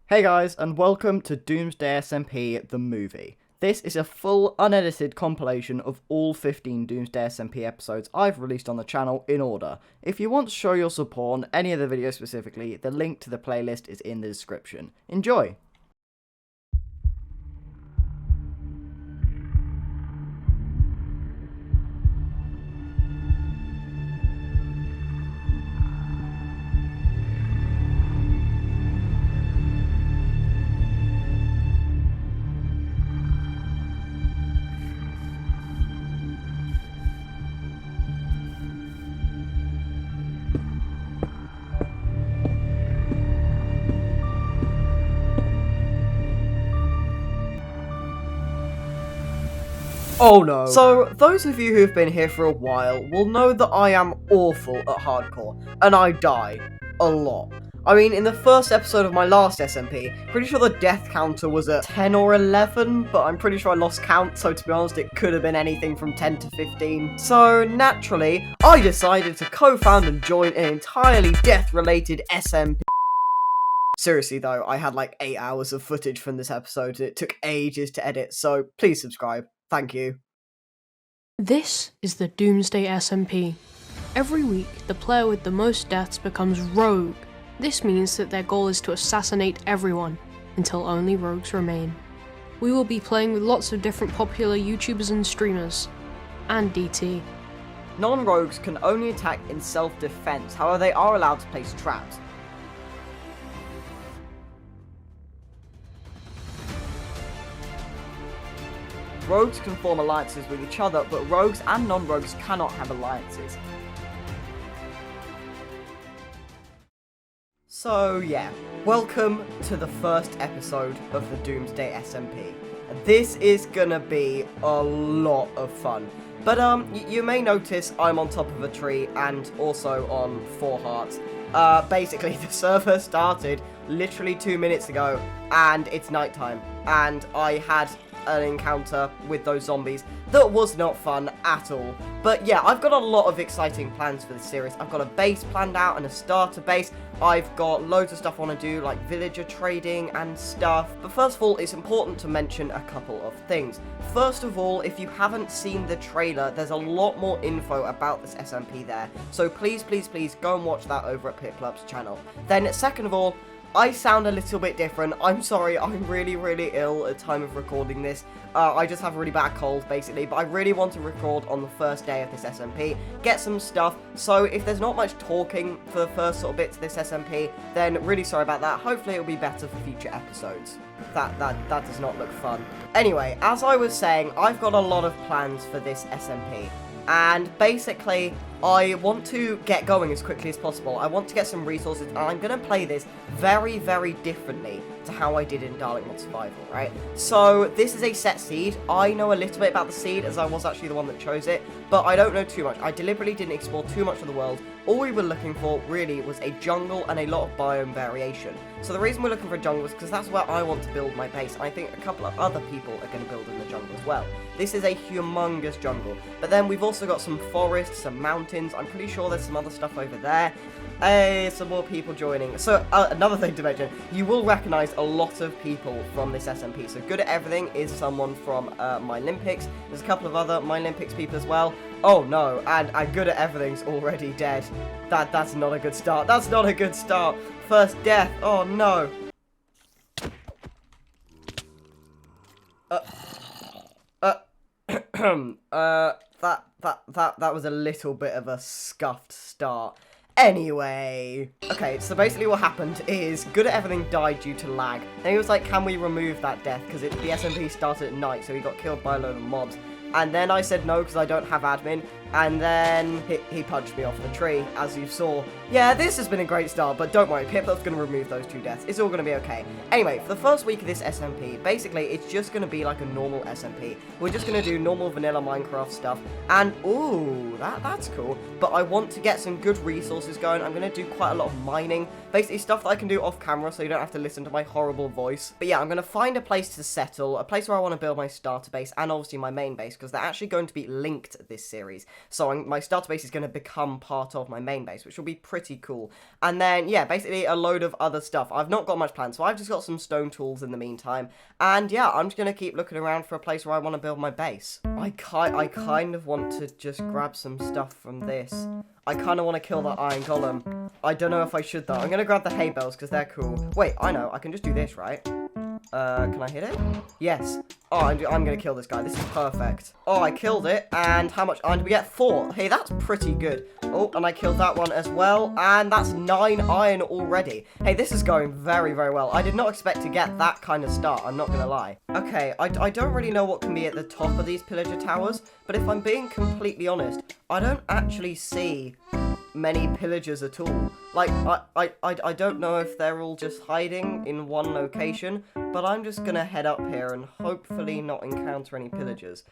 Hey guys, and welcome to Doomsday SMP, the movie. This is a full, unedited compilation of all 15 Doomsday SMP episodes I've released on the channel in order. If you want to show your support on any of the videos specifically, the link to the playlist is in the description. Enjoy! Oh no. So, those of you who've been here for a while will know that I am awful at hardcore, and I die a lot. I mean, in the first episode of my last SMP, pretty sure the death counter was at 10 or 11, but I'm pretty sure I lost count, so to be honest, it could have been anything from 10 to 15. So, naturally, I decided to co-found and join an entirely death-related SMP. Seriously though, I had like 8 hours of footage from this episode, and it took ages to edit, so please subscribe. Thank you. This is the Doomsday SMP. Every week, the player with the most deaths becomes rogue. This means that their goal is to assassinate everyone, until only rogues remain. We will be playing with lots of different popular YouTubers and streamers, and DT. Non-rogues can only attack in self-defense, however they are allowed to place traps. Rogues can form alliances with each other, but rogues and non-rogues cannot have alliances. So yeah, welcome to the first episode of the Doomsday SMP. This is gonna be a lot of fun. But you may notice I'm on top of a tree and also on 4 hearts. Basically the server started literally 2 minutes ago and it's nighttime, and I had an encounter with those zombies that was not fun at all. But yeah, I've got a lot of exciting plans for this series. I've got a base planned out and a starter base. I've got loads of stuff I want to do, like villager trading and stuff. But first of all, it's important to mention a couple of things. First of all, if you haven't seen the trailer, there's a lot more info about this SMP there. So please, please, please go and watch that over at Piplup's channel. Then second of all, I sound a little bit different. I'm sorry, I'm really ill at the time of recording this. I just have a really bad cold, basically, but I really want to record on the first day of this SMP, get some stuff, so if there's not much talking for the first sort of bits of this SMP, then really sorry about that. Hopefully it'll be better for future episodes. That does not look fun. Anyway, as I was saying, I've got a lot of plans for this SMP. And basically, I want to get going as quickly as possible. I want to get some resources, and I'm going to play this very differently to how I did in Dalek Mod Survival, right? So, this is a set seed. I know a little bit about the seed, as I was actually the one that chose it, but I don't know too much. I deliberately didn't explore too much of the world. All we were looking for, really, was a jungle and a lot of biome variation. So the reason we're looking for a jungle is because that's where I want to build my base, and I think a couple of other people are going to build in the jungle as well. This is a humongous jungle, but then we've also got some forests, some mountains. I'm pretty sure there's some other stuff over there. Hey, some more people joining. So, another thing to mention, you will recognise a lot of people from this SMP. So, Good at Everything is someone from My Olympics. There's a couple of other My Olympics people as well. Oh no, and Good at Everything's already dead. That's not a good start. That's not a good start. First death. Oh no. That was a little bit of a scuffed start. Anyway, okay, so basically what happened is Good at Everything died due to lag. And he was like, can we remove that death? Because the SMP started at night, so he got killed by a load of mobs. And then I said no, because I don't have admin. And then he punched me off the tree, as you saw. Yeah, this has been a great start, but don't worry, Piplup's going to remove those 2 deaths. It's all going to be okay. Anyway, for the first week of this SMP, basically, it's just going to be like a normal SMP. We're just going to do normal vanilla Minecraft stuff. And, ooh, that's cool. But I want to get some good resources going. I'm going to do quite a lot of mining. Basically, stuff that I can do off camera, so you don't have to listen to my horrible voice. But yeah, I'm going to find a place to settle, a place where I want to build my starter base, and obviously my main base, because they're actually going to be linked this series. So my starter base is going to become part of my main base, which will be pretty cool. And then, yeah, basically a load of other stuff. I've not got much planned, so I've just got some stone tools in the meantime. And yeah, I'm just going to keep looking around for a place where I want to build my base. I kind of want to just grab some stuff from this. I kind of want to kill that iron golem. I don't know if I should, though. I'm going to grab the hay bales because they're cool. Wait, I know. I can just do this, right? Can I hit it? Yes. Oh, I'm going to kill this guy. This is perfect. Oh, I killed it. And how much iron do we get? 4. Hey, that's pretty good. Oh, and I killed that one as well. And that's 9 iron already. Hey, this is going very, very well. I did not expect to get that kind of start. I'm not going to lie. Okay, I don't really know what can be at the top of these pillager towers. But if I'm being completely honest, I don't actually see many pillagers at all. Like, I don't know if they're all just hiding in one location, but I'm just gonna head up here and hopefully not encounter any pillagers.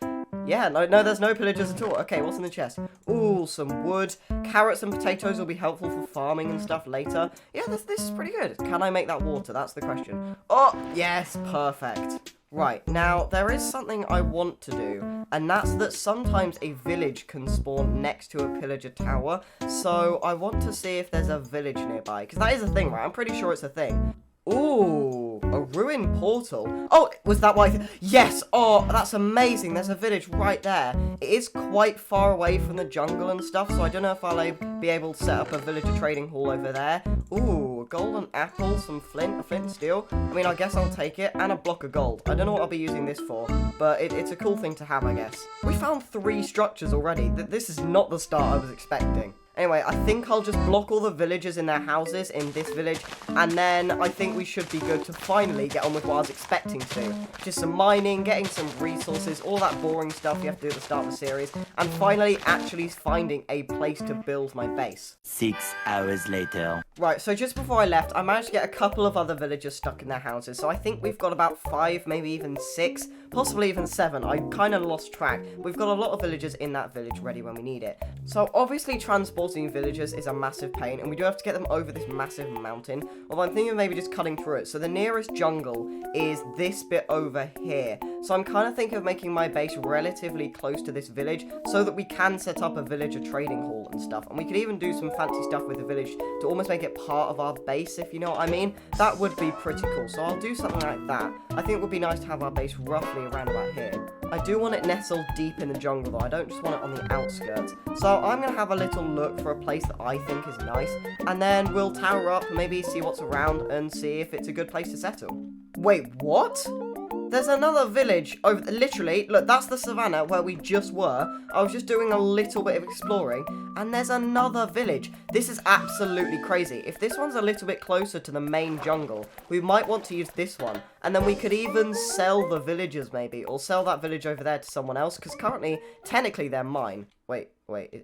Yeah, no, there's no pillagers at all. Okay, what's in the chest? Ooh, some wood. Carrots and potatoes will be helpful for farming and stuff later. Yeah, this is pretty good. Can I make that water? That's the question. Oh, yes, perfect. Right, now, there is something I want to do, and that's that sometimes a village can spawn next to a pillager tower, so I want to see if there's a village nearby, because that is a thing, right? I'm pretty sure it's a thing. Ooh, a ruined portal. Oh, was that why? Yes. Oh, that's amazing. There's a village right there. It is quite far away from the jungle and stuff, so I don't know if I'll be able to set up a villager trading hall over there. Ooh, a golden apple, some flint, a flint and steel. I mean, I guess I'll take it, and a block of gold. I don't know what I'll be using this for, but it's a cool thing to have, I guess. We found 3 structures already. This is not the start I was expecting. Anyway, I think I'll just block all the villagers in their houses in this village, and then I think we should be good to finally get on with what I was expecting to do. Just some mining, getting some resources, all that boring stuff you have to do at the start of the series, and finally actually finding a place to build my base. 6 hours later. Right, so just before I left, I managed to get a couple of other villagers stuck in their houses, so I think we've got about 5, maybe even 6, possibly even 7. I kind of lost track. We've got a lot of villagers in that village ready when we need it. So obviously transporting villagers is a massive pain, and we do have to get them over this massive mountain, although I'm thinking of maybe just cutting through it. So the nearest jungle is this bit over here, so I'm kind of thinking of making my base relatively close to this village so that we can set up a villager trading hall and stuff, and we could even do some fancy stuff with the village to almost make it part of our base, if you know what I mean. That would be pretty cool, so I'll do something like that. I think it would be nice to have our base roughly around about here. I do want it nestled deep in the jungle, though. I don't just want it on the outskirts. So I'm going to have a little look for a place that I think is nice, and then we'll tower up, maybe see what's around, and see if it's a good place to settle. Wait, what? There's another village over literally, look, that's the savannah where we just were. I was just doing a little bit of exploring, and there's another village. This is absolutely crazy. If this one's a little bit closer to the main jungle, we might want to use this one, and then we could even sell the villagers maybe, or sell that village over there to someone else, because currently, technically, they're mine. Wait,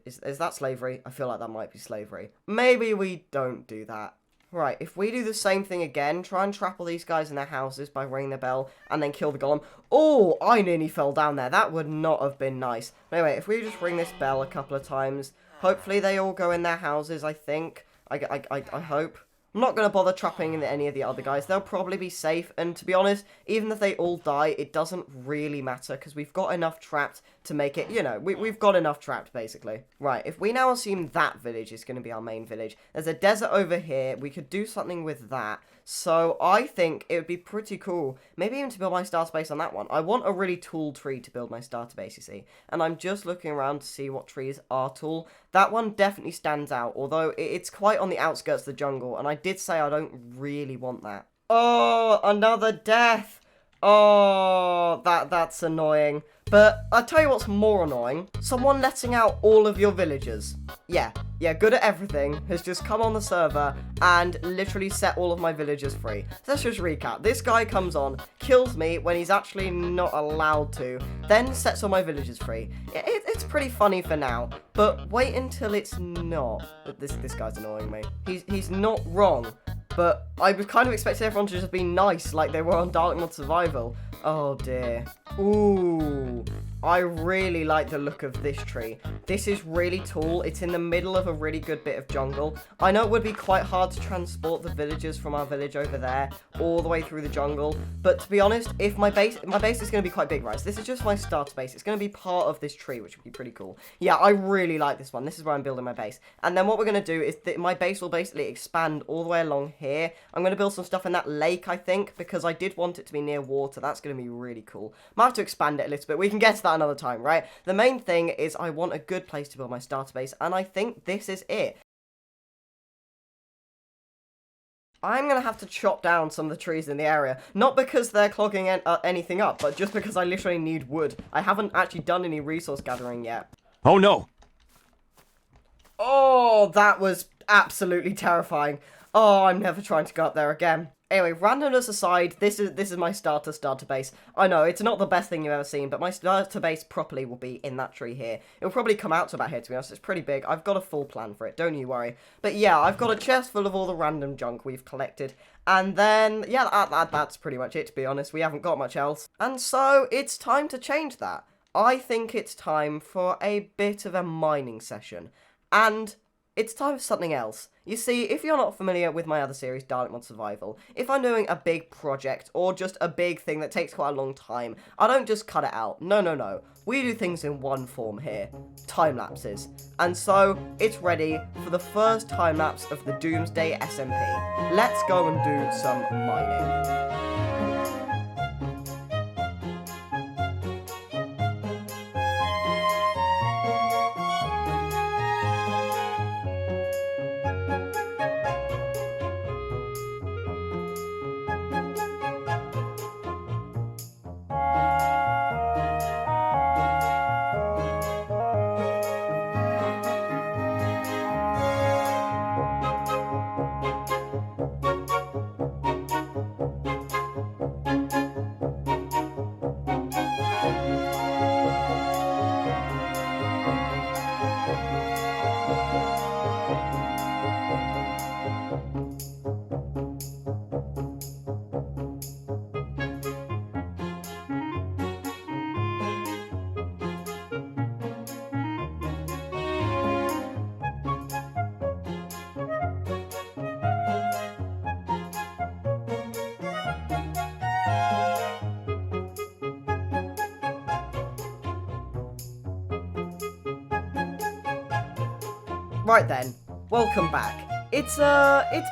is that slavery? I feel like that might be slavery. Maybe we don't do that. Right, if we do the same thing again, try and trap all these guys in their houses by ringing the bell, and then kill the golem. Oh, I nearly fell down there. That would not have been nice. But anyway, if we just ring this bell a couple of times, hopefully they all go in their houses, I think. I hope. I'm not going to bother trapping in any of the other guys. They'll probably be safe. And to be honest, even if they all die, it doesn't really matter. Because we've got enough trapped to make it, you know, we've got enough trapped, basically. Right, if we now assume that village is going to be our main village. There's a desert over here. We could do something with that. So I think it would be pretty cool, maybe even to build my starter base on that one. I want a really tall tree to build my starter base, you see. And I'm just looking around to see what trees are tall. That one definitely stands out, although it's quite on the outskirts of the jungle. And I did say I don't really want that. Oh, another death. Oh, that's annoying. But I'll tell you what's more annoying. Someone letting out all of your villagers. Yeah, good at everything, has just come on the server and literally set all of my villagers free. So let's just recap. This guy comes on, kills me when he's actually not allowed to, then sets all my villagers free. It's pretty funny for now, but wait until it's not. This guy's annoying me. He's not wrong. But I was kind of expecting everyone to just be nice like they were on Dark Mode Survival. Oh dear. Ooh. I really like the look of this tree. This is really tall. It's in the middle of a really good bit of jungle. I know it would be quite hard to transport the villagers from our village over there all the way through the jungle. But to be honest, if my base is going to be quite big, right? So this is just my starter base. It's going to be part of this tree, which would be pretty cool. Yeah, I really like this one. This is where I'm building my base. And then what we're going to do is that my base will basically expand all the way along here. I'm going to build some stuff in that lake, I think, because I did want it to be near water. That's going to be really cool. Might have to expand it a little bit. We can get to that another time, right? The main thing is I want a good place to build my starter base, and I think this is it. I'm going to have to chop down some of the trees in the area, not because they're clogging anything up, but just because I literally need wood. I haven't actually done any resource gathering yet. Oh no! Oh, that was absolutely terrifying. Oh, I'm never trying to go up there again. Anyway, randomness aside, this is my starter base. I know, it's not the best thing you've ever seen, but my starter base properly will be in that tree here. It'll probably come out to about here, to be honest. It's pretty big. I've got a full plan for it, don't you worry. But yeah, I've got a chest full of all the random junk we've collected. And then, yeah, that's pretty much it, to be honest. We haven't got much else. And so, it's time to change that. I think it's time for a bit of a mining session. And it's time for something else. You see, if you're not familiar with my other series, Dalek Mod Survival, if I'm doing a big project, or just a big thing that takes quite a long time, I don't just cut it out. No. We do things in one form here. Time lapses. And so, it's ready for the first time lapse of the Doomsday SMP. Let's go and do some mining. Right then, welcome back. It's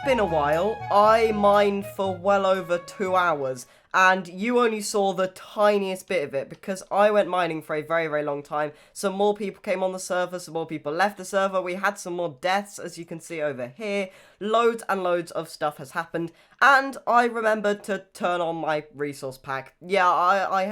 been a while. I mined for well over 2 hours, and you only saw the tiniest bit of it because I went mining for a very, very long time. Some more people came on the server, some more people left the server, we had some more deaths, as you can see over here. Loads and loads of stuff has happened, and I remembered to turn on my resource pack. Yeah,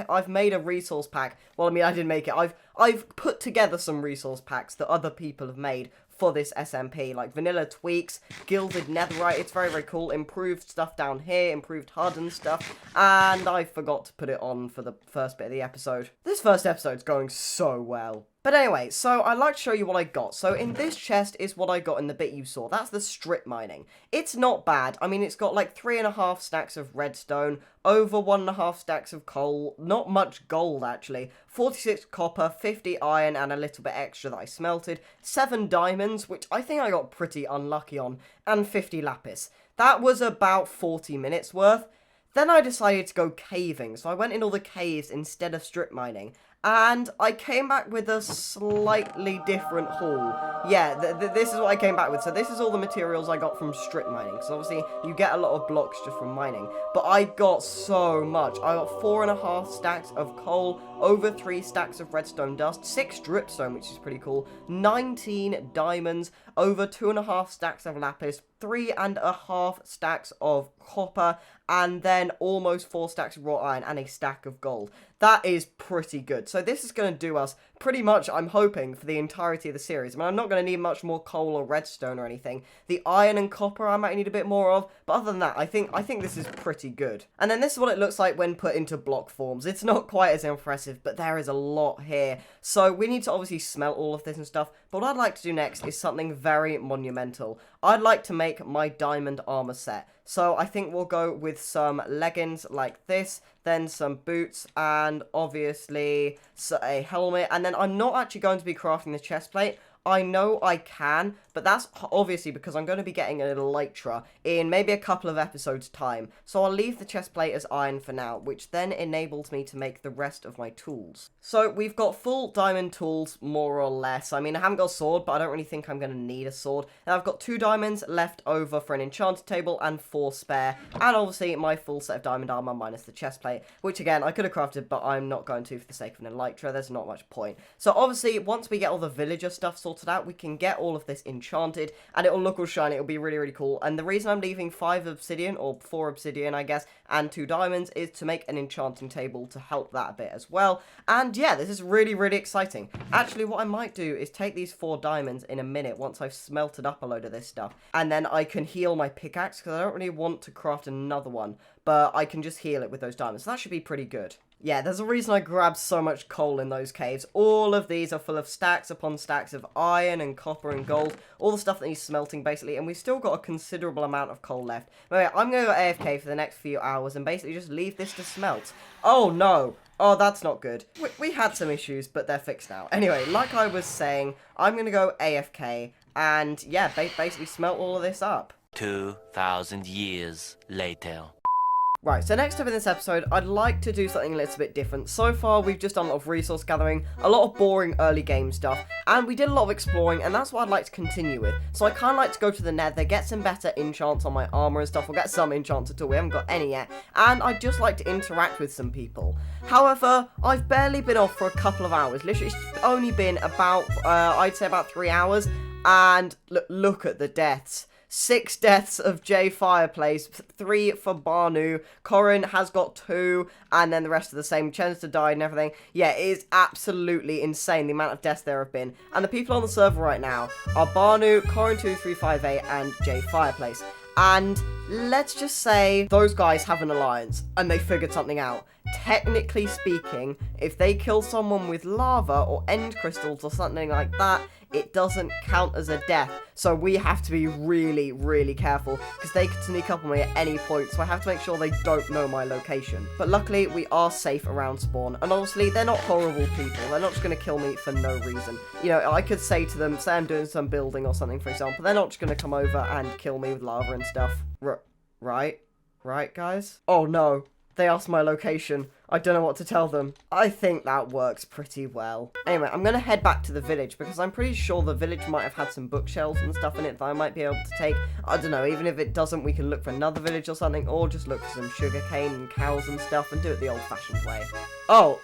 I've made a resource pack. Well, I mean, I didn't make it. I've put together some resource packs that other people have made for this SMP, like vanilla tweaks, gilded netherite. It's very, very cool. Improved stuff down here, improved HUD and stuff, and I forgot to put it on for the first bit of the episode. This first episode's going so well. But anyway, so I'd like to show you what I got. So in this chest is what I got in the bit you saw. That's the strip mining. It's not bad. I mean, it's got like 3.5 stacks of redstone, over 1.5 stacks of coal, not much gold actually, 46 copper, 50 iron, and a little bit extra that I smelted, 7 diamonds, which I think I got pretty unlucky on, and 50 lapis. That was about 40 minutes worth. Then I decided to go caving, so I went in all the caves instead of strip mining. And I came back with a slightly different haul. Yeah, this is what I came back with. So this is all the materials I got from strip mining. Because obviously you get a lot of blocks just from mining. But I got so much. I got 4.5 stacks of coal, over 3 stacks of redstone dust, 6 dripstone, which is pretty cool, 19 diamonds, over 2.5 stacks of lapis, 3.5 stacks of copper, and then almost 4 stacks of raw iron and a stack of gold. That is pretty good. So this is going to do us pretty much, I'm hoping, for the entirety of the series. I mean, I'm not going to need much more coal or redstone or anything. The iron and copper I might need a bit more of, but other than that, I think this is pretty good. And then this is what it looks like when put into block forms. It's not quite as impressive, but there is a lot here. So we need to obviously smelt all of this and stuff, but what I'd like to do next is something very monumental. I'd like to make my diamond armor set. So I think we'll go with some leggings like this, then some boots, and obviously a helmet. And then I'm not actually going to be crafting the chest plate. I know I can, but that's obviously because I'm going to be getting an elytra in maybe a couple of episodes' time. So I'll leave the chest plate as iron for now, which then enables me to make the rest of my tools. So we've got full diamond tools, more or less. I mean, I haven't got a sword, but I don't really think I'm going to need a sword. Now I've got 2 diamonds left over for an enchanted table and 4 spare. And obviously my full set of diamond armor minus the chest plate, which again, I could have crafted, but I'm not going to for the sake of an elytra. There's not much point. So obviously, once we get all the villager stuff sorted out, we can get all of this enchanted and it'll look all shiny. It'll be really, really cool. And the reason I'm leaving 5 obsidian, or 4 obsidian I guess, and 2 diamonds is to make an enchanting table to help that a bit as well. And yeah, this is really, really exciting. Actually, what I might do is take these 4 diamonds in a minute once I've smelted up a load of this stuff, and then I can heal my pickaxe because I don't really want to craft another one, but I can just heal it with those diamonds. So that should be pretty good. Yeah, there's a reason I grabbed so much coal in those caves. All of these are full of stacks upon stacks of iron and copper and gold. All the stuff that needs smelting, basically. And we've still got a considerable amount of coal left. Anyway, I'm going to go AFK for the next few hours and basically just leave this to smelt. Oh, no. Oh, that's not good. We had some issues, but they're fixed now. Anyway, like I was saying, I'm going to go AFK and, yeah, basically smelt all of this up. 2,000 years later. Right, so next up in this episode, I'd like to do something a little bit different. So far, we've just done a lot of resource gathering, a lot of boring early game stuff, and we did a lot of exploring, and that's what I'd like to continue with. So I kind of like to go to the nether, get some better enchants on my armor and stuff. We'll get some enchants at all, we haven't got any yet, and I'd just like to interact with some people. However, I've barely been off for a couple of hours. Literally, it's only been about, I'd say about 3 hours, and look at the deaths. 6 deaths of J Fireplace, 3 for Barnu, Corin has got 2, and then the rest are the same. Chenster died and everything. Yeah, it is absolutely insane the amount of deaths there have been. And the people on the server right now are Barnu, Corin2358, and J Fireplace. And let's just say those guys have an alliance, and they figured something out. Technically speaking, if they kill someone with lava or end crystals or something like that, it doesn't count as a death. So we have to be really, really careful because they could sneak up on me at any point. So I have to make sure they don't know my location. But luckily, we are safe around spawn. And honestly, they're not horrible people. They're not just going to kill me for no reason. You know, I could say to them, say I'm doing some building or something, for example. They're not just going to come over and kill me with lava and stuff. Right? Right, guys? Oh, no. They asked my location. I don't know what to tell them. I think that works pretty well. Anyway, I'm going to head back to the village because I'm pretty sure the village might have had some bookshelves and stuff in it that I might be able to take. I don't know, even if it doesn't, we can look for another village or something, or just look for some sugarcane and cows and stuff and do it the old-fashioned way. Oh,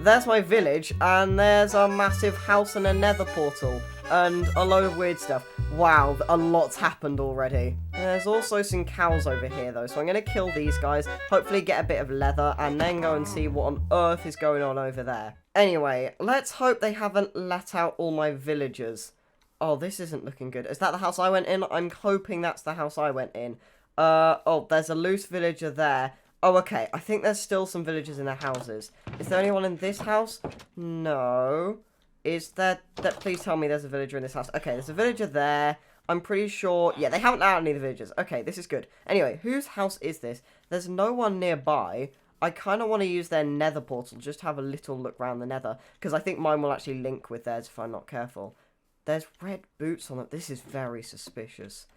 there's my village, and there's a massive house and a nether portal, and a load of weird stuff. Wow, a lot's happened already. There's also some cows over here, though, so I'm going to kill these guys, hopefully get a bit of leather, and then go and see what on earth is going on over there. Anyway, let's hope they haven't let out all my villagers. Oh, this isn't looking good. Is that the house I went in? I'm hoping that's the house I went in. Oh, there's a loose villager there. Oh, okay. I think there's still some villagers in their houses. Is there anyone in this house? No. Is there... Please tell me there's a villager in this house. Okay, there's a villager there. I'm pretty sure... Yeah, they haven't let out any of the villagers. Okay, this is good. Anyway, whose house is this? There's no one nearby. I kind of want to use their nether portal. Just have a little look around the nether. Because I think mine will actually link with theirs if I'm not careful. There's red boots on it. This is very suspicious.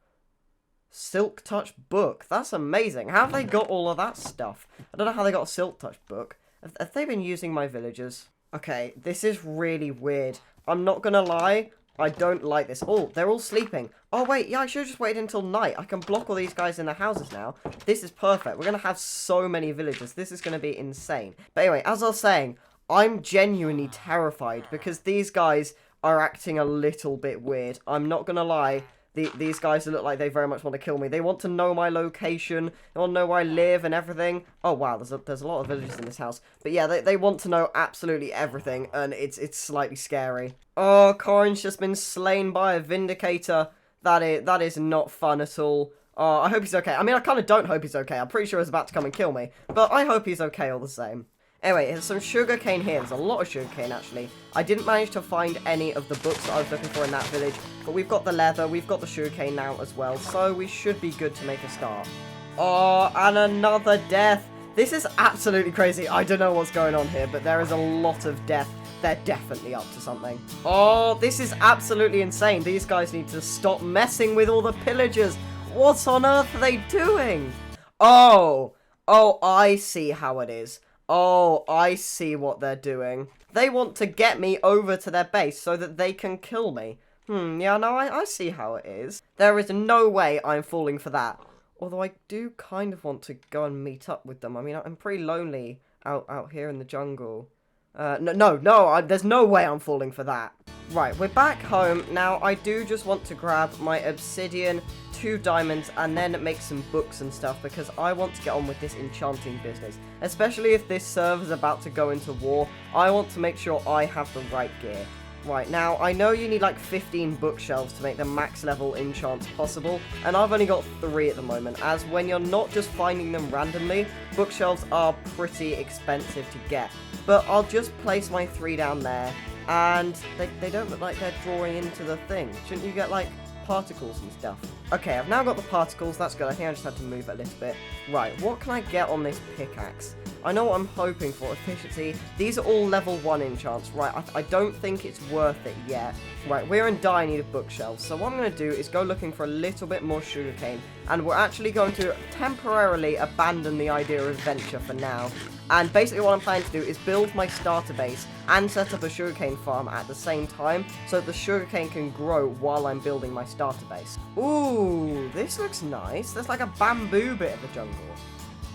Silk Touch book. That's amazing. How have they got all of that stuff? I don't know how they got a Silk Touch book. Have they been using my villagers? Okay, this is really weird. I'm not gonna lie. I don't like this. Oh, they're all sleeping. Oh, wait. Yeah, I should have just waited until night. I can block all these guys in their houses now. This is perfect. We're going to have so many villagers. This is going to be insane. But anyway, as I was saying, I'm genuinely terrified because these guys are acting a little bit weird. I'm not going to lie. These guys look like they very much want to kill me. They want to know my location. They want to know where I live and everything. Oh, wow, there's a lot of villagers in this house. But yeah, they want to know absolutely everything, and it's slightly scary. Oh, Corin's just been slain by a Vindicator. That is not fun at all. Oh, I hope he's okay. I mean, I kind of don't hope he's okay. I'm pretty sure he's about to come and kill me. But I hope he's okay all the same. Anyway, there's some sugarcane here. There's a lot of sugarcane, actually. I didn't manage to find any of the books that I was looking for in that village. But we've got the leather. We've got the sugarcane now as well. So we should be good to make a start. Oh, and another death. This is absolutely crazy. I don't know what's going on here, but there is a lot of death. They're definitely up to something. Oh, this is absolutely insane. These guys need to stop messing with all the pillagers. What on earth are they doing? Oh, I see how it is. Oh, I see what they're doing. They want to get me over to their base so that they can kill me. Yeah, no, I see how it is. There is no way I'm falling for that. Although I do kind of want to go and meet up with them. I mean, I'm pretty lonely out here in the jungle. No, there's no way I'm falling for that. Right, we're back home. Now, I do just want to grab my obsidian, 2 diamonds, and then make some books and stuff, because I want to get on with this enchanting business. Especially if this server's about to go into war, I want to make sure I have the right gear. Right, now, I know you need like 15 bookshelves to make the max level enchants possible, and I've only got 3 at the moment, as when you're not just finding them randomly, bookshelves are pretty expensive to get. But I'll just place my 3 down there, and they don't look like they're drawing into the thing. Shouldn't you get, like, particles and stuff? Okay, I've now got the particles. That's good. I think I just had to move it a little bit. Right, what can I get on this pickaxe? I know what I'm hoping for. Efficiency. These are all level 1 enchants. Right, I don't think it's worth it yet. Right, we're in dire need of bookshelves. So what I'm going to do is go looking for a little bit more sugarcane. And we're actually going to temporarily abandon the idea of venture for now. And basically what I'm planning to do is build my starter base and set up a sugarcane farm at the same time, so that the sugarcane can grow while I'm building my starter base. Ooh, this looks nice. There's like a bamboo bit of the jungle.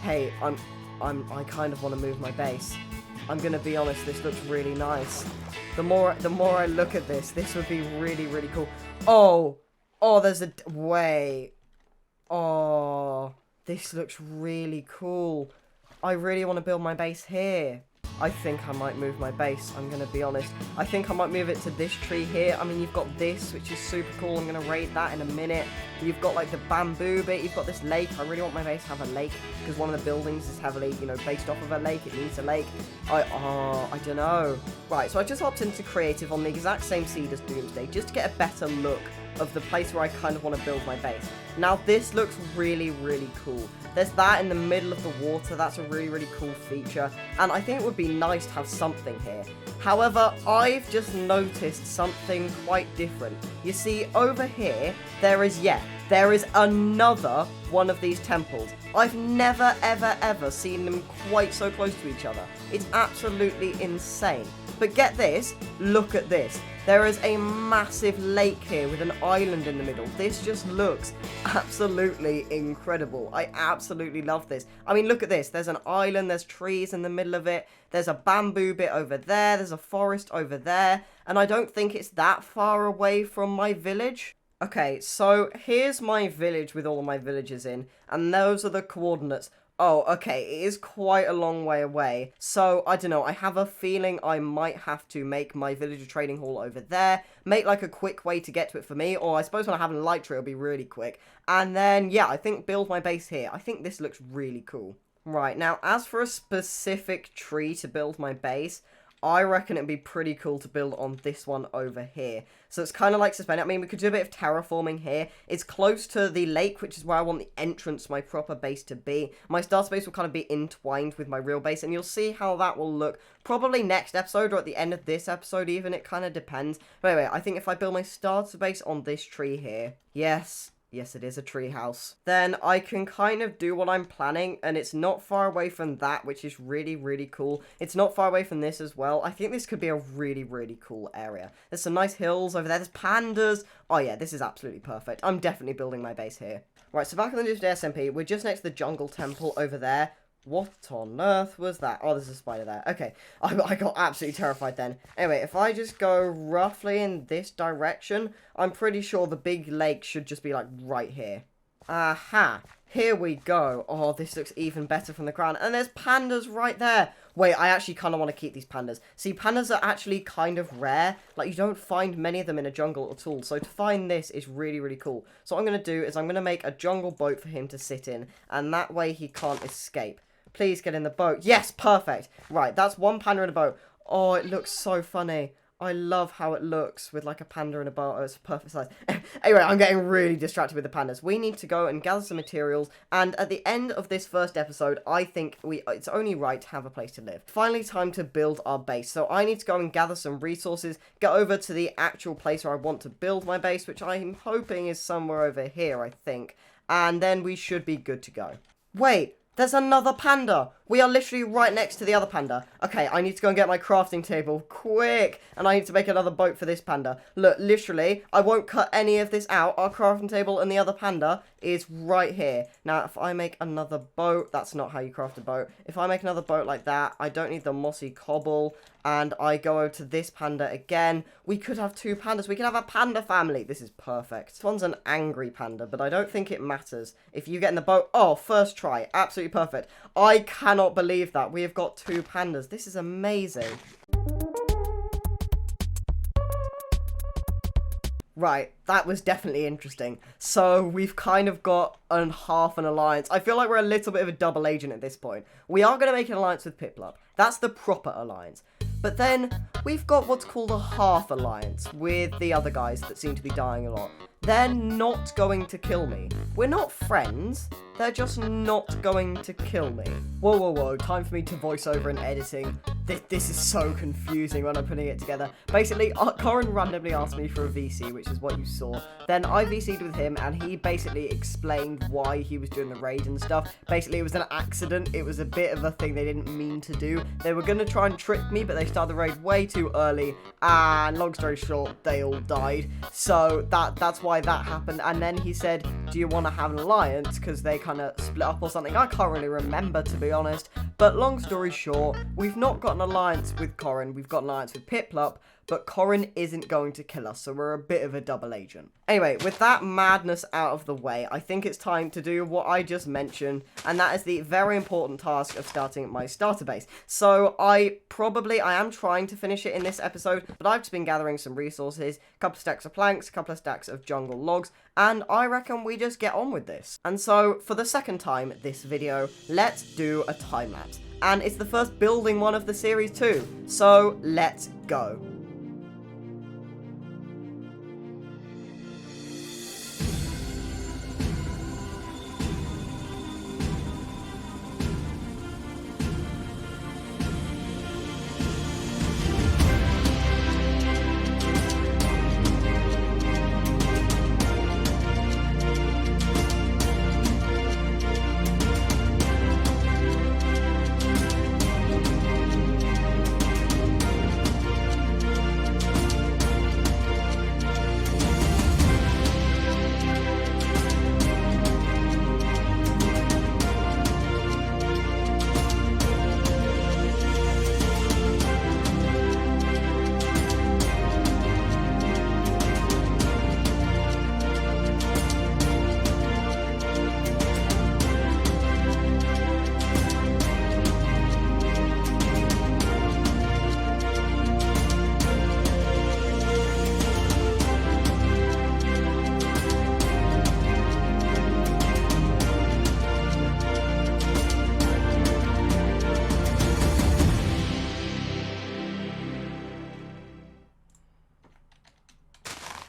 Hey, I kind of want to move my base. I'm gonna be honest, this looks really nice. The more I look at this would be really, really cool. Oh, there's a way. Oh, this looks really cool. I really want to build my base here. I think I might move my base, I'm going to be honest. I think I might move it to this tree here. I mean, you've got this, which is super cool. I'm going to raid that in a minute. You've got, like, the bamboo bit. You've got this lake. I really want my base to have a lake, because one of the buildings is heavily, based off of a lake. It needs a lake. I don't know. Right, so I just hopped into creative on the exact same seed as Doomsday, just to get a better look of the place where I kind of want to build my base. Now, this looks really, really cool. There's that in the middle of the water. That's a really, really cool feature. And I think it would be nice to have something here. However, I've just noticed something quite different. You see, over here, there is another one of these temples. I've never, ever, ever seen them quite so close to each other. It's absolutely insane. But get this, look at this. There is a massive lake here with an island in the middle. This just looks absolutely incredible. I absolutely love this. I mean, look at this. There's an island, there's trees in the middle of it. There's a bamboo bit over there. There's a forest over there. And I don't think it's that far away from my village. Okay, so here's my village with all of my villages in. And those are the coordinates. Oh, okay, it is quite a long way away. So, I don't know, I have a feeling I might have to make my villager trading hall over there. Make, like, a quick way to get to it for me. Or I suppose when I have an elytra, it'll be really quick. And then, yeah, I think build my base here. I think this looks really cool. Right, now, as for a specific tree to build my base, I reckon it'd be pretty cool to build on this one over here. So it's kind of like suspended. I mean, we could do a bit of terraforming here. It's close to the lake, which is where I want the entrance to my proper base to be. My starter base will kind of be entwined with my real base, and you'll see how that will look probably next episode or at the end of this episode even. It kind of depends. But anyway, I think if I build my starter base on this tree here, yes, it is a tree house, then I can kind of do what I'm planning, and it's not far away from that, which is really, really cool. It's not far away from this as well. I think this could be a really, really cool area. There's some nice hills over there. There's pandas. Oh yeah, this is absolutely perfect. I'm definitely building my base here. Right, so back in the Doomsday SMP, we're just next to the jungle temple over there. What on earth was that? Oh, there's a spider there. Okay, I got absolutely terrified then. Anyway, if I just go roughly in this direction, I'm pretty sure the big lake should just be, like, right here. Aha! Here we go. Oh, this looks even better from the ground. And there's pandas right there. Wait, I actually kind of want to keep these pandas. See, pandas are actually kind of rare. Like, you don't find many of them in a jungle at all. So to find this is really, really cool. So what I'm going to do is I'm going to make a jungle boat for him to sit in. And that way he can't escape. Please get in the boat. Yes, perfect. Right, that's one panda in a boat. Oh, it looks so funny. I love how it looks with, like, a panda in a boat. Oh, it's a perfect size. Anyway, I'm getting really distracted with the pandas. We need to go and gather some materials, and at the end of this first episode, I think it's only right to have a place to live. Finally, time to build our base. So I need to go and gather some resources, get over to the actual place where I want to build my base, which I'm hoping is somewhere over here, I think. And then we should be good to go. Wait! There's another panda. We are literally right next to the other panda. Okay, I need to go and get my crafting table. Quick. And I need to make another boat for this panda. Look, literally, I won't cut any of this out. Our crafting table and the other panda is right here. Now, if I make another boat, that's not how you craft a boat. If I make another boat like that, I don't need the mossy cobble. And I go over to this panda again. We could have two pandas. We could have a panda family. This is perfect. This one's an angry panda, but I don't think it matters. If you get in the boat... Oh, first try. Absolutely perfect. I cannot believe that. We have got two pandas. This is amazing. Right, that was definitely interesting. So, we've kind of got half an alliance. I feel like we're a little bit of a double agent at this point. We are going to make an alliance with Piplup. That's the proper alliance. But then, we've got what's called a half alliance with the other guys that seem to be dying a lot. They're not going to kill me. We're not friends. They're just not going to kill me. Whoa, whoa, whoa. Time for me to voice over and editing. This is so confusing when I'm putting it together. Basically, Corin randomly asked me for a VC, which is what you saw. Then I VC'd with him, and he basically explained why he was doing the raid and stuff. Basically, it was an accident. It was a bit of a thing they didn't mean to do. They were going to try and trick me, but they started the raid way too early. And long story short, they all died. So that's why that happened. And then he said, do you want to have an alliance? Because they kind of split up or something. I can't really remember, to be honest. But long story short, we've not got an alliance with Corin. We've got an alliance with Piplup. But Corin isn't going to kill us, so we're a bit of a double agent. Anyway, with that madness out of the way, I think it's time to do what I just mentioned, and that is the very important task of starting my starter base. So I am trying to finish it in this episode, but I've just been gathering some resources, a couple of stacks of planks, a couple of stacks of jungle logs, and I reckon we just get on with this. And so, for the second time this video, let's do a time lapse. And it's the first building one of the series too, so let's go.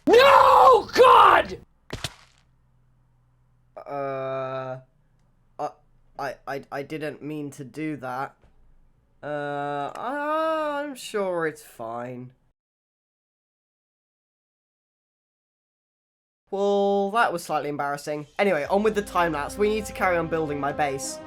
No! God! I didn't mean to do that. I'm sure it's fine. Well, that was slightly embarrassing. Anyway, on with the time lapse. We need to carry on building my base.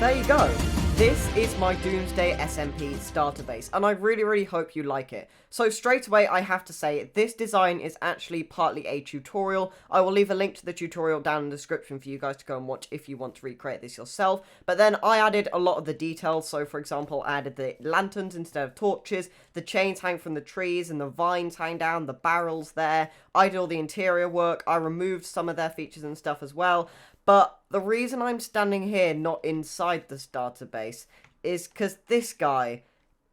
there you go. This is my Doomsday SMP starter base, and I really hope you like it. So straight away, I have to say, this design is actually partly a tutorial. I will leave a link to the tutorial down in the description for you guys to go and watch if you want to recreate this yourself. But then I added a lot of the details, so for example, I added the lanterns instead of torches, the chains hang from the trees and the vines hang down, the barrels there. I did all the interior work, I removed some of their features and stuff as well. But the reason I'm standing here, not inside the starter base, is because this guy,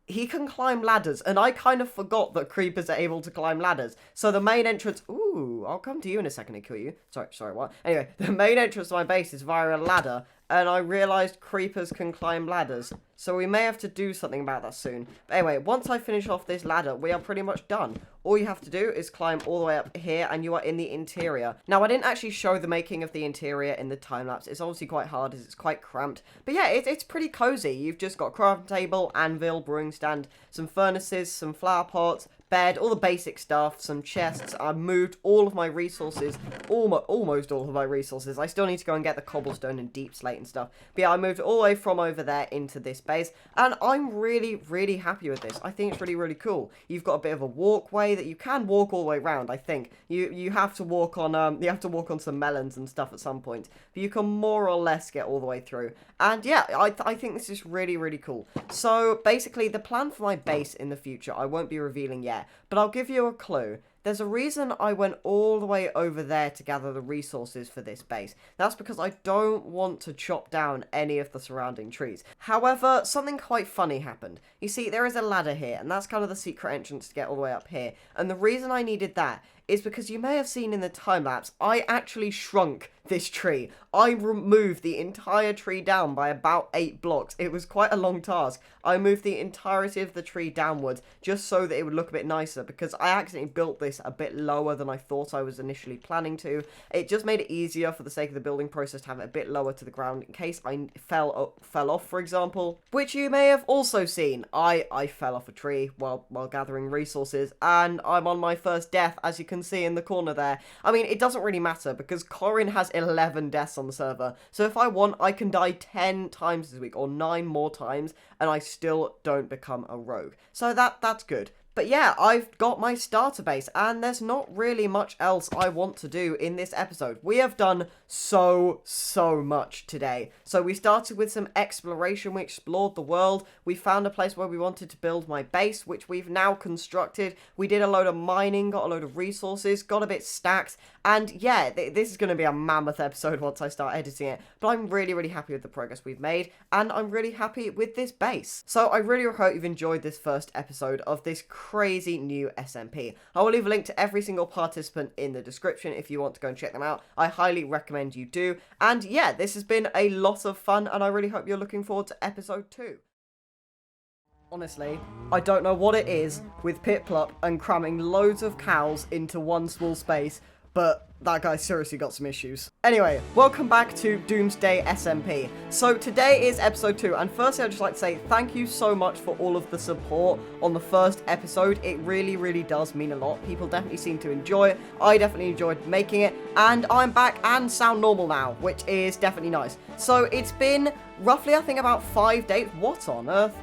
he can climb ladders, and I kind of forgot that creepers are able to climb ladders. So the main entrance... Ooh, I'll come to you in a second and kill you. Sorry, what? Anyway, the main entrance to my base is via a ladder, and I realised creepers can climb ladders. So we may have to do something about that soon. But anyway, once I finish off this ladder, we are pretty much done. All you have to do is climb all the way up here, and you are in the interior. Now, I didn't actually show the making of the interior in the time-lapse. It's obviously quite hard, as it's quite cramped. But yeah, it's pretty cozy. You've just got a crafting table, anvil, brewing stand, some furnaces, some flower pots, bed, all the basic stuff, some chests. I moved all of my resources, almost all of my resources. I still need to go and get the cobblestone and deep slate and stuff. But yeah, I moved all the way from over there into this base, and I'm really happy with this. I think it's really cool. You've got a bit of a walkway that you can walk all the way around. I think you have to walk on some melons and stuff at some point, but you can more or less get all the way through. And yeah, I think this is really cool. So basically, the plan for my base in the future, I won't be revealing yet, but I'll give you a clue. There's a reason I went all the way over there to gather the resources for this base. That's because I don't want to chop down any of the surrounding trees. However, something quite funny happened. You see, there is a ladder here, and that's kind of the secret entrance to get all the way up here. And the reason I needed that is because you may have seen in the time-lapse, I actually shrunk this tree. I removed the entire tree down by about 8 blocks. It was quite a long task. I moved the entirety of the tree downwards just so that it would look a bit nicer, because I accidentally built this a bit lower than I thought I was initially planning to. It just made it easier for the sake of the building process to have it a bit lower to the ground in case I fell off, for example, which you may have also seen. I fell off a tree while gathering resources, and I'm on my first death, as you can see in the corner there. I mean, it doesn't really matter because Corin has 11 deaths on the server, so if I want, I can die 10 times this week, or 9 more times, and I still don't become a rogue. So that's good. But yeah, I've got my starter base, and there's not really much else I want to do in this episode. We have done so much today. So we started with some exploration, we explored the world, we found a place where we wanted to build my base, which we've now constructed. We did a load of mining, got a load of resources, got a bit stacked, and yeah, this is going to be a mammoth episode once I start editing it, but I'm really happy with the progress we've made, and I'm really happy with this base. So I really hope you've enjoyed this first episode of this crazy new SMP. I will leave a link to every single participant in the description if you want to go and check them out. I highly recommend you do. And yeah, this has been a lot of fun, and I really hope you're looking forward to episode 2. Honestly, I don't know what it is with Piplup and cramming loads of cows into one small space, but that guy seriously got some issues. Anyway, welcome back to Doomsday SMP. So today is episode 2, and firstly I'd just like to say thank you so much for all of the support on the first episode. It really does mean a lot. People definitely seem to enjoy it. I definitely enjoyed making it, and I'm back and sound normal now, which is definitely nice. So it's been roughly, I think, about 5 days. What on earth?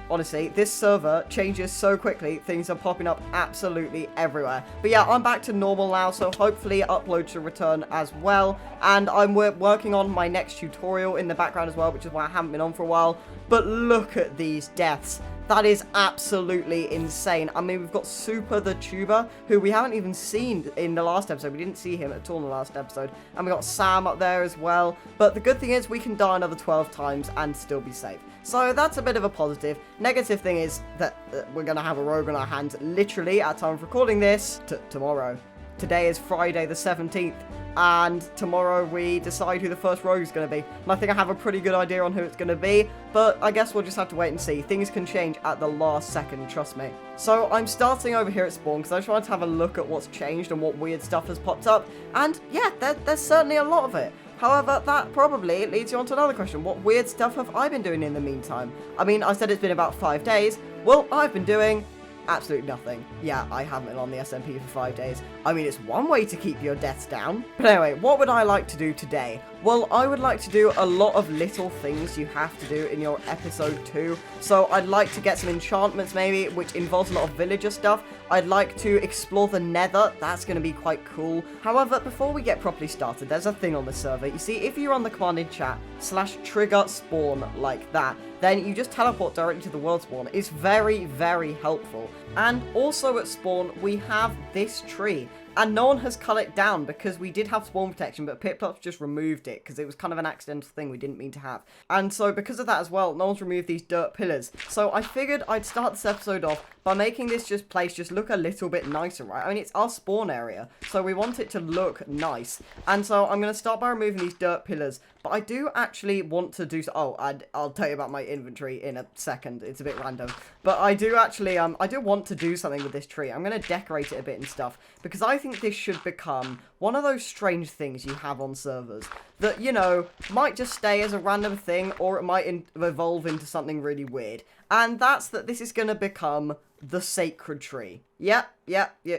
Honestly, this server changes so quickly, things are popping up absolutely everywhere. But yeah, I'm back to normal now, so hopefully uploads should return as well. And I'm working on my next tutorial in the background as well, which is why I haven't been on for a while. But look at these deaths. That is absolutely insane. I mean, we've got Super the Tuber, who we haven't even seen in the last episode. We didn't see him at all in the last episode. And we got Sam up there as well. But the good thing is we can die another 12 times and still be safe. So that's a bit of a positive. Negative thing is that we're going to have a rogue on our hands literally at time of recording this tomorrow. Today is Friday the 17th. And tomorrow we decide who the first rogue is going to be. And I think I have a pretty good idea on who it's going to be, but I guess we'll just have to wait and see. Things can change at the last second, trust me. So I'm starting over here at spawn because I just wanted to have a look at what's changed and what weird stuff has popped up. And yeah, there's certainly a lot of it. However, that probably leads you on to another question. What weird stuff have I been doing in the meantime? I mean, I said it's been about 5 days. Well, I've been doing absolutely nothing. Yeah, I haven't been on the SMP for 5 days. I mean, it's one way to keep your deaths down. But anyway, what would I like to do today? Well, I would like to do a lot of little things you have to do in your episode 2. So I'd like to get some enchantments maybe, which involves a lot of villager stuff. I'd like to explore the nether. That's going to be quite cool. However, before we get properly started, there's a thing on the server. You see, if you run the command in chat /trigger spawn like that, then you just teleport directly to the world spawn. It's very, very helpful. And also at spawn, we have this tree. And no one has cut it down because we did have spawn protection, but Piplups just removed it because it was kind of an accidental thing we didn't mean to have. And so because of that as well, no one's removed these dirt pillars. So I figured I'd start this episode off by making this place just look a little bit nicer, right? I mean, it's our spawn area, so we want it to look nice. And so I'm going to start by removing these dirt pillars. But I do actually want to do so. Oh, I'll tell you about my inventory in a second. It's a bit random. But I do actually, I do want to do something with this tree. I'm going to decorate it a bit and stuff. Because I think this should become one of those strange things you have on servers. That, you know, might just stay as a random thing. Or it might evolve into something really weird. And that's that this is going to become the sacred tree. Yep,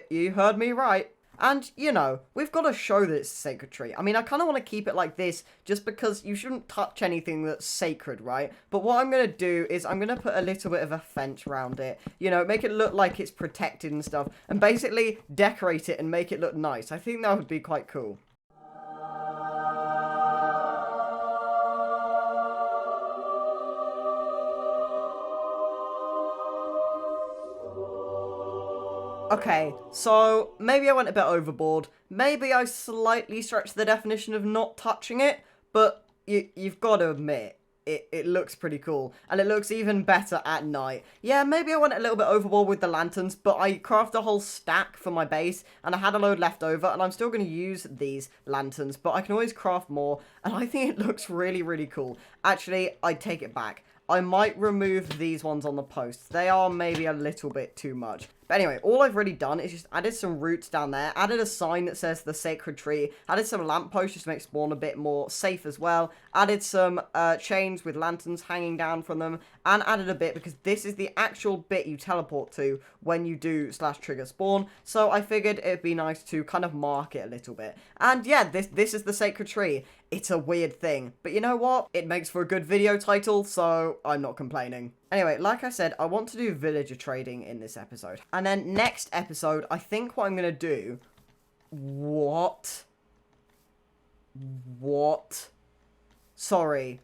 you heard me right. And, you know, we've got to show that it's a sacred tree. I mean, I kind of want to keep it like this just because you shouldn't touch anything that's sacred, right? But what I'm going to do is I'm going to put a little bit of a fence around it. You know, make it look like it's protected and stuff. And basically decorate it and make it look nice. I think that would be quite cool. Okay, so maybe I went a bit overboard. Maybe I slightly stretched the definition of not touching it, but you've got to admit, it looks pretty cool. And it looks even better at night. Yeah, maybe I went a little bit overboard with the lanterns, but I crafted a whole stack for my base, and I had a load left over, and I'm still going to use these lanterns, but I can always craft more, and I think it looks really, really cool. Actually, I take it back. I might remove these ones on the posts. They are maybe a little bit too much. But anyway, all I've really done is just added some roots down there, added a sign that says the sacred tree, added some lampposts just to make spawn a bit more safe as well, added some chains with lanterns hanging down from them, and added a bit because this is the actual bit you teleport to when you do /trigger spawn. So I figured it'd be nice to kind of mark it a little bit. And yeah, this is the sacred tree. It's a weird thing, but you know what? It makes for a good video title, so I'm not complaining. Anyway, like I said, I want to do villager trading in this episode. And then next episode, I think what I'm going to do... What? Sorry.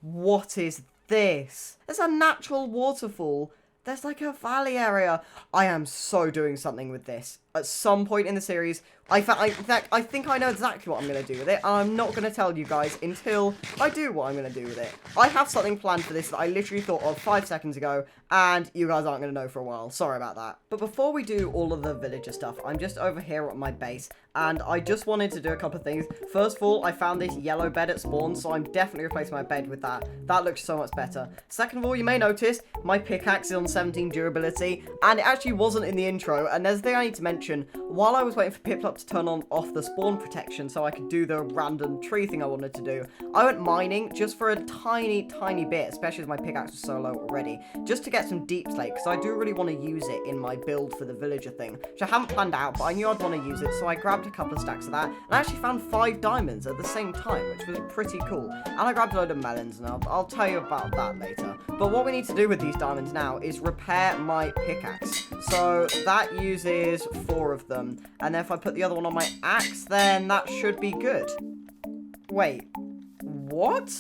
What is this? There's a natural waterfall. There's like a valley area. I am so doing something with this. At some point in the series, I think I know exactly what I'm going to do with it. And I'm not going to tell you guys until I do what I'm going to do with it. I have something planned for this that I literally thought of 5 seconds ago. And you guys aren't going to know for a while. Sorry about that. But before we do all of the villager stuff, I'm just over here at my base. And I just wanted to do a couple of things. First of all, I found this yellow bed at spawn. So I'm definitely replacing my bed with that. That looks so much better. Second of all, you may notice my pickaxe is on 17 durability. And it actually wasn't in the intro. And there's a thing I need to mention. While I was waiting for Piplup to turn off the spawn protection so I could do the random tree thing I wanted to do, I went mining just for a tiny bit, especially as my pickaxe was so low already, just to get some deep slate, because I do really want to use it in my build for the villager thing, which I haven't planned out, but I knew I'd want to use it, so I grabbed a couple of stacks of that, and I actually found 5 diamonds at the same time, which was pretty cool. And I grabbed a load of melons, and I'll tell you about that later. But what we need to do with these diamonds now is repair my pickaxe. So that uses 4 of them, and then if I put the other one on my axe, then that should be good. Wait, what?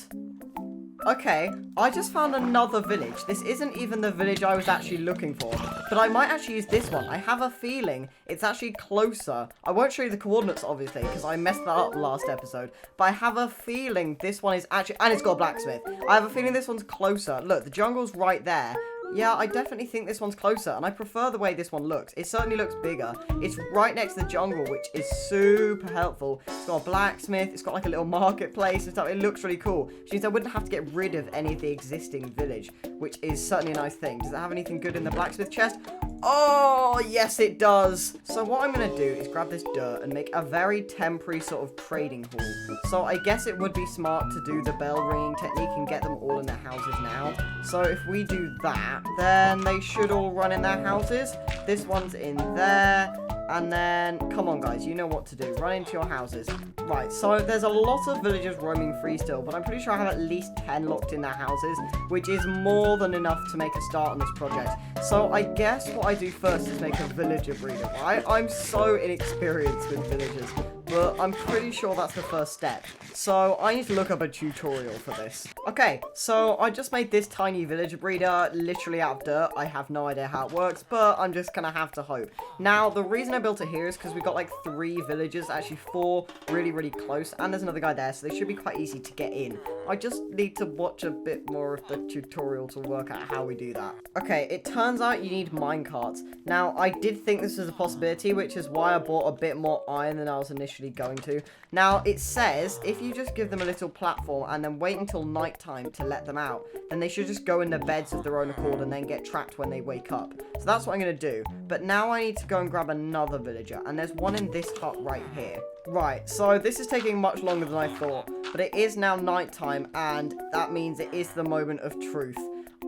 Okay, I just found another village. This isn't even the village I was actually looking for, but I might actually use this one. I have a feeling it's actually closer. I won't show you the coordinates, obviously, because I messed that up last episode, but I have a feeling this one is actually, and it's got a blacksmith. I have a feeling this one's closer. Look, the jungle's right there. Yeah, I definitely think this one's closer, and I prefer the way this one looks. It certainly looks bigger. It's right next to the jungle, which is super helpful. It's got a blacksmith, it's got like a little marketplace and stuff. It looks really cool, which means I wouldn't have to get rid of any of the existing village, which is certainly a nice thing. Does it have anything good in the blacksmith chest? Oh, yes it does. So what I'm going to do is grab this dirt and make a very temporary sort of trading hall. So I guess it would be smart to do the bell ringing technique and get them all in their houses now. So if we do that, then they should all run in their houses. This one's in there. And then, come on guys, you know what to do. Run into your houses. Right, so there's a lot of villagers roaming free still, but I'm pretty sure I have at least 10 locked in their houses, which is more than enough to make a start on this project. So I guess what I do first is make a villager breeder, right? I'm so inexperienced with villagers, but I'm pretty sure that's the first step. So I need to look up a tutorial for this. Okay, so I just made this tiny villager breeder literally out of dirt. I have no idea how it works, but I'm just gonna have to hope. Now, the reason I built it here is because we got like 3 villagers, actually 4 really close, and there's another guy there, so they should be quite easy to get in. I just need to watch a bit more of the tutorial to work out how we do that. Okay, it turns out you need minecarts. Now, I did think this was a possibility, which is why I bought a bit more iron than I was initially going to. Now, it says if you just give them a little platform and then wait until nighttime to let them out, then they should just go in their beds of their own accord and then get trapped when they wake up. So that's what I'm going to do. But now I need to go and grab another villager, and there's one in this hut right here. Right, so this is taking much longer than I thought, but it is now nighttime, and that means it is the moment of truth.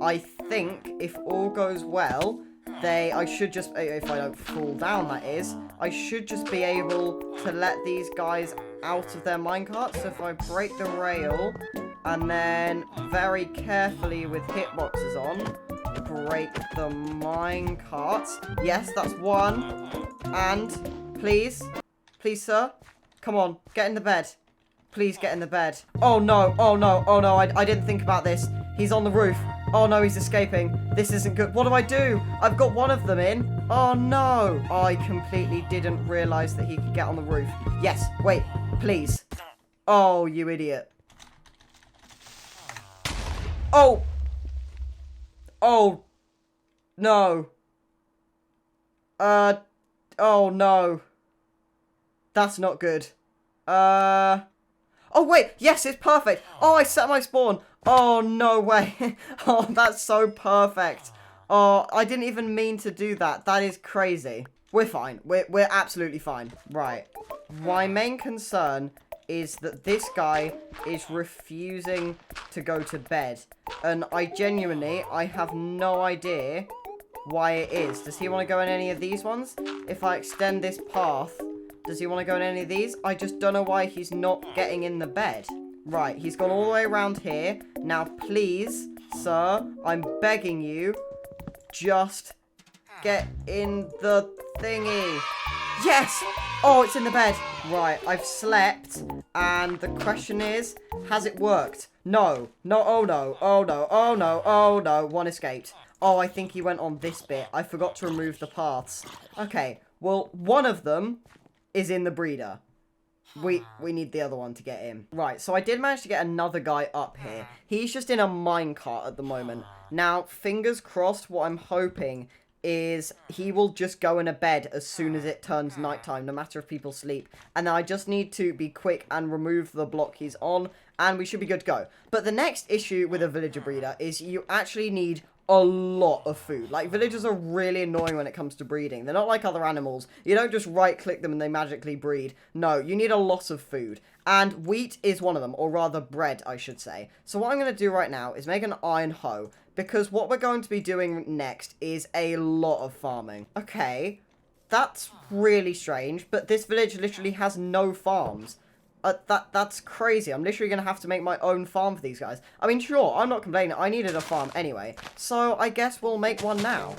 I think if all goes well, I should just, if I don't fall down that is, I should just be able to let these guys out of their minecarts. So if I break the rail, and then very carefully with hitboxes on, break the minecarts. Yes, that's one. And, please, sir, come on, get in the bed. Please get in the bed. Oh no, oh no, oh no, I didn't think about this. He's on the roof. Oh no, he's escaping. This isn't good. What do? I've got one of them in. Oh no. I completely didn't realize that he could get on the roof. Yes, wait, please. Oh, you idiot. Oh. Oh. No. Oh no. That's not good. Oh wait, yes, it's perfect. Oh, I set my spawn. Oh, no way. Oh, that's so perfect. Oh, I didn't even mean to do that. That is crazy. We're fine. We're absolutely fine. Right. My main concern is that this guy is refusing to go to bed. And I have no idea why it is. Does he want to go in any of these ones? If I extend this path, does he want to go in any of these? I just don't know why he's not getting in the bed. Right, he's gone all the way around here. Now, please, sir, I'm begging you, just get in the thingy. Yes! Oh, it's in the bed. Right, I've slept, and the question is, has it worked? No. No, oh no, oh no, oh no, oh no. One escaped. Oh, I think he went on this bit. I forgot to remove the paths. Okay, well, one of them is in the breeder. We need the other one to get in. Right, so I did manage to get another guy up here. He's just in a minecart at the moment. Now, fingers crossed, what I'm hoping is he will just go in a bed as soon as it turns nighttime, no matter if people sleep. And then I just need to be quick and remove the block he's on, and we should be good to go. But the next issue with a villager breeder is you actually need a lot of food. Like, villagers are really annoying when it comes to breeding. They're not like other animals. You don't just right-click them and they magically breed. No, you need a lot of food. And wheat is one of them, or rather bread, I should say. So what I'm going to do right now is make an iron hoe, because what we're going to be doing next is a lot of farming. Okay, that's really strange, but this village literally has no farms. That's crazy. I'm literally going to have to make my own farm for these guys. I mean, sure, I'm not complaining. I needed a farm anyway. So I guess we'll make one now.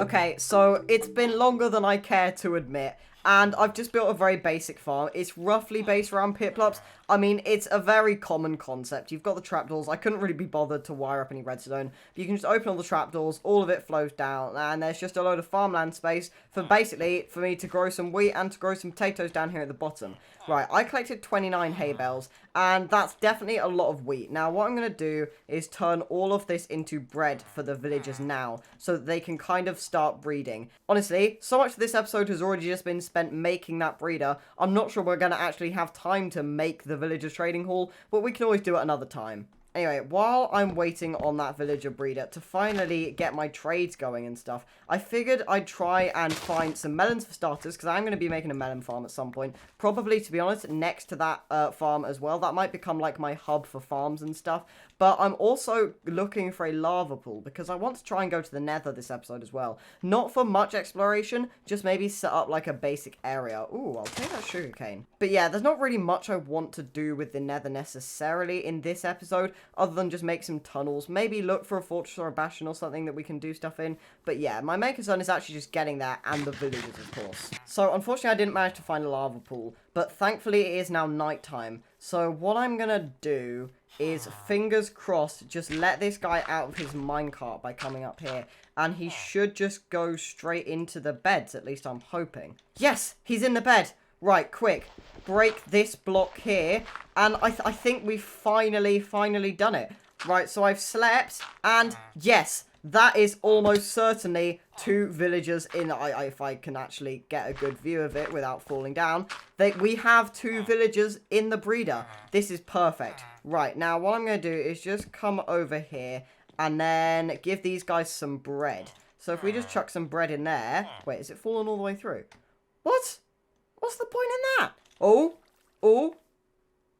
Okay, so it's been longer than I care to admit, and I've just built a very basic farm. It's roughly based around pit-plops. I mean, it's a very common concept. You've got the trapdoors. I couldn't really be bothered to wire up any redstone, but you can just open all the trapdoors, all of it flows down, and there's just a load of farmland space for me to grow some wheat and to grow some potatoes down here at the bottom. Right, I collected 29 hay bales, and that's definitely a lot of wheat. Now, what I'm going to do is turn all of this into bread for the villagers now, so that they can kind of start breeding. Honestly, so much of this episode has already just been spent making that breeder. I'm not sure we're going to actually have time to make the villagers trading hall, but we can always do it another time. Anyway, while I'm waiting on that villager breeder to finally get my trades going and stuff, I figured I'd try and find some melons for starters, because I'm going to be making a melon farm at some point. Probably, to be honest, next to that farm as well. That might become like my hub for farms and stuff. But I'm also looking for a lava pool, because I want to try and go to the nether this episode as well. Not for much exploration, just maybe set up like a basic area. Ooh, I'll take that sugarcane. But yeah, there's not really much I want to do with the nether necessarily in this episode, other than just make some tunnels, maybe look for a fortress or a bastion or something that we can do stuff in. But yeah, my main concern is actually just getting there, and the villagers, of course. So unfortunately I didn't manage to find a lava pool, but thankfully it is now nighttime. So what I'm gonna do is, fingers crossed, just let this guy out of his minecart by coming up here, and he should just go straight into the beds, at least I'm hoping. Yes, he's in the bed. Right, quick, break this block here, and I think we've finally done it. Right, so I've slept, and yes, that is almost certainly 2 villagers in. If I can actually get a good view of it without falling down. We have 2 villagers in the breeder. This is perfect. Right, now what I'm going to do is just come over here and then give these guys some bread. So if we just chuck some bread in there. Wait, is it falling all the way through? What? What's the point in that? Oh,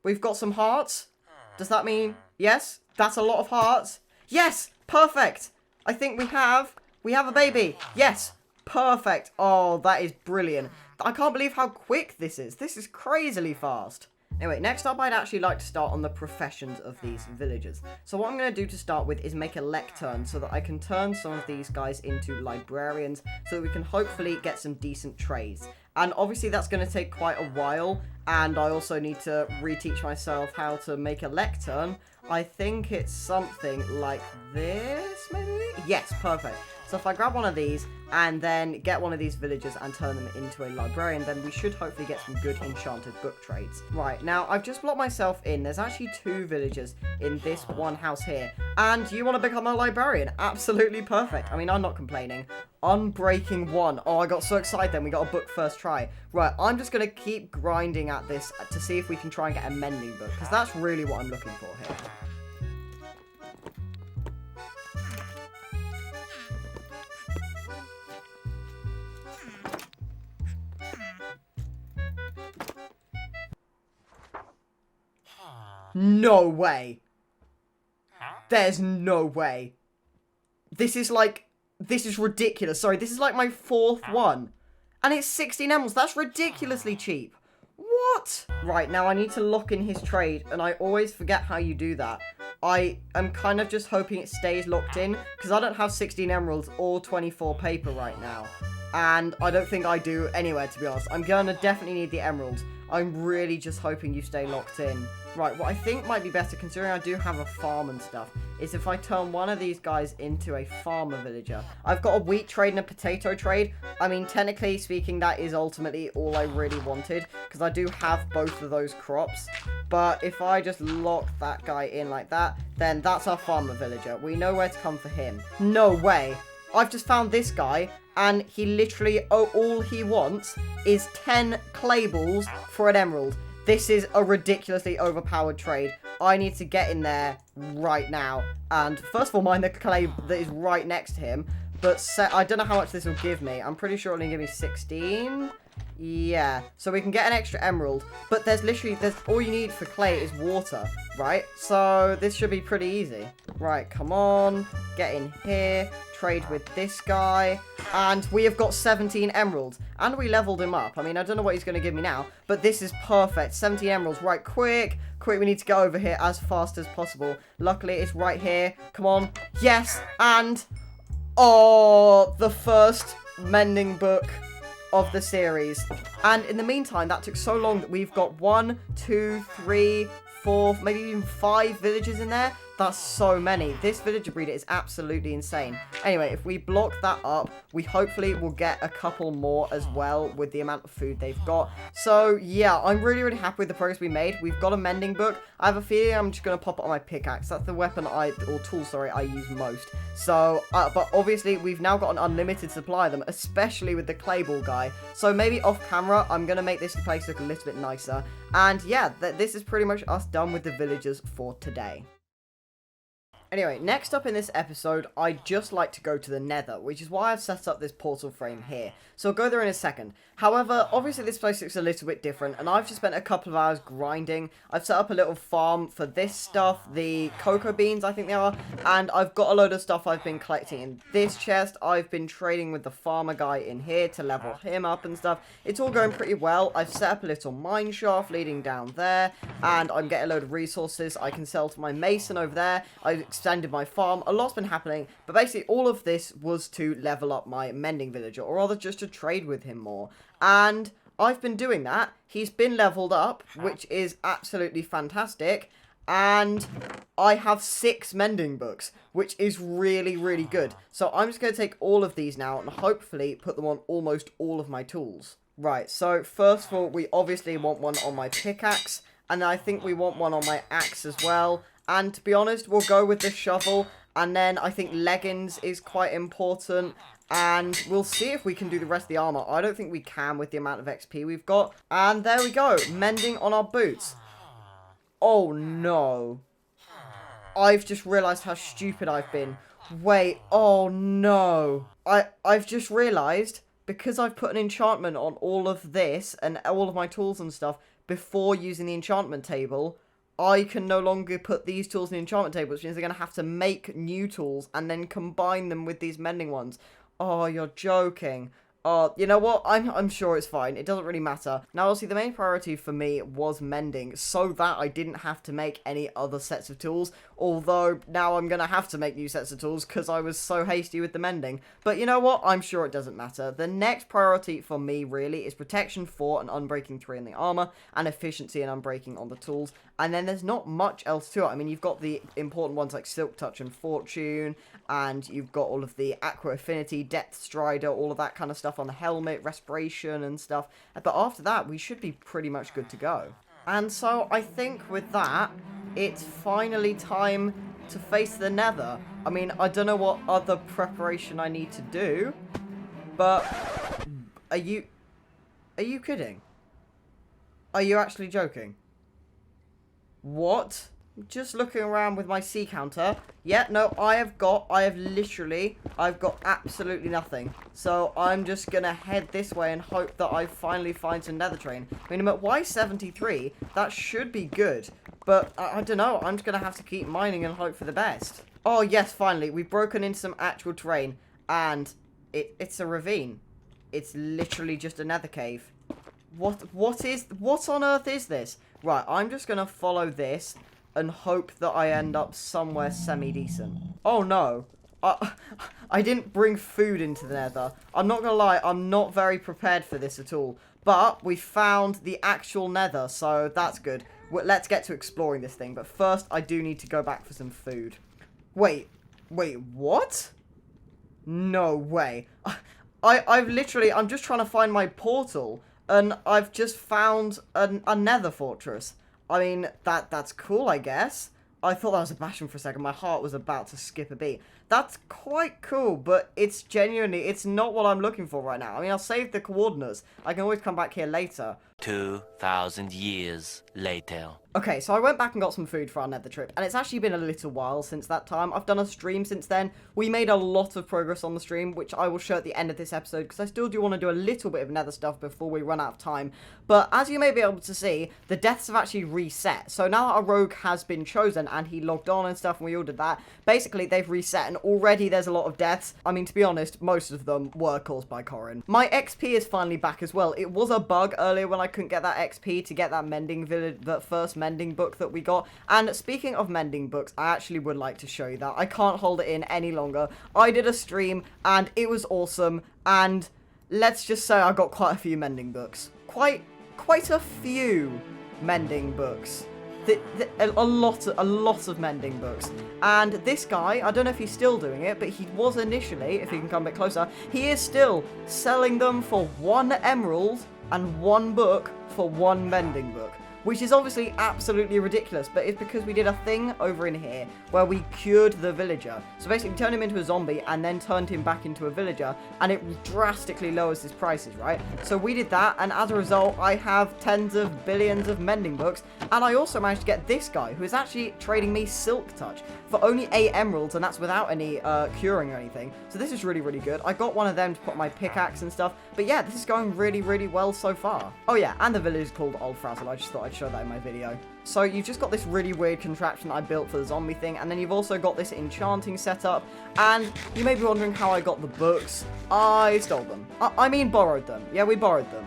we've got some hearts. Does that mean, yes, that's a lot of hearts? Yes, perfect. I think we have a baby. Yes, perfect. Oh, that is brilliant. I can't believe how quick this is. This is crazily fast. Anyway, next up, I'd actually like to start on the professions of these villagers. So what I'm going to do to start with is make a lectern so that I can turn some of these guys into librarians so that we can hopefully get some decent trades. And obviously that's going to take quite a while, and I also need to reteach myself how to make a lectern. I think it's something like this, maybe? Yes, perfect. So if I grab one of these and then get one of these villagers and turn them into a librarian, then we should hopefully get some good enchanted book trades. Right, now I've just blocked myself in. There's actually 2 villagers in this one house here. And you want to become a librarian? Absolutely perfect. I mean, I'm not complaining. Unbreaking 1. Oh, I got so excited then. We got a book first try. Right, I'm just going to keep grinding at this to see if we can try and get a mending book, because that's really what I'm looking for here. No way. There's no way. This is ridiculous. Sorry, this is like my 4th one. And it's 16 emeralds. That's ridiculously cheap. What? Right, now I need to lock in his trade, and I always forget how you do that. I am kind of just hoping it stays locked in, because I don't have 16 emeralds or 24 paper right now. And I don't think I do anywhere, to be honest. I'm going to definitely need the emeralds. I'm really just hoping you stay locked in. Right, what I think might be better, considering I do have a farm and stuff, is if I turn one of these guys into a farmer villager. I've got a wheat trade and a potato trade. I mean, technically speaking, that is ultimately all I really wanted, because I do have both of those crops. But if I just lock that guy in like that, then that's our farmer villager. We know where to come for him. No way. I've just found this guy, and he literally, all he wants is 10 clay balls for an emerald. This is a ridiculously overpowered trade. I need to get in there right now. And first of all, mine the clay that is right next to him. But I don't know how much this will give me. I'm pretty sure it'll only give me 16. Yeah, so we can get an extra emerald. But there's all you need for clay is water, right? So this should be pretty easy. Right, come on. Get in here. Trade with this guy. And we have got 17 emeralds. And we leveled him up. I mean, I don't know what he's going to give me now. But this is perfect. 17 emeralds. Right, quick. Quick, we need to go over here as fast as possible. Luckily, it's right here. Come on. Yes, and... oh, the first mending book of the series. And in the meantime, that took so long that we've got 1, 2, 3, 4, maybe even 5 villagers in there. That's so many. This villager breeder is absolutely insane. Anyway, if we block that up, we hopefully will get a couple more as well with the amount of food they've got. So yeah, I'm really happy with the progress we made. We've got a mending book. I have a feeling I'm just going to pop it on my pickaxe. That's the weapon or tool, sorry, I use most. So, but obviously we've now got an unlimited supply of them, especially with the clay ball guy. So maybe off camera, I'm going to make this place look a little bit nicer. And yeah, this is pretty much us done with the villagers for today. Anyway, next up in this episode, I'd just like to go to the Nether, which is why I've set up this portal frame here. So I'll go there in a second. However, obviously this place looks a little bit different, and I've just spent a couple of hours grinding. I've set up a little farm for this stuff, the cocoa beans, I think they are, and I've got a load of stuff I've been collecting in this chest. I've been trading with the farmer guy in here to level him up and stuff. It's all going pretty well. I've set up a little mine shaft leading down there, and I'm getting a load of resources I can sell to my mason over there. I've extended my farm. A lot's been happening, but basically all of this was to level up my mending villager, or rather just to trade with him more. And I've been doing that. He's been leveled up, which is absolutely fantastic. And I have 6 mending books, which is really, really good. So I'm just going to take all of these now and hopefully put them on almost all of my tools. Right, so first of all, we obviously want one on my pickaxe. And I think we want one on my axe as well. And to be honest, we'll go with the shovel. And then I think leggings is quite important. And we'll see if we can do the rest of the armor. I don't think we can with the amount of XP we've got. And there we go. Mending on our boots. Oh, no. I've just realized how stupid I've been. Wait. Oh, no. I've just realized, because I've put an enchantment on all of this and all of my tools and stuff before using the enchantment table, I can no longer put these tools in the enchantment table, which means they're going to have to make new tools and then combine them with these mending ones. Oh, you're joking. Oh, you know what? I'm sure it's fine. It doesn't really matter. Now, obviously, the main priority for me was mending, so that I didn't have to make any other sets of tools. Although, now I'm going to have to make new sets of tools because I was so hasty with the mending. But you know what? I'm sure it doesn't matter. The next priority for me, really, is protection 4 and unbreaking 3 in the armor, and efficiency and unbreaking on the tools. And then there's not much else to it. I mean, you've got the important ones like Silk Touch and Fortune, and you've got all of the Aqua Affinity, Depth Strider, all of that kind of stuff on the helmet, Respiration and stuff. But after that, we should be pretty much good to go. And so I think with that, it's finally time to face the Nether. I mean, I don't know what other preparation I need to do, but are you kidding? Are you actually joking? What? Just looking around with my sea counter. Yeah, no, I've got absolutely nothing. So I'm just gonna head this way and hope that I finally find some nether train. I mean, I'm at Y73. That should be good. But I don't know. I'm just gonna have to keep mining and hope for the best. Oh, yes, finally. We've broken into some actual terrain. And it's a ravine. It's literally just a nether cave. What on earth is this? Right, I'm just gonna follow this and hope that I end up somewhere semi-decent. Oh no. I didn't bring food into the nether. I'm not gonna lie, I'm not very prepared for this at all. But we found the actual nether, so that's good. Let's get to exploring this thing. But first, I do need to go back for some food. Wait, what? No way. I'm just trying to find my portal, and I've just found a nether fortress. I mean, that's cool, I guess. I thought that was a bastion for a second. My heart was about to skip a beat. That's quite cool, but it's not what I'm looking for right now. I mean, I'll save the coordinates. I can always come back here later. 2,000 years later. Okay, so I went back and got some food for our nether trip, and it's actually been a little while since that time. I've done a stream since then. We made a lot of progress on the stream, which I will show at the end of this episode, because I still do want to do a little bit of nether stuff before we run out of time. But as you may be able to see, the deaths have actually reset. So now that our rogue has been chosen, and he logged on and stuff, and we all did that, basically they've reset, and already there's a lot of deaths. I mean, to be honest, most of them were caused by Corin. My XP is finally back as well. It was a bug earlier when I couldn't get that XP to get that mending village, that first mending book that we got. And speaking of mending books, I actually would like to show you that. I can't hold it in any longer. I did a stream and it was awesome, and let's just say I got quite a few mending books. Quite a few mending books. A lot of mending books. And this guy, I don't know if he's still doing it, but he was initially, if you can come a bit closer, he is still selling them for 1 emerald and 1 book for 1 mending book. which is obviously absolutely ridiculous, but it's because we did a thing over in here where we cured the villager. So basically, we turned him into a zombie and then turned him back into a villager, and it drastically lowers his prices, right? So we did that, and as a result, I have tens of billions of mending books, and I also managed to get this guy, who is actually trading me Silk Touch for only 8 emeralds, and that's without any curing or anything. So this is really, really good. I got one of them to put on my pickaxe and stuff, but yeah, this is going really, really well so far. Oh yeah, and the village is called Old Frazzle. I just thought I'd show that in my video. So you've just got this really weird contraption that I built for the zombie thing, and then you've also got this enchanting setup, and you may be wondering how I got the books. I stole them. I mean borrowed them. Yeah, we borrowed them.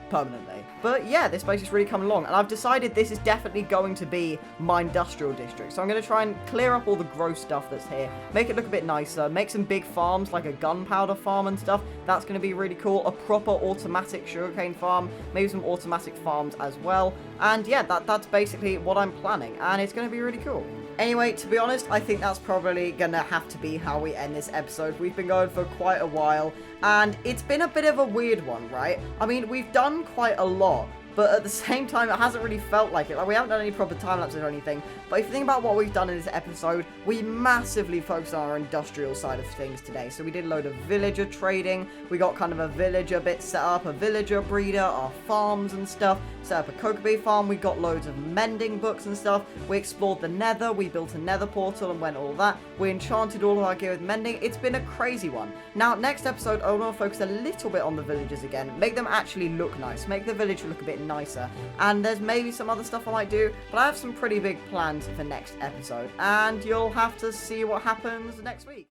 Permanently. But yeah, this place is really coming along, and I've decided this is definitely going to be my industrial district. So I'm going to try and clear up all the gross stuff that's here, make it look a bit nicer, make some big farms like a gunpowder farm and stuff. That's going to be really cool. A proper automatic sugarcane farm, maybe some automatic farms as well. And yeah, that's basically what I'm planning, and it's going to be really cool. Anyway, to be honest, I think that's probably gonna have to be how we end this episode. We've been going for quite a while, and it's been a bit of a weird one, right? I mean, we've done quite a lot, but at the same time, it hasn't really felt like it. Like, we haven't done any proper time lapses or anything. But if you think about what we've done in this episode, we massively focused on our industrial side of things today. So we did a load of villager trading. We got kind of a villager bit set up, a villager breeder, our farms and stuff. Set up a cocoa bee farm. We got loads of mending books and stuff. We explored the nether. We built a nether portal and went all that. We enchanted all of our gear with mending. It's been a crazy one. Now, next episode, I want to focus a little bit on the villagers again. Make them actually look nice. Make the village look a bit nicer, and there's maybe some other stuff I might do, but I have some pretty big plans for next episode, and you'll have to see what happens next week.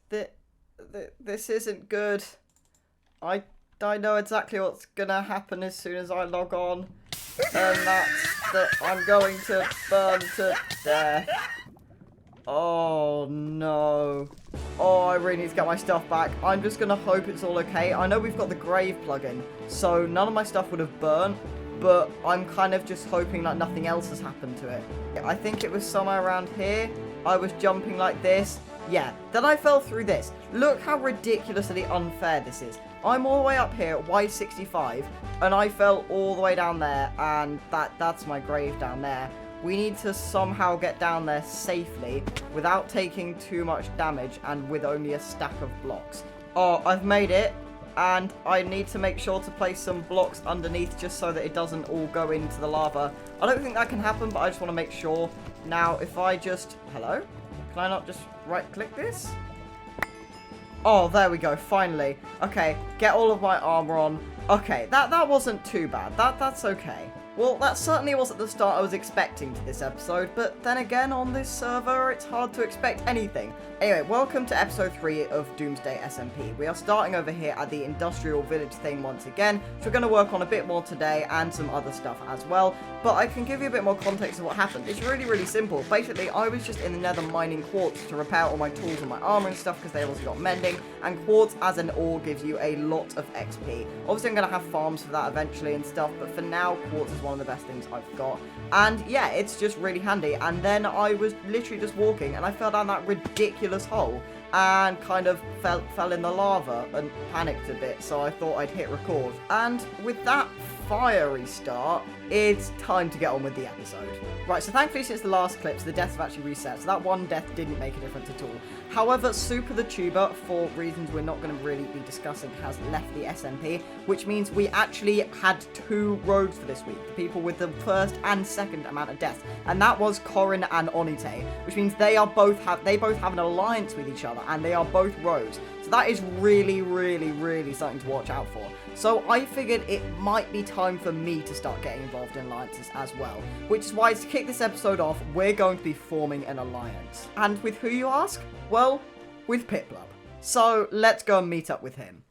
This isn't good. I know exactly what's gonna happen as soon as I log on, and that's that I'm going to burn to death. Oh no. Oh, I really need to get my stuff back. I'm just gonna hope it's all okay. I know we've got the grave plugin, so none of my stuff would have burnt, but I'm kind of just hoping that nothing else has happened to it. I think it was somewhere around here. I was jumping like this. Yeah, then I fell through this. Look how ridiculously unfair this is. I'm all the way up here at Y65, and I fell all the way down there, and that's my grave down there. We need to somehow get down there safely without taking too much damage and with only a stack of blocks. Oh, I've made it, and I need to make sure to place some blocks underneath just so that it doesn't all go into the lava. I don't think that can happen, but I just want to make sure. Now, if I just... Hello? Can I not just right-click this? Oh, there we go, finally. Okay, get all of my armor on. Okay, that wasn't too bad. That's okay. Well, that certainly wasn't the start I was expecting to this episode, but then again, on this server, it's hard to expect anything. Anyway, welcome to episode 3 of Doomsday SMP. We are starting over here at the industrial village thing once again, so we're going to work on a bit more today and some other stuff as well, but I can give you a bit more context of what happened. It's really, really simple. Basically, I was just in the nether mining quartz to repair all my tools and my armor and stuff because they also got mending, and quartz as an ore gives you a lot of XP. Obviously, I'm going to have farms for that eventually and stuff, but for now, quartz is one of the best things I've got, and yeah, it's just really handy. And then I was literally just walking and I fell down that ridiculous hole and kind of fell in the lava and panicked a bit, so I thought I'd hit record. And with that fiery start, it's time to get on with the episode. Right, so thankfully since the last clips, the deaths have actually reset, so that one death didn't make a difference at all. However, Super the Tuber, for reasons we're not going to really be discussing, has left the SMP, which means we actually had 2 rogues for this week, the people with the first and second amount of deaths, and that was Corin and Onite, which means they both have an alliance with each other, and they are both rogues. So that is really, really, really something to watch out for. So I figured it might be time for me to start getting involved in alliances as well, which is why, to kick this episode off, we're going to be forming an alliance. And with who, you ask? Well, with Piplup. So let's go and meet up with him.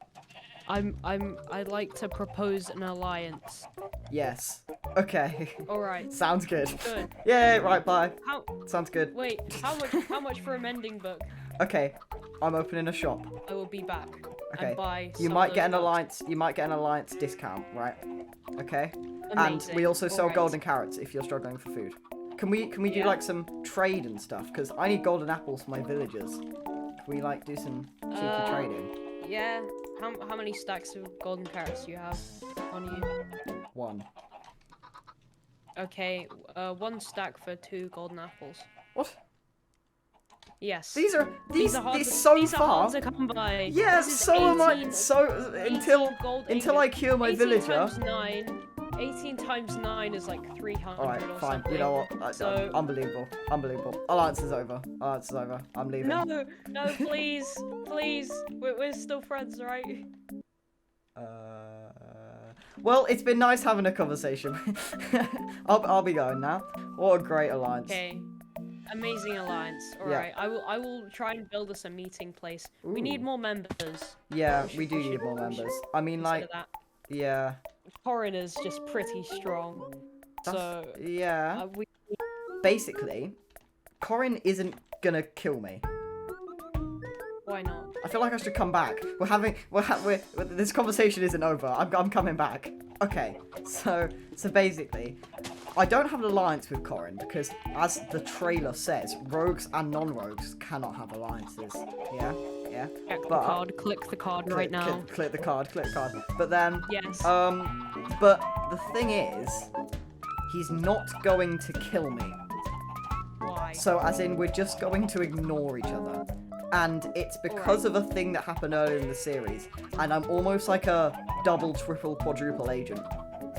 I'd like to propose an alliance. Yes. Okay. Alright. Sounds good. Good. Yeah, right, bye. How? Sounds good. Wait, how much for a mending book? Okay, I'm opening a shop. I will be back. Okay. And buy You some might of get an those alliance. You might get an alliance discount, right? Okay. And Amazing. we also sell Alright. golden carrots if you're struggling for food. Can we do Yeah. like some trade and stuff? Because I need golden apples for my villagers. Can we like do some cheeky trading? Yeah. how many stacks of golden carrots do you have on you? 1. Okay, 1 stack for 2 golden apples. What? Yes. These are hard to come by. Yeah, This is so am I. 18 So until I cure my 18 villager. times 9. 18 times 9 is like 300 Alright, or fine. something. You know what? So- Unbelievable. Unbelievable. Alliance is over. Alliance is over. I'm leaving. No, please, please. We're still friends, right? Well, it's been nice having a conversation. I'll be going now. What a great alliance. Okay. Amazing alliance. All Yeah. right. I will try and build us a meeting place. We need Ooh. more members. Yeah, We we should- do we need should- more we should members. I mean, like, Consider that. yeah. Corin is just pretty strong. So Yeah. we Basically, Corin isn't gonna kill me. why not? I feel like I should come back. This conversation isn't over. I'm coming back. Okay, so basically, I don't have an alliance with Corin because, as the trailer says, rogues and non-rogues cannot have alliances. Yeah. Check the But- card. Click the card right now. Click the card. But then, Yes. but the thing is, he's not going to kill me. Why? So, as in, we're just going to ignore each other. And it's because of a thing that happened earlier in the series. And I'm almost like a double, triple, quadruple agent.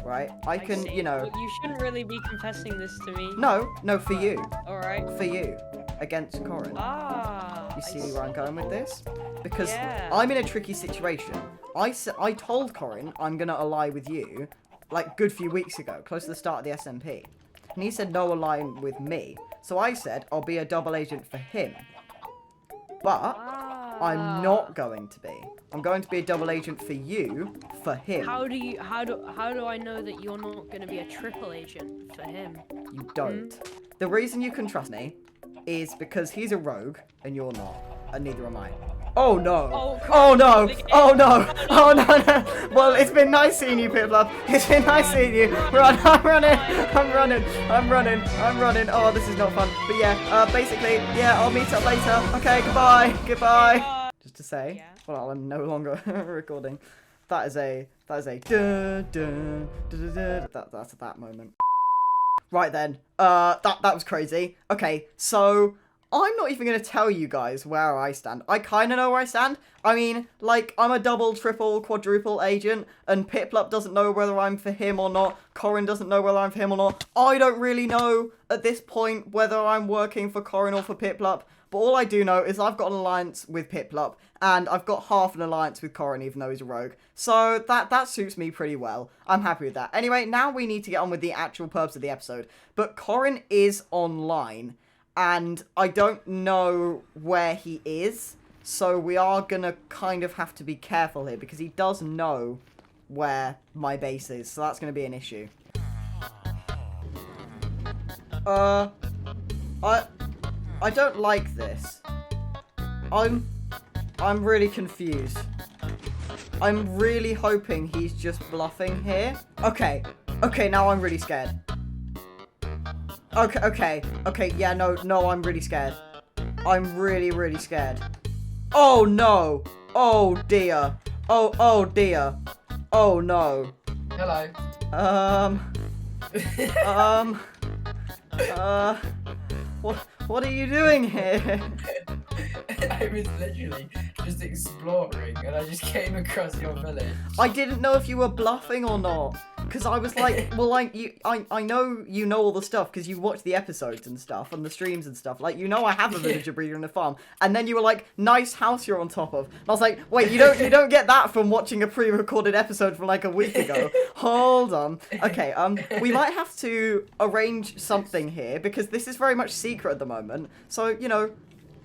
Right? I can, see. you know... Look, you shouldn't really be confessing this to me. No, for you. All right. For you. Against Corin. Ah. You I see where I'm going with this? Because Yeah. I'm in a tricky situation. I told Corin I'm going to ally with you, like, good few weeks ago, close to the start of the SMP. And he said no allying with me. So I said I'll be a double agent for him. But I'm not going to be. I'm going to be a double agent for you, for him. How do I know that you're not going to be a triple agent for him? You don't. The reason you can trust me is because he's a rogue and you're not, and neither am I. Oh no! Oh, Oh no! crap. Oh no! Oh no! Well, it's been nice seeing you, Piplup. It's been nice seeing you. Run! I'm running. Oh, this is not fun. But yeah, basically, yeah, I'll meet up later. Okay, goodbye. Just to say, Yeah. well, I'm no longer recording. That is a dun, dun, dun, dun, dun. That's that moment. Right then, that was crazy. Okay, so I'm not even going to tell you guys where I stand. I kind of know where I stand. I mean, like, I'm a double, triple, quadruple agent, and Piplup doesn't know whether I'm for him or not. Corin doesn't know whether I'm for him or not. I don't really know at this point whether I'm working for Corin or for Piplup, but all I do know is I've got an alliance with Piplup, and I've got half an alliance with Corin, even though he's a rogue. So that suits me pretty well. I'm happy with that. Anyway, now we need to get on with the actual purpose of the episode. But Corin is online, and I don't know where he is, so we are gonna kind of have to be careful here, because he does know where my base is, so that's gonna be an issue. I don't like this. I'm really confused. I'm really hoping he's just bluffing here. Okay, now I'm really scared. Okay, yeah, no, I'm really scared. I'm really scared. Oh no! Oh dear. Oh dear. Oh no. Hello. What are you doing here? I was literally just exploring and I just came across your village. I didn't know if you were bluffing or not. Because I was like, well, like, I know you know all the stuff because you watch the episodes and stuff and the streams and stuff. Like, you know I have a villager breeder and a farm. And then you were like, nice house you're on top of. And I was like, wait, you don't get that from watching a pre-recorded episode from like a week ago. Hold on. Okay, we might have to arrange something here because this is very much secret at the moment. So, you know,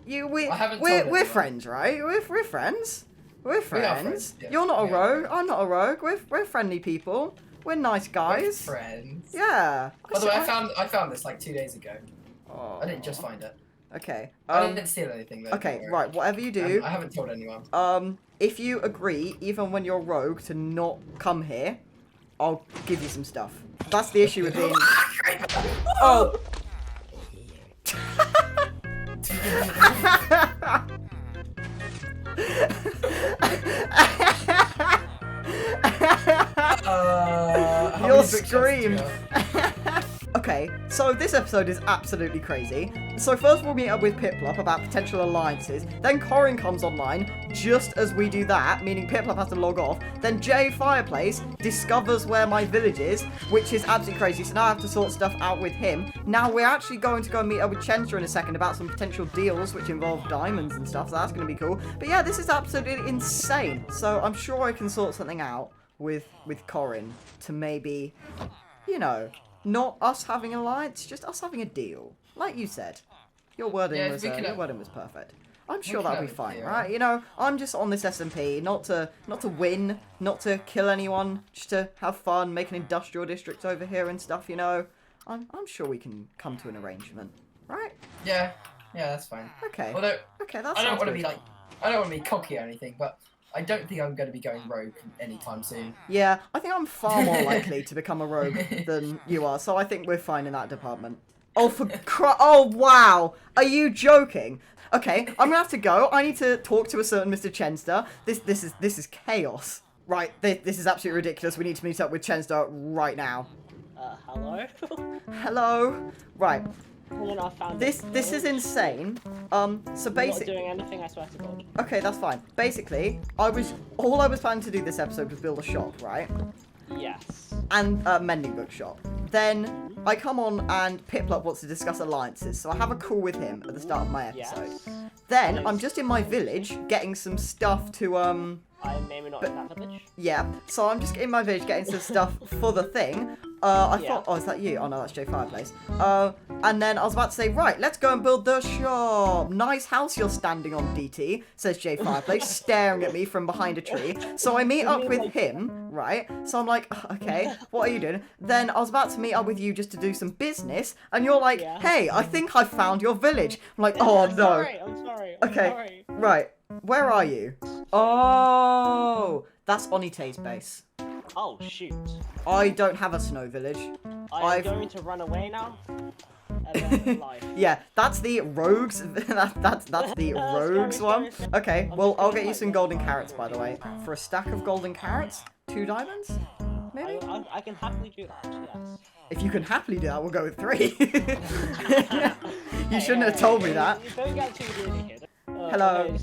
we're friends, right? We're friends. We're friends. Yeah. You're not a Yeah. rogue. I'm not a rogue. We're friendly people. We're nice guys. We're friends. Yeah. By the way, I found this like 2 days ago. Oh. I didn't just find it. Okay. I didn't steal anything though. Okay. don't worry. Right. Whatever you do. I haven't told anyone. If you agree, even when you're rogue, to not come here, I'll give you some stuff. That's the issue with being. Oh. scream. Just Okay, so this episode is absolutely crazy. So first we'll meet up with Piplup about potential alliances. Then Corin comes online just as we do that, meaning Piplup has to log off. Then Jay Fireplace discovers where my village is, which is absolutely crazy. So now I have to sort stuff out with him. Now we're actually going to go meet up with Chenster in a second about some potential deals which involve diamonds and stuff. So that's going to be cool. But yeah, this is absolutely insane. So I'm sure I can sort something out with Corin to maybe, you know, not us having an alliance, just us having a deal. Like you said, your wording was perfect. I'm sure that'll be fine, right? You know, I'm just on this SMP not to win, not to kill anyone, just to have fun, make an industrial district over here and stuff. You know, I'm sure we can come to an arrangement, right? Yeah, that's fine. Okay. Although, okay, that's. I don't want to be like, I don't want to be cocky or anything, but I don't think I'm going to be going rogue anytime soon. Yeah, I think I'm far more likely to become a rogue than you are, so I think we're fine in that department. Oh, oh, wow! Are you joking? Okay, I'm gonna have to go. I need to talk to a certain Mr. Chenster. This is chaos. Right, this is absolutely ridiculous. We need to meet up with Chenster right now. Hello? Hello? Right. Well, I found This is insane. So I'm not basically, doing anything, I swear to God. okay, that's fine. Basically, all I was planning to do this episode was build a shop, right? Yes. And a mending book shop. Then I come on and Piplup wants to discuss alliances, so I have a call with him at the start of my episode. Yes. Then I'm just in my village getting some stuff to I'm maybe not in that village. yeah. So I'm just in my village getting some stuff for the thing. I Yeah. thought, oh, is that you? Oh no, that's Jay Fireplace. And then I was about to say, right, let's go and build the shop. Nice house you're standing on, DT, says Jay Fireplace, staring at me from behind a tree. So I meet up with him, right? So I'm like, okay, what are you doing? Then I was about to meet up with you just to do some business, and you're like, Yeah. hey, I think I found your village. I'm like, oh I'm no. sorry, I'm sorry. Okay, Sorry. right. Where are you? Oh, that's Onite's base. Oh, shoot. I don't have a snow village. I'm going to run away now. And then life. Yeah, that's the rogues. that's the rogues one. Okay, well I'll get you some golden carrots by the way. For a stack of golden carrots, 2 diamonds, maybe. I can happily do that, yes. If you can happily do that, we'll go with 3. You shouldn't have told me that. You don't get too greedy here. Hello.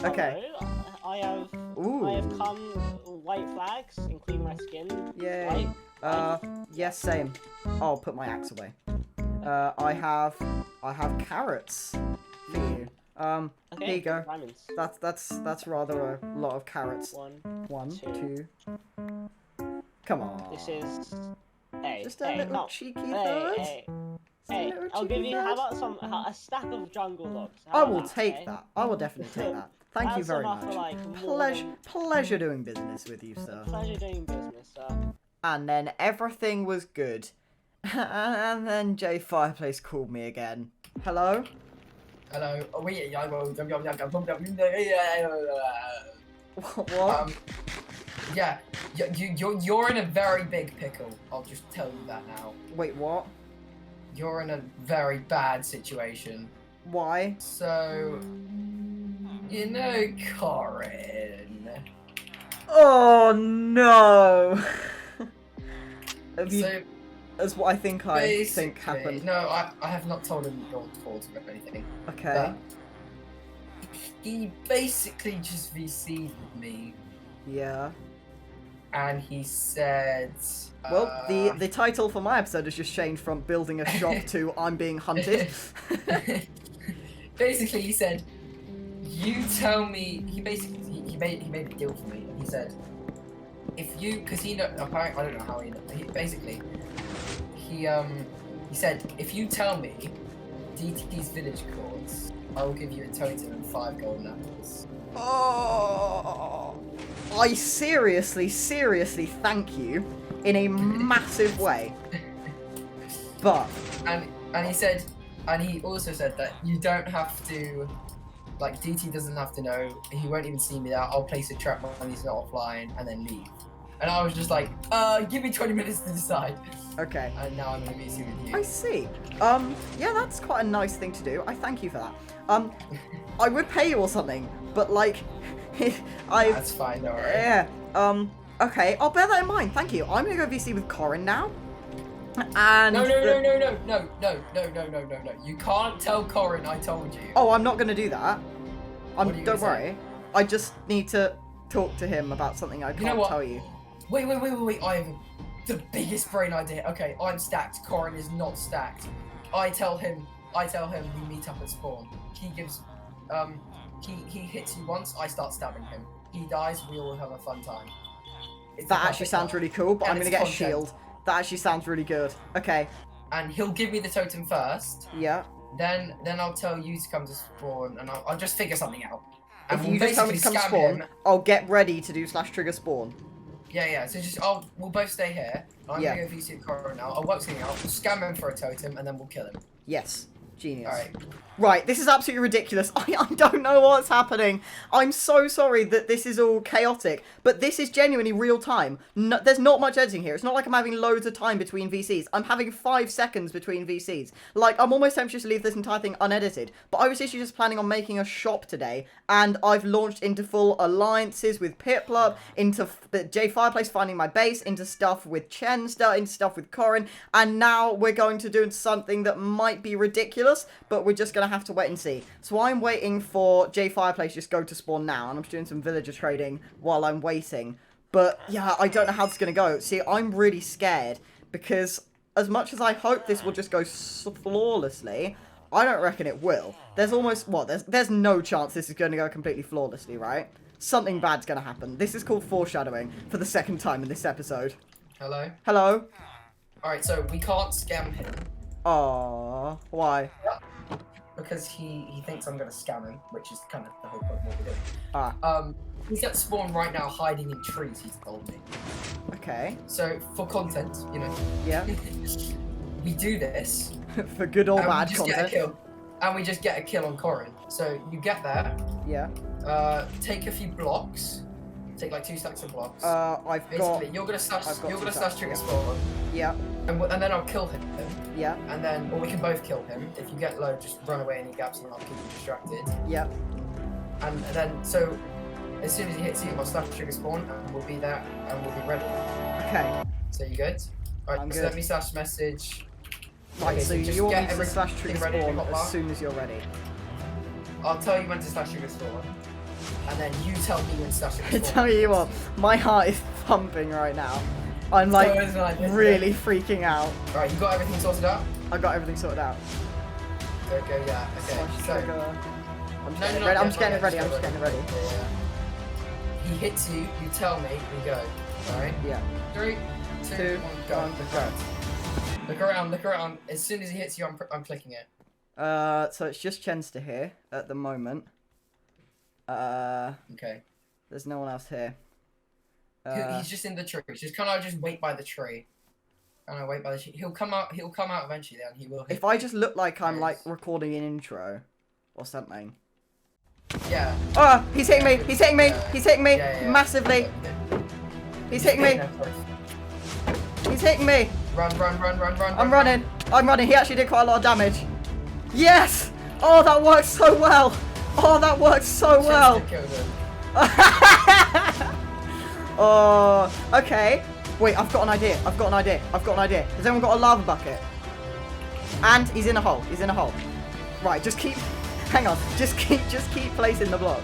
Okay. Okay. I have Ooh. come white flags, including my skin. Yay. White. Yes, same. I'll put my axe away. I have carrots for you. Okay, Here you go. diamonds. That's rather a lot of carrots. 1, 2. Come on. This is. Hey, Just a hey, little no. cheeky Hey, bird. hey, Just a hey, little I'll give cheeky you. bird. How about a stack of jungle logs? I How will about take eh? that. I will definitely take that. Thank you That's very enough much. for, like, more Pleasure doing business with you, sir. Pleasure doing business, sir. And then everything was good. And then Jay Fireplace called me again. Hello? Hello. Oh, wait, What? yeah, you're in a very big pickle. I'll just tell you that now. Wait, what? You're in a very bad situation. Why? So, you know, Corin. Oh no! Have you, So that's what I think basically, happened. no, I have not told him your fault or anything. Okay. But he basically just VC'd with me, Yeah. and he said. Well, the title for my episode has just changed from building a shop to I'm being hunted. Basically, he said, "You tell me." He made a deal for me. He said, "If you, because he know, apparently I don't know how he basically, he said, if you tell me DT's village codes, I will give you a totem and 5 golden apples." Oh, I seriously thank you in a massive way. But And he said, and he also said that you don't have to, like, DT doesn't have to know. He won't even see me there. I'll place a trap when he's not offline and then leave. And I was just like, give me 20 minutes to decide. okay. And now I'm gonna be with I you. see. Yeah, that's quite a nice thing to do. I thank you for that. I would pay you or something, but like, That's fine, don't worry. yeah. Okay, I'll bear that in mind. Thank you. I'm gonna go VC with Corin now. And No. You can't tell Corin I told you. Oh, I'm not gonna do that. What are you Don't gonna worry. say? I just need to talk to him about something I know can't what? tell you. Wait. I have the biggest brain idea. Okay, I'm stacked. Corin is not stacked. I tell him we meet up at spawn. He gives, he hits you once. I start stabbing him. He dies. We all have a fun time. It's the That actually perfect sounds plan. really cool, but And I'm gonna it's get a content. shield. That actually sounds really good. Okay. And he'll give me the totem first. Yeah. Then I'll tell you to come to spawn, and I'll just figure something out. And If we'll you just tell me to basically come scam spawn, him. I'll get ready to do /trigger spawn. Yeah. So we'll both stay here. I'm Yeah. gonna go VC Corin now. I'll work something out. We'll scam him for a totem, and then we'll kill him. Yes. Genius. Alright. Right, this is absolutely ridiculous. I don't know what's happening. I'm so sorry that this is all chaotic, but this is genuinely real time. No, there's not much editing here. It's not like I'm having loads of time between VCs. I'm having 5 seconds between VCs. Like, I'm almost tempted to leave this entire thing unedited, but I was literally just planning on making a shop today, and I've launched into full alliances with Piplup, into J Fireplace finding my base, into stuff with Chenster, into stuff with Corin, and now we're going to do something that might be ridiculous, but we're just going to have to wait and see. So I'm waiting for J Fireplace to just go to spawn now, and I'm just doing some villager trading while I'm waiting. But yeah, I don't know how this is going to go. See, I'm really scared because as much as I hope this will just go flawlessly, I don't reckon it will. There's almost, there's no chance this is going to go completely flawlessly, right? Something bad's going to happen. This is called foreshadowing for the second time in this episode. Hello? Hello? Alright, so we can't scam him. Aww, why? Because he thinks I'm gonna scam him, which is kind of the whole point of what we're doing. Ah, He's at spawn right now hiding in trees, he's told me. okay. So, for content, you know, Yeah. we do this, For good or and we bad just get a content. kill. And we just get a kill on Corin. So, you get there, Yeah. take a few blocks, take like 2 stacks of blocks. I've Basically, got... you're gonna slash I've got you're 2 gonna stacks, slash trigger yeah. spawn, Yeah. and then I'll kill him. Yeah. And then, or we can both kill him. If you get low, just run away any gaps and I'll keep you distracted. Yeah. And then, so, as soon as he hits you, I'll slash trigger spawn and we'll be there and we'll be ready. Okay. So you good? Alright, I'm so good. let me slash message. Right, Okay, so just you want get me to everything slash trigger ready in spawn the as hotbar. soon as you're ready. I'll tell you when to slash trigger spawn. And then you tell me when to slash I trigger spawn. tell you what, my heart is thumping right now. I'm like So is mine, isn't really freaking out. Alright, you got everything sorted out? I got everything sorted out. Okay, yeah, okay. Slash So, trigger. I'm just no, getting no, it ready. I'm yeah, just getting it yeah, ready. I'm just getting it ready. Yeah. He hits you, you tell me, we go. Alright? Yeah. 3, 2, 2, 1, go. 1, go. Look around. As soon as he hits you, I'm clicking it. So it's just Chenster here at the moment. Okay. There's no one else here. He's just in the tree. Just kind of just wait by the tree. Kind of wait by the tree. He'll come out eventually. Then he will. Hit If I just look like I'm like Yes. recording an intro or something. Yeah. Oh, he's hitting me! He's hitting me! Yeah. He's hitting me Yeah. massively! He's hitting me! He's hitting me! Run. I'm running! I'm running! He actually did quite a lot of damage. Yes! Oh, that worked so well! Oh, that worked so well! Oh, okay. Wait, I've got an idea. Has anyone got a lava bucket? And he's in a hole. Right, just keep... Hang on. Just keep placing the block.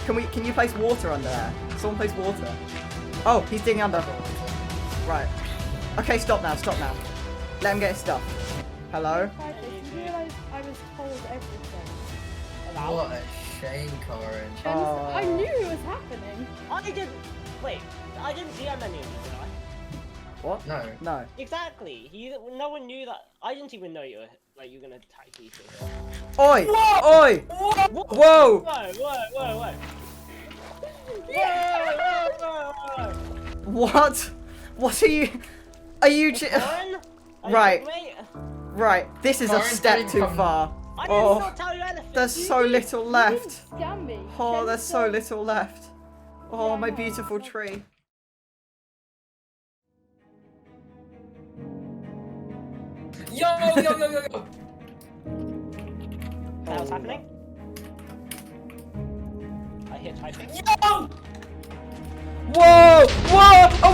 Can you place water under there? Someone place water. Oh, he's digging under. Right. Okay, stop now. Let him get his stuff. Hello? You realise I was told everything about What a shame, Corin. Oh. I knew it was happening. I didn't. Wait, I didn't DM any of you, did I? What? No. No. Exactly. No one knew that. I didn't even know you were gonna attack these people. Oi! Whoa! Oi! Whoa! Whoa! Whoa! What? What are you... Are you... Lauren? Right. Wait. Right, this is a Lauren, step don't too come- far. I did Oh, not tell you anything. there's You so didn't- little you left. didn't scam me. Oh, there's so Jennifer- little left. Oh, my beautiful tree. Yo! That was happening. I hit typing. Yo! Whoa! Whoa!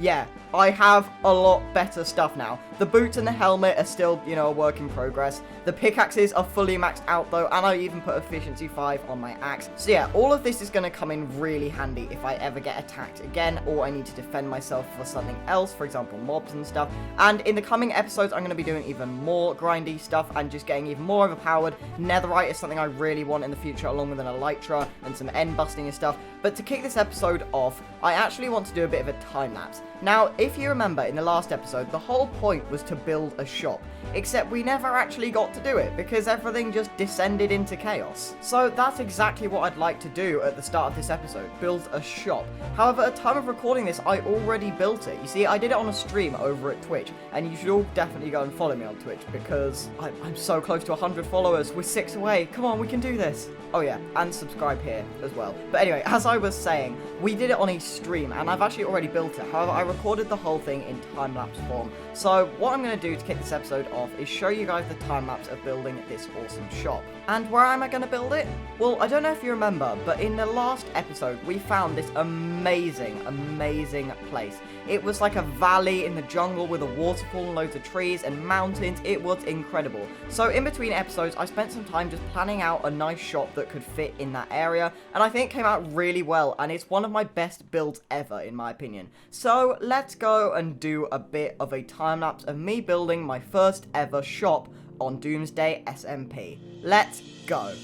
yeah, I have a lot better stuff now. The boots and the helmet are still, you know, a work in progress. The pickaxes are fully maxed out though, and I even put efficiency 5 on my axe. So yeah, all of this is going to come in really handy if I ever get attacked again, or I need to defend myself for something else, for example, mobs and stuff. And in the coming episodes, I'm going to be doing even more grindy stuff and just getting even more overpowered. Netherite is something I really want in the future, along with an elytra and some end busting and stuff. But to kick this episode off, I actually want to do a bit of a time lapse. Now, if you remember in the last episode, the whole point was to build a shop, except we never actually got to do it because everything just descended into chaos. So that's exactly what I'd like to do at the start of this episode, build a shop. However, at the time of recording this, I already built it. You see, I did it on a stream over at Twitch, and you should all definitely go and follow me on Twitch because I'm so close to 100 followers. We're 6 away. Come on, we can do this. Oh yeah, and subscribe here as well. But anyway, as I was saying, we did it on a stream, and I've actually already built it. However, I recorded the whole thing in time-lapse form. So what I'm going to do to kick this episode off is show you guys the time-lapse of building this awesome shop. And where am I going to build it? Well, I don't know if you remember, but in the last episode, we found this amazing, amazing place. It was like a valley in the jungle with a waterfall and loads of trees and mountains. It was incredible. So in between episodes, I spent some time just planning out a nice shop that could fit in that area, and I think it came out really well, and it's one of my best builds ever in my opinion. So let's go and do a bit of a time lapse of me building my first ever shop on Doomsday SMP. Let's go.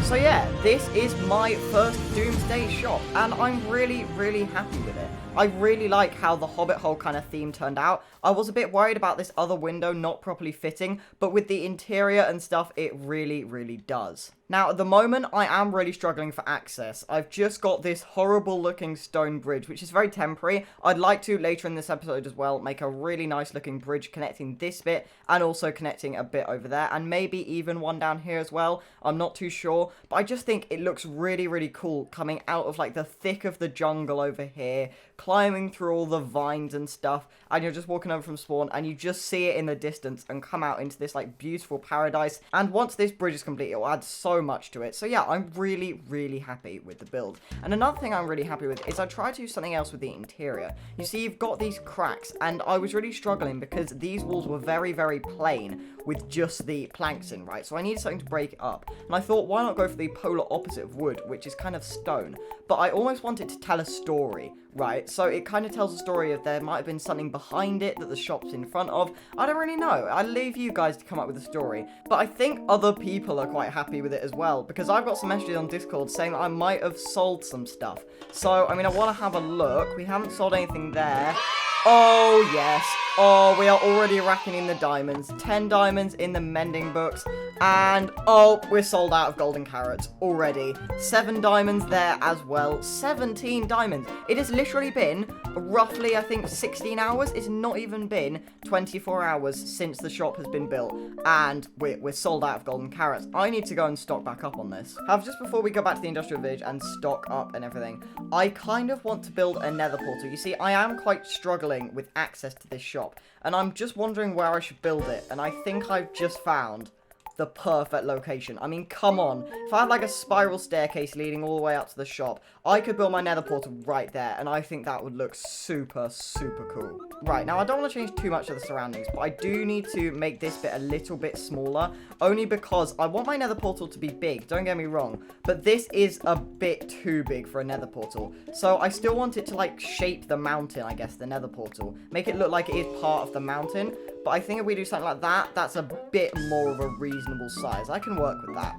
So yeah, this is my first Doomsday shop, and I'm really, really happy with it. I really like how the Hobbit hole kind of theme turned out. I was a bit worried about this other window not properly fitting, but with the interior and stuff, it really, really does. Now, at the moment, I am really struggling for access. I've just got this horrible looking stone bridge, which is very temporary. I'd like to, later in this episode as well, make a really nice looking bridge connecting this bit and also connecting a bit over there, and maybe even one down here as well. I'm not too sure, but I just think it looks really, really cool coming out of like the thick of the jungle over here, climbing through all the vines and stuff, and you're just walking over from spawn and you just see it in the distance and come out into this like beautiful paradise. And once this bridge is complete, it will add so much to it. So yeah, I'm really, really happy with the build. And another thing I'm really happy with is I tried to do something else with the interior. You see, you've got these cracks, and I was really struggling because these walls were very, very plain with just the planks in, right? So I needed something to break it up. And I thought, why not go for the polar opposite of wood, which is kind of stone? But I almost wanted to tell a story, right? So it kind of tells a story of there might have been something behind it that the shop's in front of. I don't really know. I leave you guys to come up with a story. But I think other people are quite happy with it as well, because I've got some messages on Discord saying that I might have sold some stuff. So, I mean, I want to have a look. We haven't sold anything there. Oh, yes. Oh, we are already racking in the diamonds. 10 diamonds in the mending books. And, oh, we're sold out of golden carrots already. 7 diamonds there as well. 17 diamonds. It has literally been roughly, I think, 16 hours. It's not even been 24 hours since the shop has been built. And we're sold out of golden carrots. I need to go and stock back up on this. However, just before we go back to the industrial village and stock up and everything, I kind of want to build a nether portal. You see, I am quite struggling with access to this shop. And I'm just wondering where I should build it. And I think I've just found the perfect location. I mean, come on. If I had like a spiral staircase leading all the way up to the shop, I could build my nether portal right there, and I think that would look super, super cool. Right, now I don't want to change too much of the surroundings, but I do need to make this bit a little bit smaller, only because I want my nether portal to be big, don't get me wrong, but this is a bit too big for a nether portal. So I still want it to like shape the mountain, I guess, the nether portal. Make it look like it is part of the mountain, but I think if we do something like that, that's a bit more of a reasonable size. I can work with that.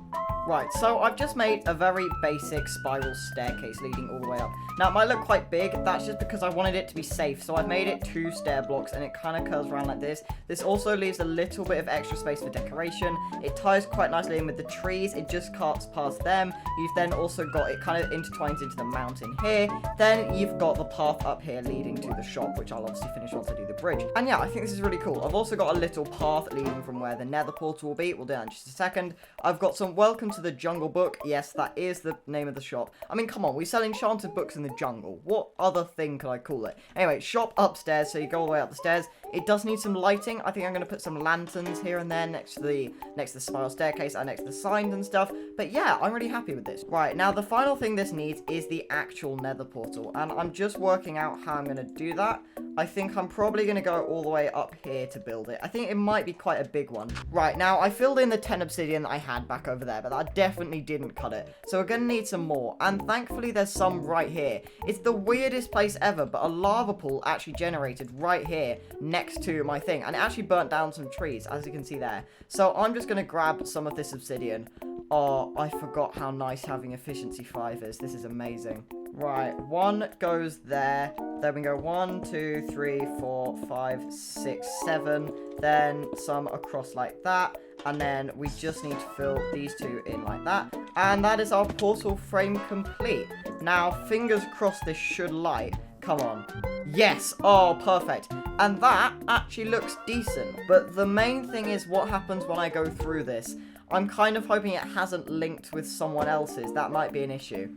Right, so I've just made a very basic spiral staircase leading all the way up. Now, it might look quite big. That's just because I wanted it to be safe. So I've made it 2 stair blocks, and it kind of curves around like this. This also leaves a little bit of extra space for decoration. It ties quite nicely in with the trees. It just cuts past them. You've then also got, it kind of intertwines into the mountain here. Then you've got the path up here leading to the shop, which I'll obviously finish once I do the bridge. And yeah, I think this is really cool. I've also got a little path leading from where the nether portal will be. We'll do that in just a second. I've got some welcome to the jungle book. Yes, that is the name of the shop. I mean, come on, we sell enchanted books in the jungle. What other thing could I call it? Anyway, shop upstairs, so you go all the way up the stairs. It does need some lighting. I think I'm going to put some lanterns here and there next to the spiral staircase and next to the signs and stuff. But yeah, I'm really happy with this. Right, now the final thing this needs is the actual nether portal, and I'm just working out how I'm going to do that. I think I'm probably going to go all the way up here to build it. I think it might be quite a big one. Right, now I filled in the 10 obsidian that I had back over there, but that definitely didn't cut it. So we're going to need some more, and thankfully there's some right here. It's the weirdest place ever, but a lava pool actually generated right here next to my thing, and it actually burnt down some trees, as you can see there. So I'm just going to grab some of this obsidian. Oh, I forgot how nice having efficiency 5 is. This is amazing. Right, 1 goes there. Then we go 1, 2, 3, 4, 5, 6, 7. Then some across like that. And then we just need to fill these 2 in like that. And that is our portal frame complete. Now, fingers crossed this should light. Come on. Yes! Oh, perfect. And that actually looks decent. But the main thing is what happens when I go through this. I'm kind of hoping it hasn't linked with someone else's. That might be an issue.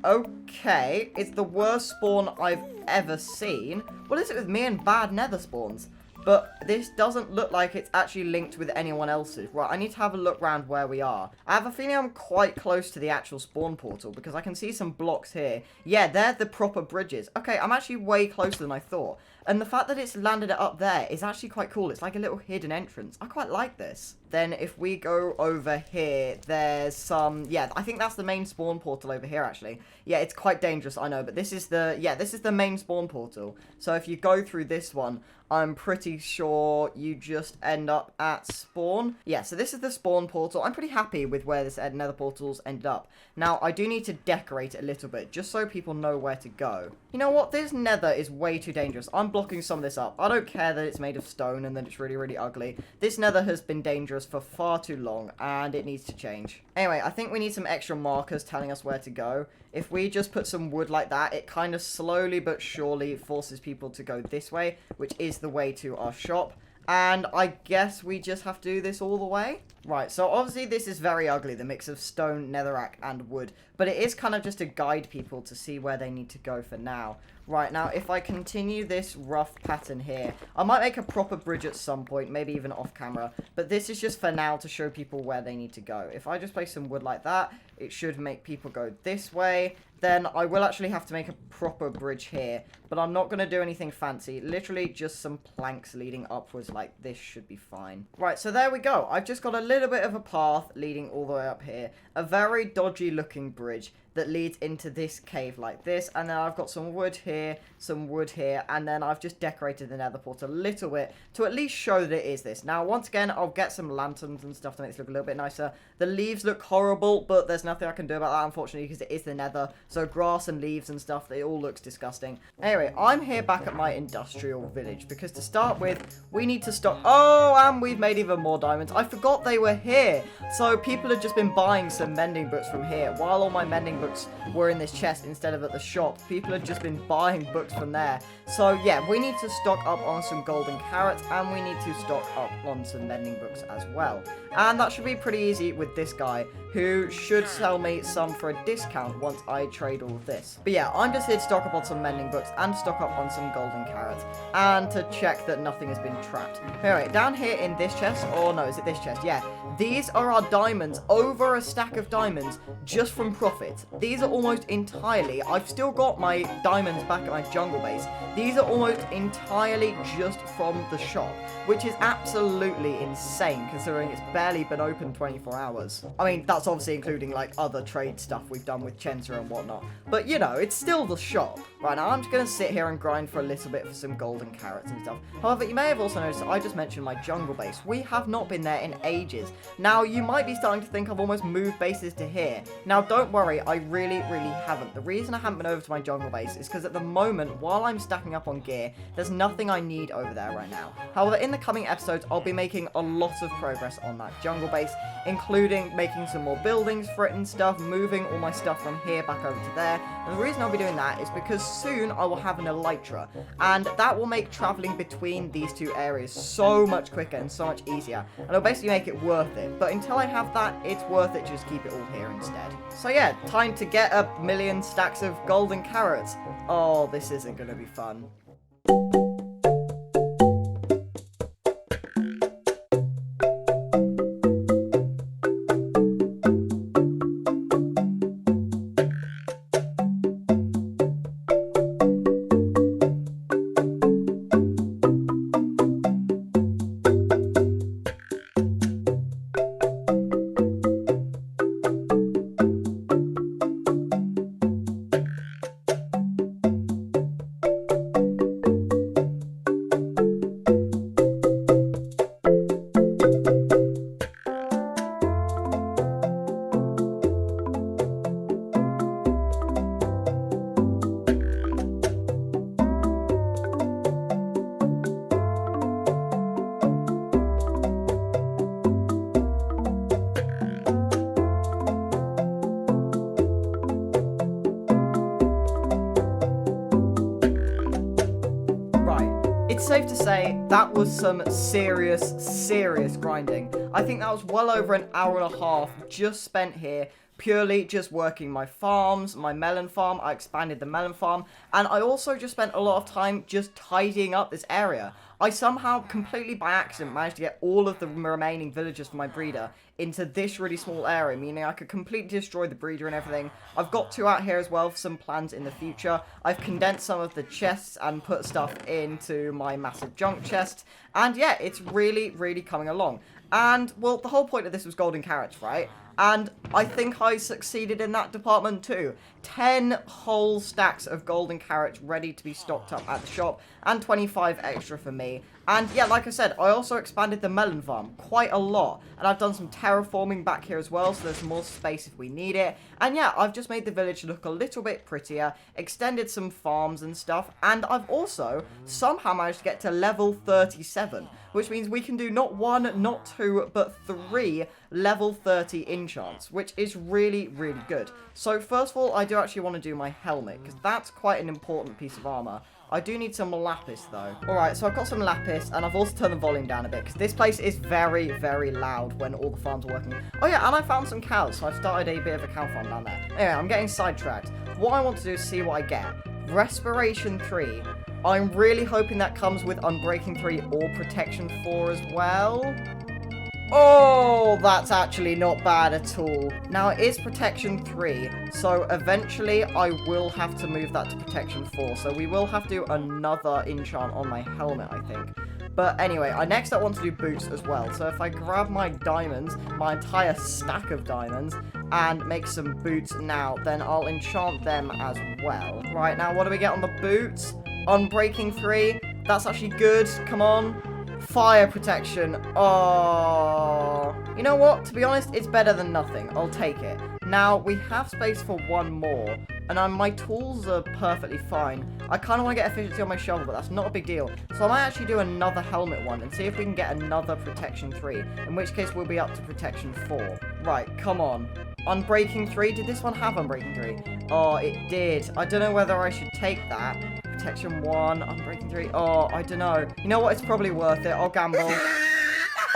Okay, it's the worst spawn I've ever seen. What is it with me and bad nether spawns? But this doesn't look like it's actually linked with anyone else's. Right, I need to have a look around where we are. I have a feeling I'm quite close to the actual spawn portal because I can see some blocks here. Yeah, they're the proper bridges. Okay, I'm actually way closer than I thought. And the fact that it's landed it up there is actually quite cool. It's like a little hidden entrance. I quite like this. Then if we go over here, there's some... Yeah, I think that's the main spawn portal over here, actually. Yeah, it's quite dangerous, I know. But this is the... Yeah, this is the main spawn portal. So if you go through this one, I'm pretty sure you just end up at spawn. Yeah, so this is the spawn portal. I'm pretty happy with where this nether portal's ended up. Now, I do need to decorate it a little bit, just so people know where to go. You know what? This nether is way too dangerous. I'm blocking some of this up. I don't care that it's made of stone and that it's really, really ugly. This nether has been dangerous for far too long, and it needs to change. Anyway, I think we need some extra markers telling us where to go. If we just put some wood like that, it kind of slowly but surely forces people to go this way, which is the way to our shop. And I guess we just have to do this all the way. Right, so obviously this is very ugly, the mix of stone, netherrack, and wood. But it is kind of just to guide people to see where they need to go for now. Right, now if I continue this rough pattern here, I might make a proper bridge at some point, maybe even off camera. But this is just for now to show people where they need to go. If I just place some wood like that, it should make people go this way. Then I will actually have to make a proper bridge here. But I'm not going to do anything fancy. Literally just some planks leading upwards like this should be fine. Right, so there we go. I've just got a little bit of a path leading all the way up here. A very dodgy looking bridge. that leads into this cave like this, and then I've got some wood here, and then I've just decorated the nether portal a little bit to at least show that it is this. Now, once again, I'll get some lanterns and stuff to make this look a little bit nicer. The leaves look horrible, but there's nothing I can do about that, unfortunately, because it is the nether, so grass and leaves and stuff, it all looks disgusting. Anyway, I'm here back at my industrial village, because to start with, we need to stock... Oh, and we've made even more diamonds. I forgot they were here. So people had just been buying some mending books from here. While all my mending books were in this chest instead of at the shop, people had just been buying books from there. So yeah, we need to stock up on some golden carrots, and we need to stock up on some mending books as well. And that should be pretty easy with this guy, who should sell me some for a discount once I trade all of this. But yeah, I'm just here to stock up on some mending books and stock up on some golden carrots, and to check that nothing has been trapped. Anyway, down here in this chest, or no, is it this chest? Yeah, these are our diamonds, over a stack of diamonds, just from profit. These are almost entirely, I've still got my diamonds back at my jungle base. These are almost entirely just from the shop, which is absolutely insane considering it's barely been open 24 hours. I mean, that's obviously including like other trade stuff we've done with Chenza and whatnot. But you know, it's still the shop. Right, now I'm just going to sit here and grind for a little bit for some golden carrots and stuff. However, you may have also noticed that I just mentioned my jungle base. We have not been there in ages. Now, you might be starting to think I've almost moved bases to here. Now, don't worry, I really haven't. The reason I haven't been over to my jungle base is because at the moment, while I'm stacking up on gear, there's nothing I need over there right now. However, in the coming episodes, I'll be making a lot of progress on that jungle base, including making some more buildings for it and stuff, moving all my stuff from here back over to there. And the reason I'll be doing that is because soon I will have an elytra, and that will make traveling between these two areas so much quicker and so much easier, and it'll basically make it worth it. But until I have that, it's worth it to just keep it all here instead. So yeah, time to get a million stacks of golden carrots. Oh, this isn't going to be fun. It's safe to say that was some serious grinding. I think that was well over an hour and a half just spent here, purely just working my farms, my melon farm. I expanded the melon farm, and I also just spent a lot of time just tidying up this area. I somehow, completely by accident, managed to get all of the remaining villagers for my breeder into this really small area, meaning I could completely destroy the breeder and everything. I've got two out here as well for some plans in the future. I've condensed some of the chests and put stuff into my massive junk chest. And yeah, it's really coming along. And, well, the whole point of this was golden carrots, right? And I think I succeeded in that department too. 10 whole stacks of golden carrots ready to be stocked up at the shop, and 25 extra for me. And yeah, like I said, I also expanded the melon farm quite a lot, and I've done some terraforming back here as well, so there's more space if we need it. And yeah, I've just made the village look a little bit prettier, extended some farms and stuff, and I've also somehow managed to get to level 37, which means we can do not one, not two, but 3 level 30 enchants, which is really good. So first of all, I do actually want to do my helmet, because that's quite an important piece of armor. I do need some lapis though. Alright, so I've got some lapis, and I've also turned the volume down a bit, because this place is very loud when all the farms are working. Oh yeah, and I found some cows, so I've started a bit of a cow farm down there. Anyway, I'm getting sidetracked. What I want to do is see what I get. Respiration 3. I'm really hoping that comes with Unbreaking 3 or Protection 4 as well. Oh, that's actually not bad at all. Now, it is Protection 3, so eventually I will have to move that to Protection 4. So we will have to do another enchant on my helmet, I think. But anyway, I next up want to do boots as well. So if I grab my diamonds, my entire stack of diamonds, and make some boots now, then I'll enchant them as well. Right, now what do we get on the boots? Unbreaking 3. That's actually good. Come on. Fire protection. Oh. You know what? To be honest, it's better than nothing. I'll take it. Now, we have space for one more. And my tools are perfectly fine. I kind of want to get efficiency on my shovel, but that's not a big deal. So I might actually do another helmet one and see if we can get another protection 3. In which case, we'll be up to protection 4. Right, come on. Unbreaking 3. Did this one have Unbreaking 3? Oh, it did. I don't know whether I should take that. Protection 1, Unbreaking 3. Oh, I don't know. You know what? It's probably worth it. I'll gamble.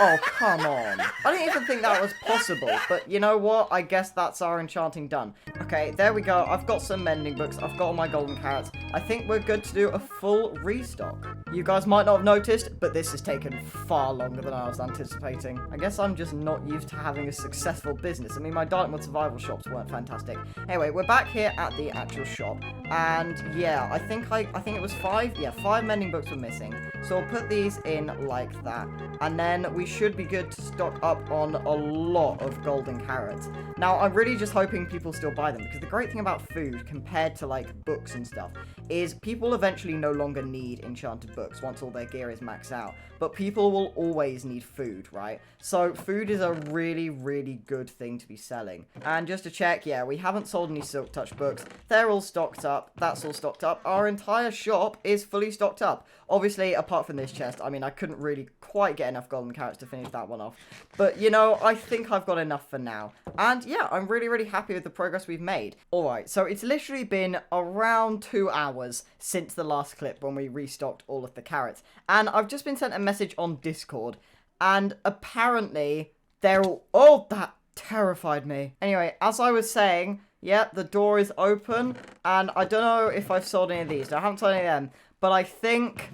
Oh, come on. I didn't even think that was possible. But you know what? I guess that's our enchanting done. Okay, there we go. I've got some mending books. I've got all my golden carrots. I think we're good to do a full restock. You guys might not have noticed, but this has taken far longer than I was anticipating. I guess I'm just not used to having a successful business. I mean, my Dark Mode survival shops weren't fantastic. Anyway, we're back here at the actual shop. And yeah, I think it was 5. Yeah, 5 mending books were missing. So I'll put these in like that. And then we should be good to stock up on a lot of golden carrots. Now, I'm really just hoping people still buy them, because the great thing about food compared to like books and stuff is people eventually no longer need enchanted books once all their gear is maxed out. But people will always need food, right? So food is a really, really good thing to be selling. And just to check, yeah, we haven't sold any Silk Touch books. They're all stocked up. That's all stocked up. Our entire shop is fully stocked up. Obviously, apart from this chest, I mean, I couldn't really quite get enough golden carrots to finish that one off. But, you know, I think I've got enough for now. And, yeah, I'm really, really happy with the progress we've made. Alright, so it's literally been around 2 hours since the last clip when we restocked all of the carrots. And I've just been sent a message on Discord. And apparently, they're all... Oh, that terrified me. Anyway, as I was saying, yeah, the door is open. And I don't know if I've sold any of these. I haven't sold any of them. But I think...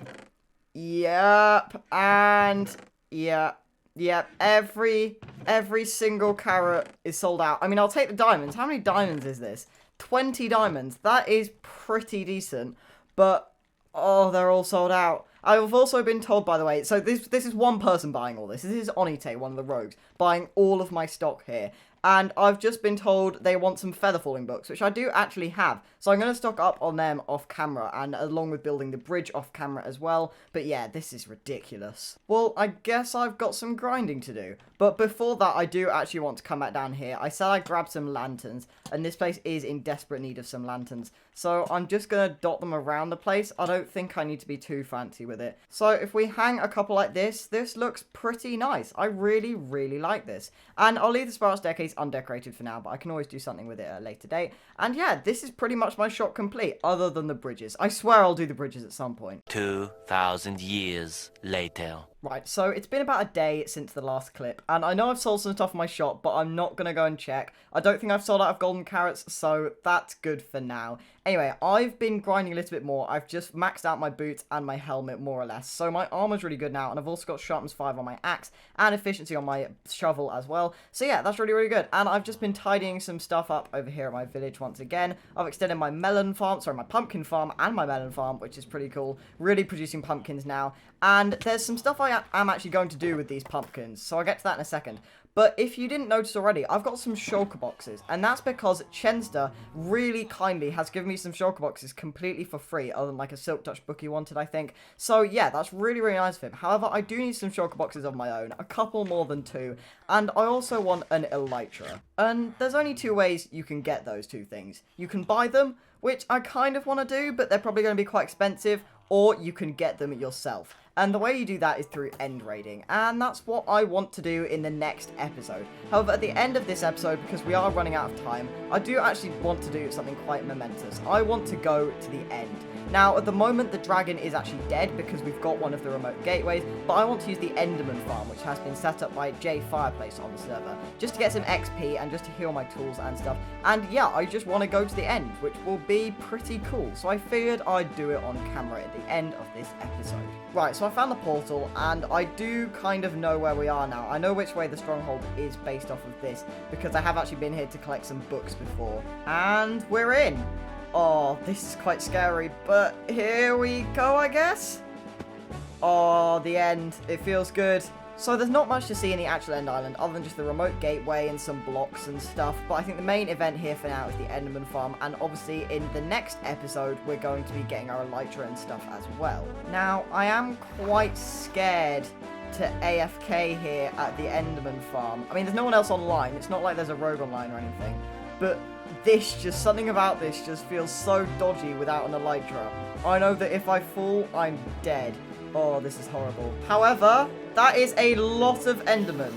Yep, and yep, every single carrot is sold out. I mean, I'll take the diamonds. How many diamonds is this? 20 diamonds. That is pretty decent, but oh, they're all sold out. I've also been told, by the way, so this is one person buying all this. This is Onite, one of the rogues, buying all of my stock here. And I've just been told they want some feather falling books, which I do actually have. So I'm going to stock up on them off camera, and along with building the bridge off camera as well. But yeah, this is ridiculous. Well, I guess I've got some grinding to do. But before that, I do actually want to come back down here. I said I'd grab some lanterns, and this place is in desperate need of some lanterns. So I'm just going to dot them around the place. I don't think I need to be too fancy with it. So if we hang a couple like this looks pretty nice. I really, really like this. And I'll leave the spiral staircase undecorated for now, but I can always do something with it at a later date. And yeah, this is pretty much my shop complete, other than the bridges. I swear I'll do the bridges at some point. 2,000 years later. Right, so it's been about a day since the last clip, and I know I've sold some stuff in my shop, but I'm not going to go and check. I don't think I've sold out of golden carrots, so that's good for now. Anyway, I've been grinding a little bit more. I've just maxed out my boots and my helmet, more or less. So my armor's really good now, and I've also got sharpness 5 on my axe, and efficiency on my shovel as well. So yeah, that's really, really good. And I've just been tidying some stuff up over here at my village once again. I've extended my melon farm, sorry, my pumpkin farm and my melon farm, which is pretty cool. Really producing pumpkins now. And there's some stuff I am actually going to do with these pumpkins, so I'll get to that in a second. But if you didn't notice already, I've got some shulker boxes, and that's because Chenster really kindly has given me some shulker boxes completely for free, other than like a Silk Touch book he wanted, I think. So yeah, that's really, really nice of him. However, I do need some shulker boxes of my own, a couple more than 2, and I also want an elytra. And there's only 2 ways you can get those 2 things. You can buy them, which I kind of want to do, but they're probably going to be quite expensive, or you can get them yourself. And the way you do that is through end raiding, and that's what I want to do in the next episode. However, at the end of this episode, because we are running out of time, I do actually want to do something quite momentous. I want to go to the end. Now, at the moment, the dragon is actually dead because we've got one of the remote gateways, but I want to use the Enderman farm, which has been set up by J Fireplace on the server, just to get some XP and just to heal my tools and stuff. And yeah, I just want to go to the end, which will be pretty cool. So I figured I'd do it on camera at the end of this episode. Right, so I found the portal, and I do kind of know where we are now. I know which way the stronghold is based off of this, because I have actually been here to collect some books before. And we're in! Oh, this is quite scary, but here we go, I guess? Oh, the end. It feels good. So there's not much to see in the actual end island other than just the remote gateway and some blocks and stuff, but I think the main event here for now is the Enderman farm, and obviously in the next episode we're going to be getting our elytra and stuff as well. Now, I am quite scared to AFK here at the Enderman farm. I mean, there's no one else online, it's not like there's a rogue online or anything, but something about this just feels so dodgy without an elytra. I know that if I fall, I'm dead. Oh, this is horrible. However, that is a lot of Enderman.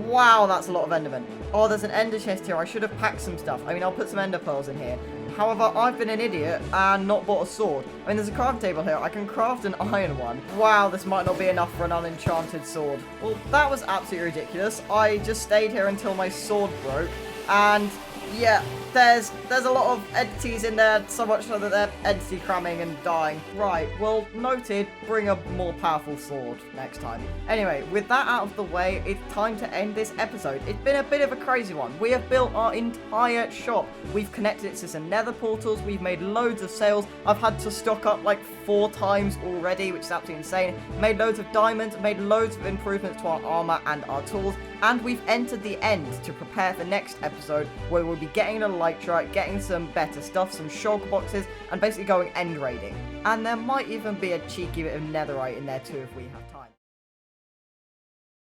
Wow, that's a lot of Enderman. Oh, there's an ender chest here. I should have packed some stuff. I mean, I'll put some ender pearls in here. However, I've been an idiot and not bought a sword. I mean, there's a craft table here. I can craft an iron one. Wow, this might not be enough for an unenchanted sword. Well, that was absolutely ridiculous. I just stayed here until my sword broke. And yeah, there's a lot of entities in there, so much so that they're entity cramming and dying. Right, well, noted, bring a more powerful sword next time. Anyway, with that out of the way, it's time to end this episode. It's been a bit of a crazy one. We have built our entire shop. We've connected it to some nether portals. We've made loads of sales. I've had to stock up like 4 times already, which is absolutely insane. Made loads of diamonds, made loads of improvements to our armor and our tools. And we've entered the end to prepare for next episode, where we'll be getting an elytra, getting some better stuff, some shulker boxes, and basically going end raiding. And there might even be a cheeky bit of netherite in there too if we have time.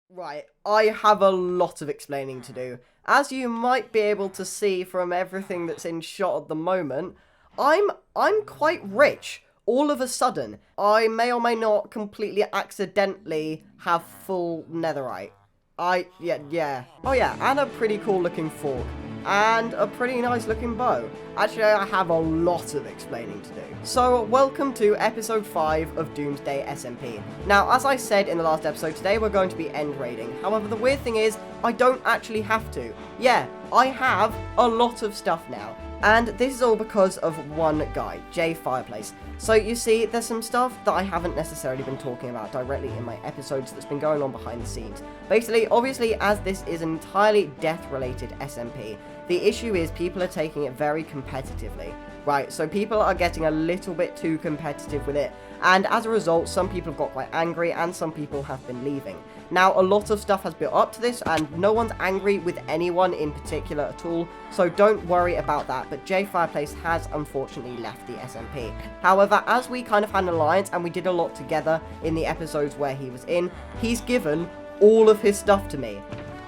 Right, I have a lot of explaining to do. As you might be able to see from everything that's in shot at the moment, I'm quite rich. All of a sudden, I may or may not completely accidentally have full netherite. Yeah. Oh yeah, and a pretty cool looking fork. And a pretty nice looking bow. Actually, I have a lot of explaining to do. So, welcome to episode 5 of Doomsday SMP. Now, as I said in the last episode, today we're going to be end raiding. However, the weird thing is, I don't actually have to. Yeah, I have a lot of stuff now. And this is all because of one guy, Jay Fireplace. So you see, there's some stuff that I haven't necessarily been talking about directly in my episodes that's been going on behind the scenes. Basically, obviously, as this is an entirely death-related SMP, the issue is people are taking it very competitively. Right, so people are getting a little bit too competitive with it, and as a result, some people have got quite angry, and some people have been leaving. Now, a lot of stuff has built up to this, and no one's angry with anyone in particular at all, so don't worry about that, but Jay Fireplace has unfortunately left the SMP. However, as we kind of had an alliance, and we did a lot together in the episodes where he was in, he's given all of his stuff to me.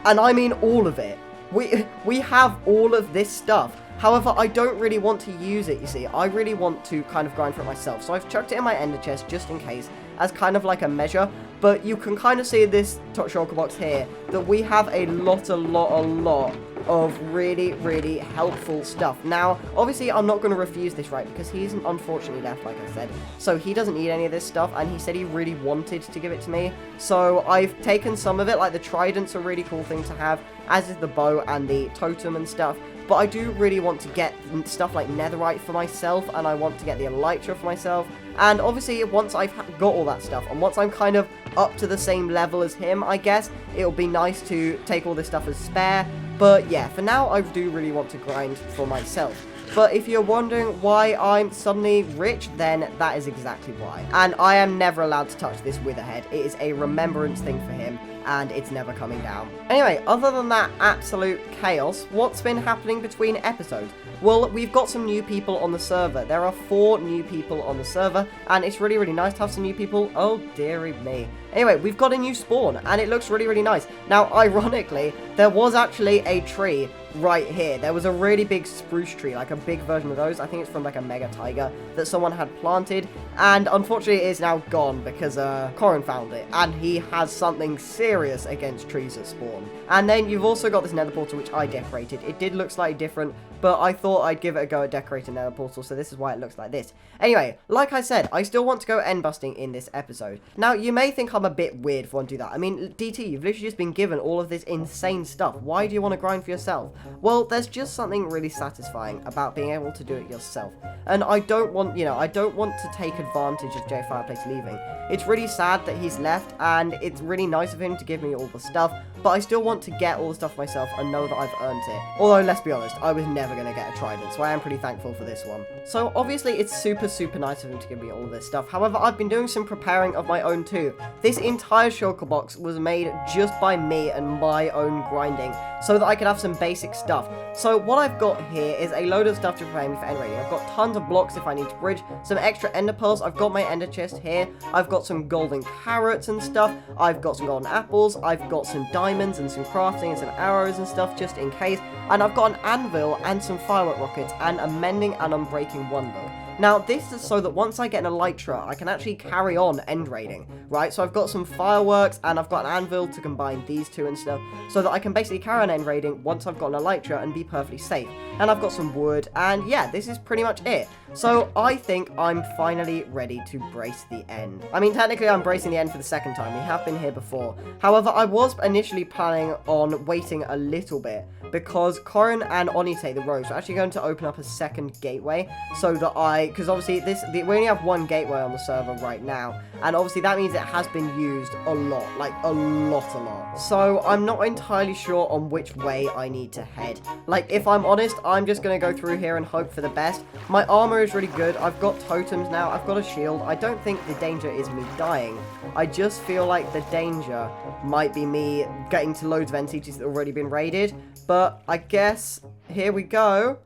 And I mean all of it. We have all of this stuff. However, I don't really want to use it, you see. I really want to kind of grind for it myself. So I've chucked it in my ender chest just in case, as kind of like a measure. But you can kind of see in this shulker box here that we have a lot of really helpful stuff. Now, obviously, I'm not going to refuse this, right? Because he's unfortunately left, like I said. So he doesn't need any of this stuff, and he said he really wanted to give it to me. So I've taken some of it, like the trident's a really cool thing to have, as is the bow and the totem and stuff. But I do really want to get stuff like netherite for myself, and I want to get the elytra for myself. And obviously, once I've got all that stuff, and once I'm kind of up to the same level as him, I guess, it'll be nice to take all this stuff as spare. But yeah, for now, I do really want to grind for myself. But if you're wondering why I'm suddenly rich, then that is exactly why. And I am never allowed to touch this witherhead. It is a remembrance thing for him, and it's never coming down. Anyway, other than that absolute chaos, what's been happening between episodes? Well, we've got some new people on the server. There are 4 new people on the server, and it's really nice to have some new people. Oh, dearie me. Anyway, we've got a new spawn, and it looks really nice. Now, ironically, there was actually a tree right here. There was a really big spruce tree, like a big version of those. I think it's from like a mega tiger that someone had planted, and unfortunately it is now gone because Corin found it, and he has something serious against trees that spawn. And then you've also got this nether portal, which I decorated. It did look slightly different, but I thought I'd give it a go at decorating nether portal, so this is why it looks like this. Anyway, like I said, I still want to go end busting in this episode. Now, you may think I'm a bit weird for wanting to do that. I mean, DT, you've literally just been given all of this insane stuff. Why do you want to grind for yourself? Well, there's just something really satisfying about being able to do it yourself. And I don't want, I don't want to take advantage of Jay Fireplace leaving. It's really sad that he's left, and it's really nice of him to give me all the stuff, but I still want to get all the stuff myself and know that I've earned it. Although, let's be honest, I was never going to get a trident, so I am pretty thankful for this one. So, obviously, it's super nice of him to give me all this stuff. However, I've been doing some preparing of my own too. This entire shulker box was made just by me and my own grinding, so that I could have some basic stuff. So, what I've got here is a load of stuff to prepare me for end raiding. I've got tons of blocks if I need to bridge, some extra ender pearls, I've got my ender chest here, I've got some golden carrots and stuff, I've got some golden apples, I've got some diamonds and some crafting and some arrows and stuff just in case, and I've got an anvil and some firework rockets and a mending and unbreaking one bow. Now, this is so that once I get an elytra, I can actually carry on end raiding, right? So I've got some fireworks, and I've got an anvil to combine these two and stuff, so that I can basically carry on end raiding once I've got an elytra and be perfectly safe. And I've got some wood, and yeah, this is pretty much it. So I think I'm finally ready to brace the end. I mean, technically I'm bracing the end for the second time. We have been here before. However, I was initially planning on waiting a little bit, because Corin and Onite, the rogues, are actually going to open up a second gateway, so that because obviously we only have one gateway on the server right now, and obviously that means it has been used a lot, like a lot. So I'm not entirely sure on which way I need to head. Like, if I'm honest, I'm just going to go through here and hope for the best. My armor is really good. I've got totems now. I've got a shield. I don't think the danger is me dying. I just feel like the danger might be me getting to loads of NCTs that have already been raided, but I guess here we go.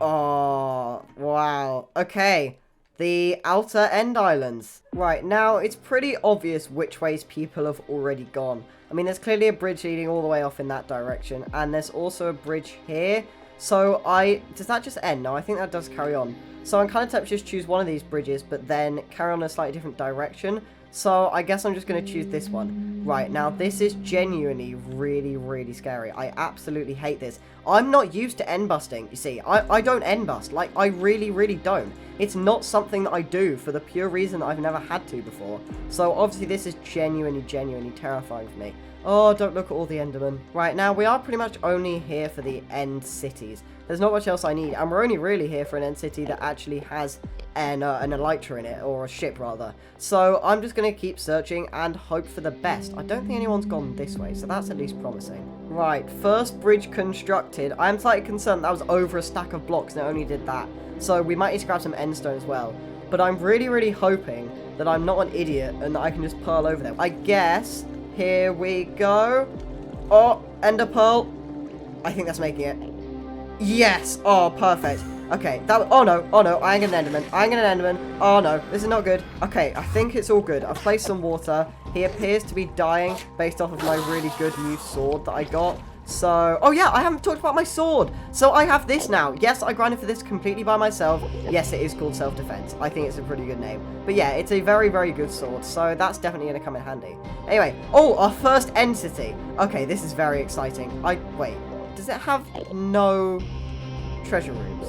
Oh, wow. Okay. The outer end islands. Right, now it's pretty obvious which ways people have already gone. I mean, there's clearly a bridge leading all the way off in that direction, and there's also a bridge here. So does that just end? No, I think that does carry on. So I'm kind of tempted to just choose one of these bridges, but then carry on in a slightly different direction. So I guess I'm just going to choose this one. Right, now this is genuinely really scary. I absolutely hate this. I'm not used to end busting, you see. I don't end bust. Like, I really don't. It's not something that I do for the pure reason that I've never had to before. So obviously this is genuinely terrifying for me. Oh, don't look at all the Endermen. Right, now we are pretty much only here for the end cities. There's not much else I need, and we're only really here for an end city that actually has an elytra in it, or a ship rather. So I'm just going to keep searching and hope for the best. I don't think anyone's gone this way, so that's at least promising. Right, first bridge constructed. I am slightly concerned that was over a stack of blocks and it only did that. So we might need to grab some endstone as well. But I'm really hoping that I'm not an idiot and that I can just pearl over there. I guess, here we go. Oh, ender pearl. I think that's making it. Yes! Oh, perfect. Okay, oh no, I ain't an enderman. Oh no, this is not good. Okay, I think it's all good. I've placed some water. He appears to be dying based off of my really good new sword that I got. So, oh yeah, I haven't talked about my sword. So I have this now. Yes, I grinded for this completely by myself. Yes, it is called self-defense. I think it's a pretty good name. But yeah, it's a very good sword. So that's definitely going to come in handy. Anyway, oh, our first end city. Okay, this is very exciting. Wait, does it have no treasure rooms?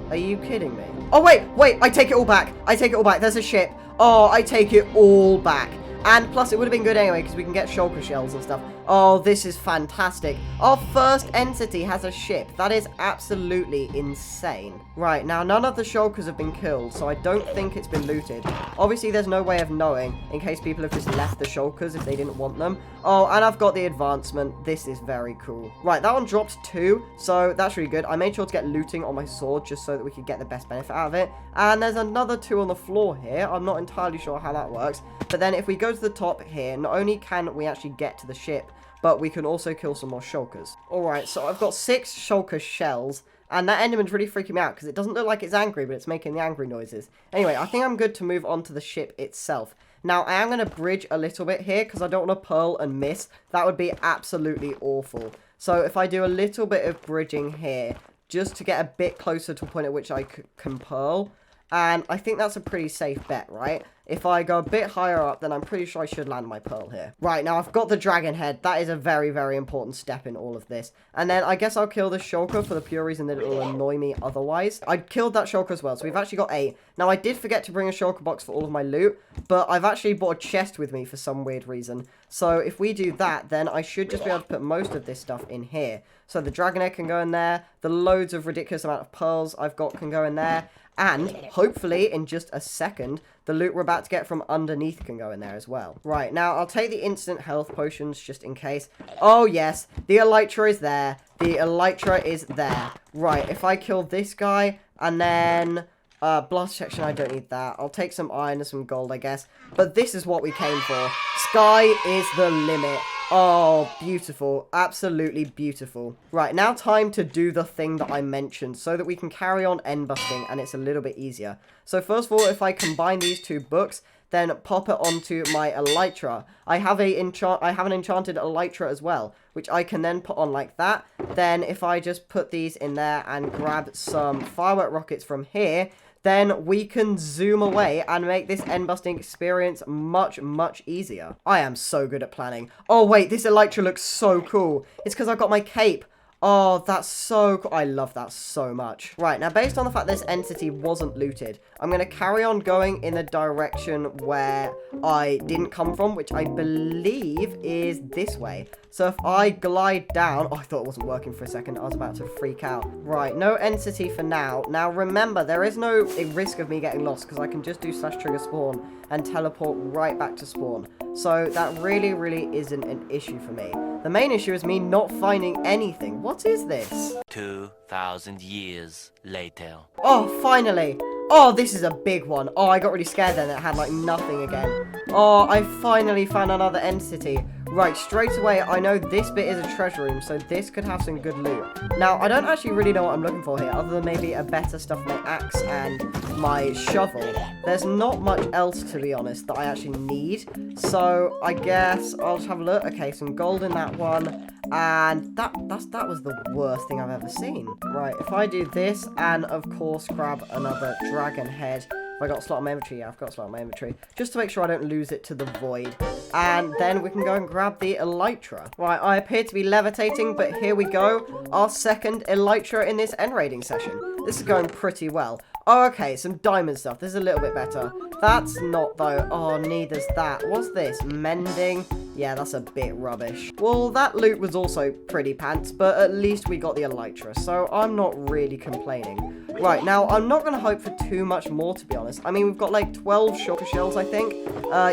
Are you kidding me? Oh, wait, I take it all back. There's a ship. Oh, I take it all back. And plus, it would have been good anyway, because we can get shulker shells and stuff. Oh, this is fantastic. Our first entity has a ship. That is absolutely insane. Right, now, none of the shulkers have been killed, so I don't think it's been looted. Obviously, there's no way of knowing, in case people have just left the shulkers if they didn't want them. Oh, and I've got the advancement. This is very cool. Right, that one drops 2, so that's really good. I made sure to get looting on my sword, just so that we could get the best benefit out of it. And there's another 2 on the floor here. I'm not entirely sure how that works. But then if we go to the top here, not only can we actually get to the ship, but we can also kill some more shulkers. Alright, so I've got 6 shulker shells, and that enderman's really freaking me out, because it doesn't look like it's angry, but it's making the angry noises. Anyway, I think I'm good to move on to the ship itself. Now, I am going to bridge a little bit here, because I don't want to pearl and miss. That would be absolutely awful. So if I do a little bit of bridging here, just to get a bit closer to a point at which I can pearl, And I think that's a pretty safe bet, right? If I go a bit higher up, then I'm pretty sure I should land my pearl here. Right, now I've got the dragon head. That is a very, very important step in all of this. And then I guess I'll kill the shulker for the pure reason that it will annoy me otherwise. I killed that shulker as well, so we've actually got 8. Now, I did forget to bring a shulker box for all of my loot, but I've actually bought a chest with me for some weird reason. So if we do that, then I should just be able to put most of this stuff in here. So the dragon egg can go in there. The loads of ridiculous amount of pearls I've got can go in there. And, hopefully, in just a second, the loot we're about to get from underneath can go in there as well. Right, now, I'll take the instant health potions just in case. Oh, yes, the elytra is there. The elytra is there. Right, if I kill this guy, and then... blast section, I don't need that. I'll take some iron and some gold, I guess. But this is what we came for. Sky is the limit. Oh, beautiful. Absolutely beautiful. Right, now time to do the thing that I mentioned so that we can carry on end busting and it's a little bit easier. So first of all, if I combine these 2 books, then pop it onto my elytra. I have an enchanted elytra as well, which I can then put on like that. Then if I just put these in there and grab some firework rockets from here, then we can zoom away and make this end busting experience much, much easier. I am so good at planning. Oh wait, this elytra looks so cool. It's because I've got my cape. Oh, that's so cool. I love that so much. Right, now based on the fact this entity wasn't looted, I'm going to carry on going in the direction where I didn't come from, which I believe is this way. So if I glide down... Oh, I thought it wasn't working for a second. I was about to freak out. Right, no entity for now. Now, remember, there is no risk of me getting lost because I can just do /trigger spawn and teleport right back to spawn. So that really, really isn't an issue for me. The main issue is me not finding anything. What is this? 2,000 years later. Oh, finally. Oh, this is a big one. Oh, I got really scared then. It had, like, nothing again. Oh, I finally found another entity. Right, straight away, I know this bit is a treasure room, so this could have some good loot. Now, I don't actually really know what I'm looking for here, other than maybe a better stuff for my axe and my shovel. There's not much else, to be honest, that I actually need. So, I guess I'll just have a look. Okay, some gold in that one. And that was the worst thing I've ever seen. Right, if I do this, and of course grab another dragon head. Have I got a slot in my inventory? Yeah, I've got a slot in my inventory. Just to make sure I don't lose it to the void. And then we can go and grab the elytra. Right, I appear to be levitating, but here we go. Our second elytra in this end raiding session. This is going pretty well. Oh, okay, some diamond stuff. This is a little bit better. That's not, though. Oh, neither's that. What's this? Mending? Yeah, that's a bit rubbish. Well, that loot was also pretty pants, but at least we got the elytra, so I'm not really complaining. Right, now, I'm not going to hope for too much more, to be honest. I mean, we've got, like, 12 shulker shells, I think.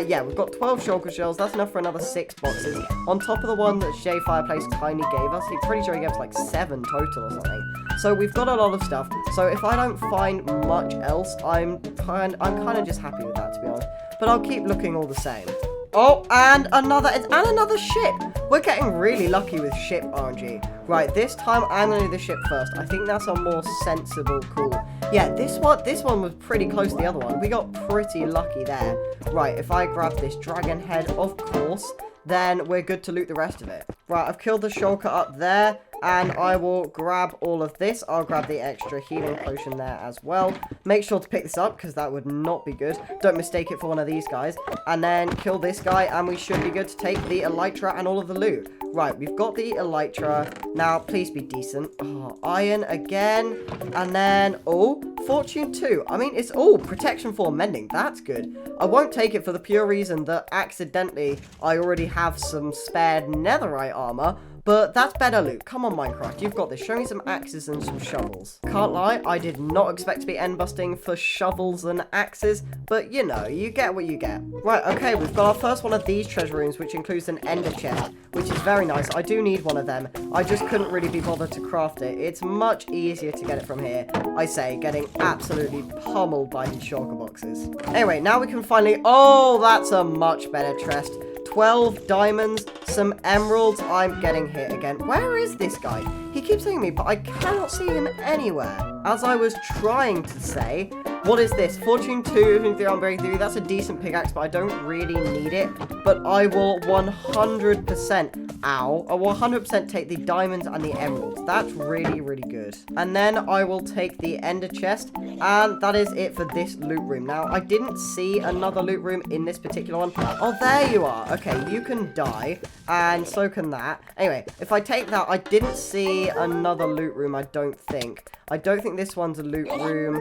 Yeah, we've got 12 shulker shells. That's enough for another 6 boxes. On top of the one that Jay Fireplace kindly gave us. He's pretty sure he gave us, like, 7 total or something. So we've got a lot of stuff. So if I don't find much else, I'm kind of just happy with that, to be honest. But I'll keep looking all the same. Oh, and another ship. We're getting really lucky with ship RNG. Right, this time I'm going to do the ship first. I think that's a more sensible call. Yeah, this one was pretty close to the other one. We got pretty lucky there. Right, if I grab this dragon head, of course, then we're good to loot the rest of it. Right, I've killed the shulker up there. And I will grab all of this. I'll grab the extra healing potion there as well. Make sure to pick this up, because that would not be good. Don't mistake it for one of these guys. And then kill this guy, and we should be good to take the elytra and all of the loot. Right, we've got the elytra. Now, please be decent. Oh, iron again. And then, oh, fortune 2. I mean, it's all protection 4 mending. That's good. I won't take it for the pure reason that accidentally I already have some spared netherite armor. But that's better loot. Come on, Minecraft. You've got this. Show me some axes and some shovels. Can't lie, I did not expect to be end busting for shovels and axes. But, you know, you get what you get. Right, okay, we've got our first one of these treasure rooms, which includes an ender chest, which is very nice. I do need one of them. I just couldn't really be bothered to craft it. It's much easier to get it from here. I say, getting absolutely pummeled by these shulker boxes. Anyway, now we can finally... Oh, that's a much better chest. 12 diamonds, some emeralds. I'm getting hit again. Where is this guy? He keeps saying me, but I cannot see him anywhere. As I was trying to say, What is this? Fortune 2, Fortune 3, Unbreaking 3. That's a decent pickaxe, but I don't really need it. But I will 100%, I will 100% take the diamonds and the emeralds. That's really, really good. And then I will take the ender chest, and that is it for this loot room. Now, I didn't see another loot room in this particular one. Oh, there you are. Okay, you can die, and so can that. Anyway, if I take that, I didn't see another loot room, I don't think. I don't think this one's a loot room.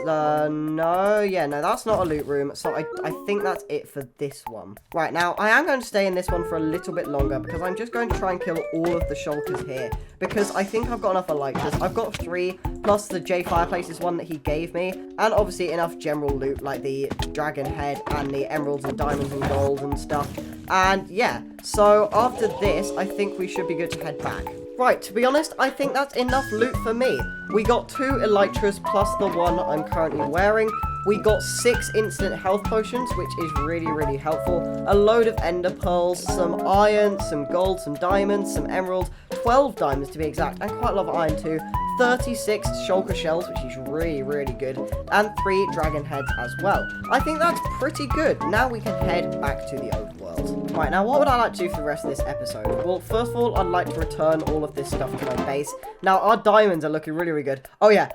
No, that's not a loot room. So I think that's it for this one. Right, now, I am going to stay in this one for a little bit longer because I'm just going to try and kill all of the shulkers here. Because I think I've got enough elytras. I've got 3, plus the J Fireplaces one that he gave me. And obviously enough general loot, like the dragon head and the emeralds and diamonds and gold and stuff. And yeah, so after this, I think we should be good to head back. Right, to be honest, I think that's enough loot for me. We got 2 elytras plus the one I'm currently wearing. We got 6 instant health potions, which is really, really helpful. A load of ender pearls, some iron, some gold, some diamonds, some emeralds, 12 diamonds to be exact, and quite a lot of iron too. 36 shulker shells, which is really, really good, and 3 dragon heads as well. I think that's pretty good. Now we can head back to the old world. Right, now what would I like to do for the rest of this episode? Well, first of all, I'd like to return all of this stuff to my base. Now, our diamonds are looking really, really good. Oh yeah,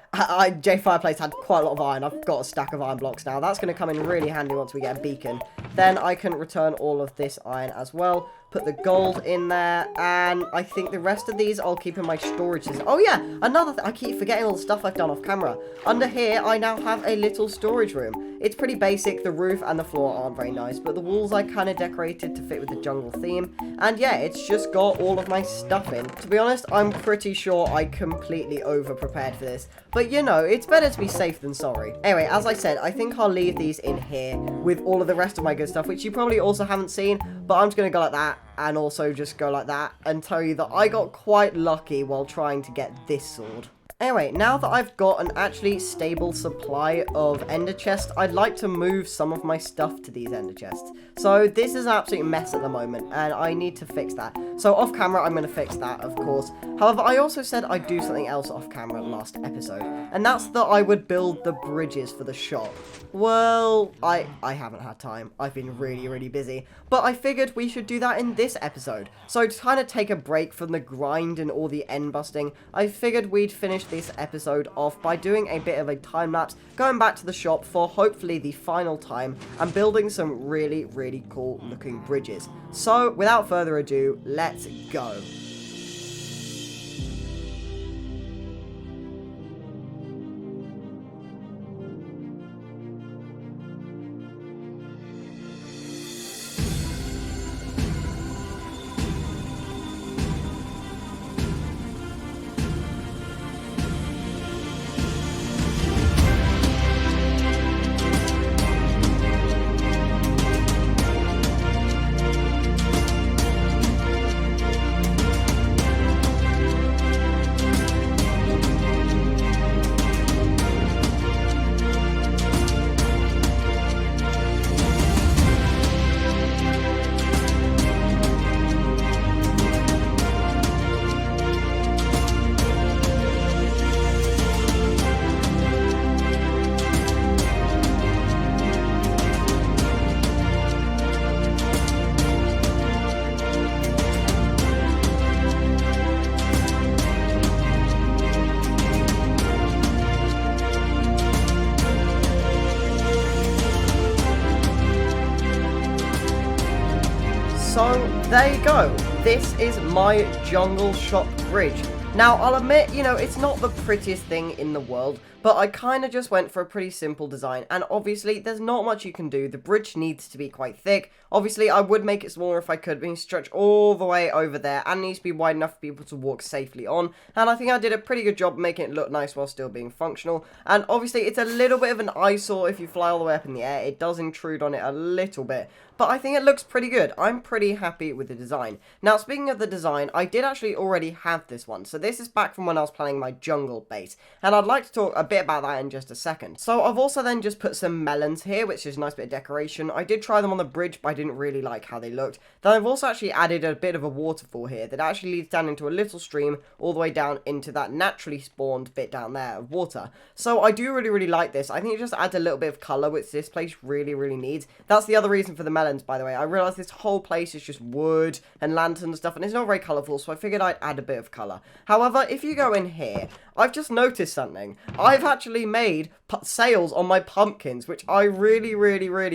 J Fireplace had quite a lot of iron. I've got a stack of iron blocks now. That's going to come in really handy once we get a beacon. Then I can return all of this iron as well. Put the gold in there, and I think the rest of these I'll keep in my storages. Oh yeah, another thing, I keep forgetting all the stuff I've done off camera. Under here, I now have a little storage room. It's pretty basic, the roof and the floor aren't very nice, but the walls I kind of decorated to fit with the jungle theme. And yeah, it's just got all of my stuff in. To be honest, I'm pretty sure I completely over-prepared for this. But you know, it's better to be safe than sorry. Anyway, as I said, I think I'll leave these in here with all of the rest of my good stuff, which you probably also haven't seen, but I'm just going to go like that. And also just go like that and tell you that I got quite lucky while trying to get this sword. Anyway, now that I've got an actually stable supply of ender chests, I'd like to move some of my stuff to these ender chests. So this is an absolute mess at the moment, and I need to fix that. So off camera, I'm going to fix that, of course. However, I also said I'd do something else off camera last episode, and that's that I would build the bridges for the shop. Well, I haven't had time. I've been really, really busy. But I figured we should do that in this episode. So to kind of take a break from the grind and all the end busting, I figured we'd finish this episode off by doing a bit of a time lapse, going back to the shop for hopefully the final time, and building some really, really cool looking bridges. So without further ado, let's go. So there you go. This is my jungle shop bridge. Now, I'll admit, you know, it's not the prettiest thing in the world, but I kind of just went for a pretty simple design, and obviously, there's not much you can do. The bridge needs to be quite thick. Obviously, I would make it smaller if I could, but it stretch all the way over there, and needs to be wide enough for people to walk safely on, and I think I did a pretty good job making it look nice while still being functional, and obviously, it's a little bit of an eyesore if you fly all the way up in the air. It does intrude on it a little bit, but I think it looks pretty good. I'm pretty happy with the design. Now, speaking of the design, I did actually already have this one, so this is back from when I was planning my jungle base, and I'd like to talk a bit bit about that in just a second. So I've also then just put some melons here, which is a nice bit of decoration. I did try them on the bridge, but I didn't really like how they looked. Then I've also actually added a bit of a waterfall here that actually leads down into a little stream all the way down into that naturally spawned bit down there of water. So I do really like this. I think it just adds a little bit of colour, which this place really needs. That's the other reason for the melons, by the way. I realised this whole place is just wood and lanterns and stuff, and it's not very colourful, so I figured I'd add a bit of colour. However, if you go in here, I've just noticed something. I've actually made sales on my pumpkins, which I really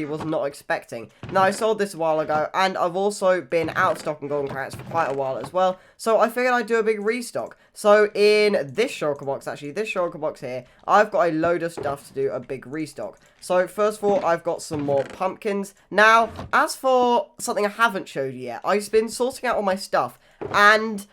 was not expecting. Now, I sold this a while ago, and I've also been out of stock on golden carrots for quite a while as well, so I figured I'd do a big restock. So in this shulker box, actually, this shulker box here, I've got a load of stuff to do a big restock. So first of all, I've got some more pumpkins. Now, as for something I haven't showed you yet, I've been sorting out all my stuff, and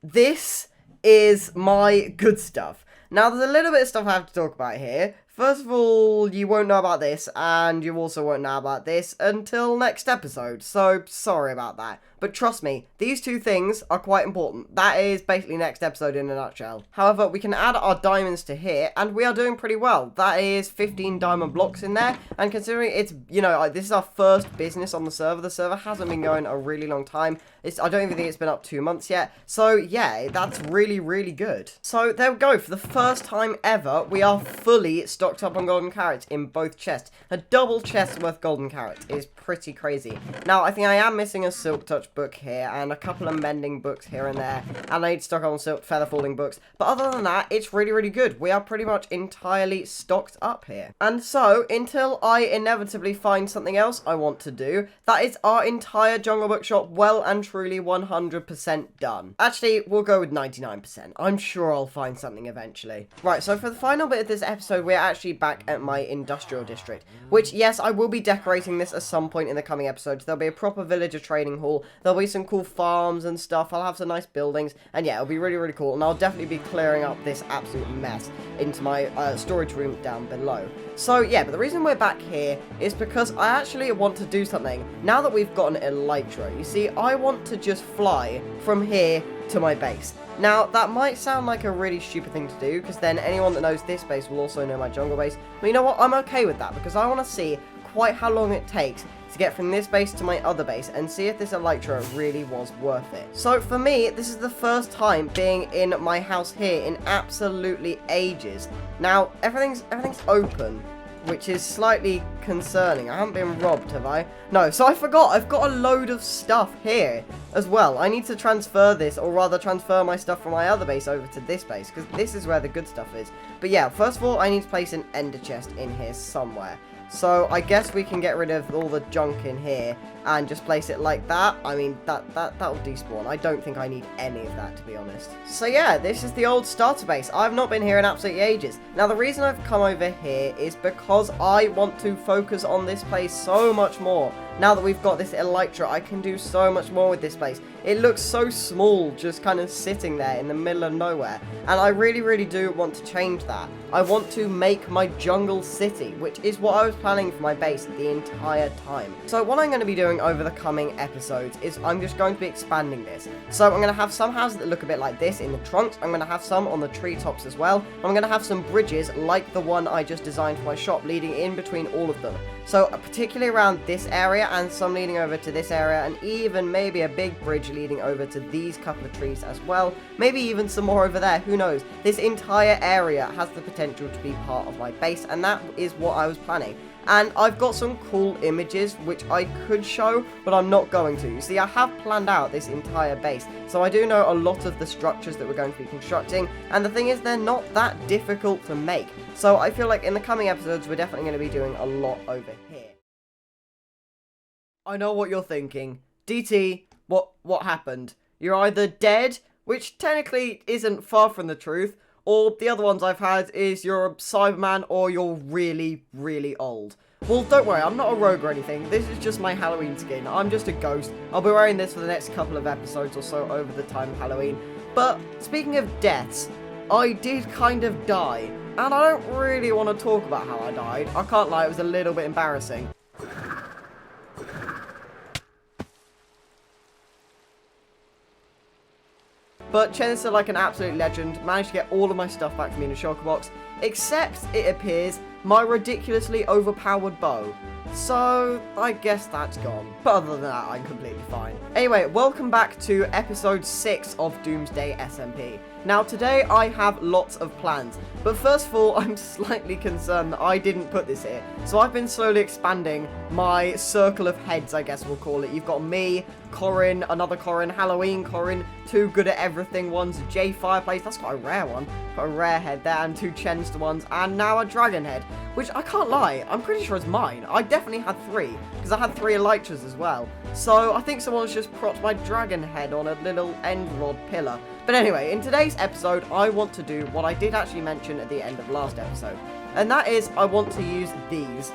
this is my good stuff. Now, there's a little bit of stuff I have to talk about here. First of all, you won't know about this, and you also won't know about this until next episode, so sorry about that. But trust me, these two things are quite important. That is basically next episode in a nutshell. However, we can add our diamonds to here, and we are doing pretty well. That is 15 diamond blocks in there, and considering it's, you know, this is our first business on the server hasn't been going a really long time. I don't even think it's been up 2 months yet, so yeah, that's really good. So there we go, for the first time ever, we are fully stocked up on golden carrots in both chests. A double chest worth golden carrots is pretty crazy. Now, I think I am missing a silk touch book here, and a couple of mending books here and there, and I need to stock up on silk feather falling books, but other than that, it's really good. We are pretty much entirely stocked up here. And so, until I inevitably find something else I want to do, that is our entire Jungle Bookshop well and truly 100% done. Actually, we'll go with 99%. I'm sure I'll find something eventually. Right, so for the final bit of this episode, we're actually back at my industrial district, which, yes, I will be decorating this at some point in the coming episodes. There'll be a proper villager trading hall, there'll be some cool farms and stuff, I'll have some nice buildings, and yeah, it'll be really cool, and I'll definitely be clearing up this absolute mess into my storage room down below. So yeah, but the reason we're back here is because I actually want to do something now that we've got an elytra. You see, I want to just fly from here to my base. Now, that might sound like a really stupid thing to do, because then anyone that knows this base will also know my jungle base. But you know what? I'm okay with that, because I want to see quite how long it takes to get from this base to my other base, and see if this elytra really was worth it. So for me, this is the first time being in my house here in absolutely ages. Now, everything's open, which is slightly concerning. I haven't been robbed, have I? No, so I forgot. I've got a load of stuff here as well. I need to transfer this, or rather transfer my stuff from my other base over to this base, because this is where the good stuff is. But yeah, first of all, I need to place an ender chest in here somewhere. So I guess we can get rid of all the junk in here and just place it like that. I mean, that'll despawn. I don't think I need any of that, to be honest. So yeah, this is the old starter base. I've not been here in absolutely ages. Now, the reason I've come over here is because I want to focus on this place so much more. Now that we've got this elytra, I can do so much more with this place. It looks so small, just kind of sitting there in the middle of nowhere. And I really do want to change that. I want to make my jungle city, which is what I was planning for my base the entire time. So what I'm going to be doing over the coming episodes is I'm just going to be expanding this. So I'm going to have some houses that look a bit like this in the trunks. I'm going to have some on the treetops as well. I'm going to have some bridges like the one I just designed for my shop leading in between all of them. So particularly around this area, and some leading over to this area, and even maybe a big bridge leading over to these couple of trees as well. Maybe even some more over there, who knows. This entire area has the potential to be part of my base, and that is what I was planning. And I've got some cool images which I could show, but I'm not going to. You see, I have planned out this entire base, so I do know a lot of the structures that we're going to be constructing, and the thing is, they're not that difficult to make. So I feel like in the coming episodes, we're definitely going to be doing a lot over here. I know what you're thinking. DT, what happened? You're either dead, which technically isn't far from the truth, or the other ones I've had is you're a Cyberman or you're really old. Well, don't worry, I'm not a rogue or anything. This is just my Halloween skin. I'm just a ghost. I'll be wearing this for the next couple of episodes or so over the time of Halloween. But speaking of deaths, I did kind of die. And I don't really want to talk about how I died. I can't lie, it was a little bit embarrassing. but Chen is like an absolute legend, managed to get all of my stuff back to me in a shulker box, except, it appears, my ridiculously overpowered bow. So, I guess that's gone. But other than that, I'm completely fine. Anyway, welcome back to episode 6 of Doomsday SMP. Now, today I have lots of plans. But first of all, I'm slightly concerned that I didn't put this here. So I've been slowly expanding my circle of heads, I guess we'll call it. You've got me, Corin, another Corin, Halloween Corin, 2 good at everything ones, J Fireplace, that's quite a rare one. Got a rare head there, and 2 Chenster ones, and now a dragon head. Which, I can't lie, I'm pretty sure it's mine. I definitely had 3, because I had 3 elytras as well. So, I think someone's just propped my dragon head on a little end rod pillar. But anyway, in today's episode, I want to do what I did actually mention at the end of last episode. And that is, I want to use these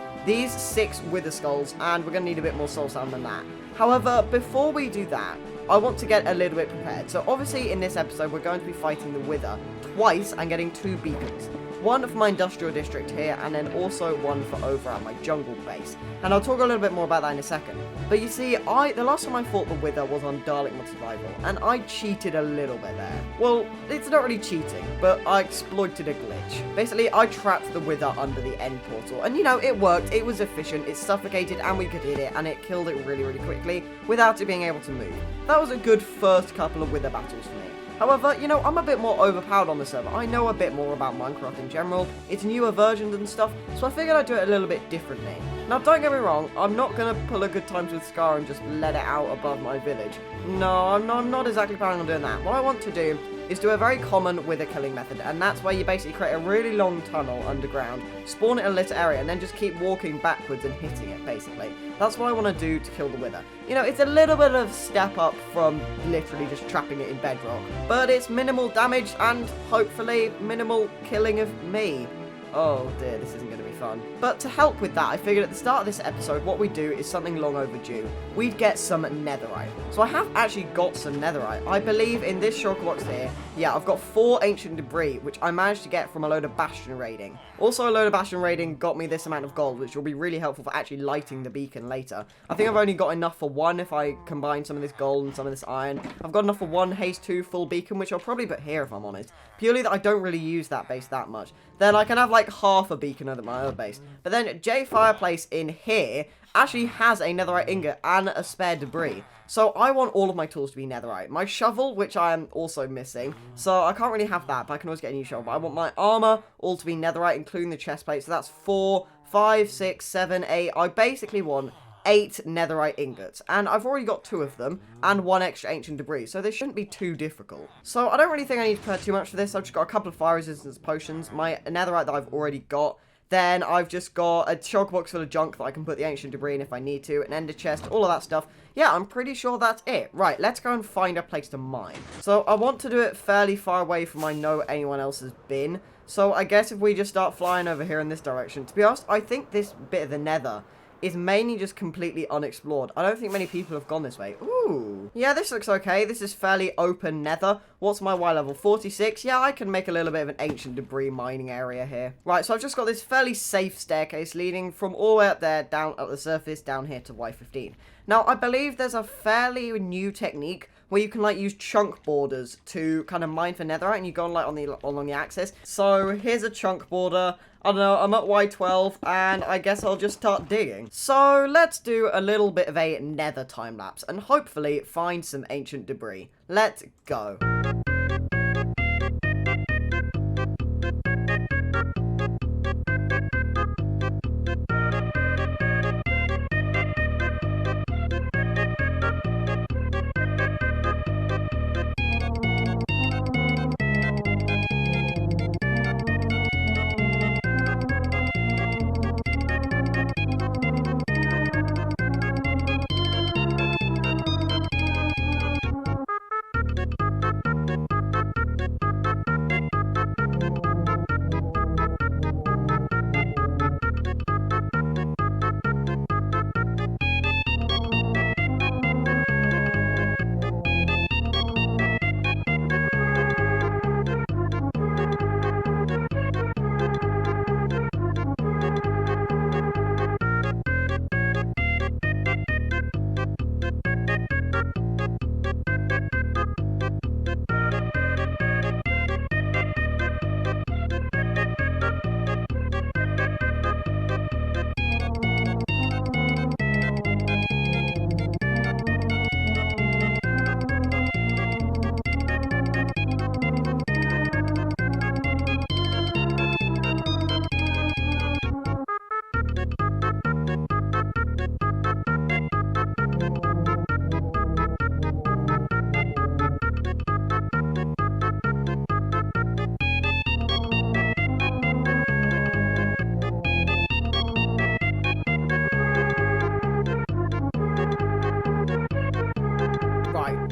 6 wither skulls, and we're going to need a bit more soul sand than that. However, before we do that, I want to get a little bit prepared. So obviously in this episode, we're going to be fighting the Wither twice and getting 2 beacons. One for my industrial district here, and then also one for over at my jungle base. And I'll talk a little bit more about that in a second. But you see, the last time I fought the Wither was on Dalek Mod Survival, and I cheated a little bit there. Well, it's not really cheating, but I exploited a glitch. Basically, I trapped the Wither under the end portal, and you know, it worked, it was efficient, it suffocated, and we could hit it, and it killed it really, really quickly, without it being able to move. That was a good first couple of Wither battles for me. However, you know, I'm a bit more overpowered on the server. I know a bit more about Minecraft in general. It's newer versions and stuff, so I figured I'd do it a little bit differently. Now, don't get me wrong, I'm not going to pull a good times with Scar and just let it out above my village. No, I'm not exactly planning on doing that. What I want to do is do a very common wither killing method, and that's where you basically create a really long tunnel underground, spawn it in a lit area, and then just keep walking backwards and hitting it, basically. That's what I want to do to kill the wither. You know, it's a little bit of step up from literally just trapping it in bedrock, but it's minimal damage and hopefully minimal killing of me. Oh dear, this isn't going to be fun. But to help with that, I figured at the start of this episode, what we'd do is something long overdue. We'd get some netherite. So I have actually got some netherite. I believe in this shulker box here, yeah, I've got 4 ancient debris, which I managed to get from a load of bastion raiding. Also, a load of bastion raiding got me this amount of gold, which will be really helpful for actually lighting the beacon later. I think I've only got enough for 1 if I combine some of this gold and some of this iron. I've got enough for 1 haste 2 full beacon, which I'll probably put here if I'm honest. Purely that I don't really use that base that much. Then I can have like half a beacon at my other base. But then J Fireplace in here actually has a netherite ingot and a spare debris. So I want all of my tools to be netherite. My shovel, which I am also missing, so I can't really have that, but I can always get a new shovel. But I want my armor all to be netherite, including the chest plate. So that's 4, 5, 6, 7, 8. I basically want 8 netherite ingots, and I've already got 2 of them, and 1 extra ancient debris, so this shouldn't be too difficult. So I don't really think I need to prepare too much for this. I've just got a couple of fire resistance potions, my netherite that I've already got. Then I've just got a shulker box full of junk that I can put the ancient debris in if I need to, an ender chest, all of that stuff. Yeah, I'm pretty sure that's it. Right, let's go and find a place to mine. So I want to do it fairly far away from I know anyone else has been. So I guess if we just start flying over here in this direction. To be honest, I think this bit of the nether is mainly just completely unexplored. I don't think many people have gone this way. Ooh. Yeah, this looks okay. This is fairly open nether. What's my Y level? 46? Yeah, I can make a little bit of an ancient debris mining area here. Right, so I've just got this fairly safe staircase leading from all the way up there, down at the surface, down here to Y15. Now, I believe there's a fairly new technique where you can like use chunk borders to kind of mine for netherite, and you go on like along the axis. So here's a chunk border. I don't know, I'm at Y12, and I guess I'll just start digging. So let's do a little bit of a nether time lapse, and hopefully find some ancient debris. Let's go.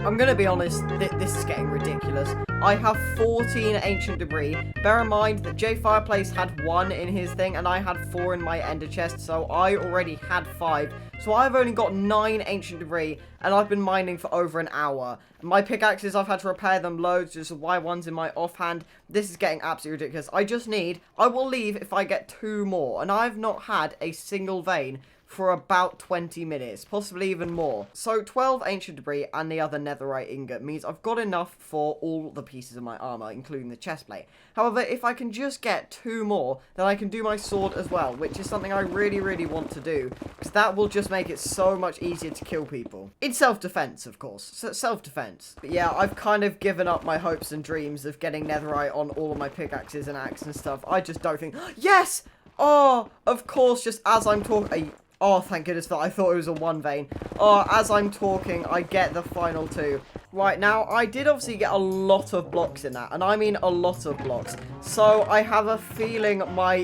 I'm gonna be honest, this is getting ridiculous. I have 14 ancient debris. Bear in mind that Jay Fireplace had 1 in his thing, and I had 4 in my ender chest, so I already had 5. So I've only got 9 ancient debris, and I've been mining for over an hour. My pickaxes, I've had to repair them loads, just why one's in my offhand. This is getting absolutely ridiculous. I will leave if I get 2 more, and I've not had a single vein for about 20 minutes, possibly even more. So 12 ancient debris and the other netherite ingot means I've got enough for all the pieces of my armor, including the chestplate. However, if I can just get 2 more, then I can do my sword as well, which is something I really, really want to do, because that will just make it so much easier to kill people. In self-defense, of course. Self-defense. But yeah, I've kind of given up my hopes and dreams of getting netherite on all of my pickaxes and axes and stuff. I just don't think... Yes! Oh, of course, just as I'm talking... Oh, thank goodness that I thought it was a 1 vein. Oh, as I'm talking, I get the final 2. Right, now, I did obviously get a lot of blocks in that, and I mean a lot of blocks. So, I have a feeling my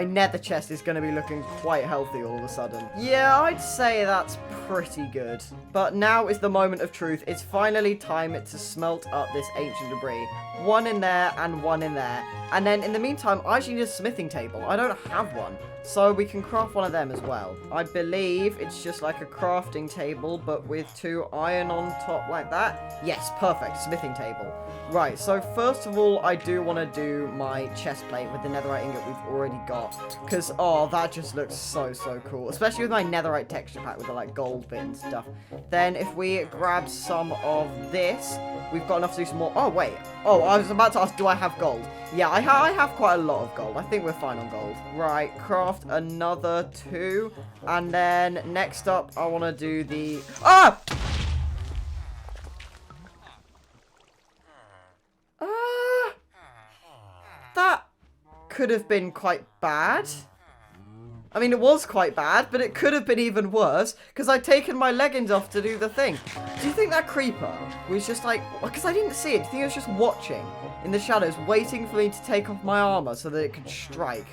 nether chest is going to be looking quite healthy all of a sudden. Yeah, I'd say that's pretty good. But now is the moment of truth. It's finally time to smelt up this ancient debris. 1 in there and 1 in there. And then, in the meantime, I actually need a smithing table. I don't have one. So we can craft one of them as well. I believe it's just like a crafting table, but with 2 iron on top like that. Yes, perfect. Smithing table. Right, so first of all, I do want to do my chest plate with the netherite ingot we've already got. Because, oh, that just looks so, so cool. Especially with my netherite texture pack with the, like, gold bit and stuff. Then if we grab some of this, we've got enough to do some more. Oh, wait. Oh, I was about to ask, do I have gold? Yeah, I have quite a lot of gold. I think we're fine on gold. Right, craft another 2. And then next up, I want to do the... Ah! That could have been quite bad. I mean, it was quite bad, but it could have been even worse, because I'd taken my leggings off to do the thing. Do you think that creeper was just like... Because I didn't see it. Do you think it was just watching in the shadows, waiting for me to take off my armor so that it could strike?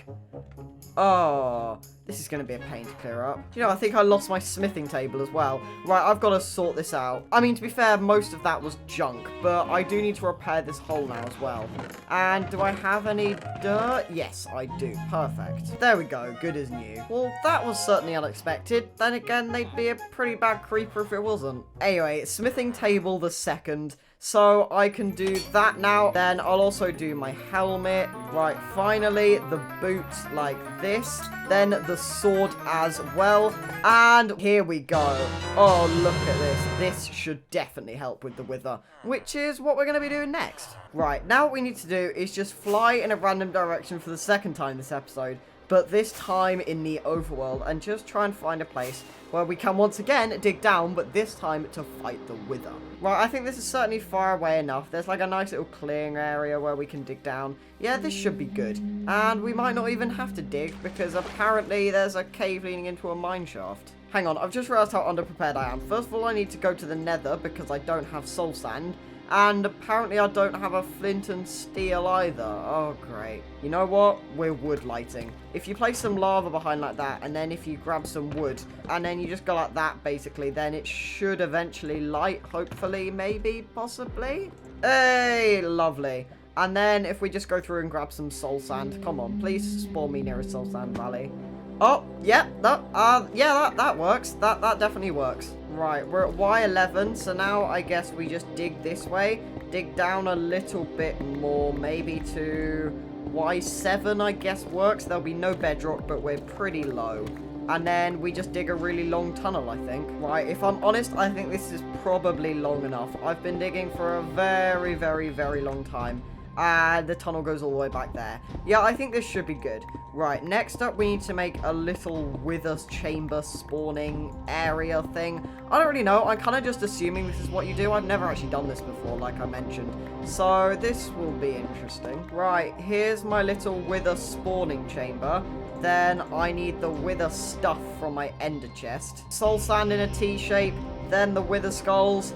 Oh, this is going to be a pain to clear up. You know, I think I lost my smithing table as well. Right, I've got to sort this out. I mean, to be fair, most of that was junk, but I do need to repair this hole now as well. And do I have any dirt? Yes, I do. Perfect. There we go. Good as new. Well, that was certainly unexpected. Then again, they'd be a pretty bad creeper if it wasn't. Anyway, smithing table the second. So I can do that now. Then I'll also do my helmet. Right, finally, the boots like this. Then the sword as well. And here we go. Oh, look at this. This should definitely help with the wither, which is what we're going to be doing next. Right, now what we need to do is just fly in a random direction for the second time this episode, but this time in the overworld, and just try and find a place where we can once again dig down, but this time to fight the wither. Right, I think this is certainly far away enough. There's like a nice little clearing area where we can dig down. Yeah, this should be good. And we might not even have to dig, because apparently there's a cave leading into a mine shaft. Hang on, I've just realized how underprepared I am. First of all, I need to go to the nether because I don't have soul sand. And apparently I don't have a flint and steel either. Oh, great. You know what? We're wood lighting. If you place some lava behind like that, and then if you grab some wood, and then you just go like that, basically, then it should eventually light, hopefully, maybe, possibly. Hey, lovely. And then if we just go through and grab some soul sand. Come on, please spawn me near a soul sand valley. Oh, yeah, that works. That definitely works. Right, we're at Y11, so now I guess we just dig this way. Dig down a little bit more, maybe to Y7, I guess works. There'll be no bedrock, but we're pretty low. And then we just dig a really long tunnel, I think. Right, if I'm honest, I think this is probably long enough. I've been digging for a very, very, very long time. And the tunnel goes all the way back there. Yeah, I think this should be good. Right, next up we need to make a little wither chamber spawning area thing. I don't really know. I'm kind of just assuming this is what you do. I've never actually done this before, like I mentioned. So this will be interesting. Right, here's my little wither spawning chamber. Then I need the wither stuff from my ender chest. Soul sand in a T shape. Then the wither skulls.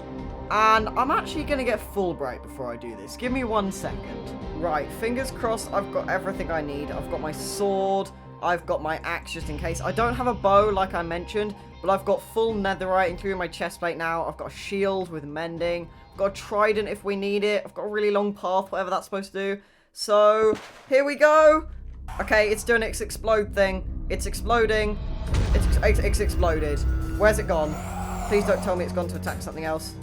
And I'm actually going to get Fulbright before I do this. Give me 1 second. Right, fingers crossed I've got everything I need. I've got my sword. I've got my axe just in case. I don't have a bow like I mentioned, but But I've got full netherite, including my chestplate now. I've got a shield with mending. I've got a trident if we need it. I've got a really long path, whatever that's supposed to do. So, here we go. Okay, it's doing its explode thing. It's exploding. It's exploded. Where's it gone? Please don't tell me it's gone to attack something else.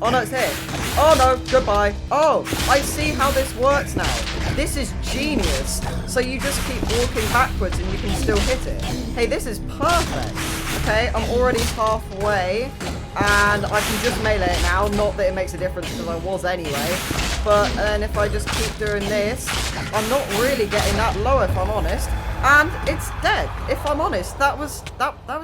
Oh no, it's here. Oh no, goodbye. Oh, I see how this works now. This is genius. So you just keep walking backwards and you can still hit it. Hey, this is perfect. Okay, I'm already halfway and I can just melee it now. Not that it makes a difference because I was anyway. But then if I just keep doing this, I'm not really getting that low if I'm honest. And it's dead. If I'm honest, that was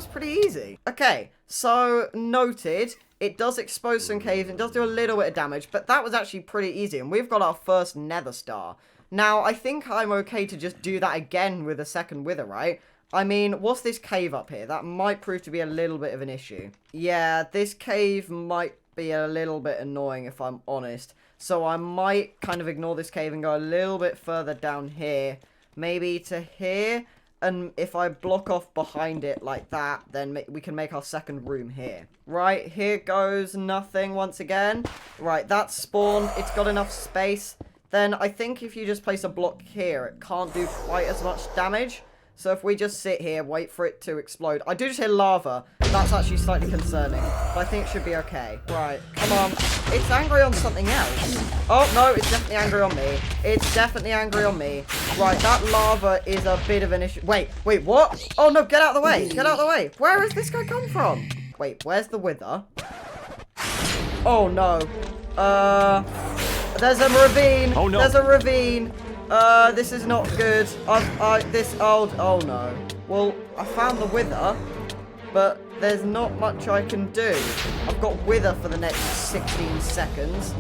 pretty easy. Okay, so noted. It does expose some caves. It does do a little bit of damage, but that was actually pretty easy. And we've got our first nether star. Now, I think I'm okay to just do that again with a second wither, right? I mean, what's this cave up here? That might prove to be a little bit of an issue. Yeah, this cave might be a little bit annoying if I'm honest. So I might kind of ignore this cave and go a little bit further down here. Maybe to here. And if I block off behind it like that, then we can make our second room here. Right, here goes nothing once again. Right, that's spawned. It's got enough space. Then I think if you just place a block here, it can't do quite as much damage. So if we just sit here, wait for it to explode. I do just hear lava. That's actually slightly concerning. But I think it should be okay. Right, come on. It's angry on something else. Oh, no, it's definitely angry on me. It's definitely angry on me. Right, that lava is a bit of an issue. Wait, what? Oh, no, get out of the way. Get out of the way. Where has this guy come from? Wait, where's the wither? Oh, no. There's a ravine. Oh, no. There's a ravine. This is not good. Oh no. Well, I found the wither, but there's not much I can do. I've got wither for the next 16 seconds,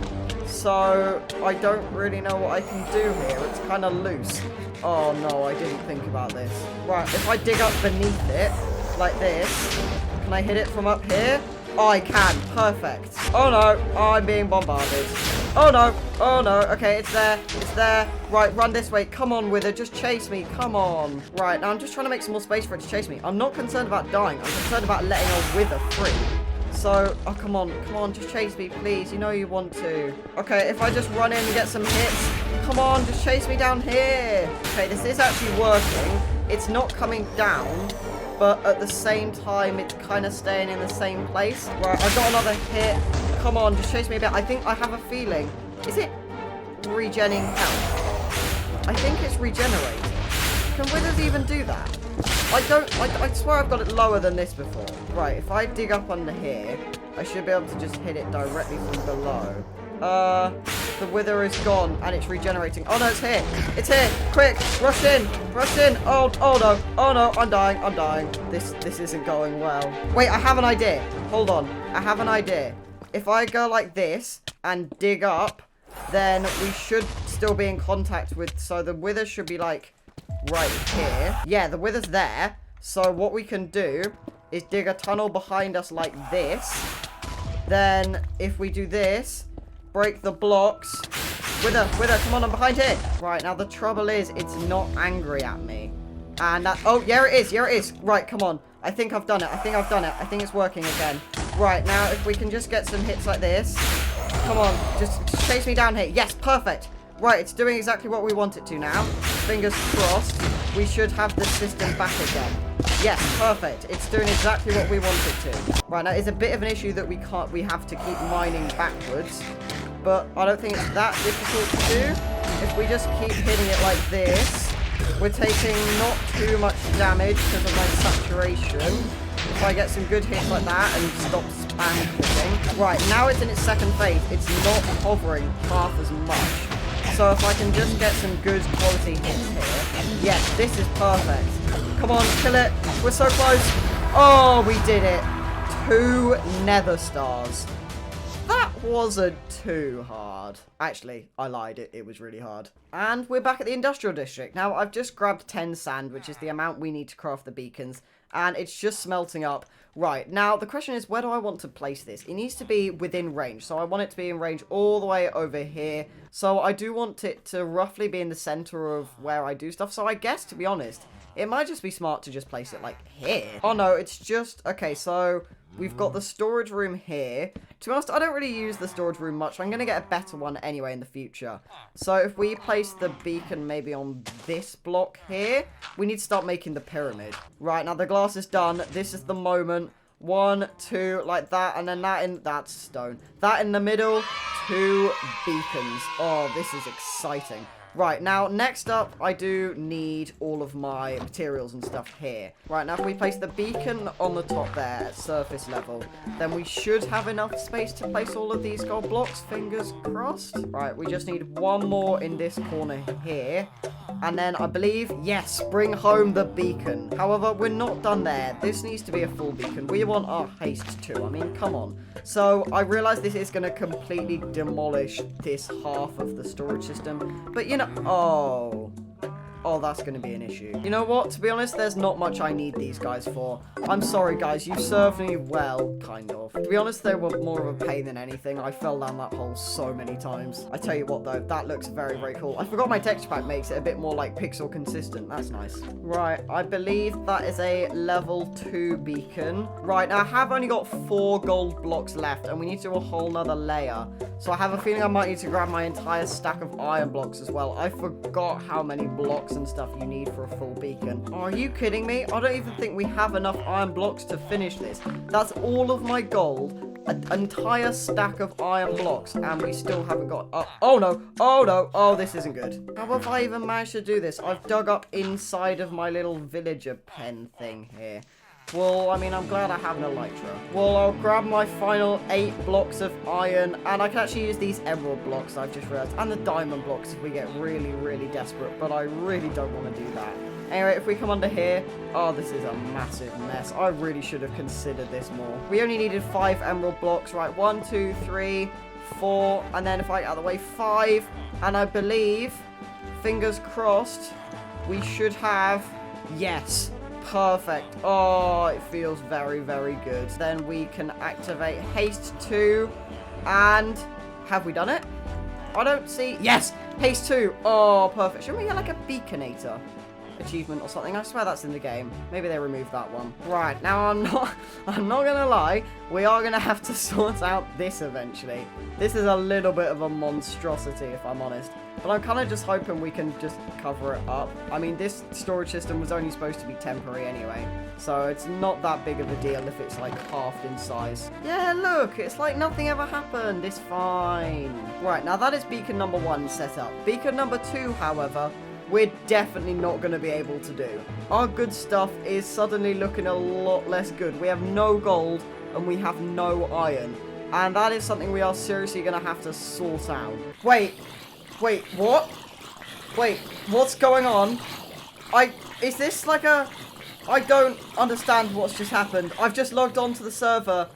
so I don't really know what I can do here. It's kind of loose. Oh no, I didn't think about this. Right, if I dig up beneath it, like this, can I hit it from up here? Oh, I can. Perfect. Oh no, I'm being bombarded. Oh no, oh no. Okay, it's there. It's there. Right, run this way. Come on, wither. Just chase me. Come on. Right, now I'm just trying to make some more space for it to chase me. I'm not concerned about dying. I'm concerned about letting a wither free. So, oh, come on, just chase me, please. You know you want to. Okay, if I just run in and get some hits. Come on, just chase me down here. Okay, this is actually working. It's not coming down, but at the same time, it's kind of staying in the same place. Right, I got another hit. Come on, just chase me a bit. I think I have a feeling. Is it regenning health? I think it's regenerating. Can withers even do that? I swear I've got it lower than this before. Right, if I dig up under here, I should be able to just hit it directly from below. The wither is gone and it's regenerating. Oh no, it's here. It's here. Quick, rush in. Rush in. Oh no. Oh no, I'm dying. This isn't going well. Wait, I have an idea. Hold on. I have an idea. If I go like this and dig up, then we should still be in contact with, so the wither should be like right here. Yeah, the wither's there. So what we can do is dig a tunnel behind us like this. Then if we do this, break the blocks. Wither, come on, I'm behind here. Right, now the trouble is it's not angry at me. And that, oh, yeah it is. Right, come on. I think I've done it. I think it's working again. Right, now if we can just get some hits like this. Come on, just chase me down here. Yes, perfect. Right, it's doing exactly what we want it to now. Fingers crossed. We should have the system back again. Yes, perfect. It's doing exactly what we want it to. Right, now it's a bit of an issue that we have to keep mining backwards. But I don't think it's that difficult to do. If we just keep hitting it like this, we're taking not too much damage because of my saturation. If I get some good hits like that and stop spam clicking. Right, now it's in its second phase. It's not hovering half as much. So if I can just get some good quality hits here. Yes, this is perfect. Come on, kill it. We're so close. Oh, we did it. 2 nether stars. That wasn't too hard. Actually, I lied. It was really hard. And we're back at the industrial district. Now, I've just grabbed 10 sand, which is the amount we need to craft the beacons. And it's just smelting up. Right, now the question is, where do I want to place this? It needs to be within range. So I want it to be in range all the way over here. So I do want it to roughly be in the center of where I do stuff. So I guess, to be honest, It might just be smart to just place it, like, here. Oh, no, it's just... Okay, so we've got the storage room here. To be honest, I don't really use the storage room much. I'm going to get a better one anyway in the future. So if we place the beacon maybe on this block here, we need to start making the pyramid. Right, now the glass is done. This is the moment. 1, 2, like that, and then that's stone. That in the middle, 2 beacons. Oh, this is exciting. Right, now, next up, I do need all of my materials and stuff here. Right, now, if we place the beacon on the top there at surface level, then we should have enough space to place all of these gold blocks, fingers crossed. Right, we just need 1 more in this corner here. And then, I believe, yes, bring home the beacon. However, we're not done there. This needs to be a full beacon. We want our haste too. I mean, come on. So, I realize this is going to completely demolish this half of the storage system. But, you know, oh, that's going to be an issue. You know what? To be honest, there's not much I need these guys for. I'm sorry, guys. You served me well, kind of. To be honest, they were more of a pain than anything. I fell down that hole so many times. I tell you what, though, that looks very, very cool. I forgot my texture pack makes it a bit more, like, pixel consistent. That's nice. Right, I believe that is a level 2 beacon. Right, now I have only got 4 gold blocks left, and we need to do a whole nother layer. So I have a feeling I might need to grab my entire stack of iron blocks as well. I forgot how many blocks and stuff you need for a full beacon. Are you kidding me? I don't even think we have enough iron blocks to finish this. That's all of my gold, an entire stack of iron blocks, and we still haven't got... oh no, oh no, oh, this isn't good. How have I even managed to do this? I've dug up inside of my little villager pen thing here. Well, I mean, I'm glad I have an elytra. Well, I'll grab my final 8 blocks of iron, and I can actually use these emerald blocks, I've just realized, and the diamond blocks if we get really, really desperate, but I really don't want to do that. Anyway, if we come under here, oh, this is a massive mess. I really should have considered this more. We only needed 5 emerald blocks, right? 1, 2, 3, 4, and then if I get out of the way, 5, and I believe, fingers crossed, we should have, yes, perfect. Oh, it feels very, very good. Then we can activate haste 2, and have we done it? I don't see. Yes, haste 2. Oh, perfect. Shouldn't we get like a beaconator achievement or something? I swear that's in the game. Maybe they removed that one. Right, now I'm not gonna lie, we are gonna have to sort out this eventually. This is a little bit of a monstrosity, if I'm honest. But I'm kind of just hoping we can just cover it up. I mean, this storage system was only supposed to be temporary anyway, so it's not that big of a deal if it's like halved in size. Yeah, look, it's like nothing ever happened. It's fine. Right, now that is beacon number 1 set up. Beacon number 2, however, we're definitely not going to be able to do. Our good stuff is suddenly looking a lot less good. We have no gold and we have no iron. And that is something we are seriously going to have to sort out. Wait, what? Wait, what's going on? Is this like a... I don't understand what's just happened. I've just logged onto the server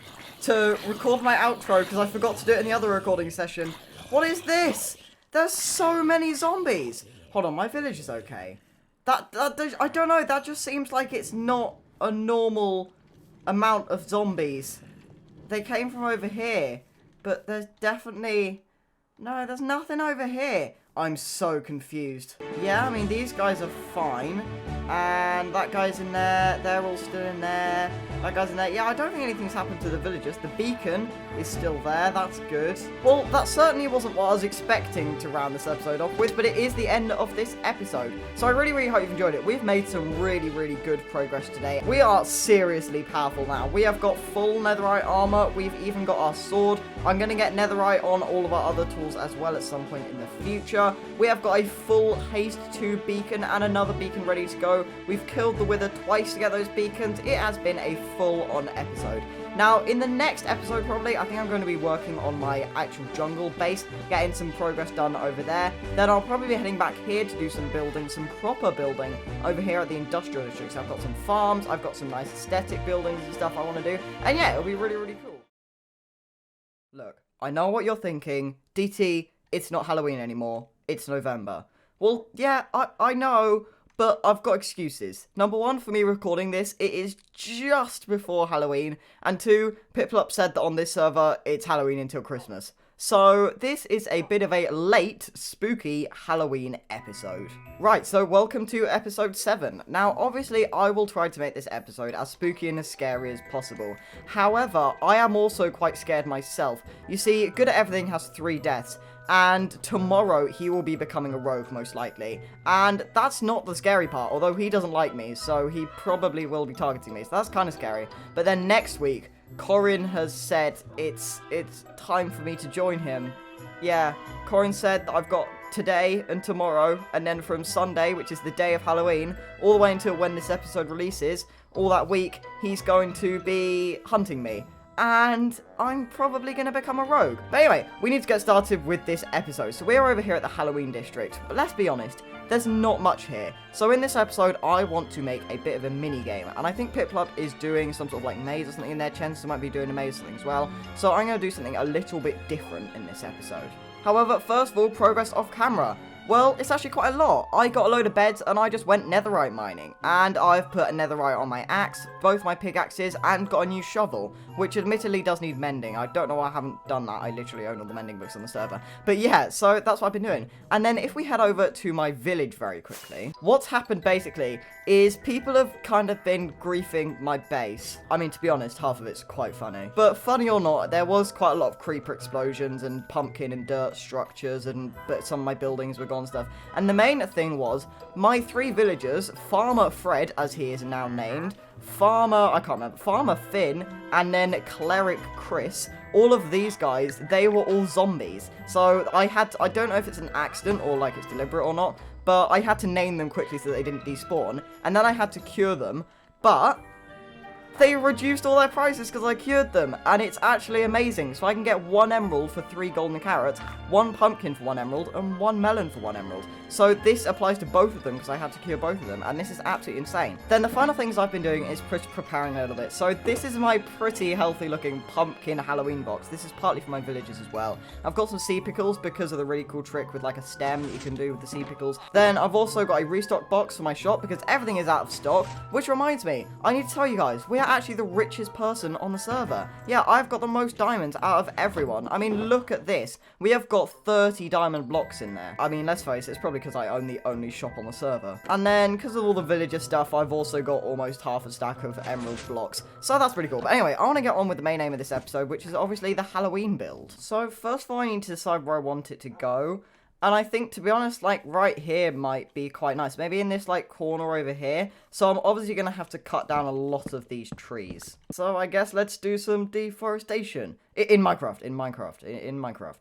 to record my outro because I forgot to do it in the other recording session. What is this? There's so many zombies. Hold on, my village is okay. I don't know, that just seems like it's not a normal amount of zombies. They came from over here, but there's definitely... No, there's nothing over here. I'm so confused. Yeah, I mean, these guys are fine. And that guy's in there. They're all still in there. That guy's in there. Yeah, I don't think anything's happened to the villagers. The beacon is still there. That's good. Well, that certainly wasn't what I was expecting to round this episode off with, but it is the end of this episode. So I really, really hope you've enjoyed it. We've made some really, really good progress today. We are seriously powerful now. We have got full netherite armor. We've even got our sword. I'm going to get netherite on all of our other tools as well at some point in the future. We have got a full haste 2 beacon and another beacon ready to go. We've killed the wither twice to get those beacons. It has been a full-on episode. Now, in the next episode, probably, I think I'm going to be working on my actual jungle base, getting some progress done over there. Then I'll probably be heading back here to do some building, some proper building over here at the industrial district. So I've got some farms, I've got some nice aesthetic buildings and stuff I want to do. And yeah, it'll be really, really cool. Look, I know what you're thinking. DT, it's not Halloween anymore. It's November. Well, yeah, I know, but I've got excuses. Number 1, for me recording this, it is just before Halloween. And 2, Piplup said that on this server, it's Halloween until Christmas. So this is a bit of a late, spooky Halloween episode. Right, so welcome to episode 7. Now, obviously, I will try to make this episode as spooky and as scary as possible. However, I am also quite scared myself. You see, Good at Everything has 3 deaths, and tomorrow he will be becoming a rogue, most likely. And that's not the scary part, although he doesn't like me, so he probably will be targeting me, so that's kind of scary. But then next week, Corin has said it's time for me to join him. Yeah, Corin said that I've got today and tomorrow, and then from Sunday, which is the day of Halloween, all the way until when this episode releases, all that week, he's going to be hunting me. And I'm probably going to become a rogue. But anyway, we need to get started with this episode. So we're over here at the Halloween district, but let's be honest, there's not much here. So in this episode, I want to make a bit of a mini game, and I think Piplup is doing some sort of like maze or something in there. Chances might be doing a maze or something as well. So I'm going to do something a little bit different in this episode. However, first of all, progress off camera. Well, it's actually quite a lot. I got a load of beds and I just went netherite mining. And I've put a netherite on my axe, both my pickaxes, and got a new shovel, which admittedly does need mending. I don't know why I haven't done that. I literally own all the mending books on the server. But yeah, so that's what I've been doing. And then if we head over to my village very quickly, what's happened basically is people have kind of been griefing my base. I mean, to be honest, half of it's quite funny. But funny or not, there was quite a lot of creeper explosions and pumpkin and dirt structures, but some of my buildings were gone and stuff. And the main thing was, my 3 villagers, Farmer Fred, as he is now named, Farmer Finn, and then Cleric Chris, all of these guys, they were all zombies. So I don't know if it's an accident or like it's deliberate or not, but I had to name them quickly so they didn't despawn, and then I had to cure them, but they reduced all their prices because I cured them, and it's actually amazing. So I can get 1 emerald for 3 golden carrots, 1 pumpkin for 1 emerald, and 1 melon for 1 emerald. So this applies to both of them because I had to cure both of them, and this is absolutely insane. Then the final things I've been doing is preparing a little bit. So this is my pretty healthy looking pumpkin Halloween box. This is partly for my villagers as well. I've got some sea pickles because of the really cool trick with like a stem that you can do with the sea pickles. Then I've also got a restock box for my shop because everything is out of stock, which reminds me, I need to tell you guys, we are actually the richest person on the server. Yeah, I've got the most diamonds out of everyone. I mean, look at this. We have got 30 diamond blocks in there. I mean, let's face it, it's probably because I own the only shop on the server. And then, because of all the villager stuff, I've also got almost half a stack of emerald blocks. So that's pretty cool. But anyway, I want to get on with the main aim of this episode, which is obviously the Halloween build. So first of all, I need to decide where I want it to go. And I think, to be honest, like, right here might be quite nice. Maybe in this, like, corner over here. So I'm obviously going to have to cut down a lot of these trees. So I guess let's do some deforestation. In Minecraft.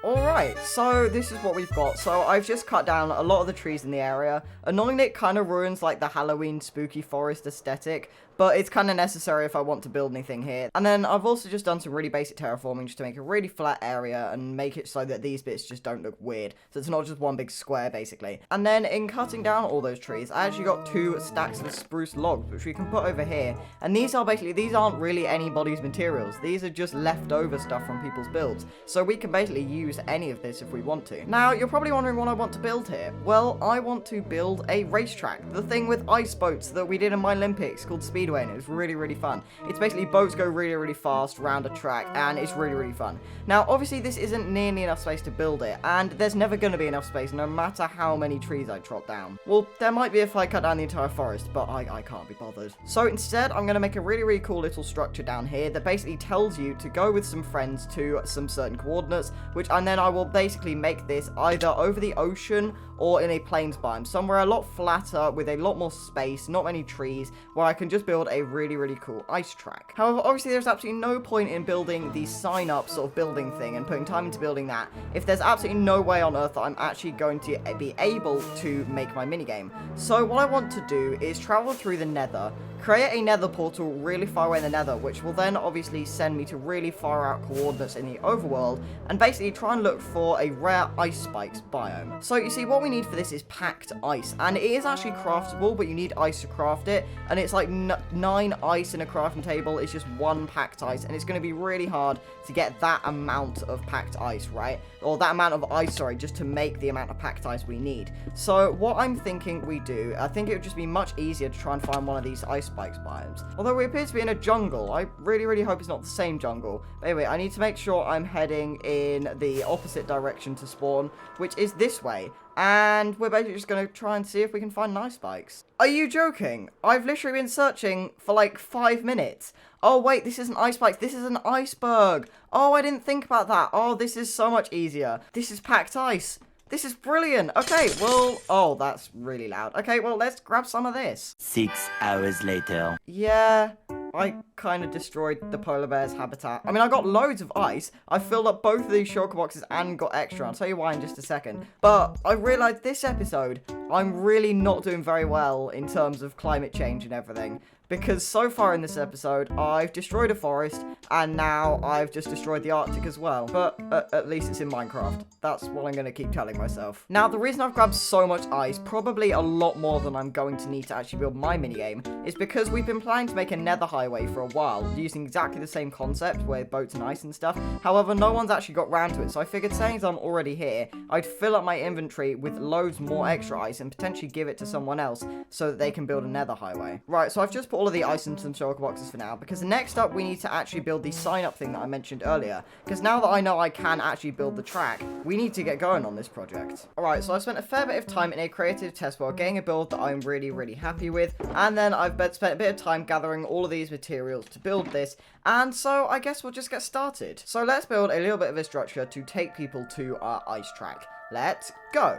Alright, so this is what we've got. So I've just cut down a lot of the trees in the area. Annoyingly, it kind of ruins like the Halloween spooky forest aesthetic, but it's kind of necessary if I want to build anything here. And then I've also just done some really basic terraforming just to make a really flat area and make it so that these bits just don't look weird. So it's not just one big square, basically. And then in cutting down all those trees, I actually got 2 stacks of spruce logs, which we can put over here. And these aren't really anybody's materials. These are just leftover stuff from people's builds. So we can basically use any of this if we want to. Now, you're probably wondering what I want to build here. Well, I want to build a racetrack. The thing with ice boats that we did in my Olympics called Speedway. And it was really, really fun. It's basically boats go really, really fast around a track, and it's really, really fun. Now, obviously, this isn't nearly enough space to build it, and there's never going to be enough space, no matter how many trees I chop down. Well, there might be if I cut down the entire forest, but I can't be bothered. So instead, I'm going to make a really, really cool little structure down here that basically tells you to go with some friends to some certain coordinates, and then I will basically make this either over the ocean or in a plains biome, somewhere a lot flatter with a lot more space, not many trees, where I can just build a really, really cool ice track. However, obviously there's absolutely no point in building the sign-up sort of building thing and putting time into building that if there's absolutely no way on earth that I'm actually going to be able to make my minigame. So what I want to do is travel through the nether, create a nether portal really far away in the nether, which will then obviously send me to really far out coordinates in the overworld, and basically try and look for a rare ice spikes biome. So you see, what we need for this is packed ice, and it is actually craftable, but you need ice to craft it, and it's like 9 ice in a crafting table. It's just 1 packed ice, and it's going to be really hard to get that amount of packed ice, right? Or that amount of ice, sorry, just to make the amount of packed ice we need. So what I'm thinking we do, I think it would just be much easier to try and find one of these ice spikes biomes. Although we appear to be in a jungle. I really hope it's not the same jungle. But anyway, I need to make sure I'm heading in the opposite direction to spawn, which is this way. And we're basically just going to try and see if we can find ice spikes. Are you joking? I've literally been searching for like 5 minutes. Oh, wait, this isn't ice spikes. This is an iceberg. Oh, I didn't think about that. Oh, this is so much easier. This is packed ice. This is brilliant. Okay, well, oh, that's really loud. Okay, well, let's grab some of this. 6 hours later. Yeah, I kind of destroyed the polar bear's habitat. I mean, I got loads of ice. I filled up both of these shulker boxes and got extra. I'll tell you why in just a second. But I realized this episode, I'm really not doing very well in terms of climate change and everything. Because so far in this episode, I've destroyed a forest, and now I've just destroyed the Arctic as well. But at least it's in Minecraft. That's what I'm going to keep telling myself. Now, the reason I've grabbed so much ice, probably a lot more than I'm going to need to actually build my minigame, is because we've been planning to make a nether highway for a while, using exactly the same concept with boats and ice and stuff. However, no one's actually got round to it, so I figured saying as I'm already here, I'd fill up my inventory with loads more extra ice and potentially give it to someone else so that they can build a nether highway. Right, so I've just put all of the ice into some shulker boxes for now, because next up we need to actually build the sign up thing that I mentioned earlier, because now that I know I can actually build the track, we need to get going on this project. Alright, so I spent a fair bit of time in a creative test world getting a build that I'm really happy with, and then I've spent a bit of time gathering all of these materials to build this, and so I guess we'll just get started. So let's build a little bit of a structure to take people to our ice track. Let's go!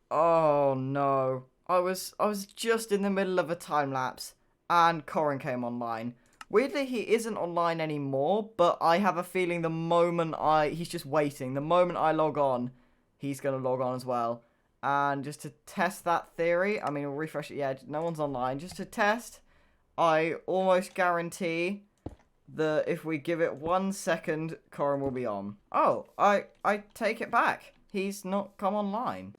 Oh no. I was just in the middle of a time lapse and Corin came online. Weirdly, he isn't online anymore, but I have a feeling he's just waiting. The moment I log on, he's going to log on as well. And just to test that theory, I mean, we'll refresh it. Yeah, no one's online. Just to test, I almost guarantee that if we give it 1 second, Corin will be on. Oh, I take it back. He's not come online.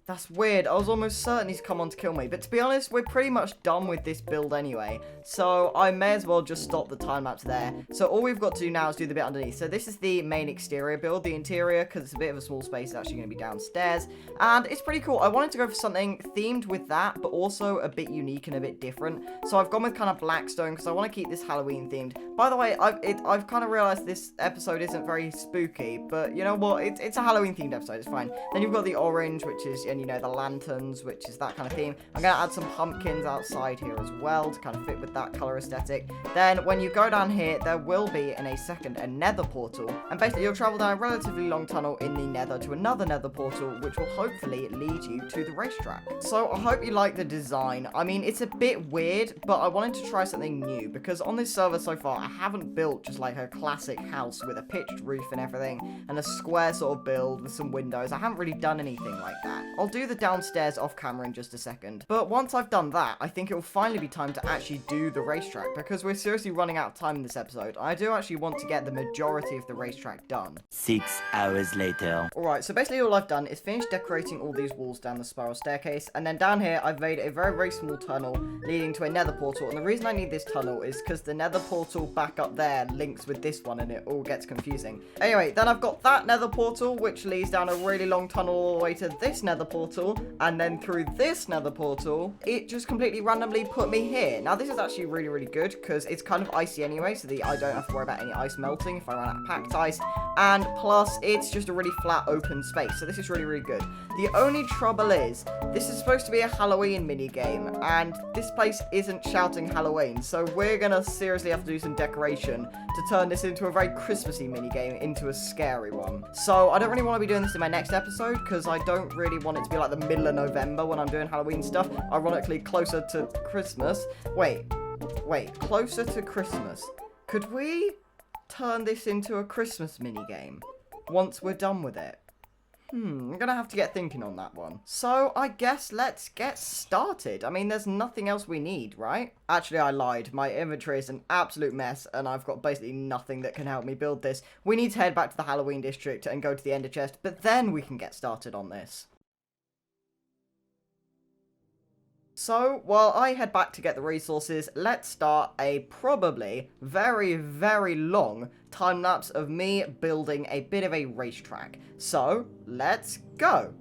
That's weird. I was almost certain he's come on to kill me. But to be honest, we're pretty much done with this build anyway. So I may as well just stop the time lapse there. So all we've got to do now is do the bit underneath. So this is the main exterior build. The interior, because it's a bit of a small space, is actually going to be downstairs. And it's pretty cool. I wanted to go for something themed with that, but also a bit unique and a bit different. So I've gone with kind of Blackstone because I want to keep this Halloween themed. By the way, I've kind of realized this episode isn't very spooky, but you know what? It's a Halloween themed episode. It's fine. Then you've got the orange, which is, and you know, the lanterns, which is that kind of theme. I'm going to add some pumpkins outside here as well to kind of fit with that color aesthetic. Then when you go down here, there will be in a second a nether portal, and basically you'll travel down a relatively long tunnel in the nether to another nether portal, which will hopefully lead you to the racetrack. So I hope you like the design. I mean, it's a bit weird, but I wanted to try something new because on this server so far I haven't built just like a classic house with a pitched roof and everything and a square sort of build with some windows. I haven't really done anything like that. I'll do the downstairs off camera in just a second. But once I've done that, I think it will finally be time to actually do the racetrack, because we're seriously running out of time in this episode. I do actually want to get the majority of the racetrack done. 6 hours later. Alright, so basically all I've done is finish decorating all these walls down the spiral staircase, and then down here I've made a very, very small tunnel leading to a nether portal. And the reason I need this tunnel is because the nether portal back up there links with this one and it all gets confusing. Anyway, then I've got that nether portal which leads down a really long tunnel all the way to this nether portal, and then through this nether portal it just completely randomly put me here. Now this is actually really, really good because it's kind of icy anyway, so I don't have to worry about any ice melting if I run out of packed ice, and plus it's just a really flat open space, so this is really, really good. The only trouble is this is supposed to be a Halloween mini game, and this place isn't shouting Halloween, so we're gonna seriously have to do some decoration to turn this into a very Christmassy mini game into a scary one. So I don't really want to be doing this in my next episode because I don't really want it to be like the middle of November when I'm doing Halloween stuff. Ironically, closer to Christmas. Wait, closer to Christmas. Could we turn this into a Christmas mini game once we're done with it? I'm gonna have to get thinking on that one. So, I guess let's get started. I mean, there's nothing else we need, right? Actually, I lied. My inventory is an absolute mess, and I've got basically nothing that can help me build this. We need to head back to the Halloween district and go to the Ender chest, but then we can get started on this. So, while I head back to get the resources, let's start a probably very, very long time-lapse of me building a bit of a racetrack. So, let's go!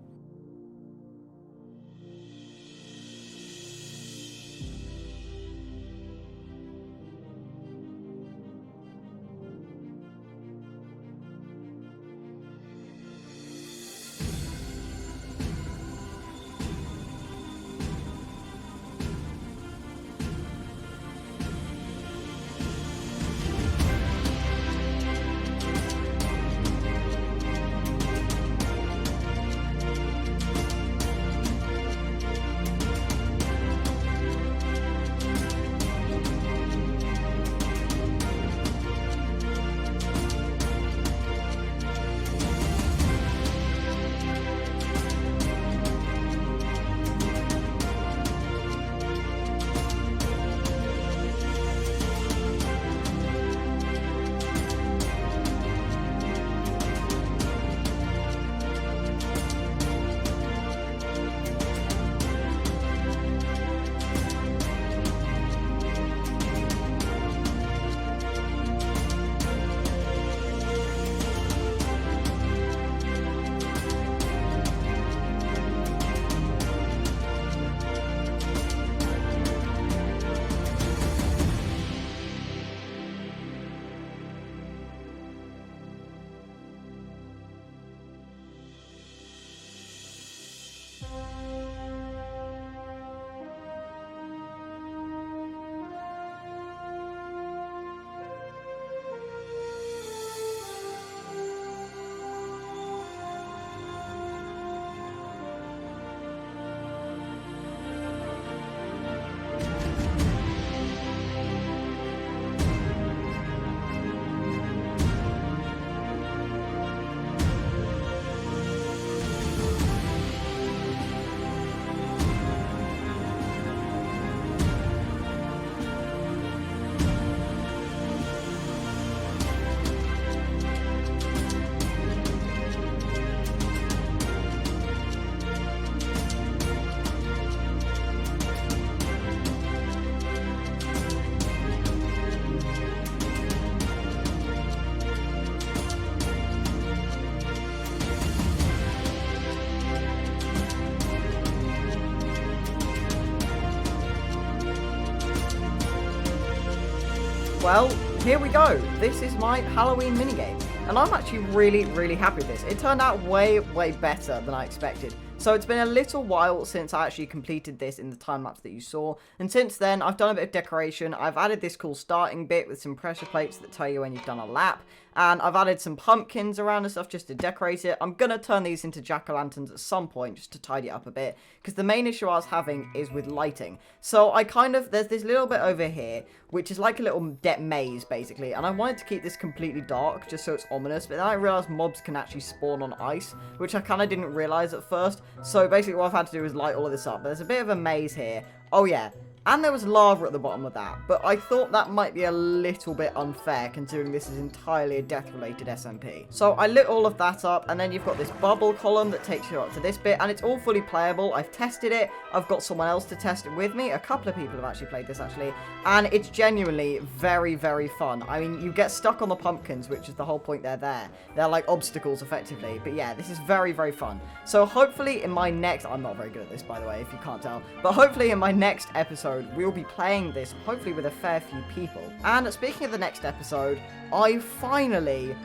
Well, here we go. This is my Halloween minigame. And I'm actually really, really happy with this. It turned out way, way better than I expected. So it's been a little while since I actually completed this in the time-lapse that you saw. And since then, I've done a bit of decoration. I've added this cool starting bit with some pressure plates that tell you when you've done a lap. And I've added some pumpkins around and stuff just to decorate it. I'm going to turn these into jack-o'-lanterns at some point just to tidy it up a bit. Because the main issue I was having is with lighting. So there's this little bit over here, which is like a little maze, basically. And I wanted to keep this completely dark, just so it's ominous. But then I realized mobs can actually spawn on ice, which I kind of didn't realize at first. So basically what I've had to do is light all of this up. But there's a bit of a maze here. Oh yeah. And there was lava at the bottom of that, but I thought that might be a little bit unfair considering this is entirely a death-related SMP. So I lit all of that up, and then you've got this bubble column that takes you up to this bit, and it's all fully playable. I've tested it. I've got someone else to test it with me. A couple of people have actually played this, actually, and it's genuinely very, very fun. I mean, you get stuck on the pumpkins, which is the whole point they're there. They're like obstacles, effectively, but yeah, this is very, very fun. So hopefully in my next... I'm not very good at this, by the way, if you can't tell, but hopefully in my next episode, we'll be playing this, hopefully with a fair few people. And speaking of the next episode, I finally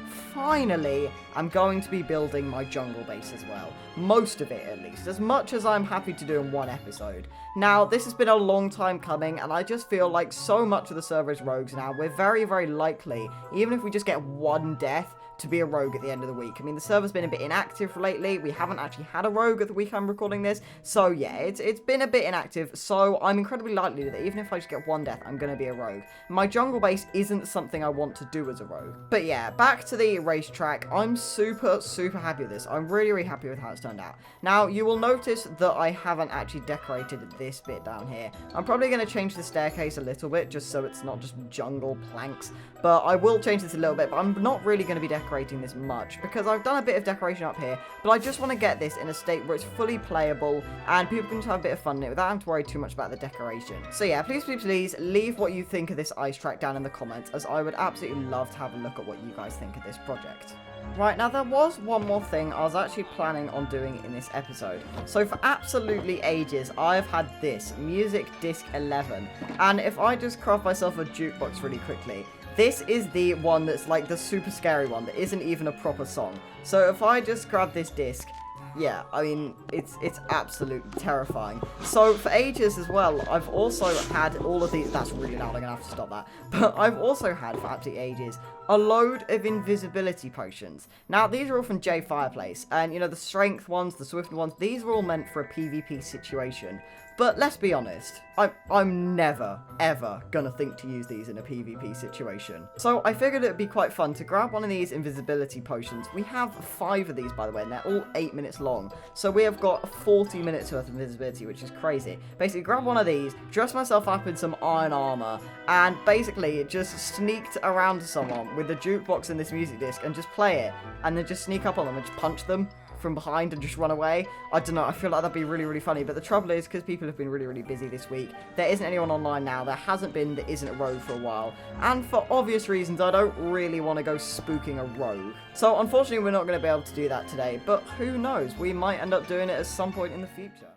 am going to be building my jungle base as well. Most of it, at least. As much as I'm happy to do in one episode. Now, this has been a long time coming, and I just feel like so much of the server is rogues now. We're very, very likely, even if we just get one death, to be a rogue at the end of the week. I mean, the server's been a bit inactive lately. We haven't actually had a rogue at the week I'm recording this. So, yeah, it's been a bit inactive. So, I'm incredibly likely that even if I just get one death, I'm going to be a rogue. My jungle base isn't something I want to do as a rogue. But, yeah, back to the racetrack. I'm super, super happy with this. I'm really, really happy with how it's turned out. Now, you will notice that I haven't actually decorated this bit down here. I'm probably going to change the staircase a little bit, just so it's not just jungle planks. But I will change this a little bit, but I'm not really going to be decorating this much, because I've done a bit of decoration up here, but I just want to get this in a state where it's fully playable, and people can just have a bit of fun in it without having to worry too much about the decoration. So yeah, please, please, please, leave what you think of this ice track down in the comments, as I would absolutely love to have a look at what you guys think of this project. Right, now there was one more thing I was actually planning on doing in this episode. So for absolutely ages, I've had this, Music Disc 11, and if I just craft myself a jukebox really quickly, this is the one that's like the super scary one that isn't even a proper song. So if I just grab this disc, yeah, I mean, it's absolutely terrifying. So for ages as well, I've also had all of these... That's really loud, I'm going to have to stop that. But I've also had, for absolutely ages, a load of invisibility potions. Now, these are all from J Fireplace. And, you know, the strength ones, the swift ones, these are all meant for a PvP situation. But let's be honest, I'm never, ever gonna think to use these in a PvP situation. So I figured it'd be quite fun to grab one of these invisibility potions. We have 5 of these, by the way, and they're all 8 minutes long. So we have got 40 minutes worth of invisibility, which is crazy. Basically, grab one of these, dress myself up in some iron armor, and basically just sneaked around to someone with a jukebox and this music disc and just play it, and then just sneak up on them and just punch them from behind and just run away. I don't know, I feel like that'd be really, really funny, but the trouble is, because people have been really, really busy this week, there isn't anyone online now, there hasn't been, there isn't a rogue for a while, and for obvious reasons, I don't really want to go spooking a rogue. So, unfortunately, we're not going to be able to do that today, but who knows, we might end up doing it at some point in the future.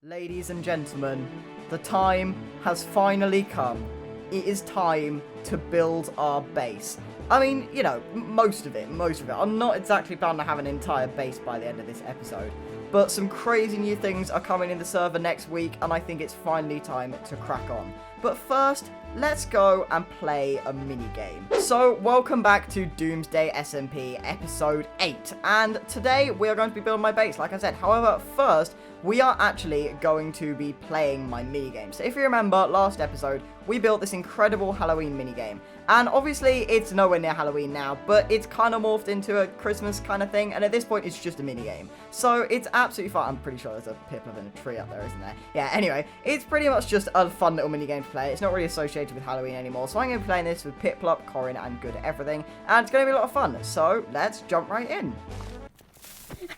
Ladies and gentlemen, the time has finally come. It is time to build our base. I mean, you know, most of it. I'm not exactly planning to have an entire base by the end of this episode, but some crazy new things are coming in the server next week, and I think it's finally time to crack on. But first, let's go and play a mini-game. So, welcome back to Doomsday SMP episode 8, and today we are going to be building my base, like I said. However, first, we are actually going to be playing my minigame. So if you remember, last episode, we built this incredible Halloween minigame. And obviously, it's nowhere near Halloween now, but it's kind of morphed into a Christmas kind of thing, and at this point, it's just a minigame. So it's absolutely fine. I'm pretty sure there's a pip-up and a tree up there, isn't there? Yeah, anyway, it's pretty much just a fun little minigame to play. It's not really associated with Halloween anymore, so I'm going to be playing this with Piplup, Corin, and Good Everything, and it's going to be a lot of fun. So let's jump right in.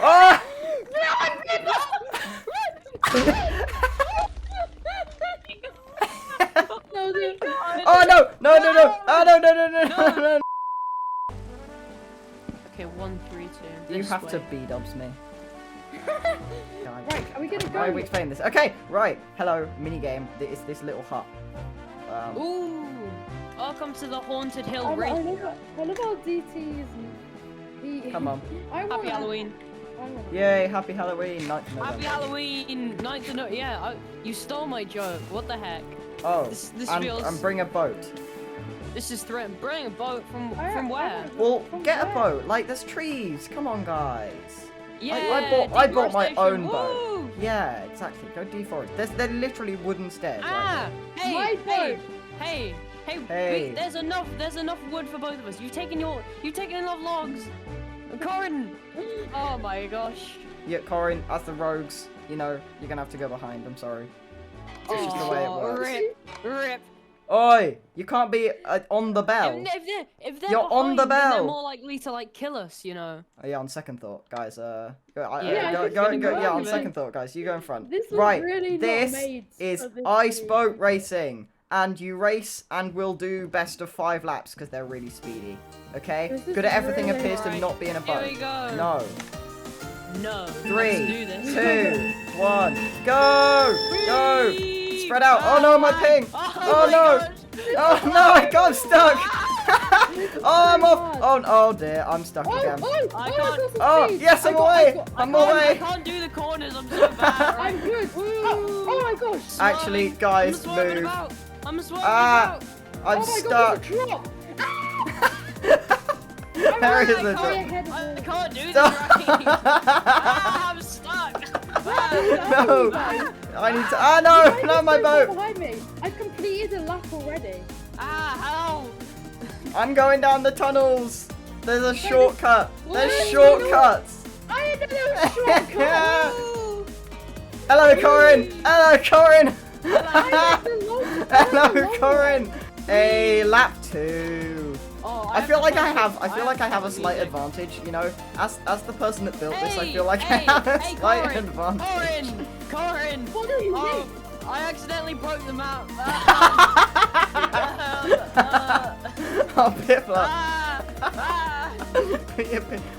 Oh! Oh no! No! Oh no! Okay, 1, 3, 2. You have to B-dubs me. Right, are we gonna go? Why are we explaining this? Okay, right. Hello, minigame. It's this little hut. Ooh! Welcome to the Haunted Hill I Race. love how DT's... Come on. Happy Halloween. Yay, happy Halloween, 9th of November. Happy Halloween! 9th of November. Yeah, you stole my joke. What the heck? Oh, This and, feels... and bring a boat. This is threatening. Bring a boat from where? Well, From get a where? boat. Like, there's trees. Come on, guys. Yeah, I bought my own deforestation. boat. Woo! Yeah, exactly. Go deforest. They're literally wooden stairs. Ah! Hey! My Hey! boat. Hey! Hey. There's enough wood for both of us. You've taken enough logs. Corin! Oh my gosh. Yeah, Corin, as the rogues, you know, you're gonna have to go behind. I'm sorry. It's just the way it works. Rip. Oi! You can't be on the bell. If they're You're on the behind, then they're bell. more likely to like kill us, you know. Oh, yeah, on second thought, guys. I Go. think Yeah, on it's second thought, guys. You go in front. This was Right. really not This made is for this ice game. boat racing, and you race, and we'll do best of 5 laps because they're really speedy. Okay. This is Good at everything really appears to Right. not be in a Here boat. we go. No. No. 3, Let's do this. 2, 1, go! Go! Whee! Spread out. Oh no, my ping! Oh my no! gosh. Oh no, I got stuck! Oh, I'm off! Oh dear, I'm stuck again. I got can't- some Oh, speed. yes, I'm I got- away! I I'm got- I away! can't do the corners. I'm so bad. I'm good. Oh my gosh. Actually, guys, I'm swerving move. about. I'm swerving Ah, about. I'm Oh my stuck. God, there's a drop. There is a Way drop. ahead of I me. can't do this Stop. right. I'm stuck. No, I need to. Ah, no, not my boat. Behind me. I've completed a lap already. Help. I'm going down the tunnels. There's a shortcut. There's Where's the shortcuts. I didn't know there was a shortcut. Hello, Corin. Hello, Corin. I went the long- Hello, Corin. A lap 2. Oh, I feel like I have to a slight music. advantage, you know. As the person that built this, I Hey, feel like hey, I have a hey, slight Corin, advantage. Corin. What do you Oh, think? I accidentally broke the map. Oh, Pippa. Ah,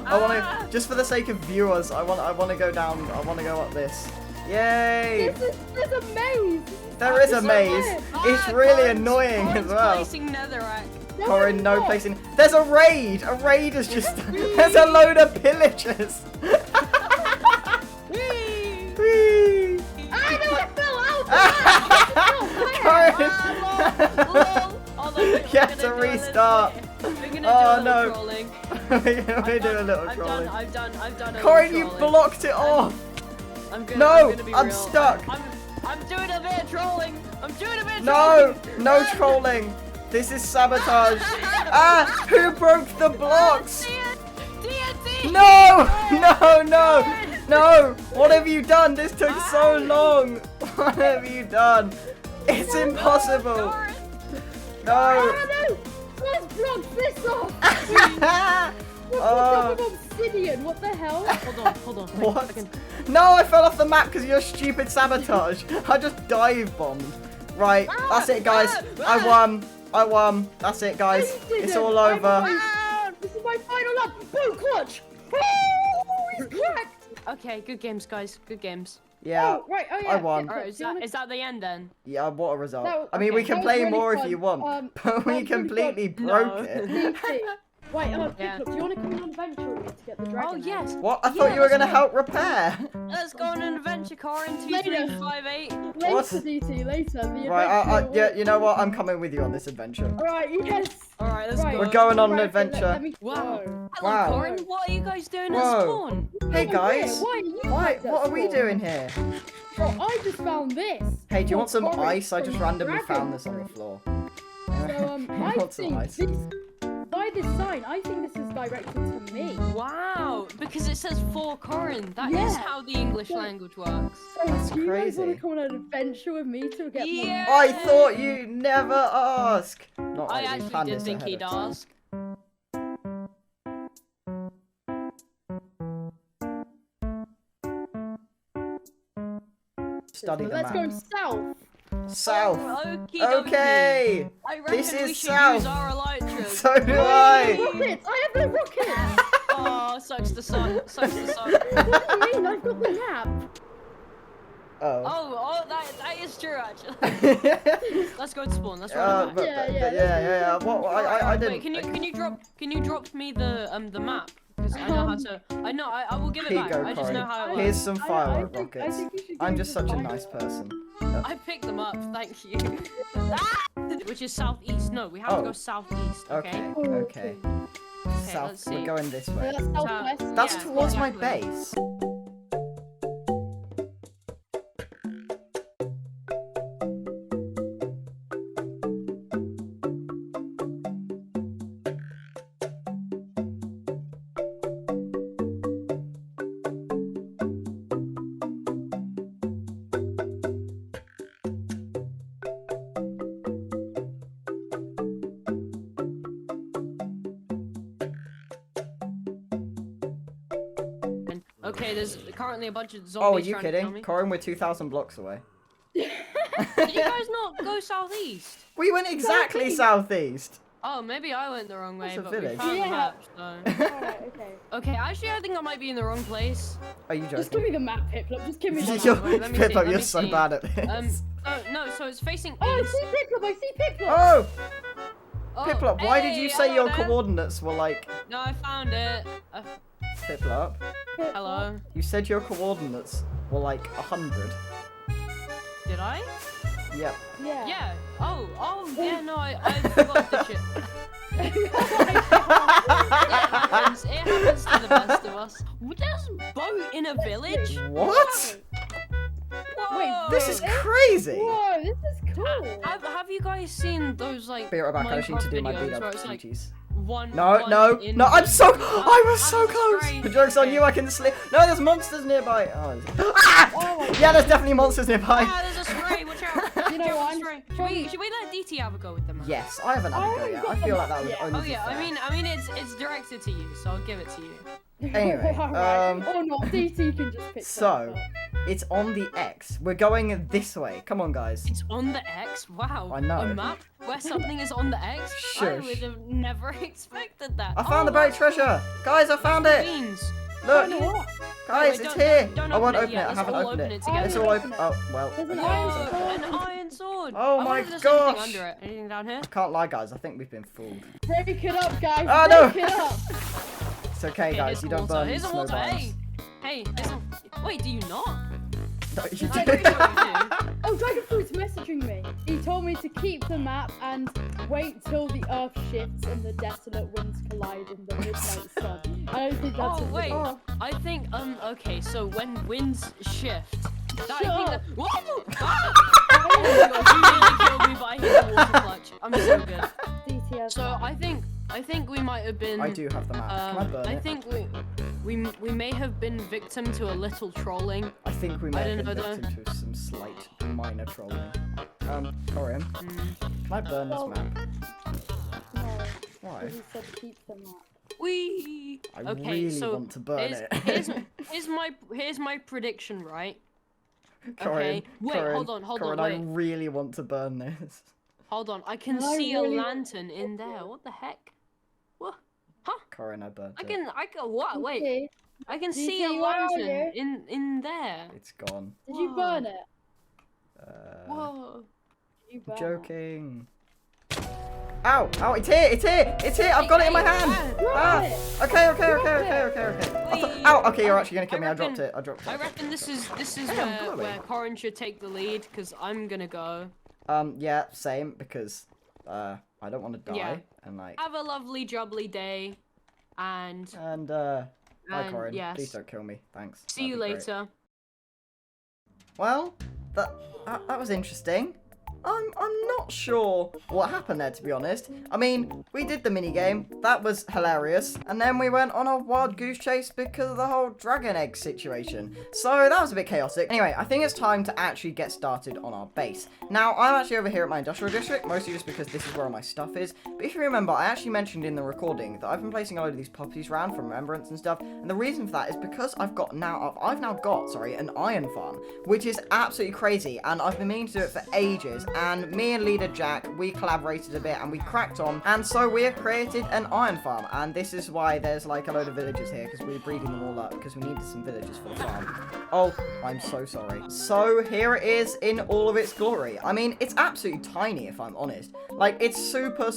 I want to, just for the sake of viewers, I want to go down. I want to go up this. Yay! There's a maze. There is a It's maze. not It's Ah, really Corin's- annoying as Corin's well. placing netherrack. No, Corin, it's no not. placing. There's a raid. A raid is just. There's a load of pillagers. Whee! Whee! I know I fell out. Corin. Oh, no, You have to restart. We're gonna Oh, do a no. little trolling. we do a little I've trolling. done. Corin, you blocked it off. I'm good. No, I'm gonna be I'm real. stuck. I'm doing a bit of trolling. I'm doing a bit of No, trolling. no trolling. This is sabotage. Ah, who broke the blocks? TNT. No, no. What have you done? This took so long. What have you done? It's impossible. Corin. No. Oh no! Let's block this off! We're Oh. blocked with obsidian, what the hell? Hold on. Wait, What? I can- No, I fell off the map because of your stupid sabotage. I just dive bombed. Right, that's it, guys. I won. That's it, guys. No, you It's didn't. all over. This is my final lap! Boom clutch! Oh, he's cracked! Okay, good games, guys. Good games. Yeah, Oh, right, oh yeah. I won. yeah, Alright, do you wanna- is that the end then? yeah. What a result. No, I mean, we okay. can That was play really more if fun. you want, but we really completely fun. broke No. it. Easy. Wait, Yeah. Piplup, do you want to come on an adventure with me to get the dragon? Oh yes. What? I Yeah, thought you were let's gonna go. help repair. Let's go on an adventure, Corin. Later. 2358. Later, What? DT, later. The Right, adventure yeah. will- You know what? I'm coming with you on this adventure. Alright, yes! Alright, let's Right. go. We're going on an Right, adventure. Let me Wow. go. Hello, Wow. Corin. What are you guys doing Whoa. at spawn? Hey guys. Why are you Why? guys at What are we spawn? doing here? Well, I just found this. Hey, do you want some Forest ice? I just from randomly Dragon found this on the Fruit. floor. So, I Want some think ice? this, by this sign, I think this is directed to me. Wow, because it says for Corin. That is Yeah. how the English language works. So, That's do you guys want crazy. to come on an adventure with me to get Yeah. I thought you'd never ask. Not I like we actually planned did this think ahead he'd of time. ask. Study the Let's go map. south. South. Okie Okay. I reckon This we is should south. use our elytras. So do I. Rockets! I have no rockets! Oh, sucks to suck. Sucks to suck. What do you mean? I've got the map. Oh. Oh, that is true actually. Let's go to spawn. Let's run But, back. Yeah. What? I didn't. Wait, can you drop me the map? Because I know how to. I will give it Here you back. go, I just know how it Here's works. some I firework think- I rockets. think you should I'm give just the such a firework. nice person. I picked them up. Thank you. Which is southeast. No, we have to Oh. go southeast. Okay. Okay. let's South. see. We're going this Oh, way. that's southwest. That's Yeah, towards my exactly. base. Okay, there's currently a bunch of Oh, zombies are you trying to kill kidding? me. Corin, we're 2,000 blocks away. Did you guys not go southeast? We went exactly southeast. Oh, maybe I went the wrong way, That's a but village. we found Yeah. the map, so... Alright, okay. Okay, actually, I think I might be in the wrong place. Are you Just give joking? me the map, Piplup. Just give me the map. You're, Wait, let me Piplup, see, let you're me so see. bad at this. No, so it's facing Oh, I east. see Piplup. I see Piplup. Oh! Oh, Piplup, why did you hey, say your hello there. coordinates were like... No, I found it. Piplup, Piplup. Hello. you said your coordinates were like 100. Did I? Yep. Yeah. Yeah. Oh, yeah, no, I forgot the shit. It happens to the best of us. There's a boat in a village? What? Whoa. This is crazy! Whoa, this is cool. Have you guys seen those, like, Be right back, I just need to do my Minecraft beat videos up where it's, like, duties. one No, in I'm so, one- I was so I'm close! straight. The joke's on you, I can sleep. No, there's monsters nearby. Oh, yeah, there's definitely monsters nearby. Ah, there's a stray, watch out. You know Careful, what, stray. I'm- Should we let DT have a go with them? Yes, I haven't had a go yet. I feel like that would Yeah. only Oh be yeah, fair. I mean it's directed to you, so I'll give it to you. Anyway, Alright. Or not, DT can just pick so, that up. it's on the X. We're going this way. Come on, guys. It's on the X. Wow. I know. A map where something is on the X. I Shush. would have never expected that. I found the buried treasure! Guys, I found it! Beans. Look! Oh, what? Guys, Wait, it's don't- here! don't I won't open it open it, yet. I Let's haven't all opened open it. it together. It's I'll all open open. it. Oh, well. There's an okay. iron Whoa, sword. an iron sword. Oh I my wonder if there's something gosh. under it. Anything down here? I can't lie, guys. I think we've been fooled. Break it up, guys. Oh, no. Break it up. It's okay, Okay, guys. here's You some don't water. burn Here's these some snow water. bombs. Hey, there's some... Wait, do you not? No, you I'm do. pretty sure you do. Oh, Dragonfruit's messaging me. He told me to keep the map and wait till the earth shifts and the desolate winds collide in the midnight sun. I don't think that's Oh, a wait. Oh, I think, okay, so when winds shift... That, Shut I think up. that... Whoa! Ah! Oh my god, you nearly killed me by hitting the water clutch. I'm so good. DTS. So, I think we might have been... I do have the map. Can I burn I it? think we may have been victim to a little trolling. I think we may I have didn't been know victim to some slight minor trolling. Corin, can I burn this Well, map? No, Why? he said keep the map. Wee. I Okay, really so want to burn it. here's my prediction, right? Corin, Okay. Wait, Corin, hold on, Corin, wait. I really want to burn this. Hold on, I can I see really a want lantern in there. What the heck? What? Corin, I burnt I it. can what? Wait, Okay. I can Do you see a see where are lantern you? in there. It's gone. Did you Whoa. burn it? Whoa. Did you burn it? Joking. Ow! Ow! It's here! It's here! It's here! I've got it in my hand! Drop Ah! it. Okay, okay, Drop okay, okay, it. okay, okay. I Wee. thought- Ow! Okay, you're actually gonna kill me. I reckon- dropped it. I dropped it. I reckon this is Hey, I'm where glowing. Corin should take the lead because I'm gonna go. Yeah, same, because, I don't want to die, Yeah. and like, Have a lovely jubbly day, and bye, and Corin. yes. Please don't kill me. Thanks. see you That'd be great. later. Well, that was interesting. I'm not sure what happened there, to be honest. I mean, we did the minigame. That was hilarious. And then we went on a wild goose chase because of the whole dragon egg situation. So that was a bit chaotic. Anyway, I think it's time to actually get started on our base. Now, I'm actually over here at my industrial district, mostly just because this is where all my stuff is. But if you remember, I actually mentioned in the recording that I've been placing a load of these puppies around from Remembrance and stuff. And the reason for that is because I've now got an iron farm, which is absolutely crazy. And I've been meaning to do it for ages. And me and leader Jack, we collaborated a bit and we cracked on, and so we have created an iron farm. And this is why there's like a load of villagers here, because we're breeding them all up because we needed some villagers for the farm. Oh, I'm so sorry. So here it is in all of its glory. I mean, it's absolutely tiny if I'm honest. Like, it's super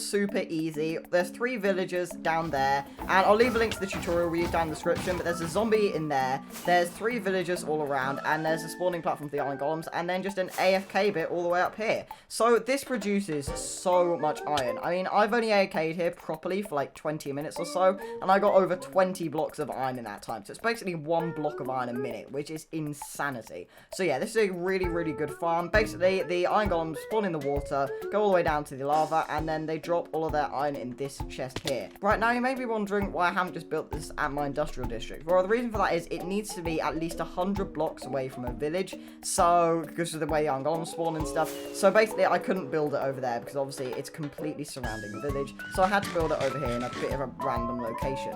easy. There's 3 villagers down there, and I'll leave a link to the tutorial read down in the description, but there's a zombie in there, there's 3 villagers all around, and there's a spawning platform for the iron golems, and then just an AFK bit all the way up here. So this produces so much iron. I mean, I've only AFK'd here properly for like 20 minutes or so, and I got over 20 blocks of iron in that time. So it's basically 1 block of iron a minute, which is insanity. So yeah, this is a really good farm. Basically, the iron golems spawn in the water, go all the way down to the lava, and then they drop all of their iron in this chest here. Right, now you may be wondering why I haven't just built this at my industrial district. Well, the reason for that is it needs to be at least 100 blocks away from a village, so because of the way the iron golems spawn and stuff. So basically, I couldn't build it over there because obviously it's completely surrounding the village, so I had to build it over here in a bit of a random location.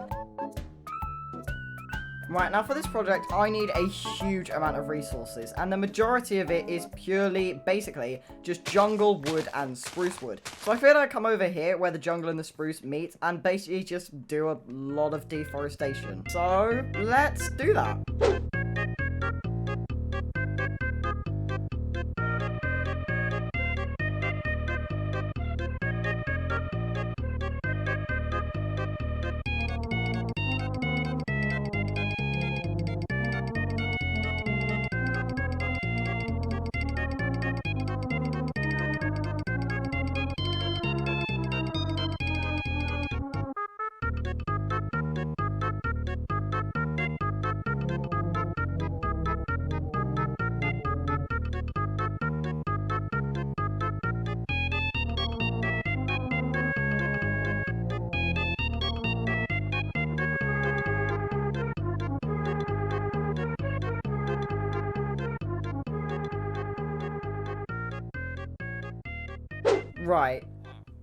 Right, now for this project, I need a huge amount of resources, and the majority of it is purely, basically, just jungle, wood, and spruce wood. So I figured I'd come over here where the jungle and the spruce meet, and basically just do a lot of deforestation. So, let's do that. Right,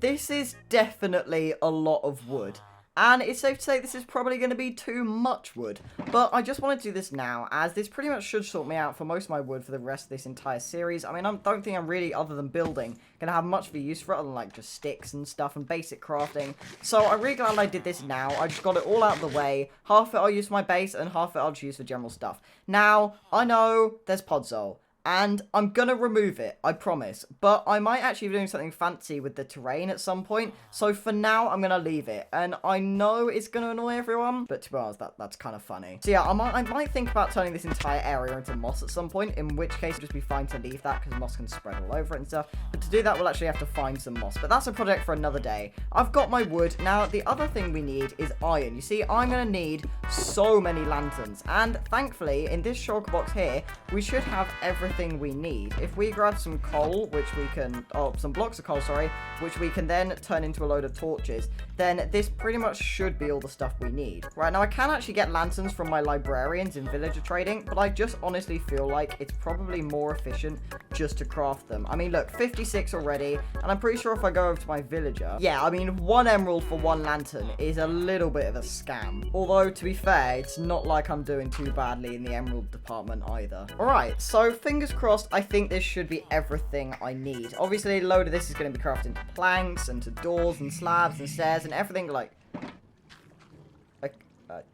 this is definitely a lot of wood, and it's safe to say this is probably going to be too much wood, but I just want to do this now, as this pretty much should sort me out for most of my wood for the rest of this entire series. I mean, I don't think I'm really, other than building, going to have much of a use for it, other than like just sticks and stuff and basic crafting, so I'm really glad I did this now. I just got it all out of the way. Half of it I'll use for my base, and half of it I'll just use for general stuff. Now, I know there's Podzol, and I'm gonna remove it, I promise. But I might actually be doing something fancy with the terrain at some point. So for now, I'm gonna leave it. And I know it's gonna annoy everyone, but to be honest, that's kind of funny. So yeah, I might think about turning this entire area into moss at some point, in which case it'd just be fine to leave that, because moss can spread all over it and stuff. But to do that, we'll actually have to find some moss. But that's a project for another day. I've got my wood. Now, the other thing we need is iron. You see, I'm gonna need so many lanterns. And thankfully, in this shulker box here, we should have everything we need. If we grab some coal, which we can, some blocks of coal, sorry, which we can then turn into a load of torches, then this pretty much should be all the stuff we need. Right, now I can actually get lanterns from my librarians in villager trading, but I just honestly feel like it's probably more efficient just to craft them. I mean, look, 56 already, and I'm pretty sure if I go over to my villager, yeah, I mean, 1 emerald for 1 lantern is a little bit of a scam. Although, to be fair, it's not like I'm doing too badly in the emerald department either. Alright, so fingers crossed, I think this should be everything I need. Obviously, a load of this is going to be crafted into planks, and to doors, and slabs, and stairs, and everything like...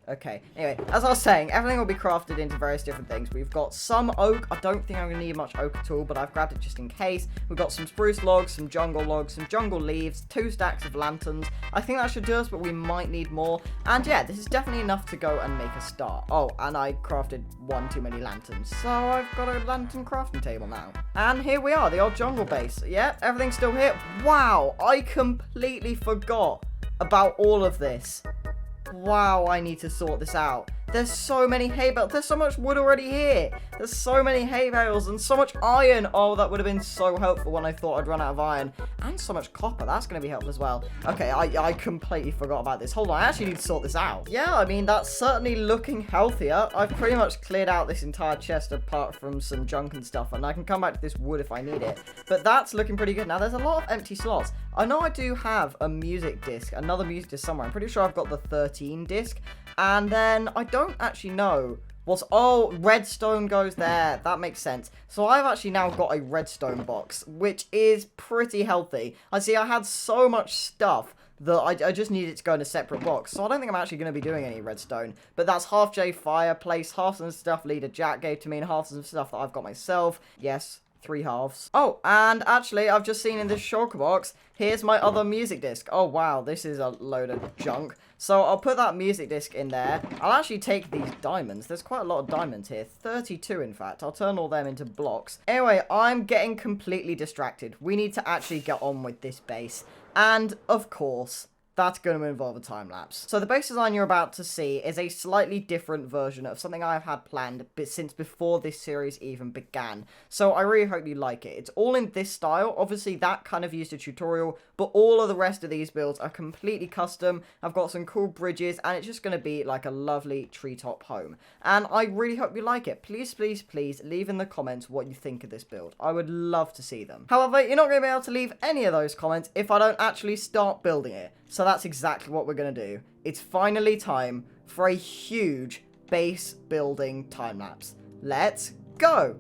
Okay. Anyway, as I was saying, everything will be crafted into various different things. We've got some oak. I don't think I'm going to need much oak at all, but I've grabbed it just in case. We've got some spruce logs, some jungle leaves, 2 stacks of lanterns. I think that should do us, but we might need more. And yeah, this is definitely enough to go and make a start. Oh, and I crafted 1 too many lanterns, so I've got a lantern crafting table now. And here we are, the old jungle base. Yeah, everything's still here. Wow, I completely forgot about all of this. Wow, I need to sort this out. There's so many hay bales. There's so much wood already here. There's so many hay bales and so much iron. Oh, that would have been so helpful when I thought I'd run out of iron. And so much copper. That's going to be helpful as well. Okay, I completely forgot about this. Hold on, I actually need to sort this out. Yeah, I mean, that's certainly looking healthier. I've pretty much cleared out this entire chest apart from some junk and stuff. And I can come back to this wood if I need it. But that's looking pretty good. Now, there's a lot of empty slots. I know I do have a music disc, another music disc somewhere. I'm pretty sure I've got the 13 disc. And then I don't actually know what's... Oh, redstone goes there. That makes sense. So I've actually now got a redstone box, which is pretty healthy. I see I had so much stuff that I just needed to go in a separate box. So I don't think I'm actually going to be doing any redstone. But that's half J fireplace, half some stuff Leader Jack gave to me, and half some stuff that I've got myself. Yes. 3 halves. Oh, and actually, I've just seen in this shulker box, here's my other music disc. Oh, wow, this is a load of junk. So I'll put that music disc in there. I'll actually take these diamonds. There's quite a lot of diamonds here. 32, in fact. I'll turn all them into blocks. Anyway, I'm getting completely distracted. We need to actually get on with this base. And, of course, that's going to involve a time lapse. So the base design you're about to see is a slightly different version of something I've had planned since before this series even began. So I really hope you like it. It's all in this style. Obviously that kind of used a tutorial, but all of the rest of these builds are completely custom. I've got some cool bridges, and it's just going to be like a lovely treetop home. And I really hope you like it. Please, please, please leave in the comments what you think of this build. I would love to see them. However, you're not going to be able to leave any of those comments if I don't actually start building it. So that's exactly what we're going to do. It's finally time for a huge base building time lapse. Let's go!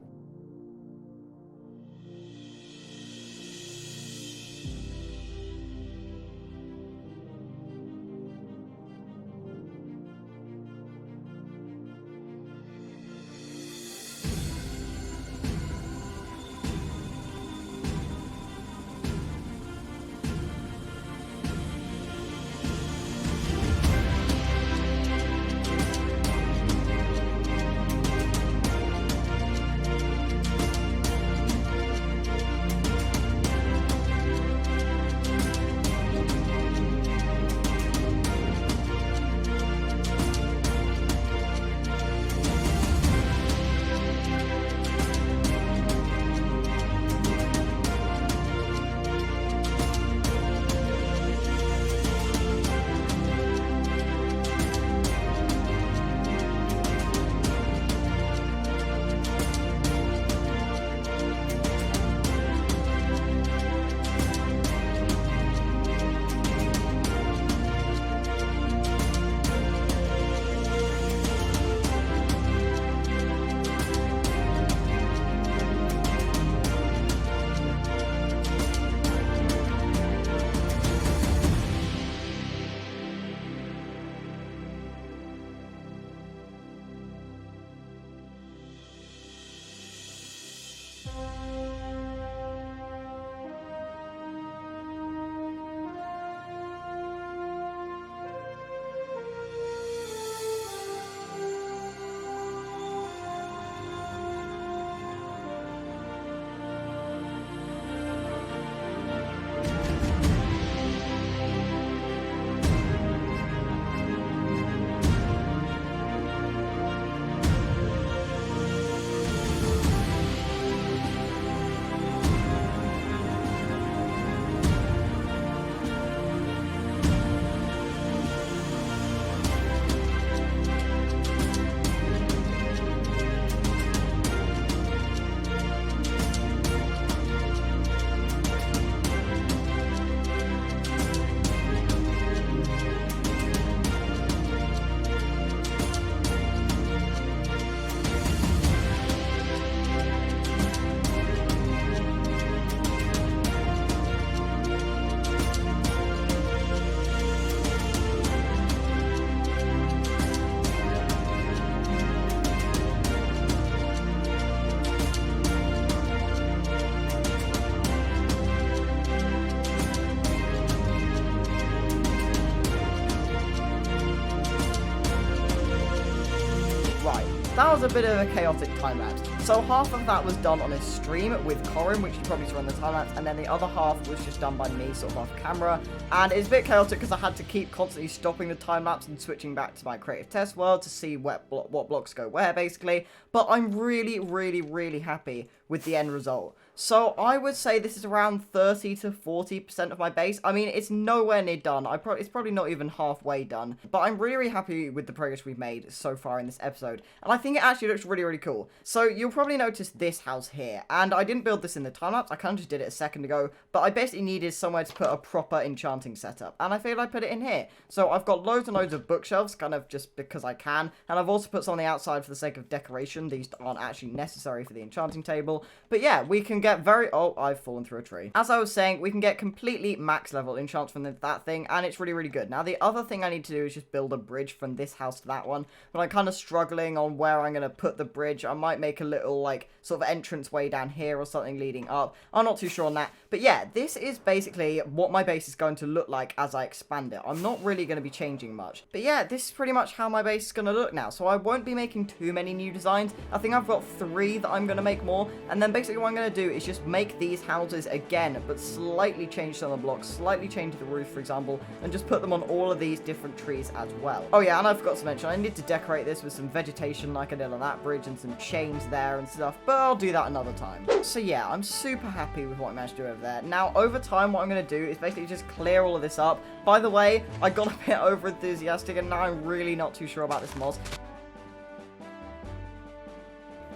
That was a bit of a chaotic time lapse. So half of that was done on his stream with Corin, which he probably run the time lapse, and then the other half was just done by me sort of off camera. And it's a bit chaotic because I had to keep constantly stopping the time lapse and switching back to my creative test world to see what blocks go where, basically. But I'm really, really, really happy with the end result. So I would say this is around 30 to 40% of my base. I mean, it's nowhere near done. It's probably not even halfway done. But I'm really, really happy with the progress we've made so far in this episode. And I think it actually looks really, really cool. So you'll probably notice this house here. And I didn't build this in the time-lapse. I kind of just did it a second ago. But I basically needed somewhere to put a proper enchanting setup. And I figured I'd put it in here. So I've got loads and loads of bookshelves, kind of just because I can. And I've also put some on the outside for the sake of decoration. These aren't actually necessary for the enchanting table. But yeah, we can get very... Oh, I've fallen through a tree. As I was saying, we can get completely max level enchants from that thing, and it's really, really good. Now, the other thing I need to do is just build a bridge from this house to that one, but I'm kind of struggling on where I'm going to put the bridge. I might make a little, like, sort of entrance way down here or something leading up. I'm not too sure on that. But yeah, this is basically what my base is going to look like as I expand it. I'm not really going to be changing much. But yeah, this is pretty much how my base is going to look now. So I won't be making too many new designs. I think I've got 3 that I'm going to make more. And then basically what I'm going to do is just make these houses again, but slightly change some of the blocks, slightly change the roof, for example, and just put them on all of these different trees as well. Oh yeah, and I forgot to mention, I need to decorate this with some vegetation like I did on that bridge and some chains there and stuff, but I'll do that another time. So yeah, I'm super happy with what I managed to do over there. Now, over time, what I'm going to do is basically just clear all of this up. By the way, I got a bit over enthusiastic, and now I'm really not too sure about this mods.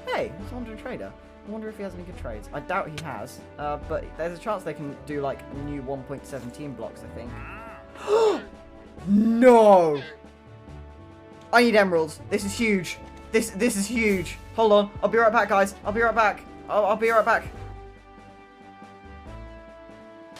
Hey, it's Andre Trader. I wonder if he has any good trades. I doubt he has, but there's a chance they can do, like, new 1.17 blocks, I think. No! I need emeralds. This is huge. This is huge. Hold on. I'll be right back, guys. I'll be right back. I'll be right back.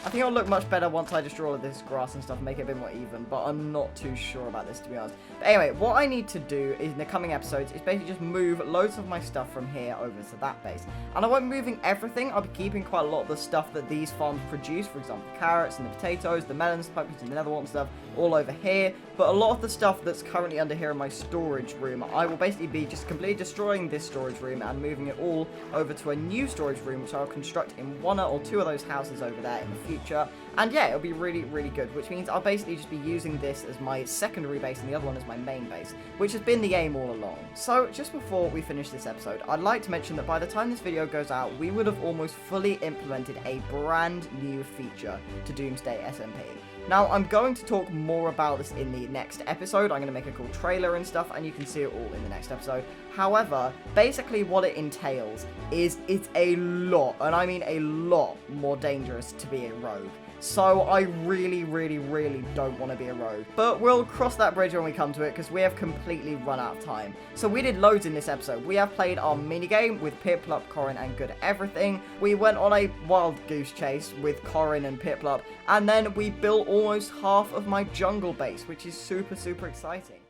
I think it'll look much better once I just draw all of this grass and stuff and make it a bit more even, but I'm not too sure about this, to be honest. But anyway, what I need to do in the coming episodes is basically just move loads of my stuff from here over to that base. And I won't be moving everything. I'll be keeping quite a lot of the stuff that these farms produce, for example, the carrots and the potatoes, the melons, the pumpkins, and the netherwort and stuff, all over here. But a lot of the stuff that's currently under here in my storage room, I will basically be just completely destroying this storage room and moving it all over to a new storage room, which I'll construct in 1 or 2 of those houses over there in the future. And yeah, it'll be really, really good, which means I'll basically just be using this as my secondary base and the other one as my main base, which has been the aim all along. So, just before we finish this episode, I'd like to mention that by the time this video goes out, we would have almost fully implemented a brand new feature to Doomsday SMP. Now, I'm going to talk more about this in the next episode. I'm going to make a cool trailer and stuff, and you can see it all in the next episode. However, basically what it entails is it's a lot, and I mean a lot, more dangerous to be a rogue. So I really, really, really don't want to be a rogue. But we'll cross that bridge when we come to it, because we have completely run out of time. So we did loads in this episode. We have played our minigame with Piplup, Corin, and Good at Everything. We went on a wild goose chase with Corin and Piplup. And then we built almost half of my jungle base, which is super, super exciting.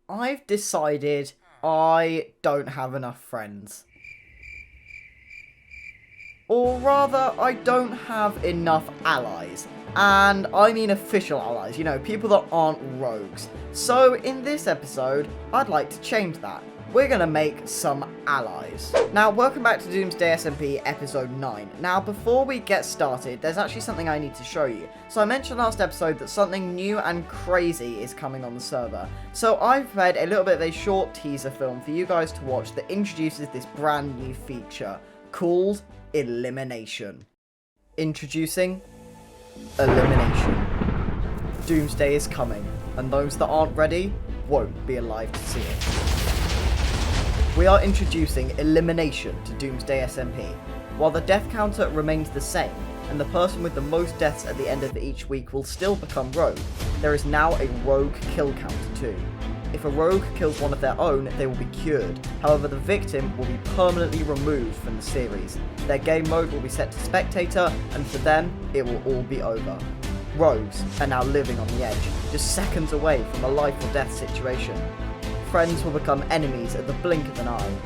I've decided I don't have enough friends. Or rather, I don't have enough allies. And I mean official allies, you know, people that aren't rogues. So in this episode, I'd like to change that. We're going to make some allies. Now, welcome back to Doomsday SMP episode 9. Now, before we get started, there's actually something I need to show you. So I mentioned last episode that something new and crazy is coming on the server. So I've prepared a little bit of a short teaser film for you guys to watch that introduces this brand new feature called Elimination. Introducing Elimination. Doomsday is coming, and those that aren't ready won't be alive to see it. We are introducing Elimination to Doomsday SMP. While the death counter remains the same, and the person with the most deaths at the end of each week will still become rogue, there is now a rogue kill counter too. If a rogue kills one of their own, they will be cured. However, the victim will be permanently removed from the series. Their game mode will be set to spectator, and for them, it will all be over. Rogues are now living on the edge, just seconds away from a life or death situation. Friends will become enemies at the blink of an eye.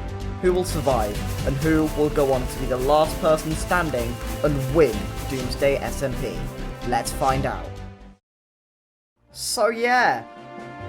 Who will survive, and who will go on to be the last person standing and win Doomsday SMP? Let's find out. So yeah,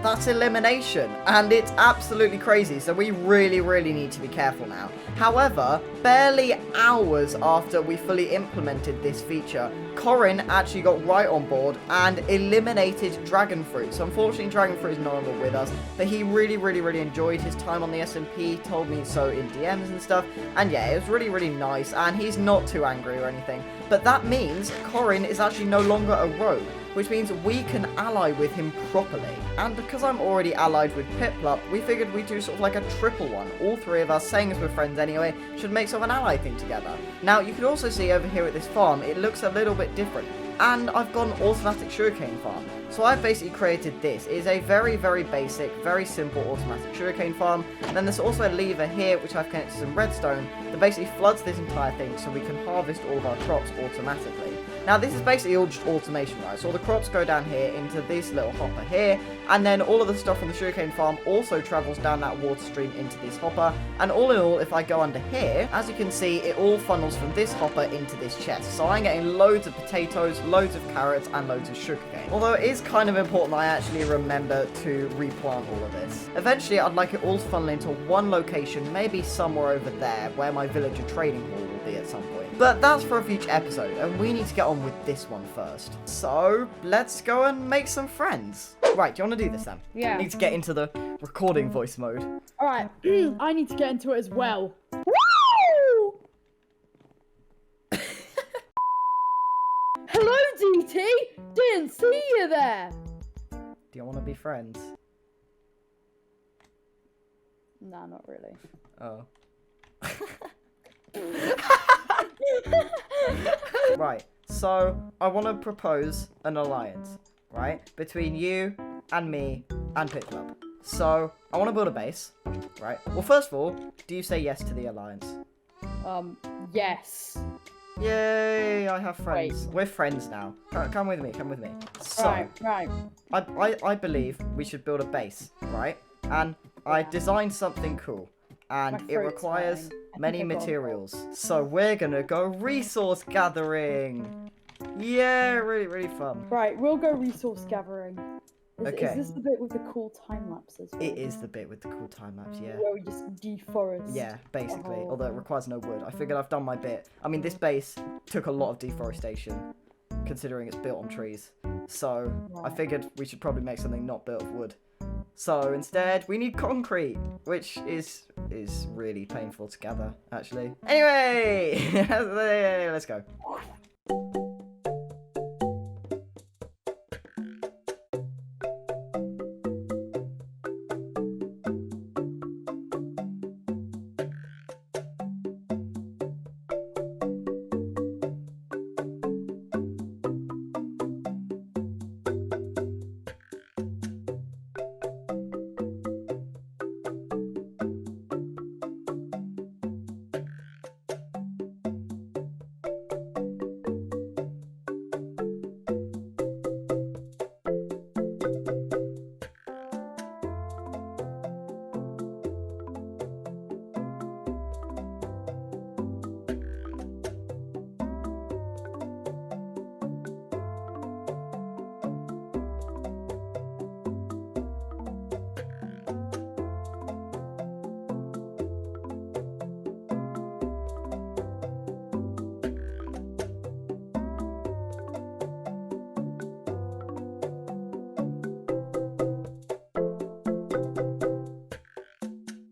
that's Elimination, and it's absolutely crazy, so we really, really need to be careful now. However, barely hours after we fully implemented this feature, Corin actually got right on board and eliminated Dragonfruit. So unfortunately, Dragonfruit is no longer with us, but he really, really, really enjoyed his time on the SMP, told me so in DMs and stuff, and yeah, it was really, really nice, and he's not too angry or anything. But that means Corin is actually no longer a rogue, which means we can ally with him properly. And because I'm already allied with Piplup, we figured we'd do sort of like a triple one. All three of us, saying as we're friends anyway, should make sort of an ally thing together. Now, you can also see over here at this farm, it looks a little bit different. And I've got an automatic sugarcane farm. So I've basically created this. It is a very, very basic, very simple automatic sugarcane farm. And then there's also a lever here, which I've connected to some redstone, that basically floods this entire thing so we can harvest all of our crops automatically. Now, this is basically all just automation, right? So all the crops go down here into this little hopper here, and then all of the stuff from the sugarcane farm also travels down that water stream into this hopper. And all in all, if I go under here, as you can see, it all funnels from this hopper into this chest. So I'm getting loads of potatoes, loads of carrots, and loads of sugarcane. Although it is kind of important that I actually remember to replant all of this. Eventually, I'd like it all to funnel into one location, maybe somewhere over there, where my villager trading hall will be at some point. But that's for a future episode, and we need to get on with this one first. So, let's go and make some friends. Right, do you want to do this then? Yeah. I need to get into the recording voice mode. Alright, I need to get into it as well. Woo! Hello, DT! Didn't see you there! Do you want to be friends? Nah, not really. Oh. Right, so I want to propose an alliance, right, between you and me and Pit Club. So, I want to build a base, right? Well, first of all, do you say yes to the alliance? Yes. Yay, I have friends. Wait. We're friends now. Come with me, come with me. So, Right. I believe we should build a base, right? And I designed something cool. And My it throat's requires hurting. I many think I got a materials. So we're gonna go resource gathering. Yeah, really, really fun. Right, we'll go resource gathering. Okay. Is this the bit with the cool time lapses? It is the bit with the cool time lapse, yeah. Where we just deforest. Yeah, basically. Oh. Although it requires no wood. I figured I've done my bit. I mean, this base took a lot of deforestation, considering it's built on trees. So I Right. figured we should probably make something not built of wood. So instead, we need concrete, which is really painful to gather, actually. Anyway, let's go.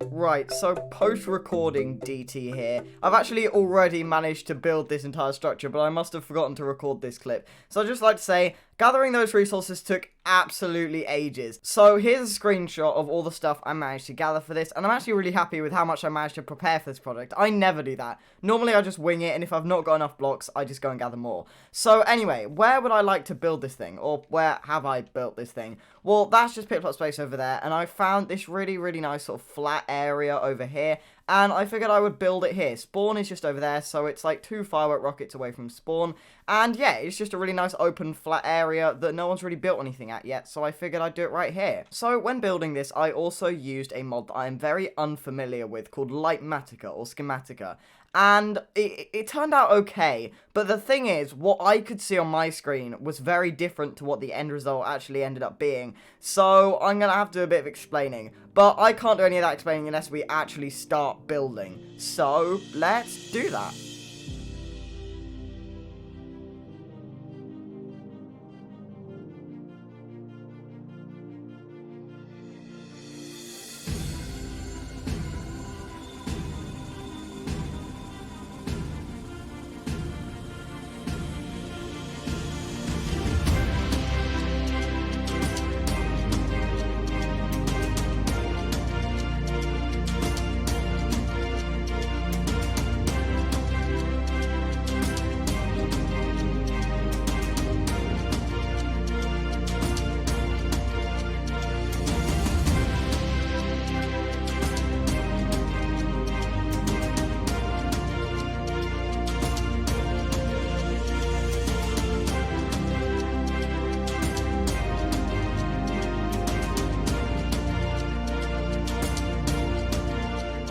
Right, so post-recording DT here. I've actually already managed to build this entire structure, but I must have forgotten to record this clip. So I'd just like to say, gathering those resources took absolutely ages. So here's a screenshot of all the stuff I managed to gather for this, and I'm actually really happy with how much I managed to prepare for this project. I never do that. Normally I just wing it, and if I've not got enough blocks, I just go and gather more. So anyway, where would I like to build this thing? Or where have I built this thing? Well, that's just pit plot space over there, and I found this really, really nice sort of flat area over here, and I figured I would build it here. Spawn is just over there, so it's like 2 firework rockets away from spawn, and yeah, it's just a really nice open flat area that no one's really built anything at yet, so I figured I'd do it right here. So when building this, I also used a mod that I am very unfamiliar with called Lightmatica or Schematica. And it turned out okay, but the thing is, what I could see on my screen was very different to what the end result actually ended up being. So I'm going to have to do a bit of explaining, but I can't do any of that explaining unless we actually start building. So let's do that.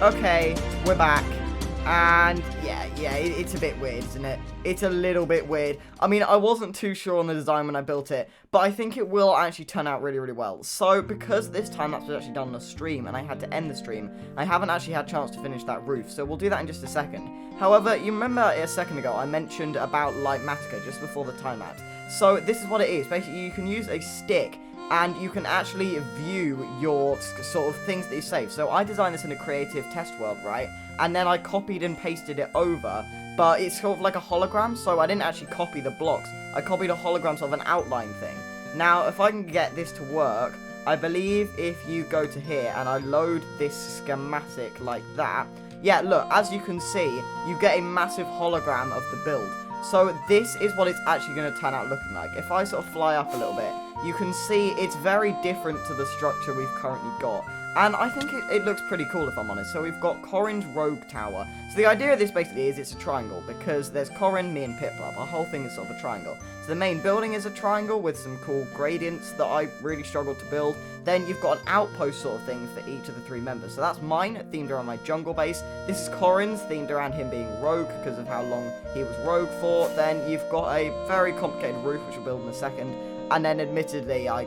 Okay, we're back, and yeah, it's a bit weird, isn't it? It's a little bit weird. I mean, I wasn't too sure on the design when I built it, but I think it will actually turn out really, really well. So, because this time-lapse was actually done on a stream, and I had to end the stream, I haven't actually had a chance to finish that roof, so we'll do that in just a second. However, you remember a second ago, I mentioned about Lightmatica just before the time-lapse. So, this is what it is. Basically, you can use a stick, and you can actually view your sort of things that you save. So I designed this in a creative test world, right? And then I copied and pasted it over, but it's sort of like a hologram, so I didn't actually copy the blocks. I copied a hologram sort of an outline thing. Now, if I can get this to work, I believe if you go to here and I load this schematic like that, yeah, look, as you can see, you get a massive hologram of the build. So this is what it's actually going to turn out looking like. If I sort of fly up a little bit, you can see it's very different to the structure we've currently got. And I think it looks pretty cool, if I'm honest. So we've got Corin's Rogue Tower. So the idea of this basically is it's a triangle, because there's Corin, me, and Piplup. Our whole thing is sort of a triangle. So the main building is a triangle with some cool gradients that I really struggled to build. Then you've got an outpost sort of thing for each of the 3 members. So that's mine, themed around my jungle base. This is Corin's, themed around him being rogue, because of how long he was rogue for. Then you've got a very complicated roof, which we'll build in a second. And then, admittedly, I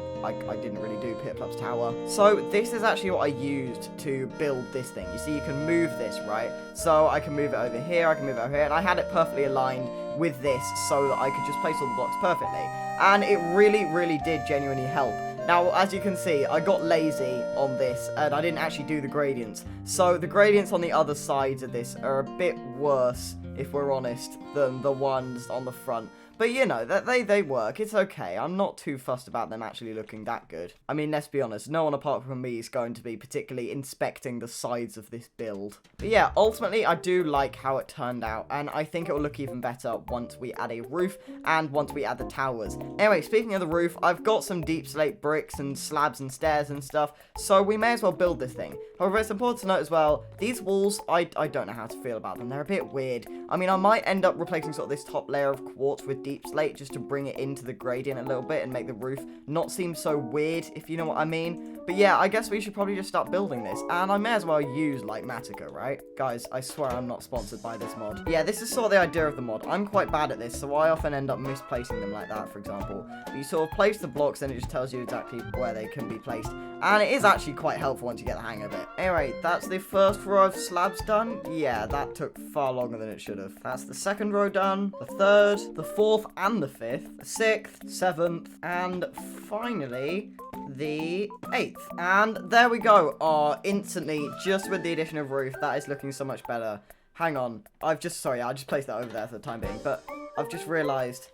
didn't really do Piplup's tower. So this is actually what I used to build this thing. You see, you can move this, right? So I can move it over here, I can move it over here, and I had it perfectly aligned with this so that I could just place all the blocks perfectly. And it really, really did genuinely help. Now, as you can see, I got lazy on this, and I didn't actually do the gradients. So the gradients on the other sides of this are a bit worse, if we're honest, than the ones on the front. But, you know, they work. It's okay. I'm not too fussed about them actually looking that good. I mean, let's be honest. No one apart from me is going to be particularly inspecting the sides of this build. But, yeah, ultimately, I do like how it turned out. And I think it will look even better once we add a roof and once we add the towers. Anyway, speaking of the roof, I've got some deep slate bricks and slabs and stairs and stuff. So we may as well build this thing. However, it's important to note as well, these walls, I don't know how to feel about them. They're a bit weird. I mean, I might end up replacing sort of this top layer of quartz with deep slate just to bring it into the gradient a little bit and make the roof not seem so weird, if you know what I mean. But yeah, I guess we should probably just start building this, and I may as well use like Matica, right? Guys, I swear I'm not sponsored by this mod. Yeah, this is sort of the idea of the mod. I'm quite bad at this, so I often end up misplacing them like that, for example. But you sort of place the blocks and it just tells you exactly where they can be placed, and it is actually quite helpful once you get the hang of it. Anyway, that's the first row of slabs done. Yeah, that took far longer than it should have. That's the second row done, the third, the fourth, and the fifth, the sixth, seventh, and finally the 8th. And there we go. Instantly, just with the addition of roof, that is looking so much better. Hang on. I just placed that over there for the time being, but I've just realized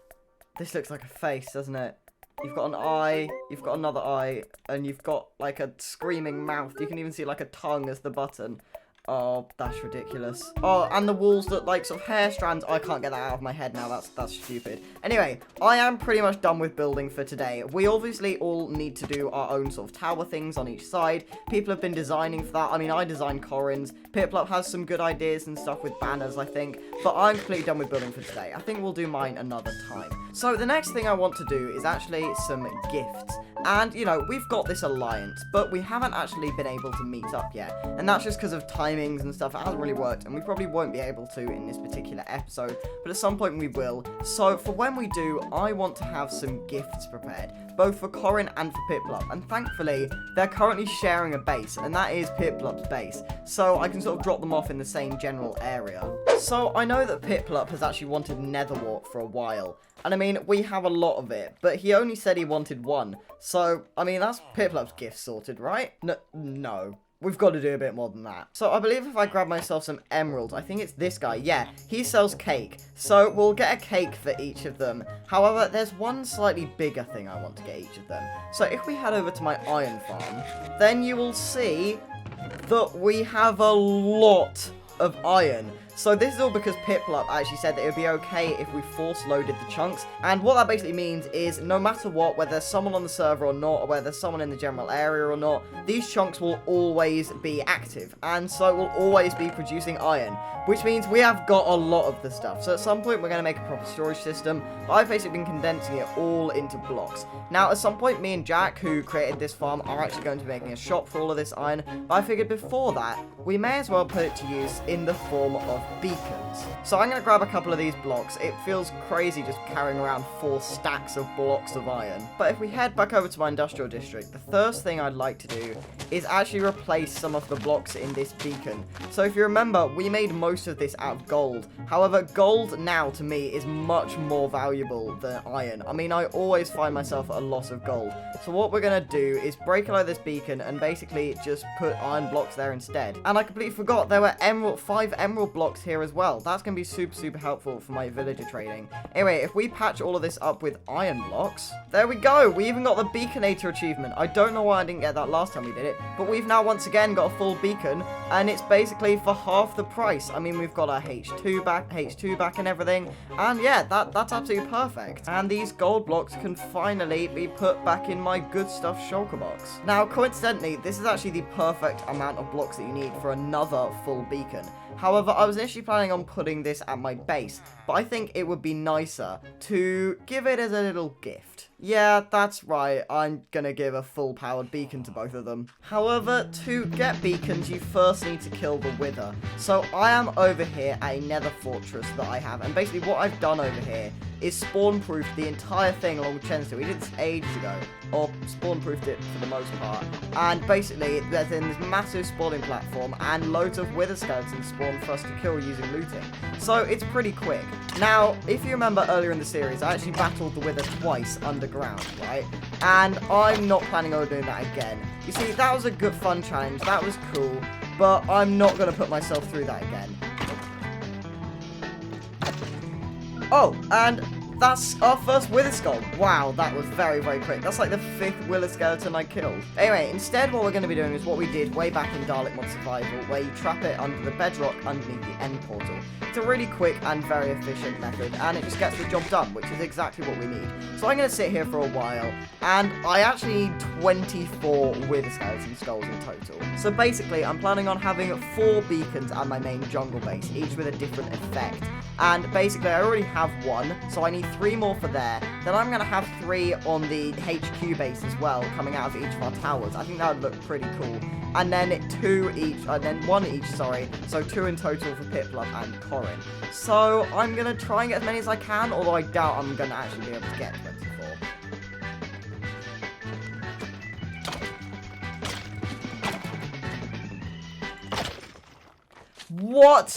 this looks like a face, doesn't it? You've got an eye, you've got another eye, and you've got like a screaming mouth. You can even see like a tongue as the button. Oh, that's ridiculous. Oh, and the walls look like sort of hair strands. I can't get that out of my head now. That's stupid. Anyway, I am pretty much done with building for today. We obviously all need to do our own sort of tower things on each side. People have been designing for that. I mean, I designed Corin's. Piplup has some good ideas and stuff with banners, I think. But I'm completely done with building for today. I think we'll do mine another time. So the next thing I want to do is actually some gifts. And, you know, we've got this alliance, but we haven't actually been able to meet up yet. And that's just because of timings and stuff. It hasn't really worked, and we probably won't be able to in this particular episode, but at some point we will. So for when we do, I want to have some gifts prepared, both for Corin and for Piplup. And thankfully, they're currently sharing a base, and that is Piplup's base. So I can sort of drop them off in the same general area. So I know that Piplup has actually wanted Netherwart for a while. And I mean, we have a lot of it, but he only said he wanted one. So, I mean, that's Piplup's gift sorted, right? No. We've got to do a bit more than that. So, I believe if I grab myself some emeralds, I think it's this guy. Yeah, he sells cake. So, we'll get a cake for each of them. However, there's one slightly bigger thing I want to get each of them. So, if we head over to my iron farm, then you will see that we have a lot of iron. So this is all because Piplup actually said that it would be okay if we force loaded the chunks. And what that basically means is no matter what, whether there's someone on the server or not, or whether there's someone in the general area or not, these chunks will always be active. And so we'll always be producing iron, which means we have got a lot of the stuff. So at some point we're going to make a proper storage system. But I've basically been condensing it all into blocks. Now at some point me and Jack, who created this farm, are actually going to be making a shop for all of this iron. But I figured before that, we may as well put it to use in the form of beacons. So I'm going to grab a couple of these blocks. It feels crazy just carrying around 4 stacks of blocks of iron. But if we head back over to my industrial district, the first thing I'd like to do is actually replace some of the blocks in this beacon. So if you remember, we made most of this out of gold. However, gold now to me is much more valuable than iron. I mean, I always find myself at a loss of gold. So what we're going to do is break out this beacon and basically just put iron blocks there instead. And I completely forgot there were 5 emerald blocks blocks here as well. That's going to be super helpful for my villager trading. Anyway, if we patch all of this up with iron blocks, there we go. We even got the Beaconator achievement. I don't know why I didn't get that last time we did it, but we've now once again got a full beacon, and it's basically for half the price. I mean, we've got our H2 back and everything, and yeah, that's absolutely perfect. And these gold blocks can finally be put back in my good stuff shulker box. Now, coincidentally, this is actually the perfect amount of blocks that you need for another full beacon. However, I was initially planning on putting this at my base, but I think it would be nicer to give it as a little gift. Yeah, that's right, I'm gonna give a full-powered beacon to both of them. However, to get beacons, you first need to kill the Wither. So I am over here at a nether fortress that I have, and basically what I've done over here is spawn-proof the entire thing along with Chenster. We did this ages ago, or spawn-proofed it for the most part. And basically, there's in this massive spawning platform, and loads of Wither skeletons spawn for us to kill using looting. So it's pretty quick. Now, if you remember earlier in the series, I actually battled the Wither twice underground, right? And I'm not planning on doing that again. You see, that was a good fun challenge, that was cool, but I'm not going to put myself through that again. Oh, and that's our first Wither Skull. Wow, that was very quick. That's like the 5th Wither skeleton I killed. Anyway, instead what we're going to be doing is what we did way back in Dalek Mod Survival, where you trap it under the bedrock underneath the end portal. It's a really quick and very efficient method, and it just gets the job done, which is exactly what we need. So I'm going to sit here for a while, and I actually need 24 Wither skeleton skulls in total. So basically, I'm planning on having 4 beacons at my main jungle base, each with a different effect. And basically, I already have 1, so I need 3 more for there. Then I'm going to have 3 on the HQ base as well, coming out of each of our towers. I think that would look pretty cool. And then 2 each, then 1 each, sorry. So 2 in total for Piplup and Corin. So I'm going to try and get as many as I can, although I doubt I'm going to actually be able to get 24. What?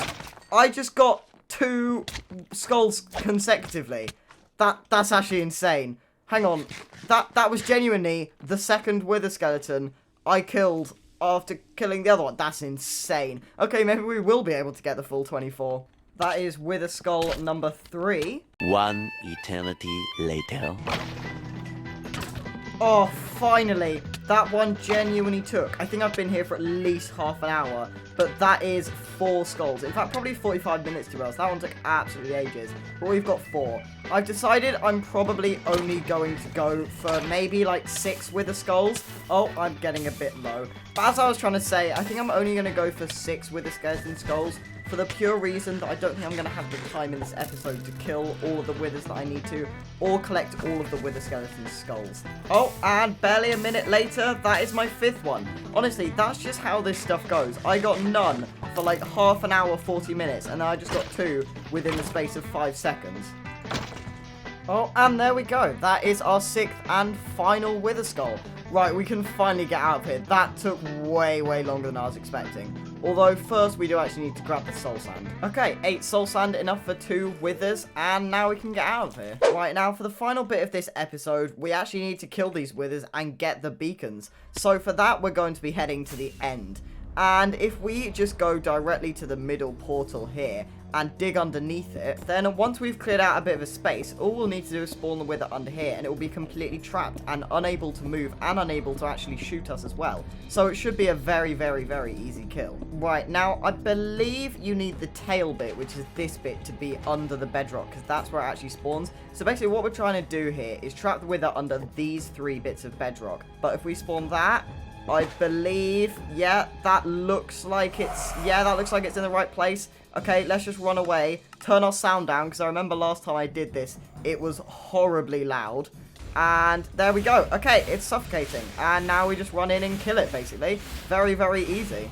I just got 2 skulls consecutively. That's actually insane. Hang on. That was genuinely the 2nd Wither skeleton I killed after killing the other one. That's insane. Okay, maybe we will be able to get the full 24. That is Wither Skull number 3. One eternity later. Oh, finally. That one genuinely took. I think I've been here for at least half an hour, but that is 4 skulls. In fact, probably 45 minutes to us. That one took absolutely ages, but we've got 4. I've decided I'm probably only going to go for maybe like 6 Wither skulls. Oh, I'm getting a bit low. But as I was trying to say, I think I'm only going to go for 6 Wither skeleton skulls, for the pure reason that I don't think I'm going to have the time in this episode to kill all of the Withers that I need to, or collect all of the Wither skeleton skulls. Oh, and barely a minute later, that is my 5th one. Honestly, that's just how this stuff goes. I got none for like half an hour, 40 minutes, and then I just got 2 within the space of 5 seconds. Oh, and there we go. That is our 6th and final Wither Skull. Right, we can finally get out of here. That took way longer than I was expecting. Although, first we do actually need to grab the soul sand. Okay, 8 soul sand, enough for 2 withers, and now we can get out of here. Right, now for the final bit of this episode, we actually need to kill these withers and get the beacons. So for that, we're going to be heading to the end. And if we just go directly to the middle portal here, and dig underneath it, then once we've cleared out a bit of a space, all we'll need to do is spawn the wither under here, and it will be completely trapped and unable to move and unable to actually shoot us as well. So it should be a very easy kill. Right, now I believe you need the tail bit, which is this bit, to be under the bedrock, because that's where it actually spawns. So basically what we're trying to do here is trap the wither under these 3 bits of bedrock. But if we spawn that, I believe, yeah, that looks like it's in the right place. Okay, let's just run away, turn our sound down, because I remember last time I did this, it was horribly loud. And there we go. Okay, it's suffocating. And now we just run in and kill it, basically. Very easy.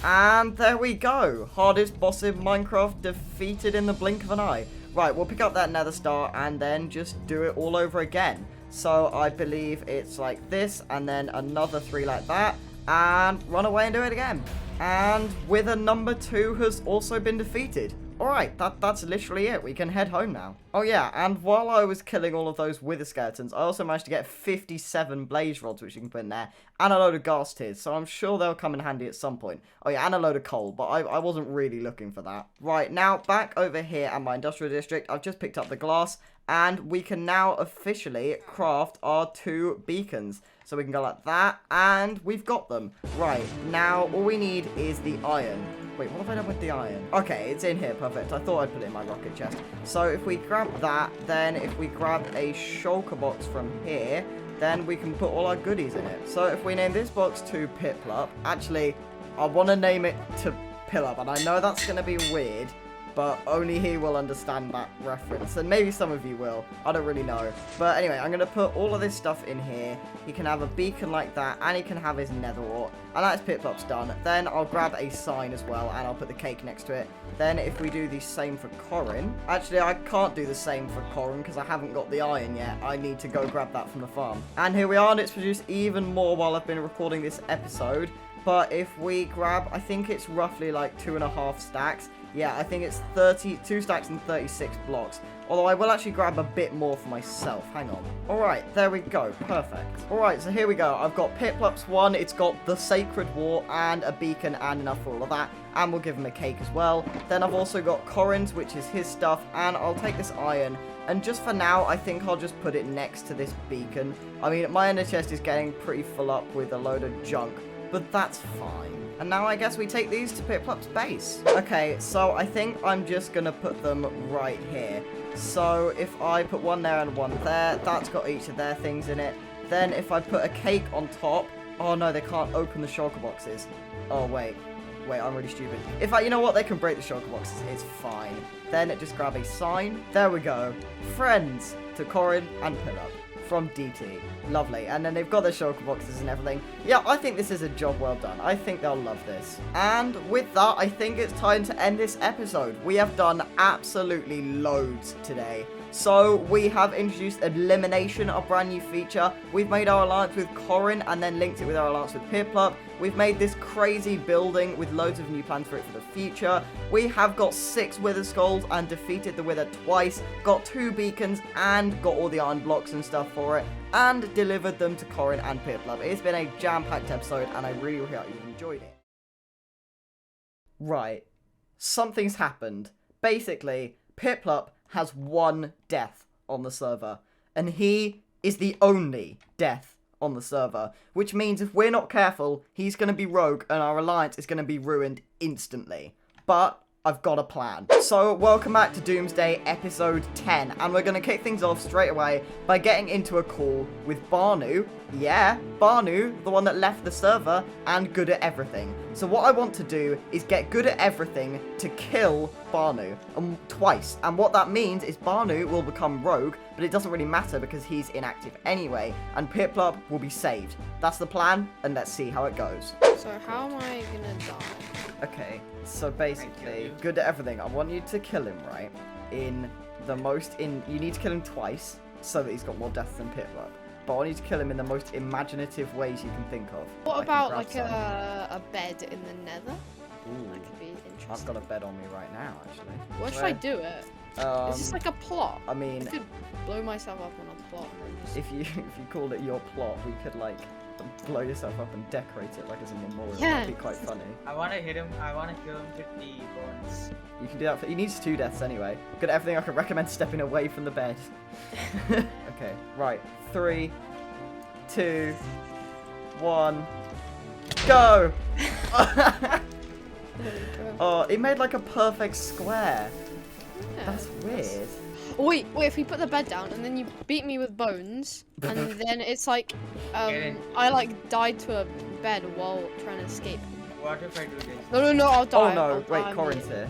And there we go. Hardest boss in Minecraft defeated in the blink of an eye. Right, we'll pick up that nether star and then just do it all over again. So I believe it's like this, and then another 3 like that, and run away and do it again. And wither number 2 has also been defeated. Alright, that's literally it. We can head home now. Oh yeah, and while I was killing all of those wither skeletons, I also managed to get 57 blaze rods, which you can put in there, and a load of ghast tears, so I'm sure they'll come in handy at some point. Oh yeah, and a load of coal, but I wasn't really looking for that. Right, now back over here at my industrial district, I've just picked up the glass, and we can now officially craft our 2 beacons. So we can go like that, and we've got them. Right, now all we need is the iron. Wait, what have I done with the iron? Okay, it's in here, perfect. I thought I'd put it in my rocket chest. So if we grab that, then if we grab a shulker box from here, then we can put all our goodies in it. So if we name this box to Piplup, actually, I want to name it to Pillup, and I know that's going to be weird, but only he will understand that reference, and maybe some of you will. I don't really know. But anyway, I'm going to put all of this stuff in here. He can have a beacon like that, and he can have his nether ore, and that's Piplup's done. Then I'll grab a sign as well, and I'll put the cake next to it. Then if we do the same for Corin, actually I can't do the same for Corin because I haven't got the iron yet. I need to go grab that from the farm. And here we are, and it's produced even more while I've been recording this episode. But if we grab, I think it's roughly like 2.5 stacks. Yeah, I think it's 32 stacks and 36 blocks. Although I will actually grab a bit more for myself. Hang on. Alright, there we go. Perfect. Alright, so here we go. I've got Piplup's one. It's got the Sacred War and a beacon and enough for all of that. And we'll give him a cake as well. Then I've also got Corin's, which is his stuff. And I'll take this iron. And just for now, I think I'll just put it next to this beacon. I mean, my ender chest is getting pretty full up with a load of junk. But that's fine. And now I guess we take these to Piplup's base. Okay, so I think I'm just going to put them right here. So if I put one there and one there, that's got each of their things in it. Then if I put a cake on top... Oh no, they can't open the shulker boxes. Oh wait, I'm really stupid. You know what, they can break the shulker boxes, it's fine. Then just grab a sign. There we go. Friends to Corin and Pillup. From DT. Lovely. And then they've got their shulker boxes and everything. Yeah, I think this is a job well done. I think they'll love this. And with that, I think it's time to end this episode. We have done absolutely loads today. So we have introduced Elimination, a brand new feature. We've made our alliance with Corin and then linked it with our alliance with Piplup. We've made this crazy building with loads of new plans for it for the future. We have got 6 Wither Skulls and defeated the Wither twice. Got 2 beacons and got all the iron blocks and stuff for it. And delivered them to Corin and Piplup. It's been a jam-packed episode and I really hope you enjoyed it. Right. Something's happened. Basically, Piplup has 1 death on the server, and he is the only death on the server, which means if we're not careful, he's going to be rogue and our alliance is going to be ruined instantly. But I've got a plan. So welcome back to Doomsday episode 10, and we're going to kick things off straight away by getting into a call with Barnu. Yeah, Barnu, the one that left the server, and Good at Everything. So what I want to do is get Good at Everything to kill Barnu twice. And what that means is Barnu will become rogue, but it doesn't really matter because he's inactive anyway, and Piplup will be saved. That's the plan, and let's see how it goes. So how am I gonna die? Okay, so basically, Good at Everything, I want you to kill him, right? You need to kill him twice, so that he's got more deaths than Piplup. But I want you to kill him in the most imaginative ways you can think of. What about like a bed in the nether? Ooh, That could be interesting. I've got a bed on me right now, actually. What should I do it? Is this like a plot? I mean, I could blow myself up on a plot and then just... if you called it your plot, we could like blow yourself up and decorate it like as a memorial. Yeah. That'd be quite funny. I want to hit him. I want to kill him 50 bones. You can do that. He needs 2 deaths anyway. Good at Everything, I could recommend stepping away from the bed. Okay, right. 3, 2, 1, go! Oh, it made like a perfect square. Yeah, That's weird. Oh, wait, if we put the bed down and then you beat me with bones, and then it's like, I like died to a bed while trying to escape. What if I do this? No, I'll die. Oh no, I'll wait, die Corin's here.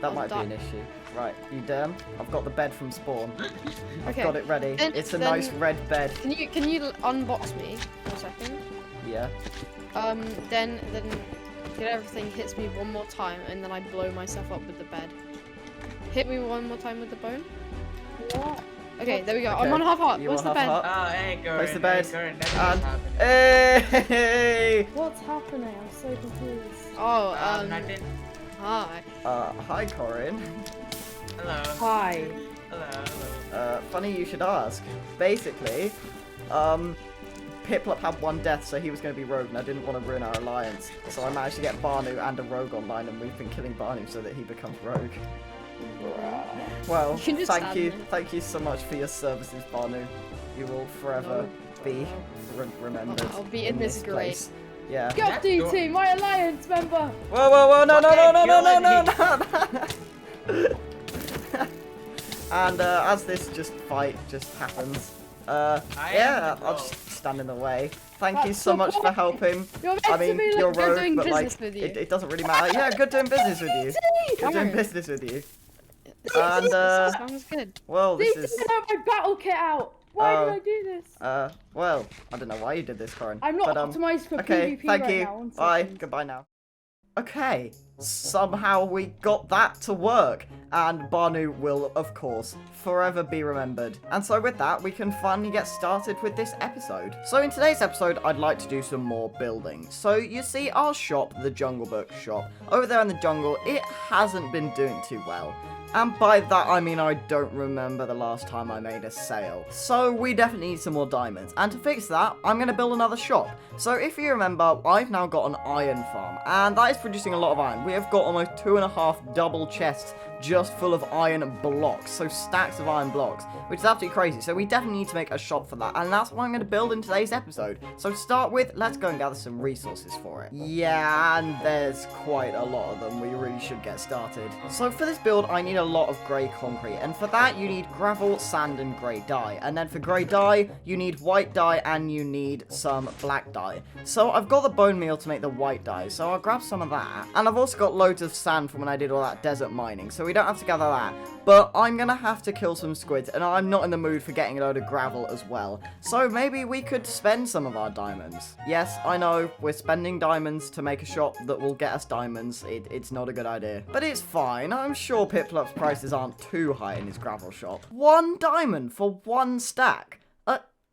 That I'll might die. be an issue. Right, you done? I've got the bed from spawn. I've Okay. got it ready. Then- It's a then- nice red bed. Can you unbox me for a second? Yeah. Then Get Everything hits me one more time, and then I blow myself up with the bed. Hit me one more time with the bone. What? Okay, there we go. Okay, I'm on half heart. you Where's on the half bed? heart? Oh, hey, Corin. Place the bed. Corin, And... Hey! What's happening? I'm so confused. Oh, nothing. Hi. Hi, Corin. Hello. Hi. Hello. Funny you should ask. Basically, Piplup had one death, so he was going to be rogue, and I didn't want to ruin our alliance. So I managed to get Barnu and a rogue online, and we've been killing Barnu so that he becomes rogue. Well, You can just thank you. stand there. Thank you so much for your services, Barnu. You will forever be remembered. I'll be in this immigrate. place. Yeah. Go DT, my alliance member. Whoa, no, Okay, no. And as this fight happens, yeah, I'll just stand in the way. Thank you That's so so much for quiet. helping. You're meant I to mean, be you're like, good rogue, doing but like, business with you. it doesn't really matter. Yeah, good doing business with you. Good doing Alright. business with you. And Sounds good. well, this Please is have my battle kit out. Why did I do this? well, I don't know why you did this, Corin. I'm not but, optimized for okay, PvP thank right you. now. One Bye. second. Goodbye now. Okay, somehow we got that to work, and Barnu will, of course, forever be remembered. And so with that, we can finally get started with this episode. So in today's episode, I'd like to do some more building. So you see our shop, the Jungle Book shop, over there in the jungle, it hasn't been doing too well. And by that I mean I don't remember the last time I made a sale. So we definitely need some more diamonds. And to fix that, I'm going to build another shop. So if you remember, I've now got an iron farm. And that is producing a lot of iron. We have got almost 2.5 double chests just full of iron blocks. So stacks of iron blocks, which is absolutely crazy. So we definitely need to make a shop for that. And that's what I'm going to build in today's episode. So to start with, let's go and gather some resources for it. Yeah, and there's quite a lot of them. We really should get started. So for this build, I need a lot of grey concrete. And for that, you need gravel, sand, and grey dye. And then for grey dye, you need white dye and you need some black dye. So I've got the bone meal to make the white dye. So I'll grab some of that. And I've also got loads of sand from when I did all that desert mining. So we don't have to gather that. But I'm going to have to kill some squids. And I'm not in the mood for getting a load of gravel as well. So maybe we could spend some of our diamonds. Yes, I know, we're spending diamonds to make a shop that will get us diamonds. It's not a good idea. But it's fine. I'm sure Piplup's prices aren't too high in his gravel shop. 1 diamond for 1 stack.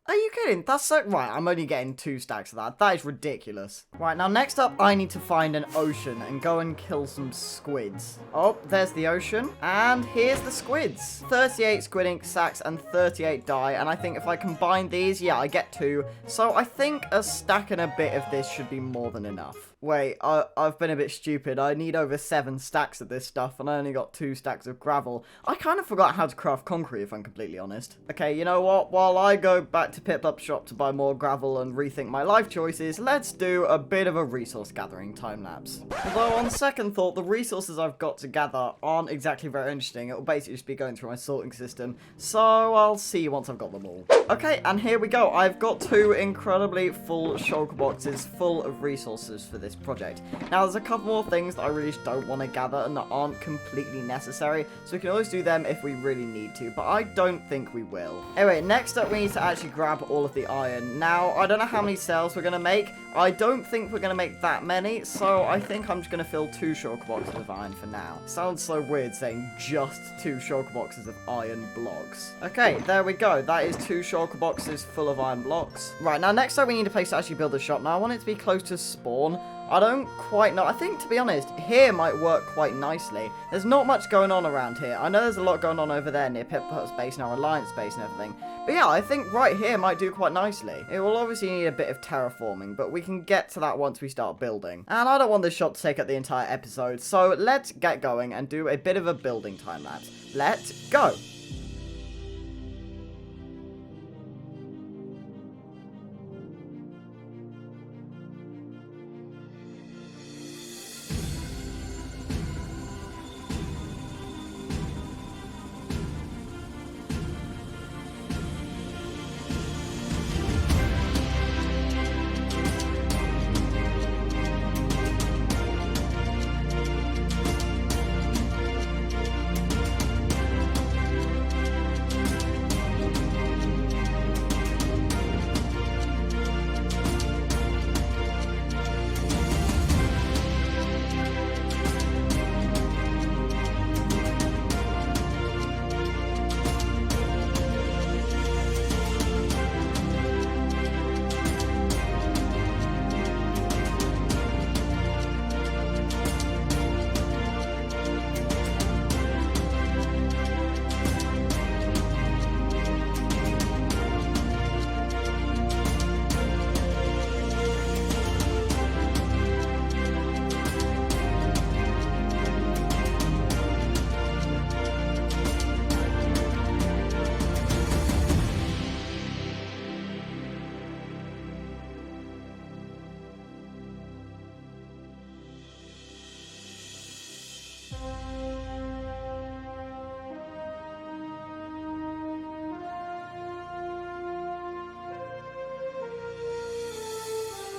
Are you kidding? That's so... Right, I'm only getting 2 stacks of that. That is ridiculous. Right, now next up, I need to find an ocean and go and kill some squids. Oh, there's the ocean. And here's the squids. 38 squid ink sacks and 38 dye. And I think if I combine these, yeah, I get 2. So I think a stack and a bit of this should be more than enough. Wait, I've been a bit stupid. I need over 7 stacks of this stuff, and I only got 2 stacks of gravel. I kind of forgot how to craft concrete, if I'm completely honest. Okay, you know what? While I go back to Piplup's shop to buy more gravel and rethink my life choices, let's do a bit of a resource gathering time-lapse. Although, on second thought, the resources I've got to gather aren't exactly very interesting. It'll basically just be going through my sorting system, so I'll see you once I've got them all. Okay, and here we go. I've got 2 incredibly full shulker boxes full of resources for this project. Now there's a couple more things that I really just don't want to gather and that aren't completely necessary, so we can always do them if we really need to, but I don't think we will. Anyway, next up we need to actually grab all of the iron. Now I don't know how many cells we're going to make. I don't think we're going to make that many, so I think I'm just going to fill 2 shulker boxes of iron for now. Sounds so weird saying just 2 shulker boxes of iron blocks. Okay, there we go. That is 2 shulker boxes full of iron blocks. Right, now next up we need a place to actually build a shop. Now I want it to be close to spawn. I don't quite know. I think, to be honest, here might work quite nicely. There's not much going on around here. I know there's a lot going on over there near Piplup's base and our alliance base and everything. But yeah, I think right here might do quite nicely. It will obviously need a bit of terraforming, but we can get to that once we start building. And I don't want this shop to take up the entire episode, so let's get going and do a bit of a building time lapse. Let's go!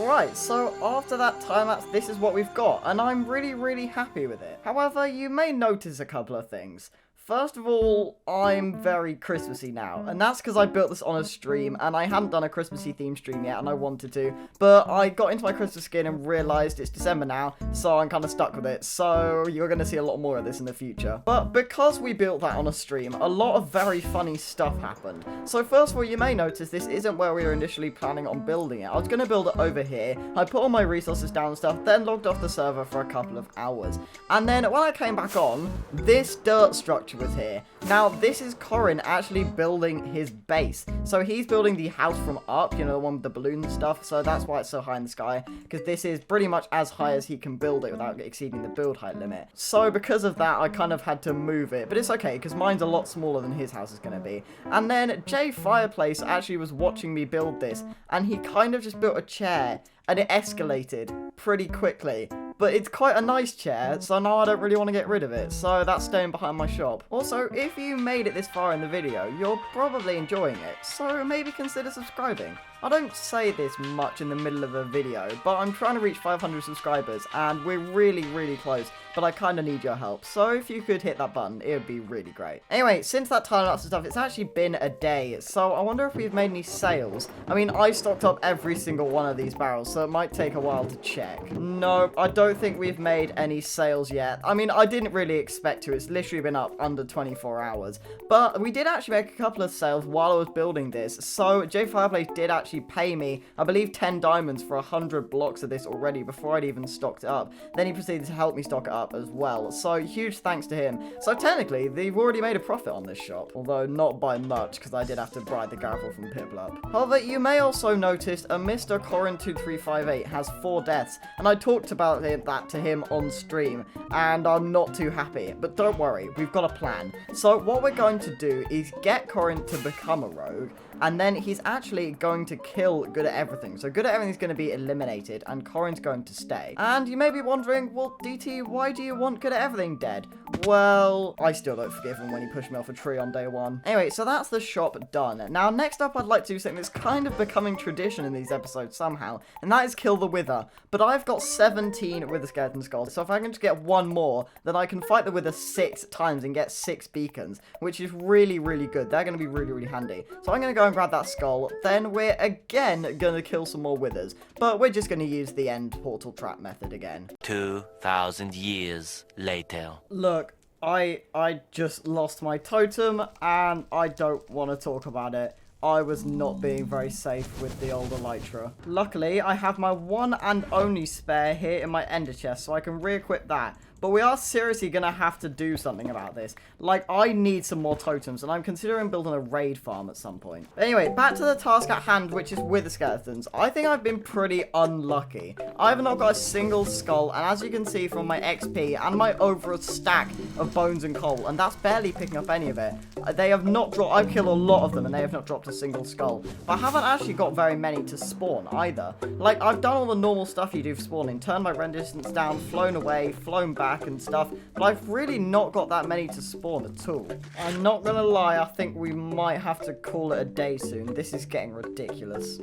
Right, so after that time lapse, this is what we've got, and I'm really, really happy with it. However, you may notice a couple of things. First of all, I'm very Christmassy now, and that's because I built this on a stream, and I hadn't done a Christmassy themed stream yet, and I wanted to, but I got into my Christmas skin and realised it's December now, so I'm kind of stuck with it, so you're going to see a lot more of this in the future. But because we built that on a stream, a lot of very funny stuff happened. So first of all, you may notice this isn't where we were initially planning on building it. I was going to build it over here, I put all my resources down and stuff, then logged off the server for a couple of hours. And then when I came back on, this dirt structure was here. Now, this is Corin actually building his base. So he's building the house from up, you know, the one with the balloon and stuff. So that's why it's so high in the sky, because this is pretty much as high as he can build it without exceeding the build height limit. So because of that, I kind of had to move it. But it's okay, because mine's a lot smaller than his house is going to be. And then Jay Fireplace actually was watching me build this, and he kind of just built a chair, and it escalated pretty quickly. But it's quite a nice chair, so now I don't really want to get rid of it, so that's staying behind my shop. Also, if you made it this far in the video, you're probably enjoying it, so maybe consider subscribing. I don't say this much in the middle of a video, but I'm trying to reach 500 subscribers, and we're really, really close, but I kind of need your help, so if you could hit that button, it would be really great. Anyway, since that time-lapse and stuff, it's actually been a day, so I wonder if we've made any sales. I mean, I stocked up every single one of these barrels, so it might take a while to check. No, I don't think we've made any sales yet. I mean, I didn't really expect to. It's literally been up under 24 hours, but we did actually make a couple of sales while I was building this, so Jay Fireplace did actually pay me, I believe, 10 diamonds for 100 blocks of this already before I'd even stocked it up. Then he proceeded to help me stock it up as well, so huge thanks to him. So technically, they've already made a profit on this shop, although not by much, because I did have to bribe the gravel from Piplup. However, you may also notice a Mr. Corin2358 has 4 deaths, and I talked about that to him on stream, and I'm not too happy, but don't worry, we've got a plan. So what we're going to do is get Corin to become a rogue, and then he's actually going to kill Good at Everything. So Good at Everything is going to be eliminated, and Corin's going to stay. And you may be wondering, well, DT, why do you want Good at Everything dead? Well, I still don't forgive him when he pushed me off a tree on day 1. Anyway, so that's the shop done. Now, next up, I'd like to do something that's kind of becoming tradition in these episodes somehow, and that is kill the Wither. But I've got 17 Wither Skeleton Skulls, so if I can just get one more, then I can fight the Wither 6 times and get 6 beacons, which is really, really good. They're going to be really, really handy. So I'm going to go and grab that skull, then we're again going to kill some more Withers, but we're just going to use the end portal trap method again. 2,000 years later. Look, I just lost my totem, and I don't want to talk about it. I was not being very safe with the old Elytra. Luckily, I have my one and only spare here in my ender chest, so I can re-equip that. But we are seriously going to have to do something about this. Like, I need some more totems, and I'm considering building a raid farm at some point. But anyway, back to the task at hand, which is Wither Skeletons. I think I've been pretty unlucky. I've not got a single skull, and as you can see from my XP and my overall stack of bones and coal, and that's barely picking up any of it, they have not dropped. I've killed a lot of them, and they have not dropped a single skull. But I haven't actually got very many to spawn either. Like, I've done all the normal stuff you do for spawning. Turned my rend distance down, flown away, flown back, and stuff, but I've really not got that many to spawn at all. I'm not gonna lie, I think we might have to call it a day soon. This is getting ridiculous.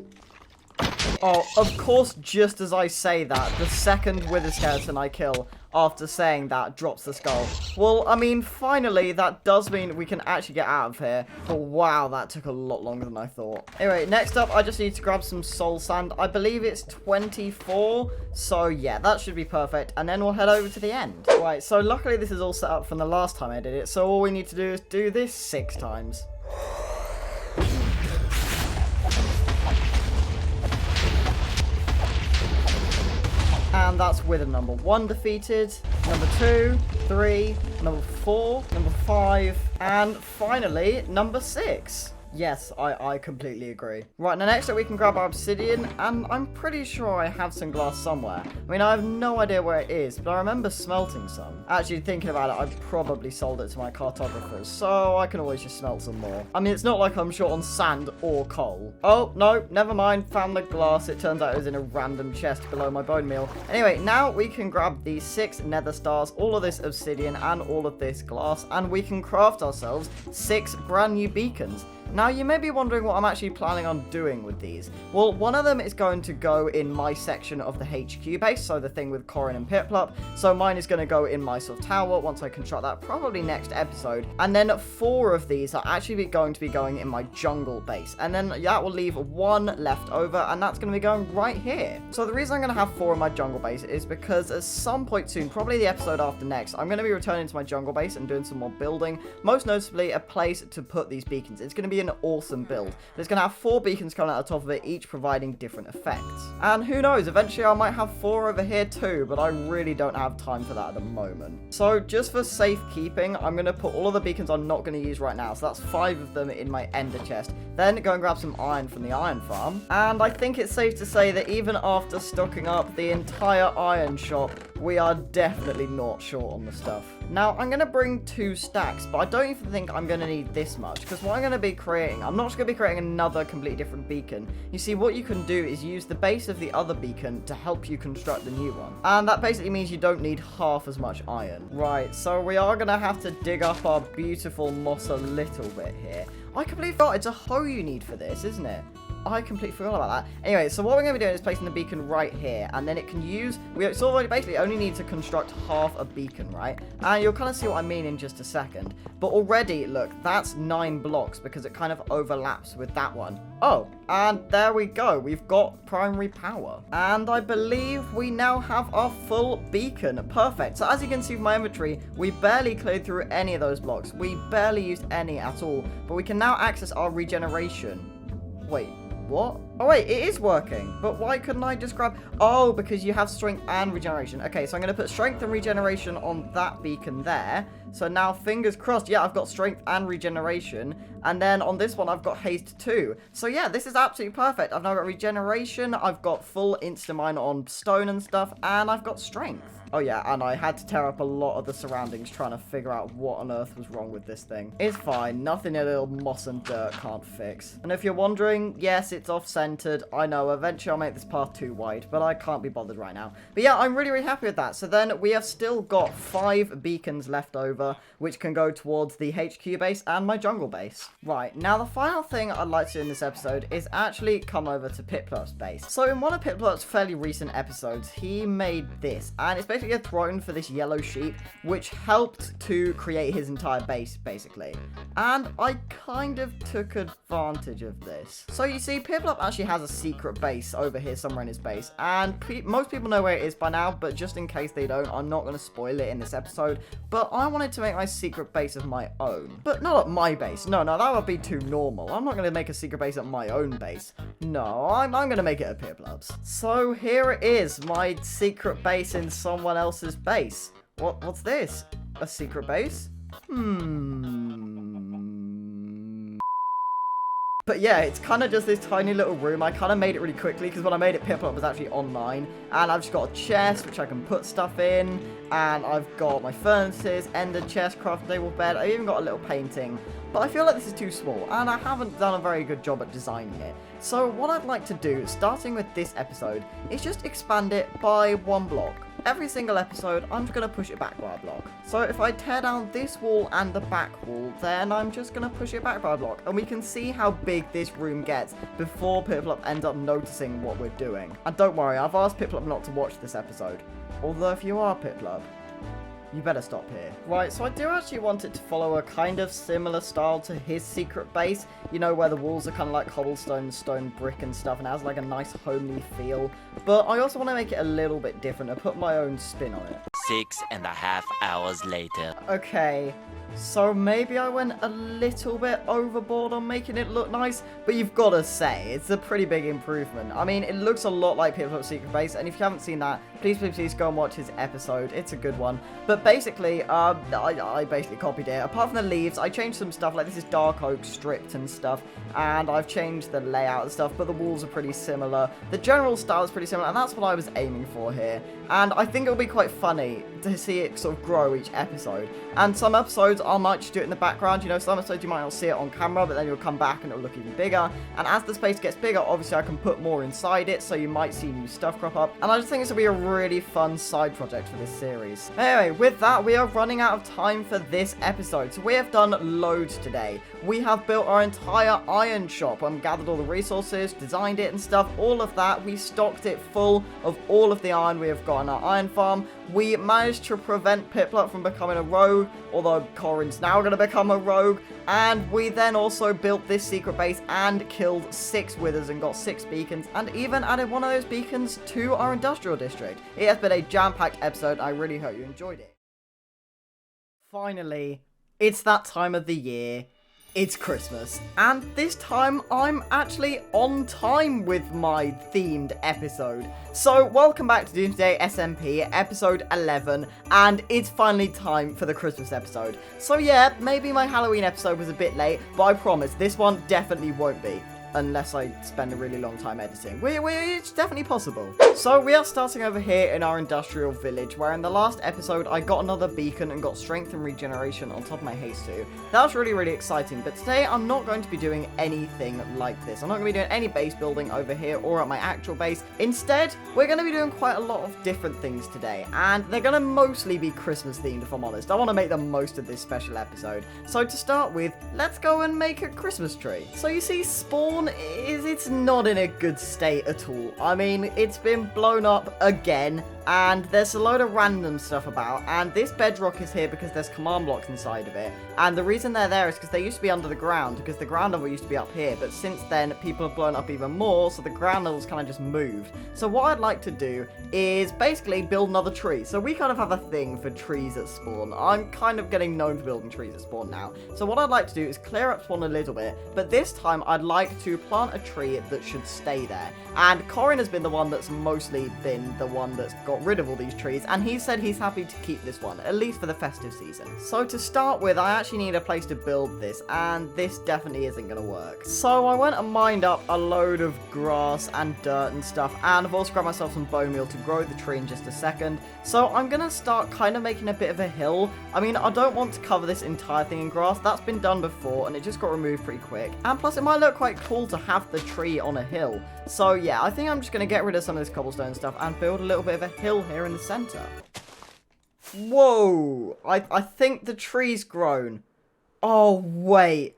Oh, of course, just as I say that, the second Wither Skeleton I kill after saying that drops the skull. Well, I mean, finally, that does mean we can actually get out of here. But wow, that took a lot longer than I thought. Anyway, next up, I just need to grab some soul sand. I believe it's 24. So yeah, that should be perfect. And then we'll head over to the end. Right, so luckily this is all set up from the last time I did it. So all we need to do is do this 6 times. And that's Wither number 1 defeated, number 2, 3, number 4, number 5, and finally, number 6. Yes, I completely agree. Right, now next up we can grab our obsidian, and I'm pretty sure I have some glass somewhere. I mean, I have no idea where it is, but I remember smelting some. Actually, thinking about it, I probably sold it to my cartographers, so I can always just smelt some more. I mean, it's not like I'm short on sand or coal. Oh, no, never mind, found the glass. It turns out it was in a random chest below my bone meal. Anyway, now we can grab these 6 nether stars, all of this obsidian, and all of this glass, and we can craft ourselves 6 brand new beacons. Now, you may be wondering what I'm actually planning on doing with these. Well, one of them is going to go in my section of the HQ base, so the thing with Corin and Piplup. So mine is going to go in my sort of tower once I construct that, probably next episode. And then 4 of these are actually going to be going in my jungle base. And then that will leave 1 left over, and that's going to be going right here. So the reason I'm going to have 4 in my jungle base is because at some point soon, probably the episode after next, I'm going to be returning to my jungle base and doing some more building. Most noticeably, a place to put these beacons. It's going to be an awesome build. It's going to have 4 beacons coming out the top of it, each providing different effects. And who knows, eventually I might have 4 over here too, but I really don't have time for that at the moment. So just for safekeeping, I'm going to put all of the beacons I'm not going to use right now. So that's 5 of them in my ender chest. Then go and grab some iron from the iron farm. And I think it's safe to say that even after stocking up the entire iron shop, we are definitely not short on the stuff. Now, I'm going to bring 2 stacks, but I don't even think I'm going to need this much, because what I'm going to be creating, I'm not just going to be creating another completely different beacon. You see, what you can do is use the base of the other beacon to help you construct the new one. And that basically means you don't need half as much iron. Right, so we are going to have to dig up our beautiful moss a little bit here. I completely forgot, it's a hoe you need for this, isn't it? I completely forgot about that. Anyway, so what we're going to be doing is placing the beacon right here, and then it can use, we sort of basically only need to construct half a beacon, right? And you'll kind of see what I mean in just a second. But already, look, that's 9 blocks because it kind of overlaps with that one. Oh, and there we go. We've got primary power. And I believe we now have our full beacon. Perfect. So as you can see from my inventory, we barely cleared through any of those blocks. We barely used any at all. But we can now access our regeneration. Wait. What? Oh, wait, it is working. But why couldn't I just grab... Oh, because you have strength and regeneration. Okay, so I'm going to put strength and regeneration on that beacon there. So now, fingers crossed. Yeah, I've got strength and regeneration. And then on this one, I've got haste too. So yeah, this is absolutely perfect. I've now got regeneration. I've got full insta-mine on stone and stuff. And I've got strength. Oh yeah, and I had to tear up a lot of the surroundings trying to figure out what on earth was wrong with this thing. It's fine. Nothing a little moss and dirt can't fix. And if you're wondering, yes, it's off-centered. I know, eventually I'll make this path too wide, but I can't be bothered right now. But yeah, I'm really, really happy with that. So then we have still got 5 beacons left over, which can go towards the HQ base and my jungle base. Right, now the final thing I'd like to do in this episode is actually come over to Piplup's base. So in one of Piplup's fairly recent episodes, he made this, and it's basically a throne for this yellow sheep, which helped to create his entire base, basically. And I kind of took advantage of this. So you see, Piplup actually has a secret base over here somewhere in his base, and most people know where it is by now, but just in case they don't, I'm not going to spoil it in this episode, but I wanted to make my secret base of my own. But not at my base. No, that would be too normal. I'm not going to make a secret base at my own base. No, I'm going to make it at Piplup's. So here it is, my secret base in someone else's base. What's this? A secret base? But yeah, it's kind of just this tiny little room. I kind of made it really quickly because when I made it, Piplup was actually online. And I've just got a chest, which I can put stuff in. And I've got my furnaces, ender chest, craft table, bed. I even got a little painting. But I feel like this is too small, and I haven't done a very good job at designing it. So what I'd like to do, starting with this episode, is just expand it by 1 block. Every single episode, I'm just going to push it back by a block. So if I tear down this wall and the back wall, then I'm just going to push it back by a block. And we can see how big this room gets before Piplup ends up noticing what we're doing. And don't worry, I've asked Piplup not to watch this episode. Although if you are Piplup, you better stop here. Right, so I do actually want it to follow a kind of similar style to his secret base. You know, where the walls are kind of like cobblestone, stone, brick and stuff, and it has like a nice homely feel. But I also want to make it a little bit different and put my own spin on it. 6.5 hours later. Okay, so maybe I went a little bit overboard on making it look nice, but you've got to say, it's a pretty big improvement. I mean, it looks a lot like Piplup's secret base, and if you haven't seen that, please go and watch his episode. It's a good one. But basically, I basically copied it. Apart from the leaves, I changed some stuff, like this is dark oak stripped and stuff, and I've changed the layout and stuff, but the walls are pretty similar. The general style is pretty similar, and that's what I was aiming for here. And I think it'll be quite funny to see it sort of grow each episode. And some episodes I might just do it in the background, you know, some episodes you might not see it on camera, but then you'll come back and it'll look even bigger. And as the space gets bigger, obviously I can put more inside it, so you might see new stuff crop up. And I just think this will be a really fun side project for this series. Anyway, with that, we are running out of time for this episode, so we have done loads today. We have built our entire iron shop and gathered all the resources, designed it and stuff, all of that. We stocked it full of all of the iron we have got on our iron farm. We managed to prevent Piplup from becoming a rogue, although Corin's now going to become a rogue. And we then also built this secret base and killed 6 withers and got 6 beacons, and even added one of those beacons to our industrial district. It has been a jam-packed episode. I really hope you enjoyed it. Finally, it's that time of the year. It's Christmas, and this time I'm actually on time with my themed episode. So welcome back to Doomsday SMP, episode 11, and it's finally time for the Christmas episode. So yeah, maybe my Halloween episode was a bit late, but I promise this one definitely won't be. Unless I spend a really long time editing. It's definitely possible. So we are starting over here in our industrial village, where in the last episode I got another beacon and got strength and regeneration on top of my haste 2. That was really, really exciting, but today I'm not going to be doing anything like this. I'm not going to be doing any base building over here or at my actual base. Instead, we're going to be doing quite a lot of different things today, and they're going to mostly be Christmas themed, if I'm honest. I want to make the most of this special episode. So to start with, let's go and make a Christmas tree. So you see, Spawn it's not in a good state at all. I mean, it's been blown up again, and there's a load of random stuff about, and this bedrock is here because there's command blocks inside of it, and the reason they're there is because they used to be under the ground, because the ground level used to be up here, but since then people have blown up even more, so the ground level's kind of just moved. So what I'd like to do is basically build another tree. So we kind of have a thing for trees at spawn. I'm kind of getting known for building trees at spawn now. So what I'd like to do is clear up spawn a little bit, but this time I'd like to plant a tree that should stay there. And Corin has been the one that's mostly been the one that's got rid of all these trees, and he said he's happy to keep this one, at least for the festive season. So to start with, I actually need a place to build this, and this definitely isn't going to work. So I went and mined up a load of grass and dirt and stuff, and I've also grabbed myself some bone meal to grow the tree in just a second. So I'm going to start kind of making a bit of a hill. I mean, I don't want to cover this entire thing in grass. That's been done before, and it just got removed pretty quick. And plus, it might look quite cool to have the tree on a hill. So yeah, I think I'm just going to get rid of some of this cobblestone stuff and build a little bit of a hill here in the center. Whoa! I think the tree's grown. Oh, wait.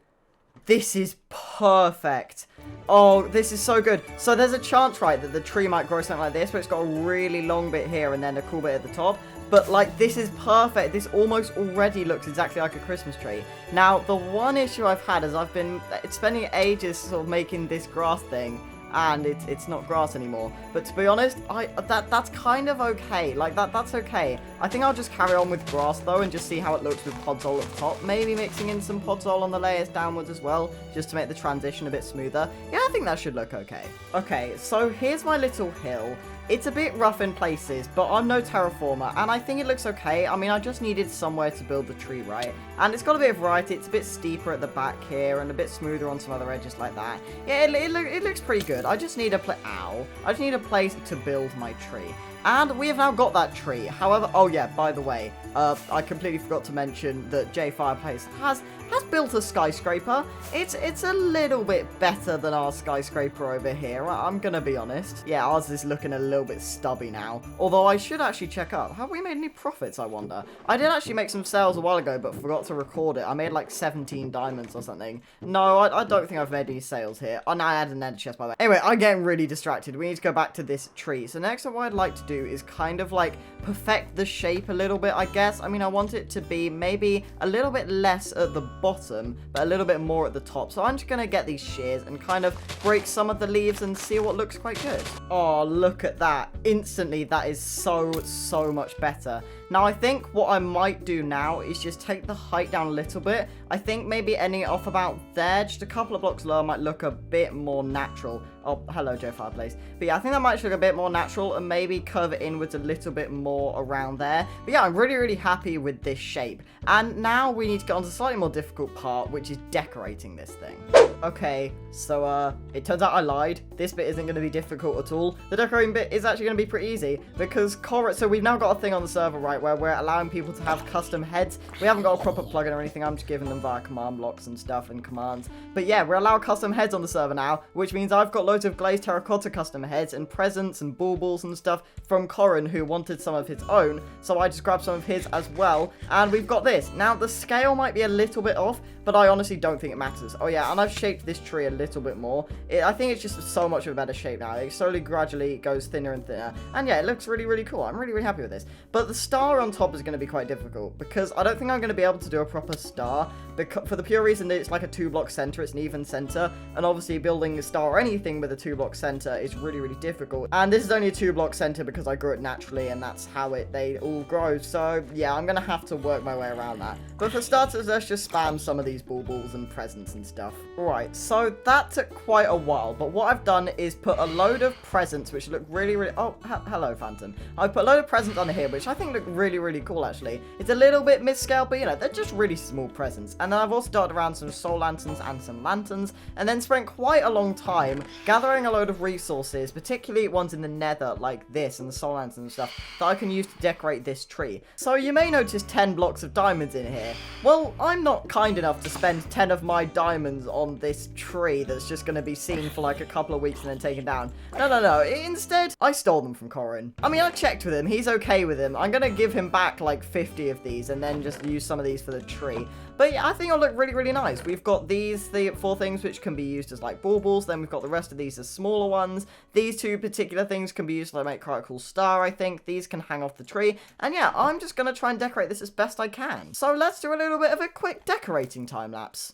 This is perfect. Oh, this is so good. So there's a chance, right, that the tree might grow something like this, but it's got a really long bit here and then a cool bit at the top. But, like, this is perfect. This almost already looks exactly like a Christmas tree. Now, the one issue I've had is I've been spending ages sort of making this grass thing, and it's not grass anymore. But to be honest, that's kind of okay. Like, that's okay. I think I'll just carry on with grass, though, and just see how it looks with podzol at the top. Maybe mixing in some podzol on the layers downwards as well, just to make the transition a bit smoother. Yeah, I think that should look okay. Okay, so here's my little hill. It's a bit rough in places, but I'm no terraformer, and I think it looks okay. I mean, I just needed somewhere to build the tree, right? And it's got a bit of variety. It's a bit steeper at the back here, and a bit smoother on some other edges like that. Yeah, it looks pretty good. I just need a place to build my tree. And we have now got that tree. However, oh yeah, by the way, I completely forgot to mention that J Fireplace has built a skyscraper. It's a little bit better than our skyscraper over here, I'm gonna be honest. Yeah, ours is looking a little bit stubby now. Although I should actually check up. Have we made any profits, I wonder? I did actually make some sales a while ago, but forgot to record it. I made like 17 diamonds or something. No, I don't think I've made any sales here. Oh, no, I had an ender chest, by the way. Anyway, I'm getting really distracted. We need to go back to this tree. So next up, what I'd like to do is kind of like perfect the shape a little bit, I guess. I mean, I want it to be maybe a little bit less at the bottom, but a little bit more at the top. So I'm just going to get these shears and kind of break some of the leaves and see what looks quite good. Oh, look at that. Instantly, that is so much better. Now, I think what I might do now is just take the height down a little bit. I think maybe ending it off about there, just a couple of blocks lower, might look a bit more natural. Oh, hello, Joe Fireplace. But yeah, I think that might look a bit more natural and maybe curve it inwards a little bit more around there. But yeah, I'm really, really happy with this shape. And now we need to get on to the slightly more difficult part, which is decorating this thing. Okay, so it turns out I lied. This bit isn't going to be difficult at all. The decorating bit is actually going to be pretty easy because so we've now got a thing on the server, right, where we're allowing people to have custom heads. We haven't got a proper plugin or anything. I'm just giving them via command blocks and stuff and commands. But yeah, we're allowed custom heads on the server now, which means I've got loads of glazed terracotta custom heads and presents and baubles and stuff from Corin, who wanted some of his own. So I just grabbed some of his as well, and we've got this. Now, the scale might be a little bit off, but I honestly don't think it matters. Oh yeah, and I've shaped this tree a little bit more. I think it's just so much of a better shape now. It slowly, gradually goes thinner and thinner. And yeah, it looks really, really cool. I'm really, really happy with this. But the star on top is going to be quite difficult because I don't think I'm going to be able to do a proper star for the pure reason that it's like a 2-block center. It's an even center. And obviously building a star or anything with a 2-block center is really, really difficult. And this is only a 2-block center because I grew it naturally and that's how they all grow. So yeah, I'm going to have to work my way around that. But for starters, let's just spam some of these baubles and presents and stuff. Right, so that took quite a while, but what I've done is put a load of presents which look really, really... Oh, hello, Phantom. I put a load of presents on here, which I think look really, really cool, actually. It's a little bit misscaled, but, you know, they're just really small presents. And then I've also dotted around some soul lanterns and some lanterns, and then spent quite a long time gathering a load of resources, particularly ones in the nether, like this, and the soul lanterns and stuff, that I can use to decorate this tree. So you may notice 10 blocks of diamonds in here. Well, I'm not kind enough to spend 10 of my diamonds on this tree that's just going to be seen for like a couple of weeks and then taken down. No. Instead, I stole them from Corin. I mean, I checked with him. He's okay with them. I'm going to give him back like 50 of these and then just use some of these for the tree. But yeah, I think it'll look really, really nice. We've got the 4 things which can be used as like baubles. Then we've got the rest of these as smaller ones. These 2 particular things can be used to make quite a cool star, I think. These can hang off the tree. And yeah, I'm just going to try and decorate this as best I can. So let's do a little bit of a quick decorating time lapse.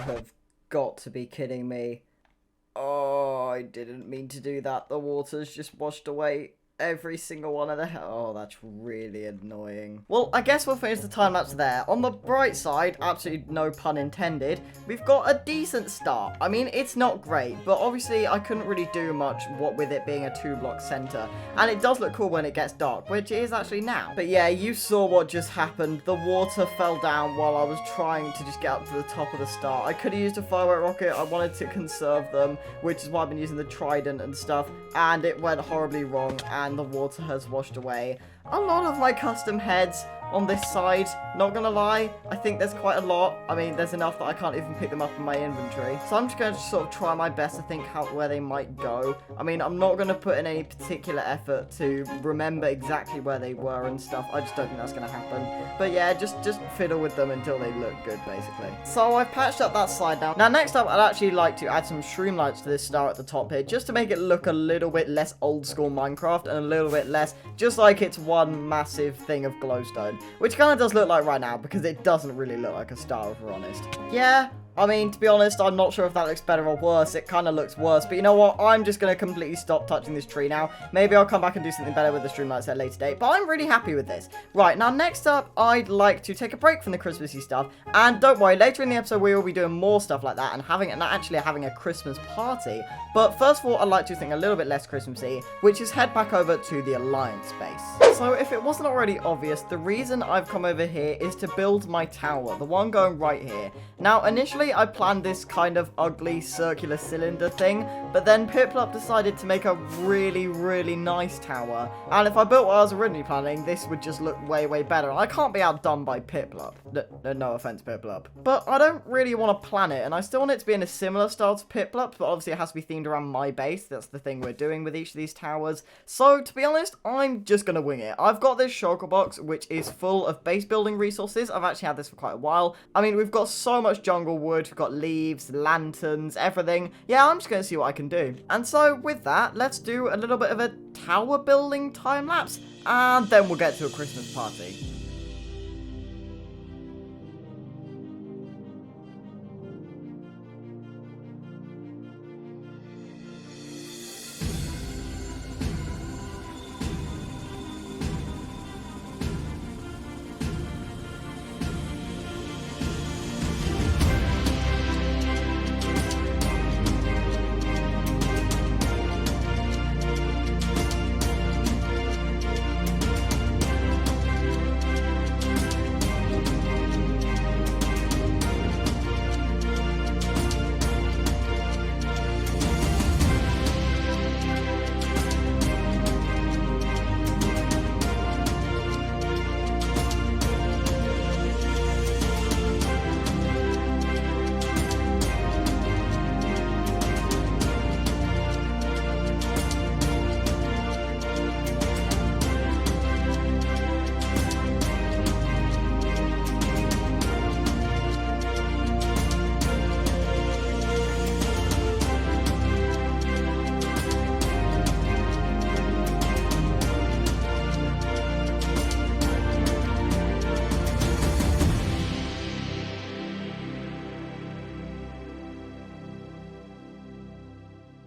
Have got to be kidding me. Oh, I didn't mean to do that. The water's just washed away every single one of the... Oh, that's really annoying. Well, I guess we'll finish the time lapse there. On the bright side, absolutely no pun intended, we've got a decent start. I mean, it's not great, but obviously I couldn't really do much with it being a 2-block center. And it does look cool when it gets dark, which it is actually now. But yeah, you saw what just happened. The water fell down while I was trying to just get up to the top of the star. I could have used a firework rocket. I wanted to conserve them, which is why I've been using the trident and stuff. And it went horribly wrong, and the water has washed away a lot of my custom heads on this side. Not gonna lie, I think there's quite a lot. I mean, there's enough that I can't even pick them up in my inventory. So I'm just going to sort of try my best to think where they might go. I mean, I'm not going to put in any particular effort to remember exactly where they were and stuff. I just don't think that's going to happen. But yeah, just fiddle with them until they look good, basically. So I've patched up that slide now. Now, next up, I'd actually like to add some shroom lights to this star at the top here, just to make it look a little bit less old school Minecraft and a little bit less just like it's one massive thing of glowstone, which kind of does look like right now because it doesn't really look like a star, if we're honest. Yeah, I mean, to be honest, I'm not sure if that looks better or worse. It kind of looks worse, but you know what? I'm just going to completely stop touching this tree now. Maybe I'll come back and do something better with the streamlights at a later date, but I'm really happy with this. Right, now next up, I'd like to take a break from the Christmassy stuff, and don't worry, later in the episode, we will be doing more stuff like that and actually having a Christmas party. But first of all, I'd like to think a little bit less Christmassy, which is head back over to the Alliance base. So if it wasn't already obvious, the reason I've come over here is to build my tower, the one going right here. Now, initially, Originally, I planned this kind of ugly circular cylinder thing, but then Piplup decided to make a really, really nice tower. And if I built what I was originally planning, this would just look way, way better. I can't be outdone by Piplup. No offense, Piplup. But I don't really want to plan it, and I still want it to be in a similar style to Piplup, but obviously it has to be themed around my base. That's the thing we're doing with each of these towers. So, to be honest, I'm just going to wing it. I've got this shulker box, which is full of base building resources. I've actually had this for quite a while. I mean, we've got so much jungle wood, we've got leaves, lanterns, everything. Yeah, I'm just going to see what I can do. And so, with that, let's do a little bit of a tower building time lapse, and then we'll get to a Christmas party.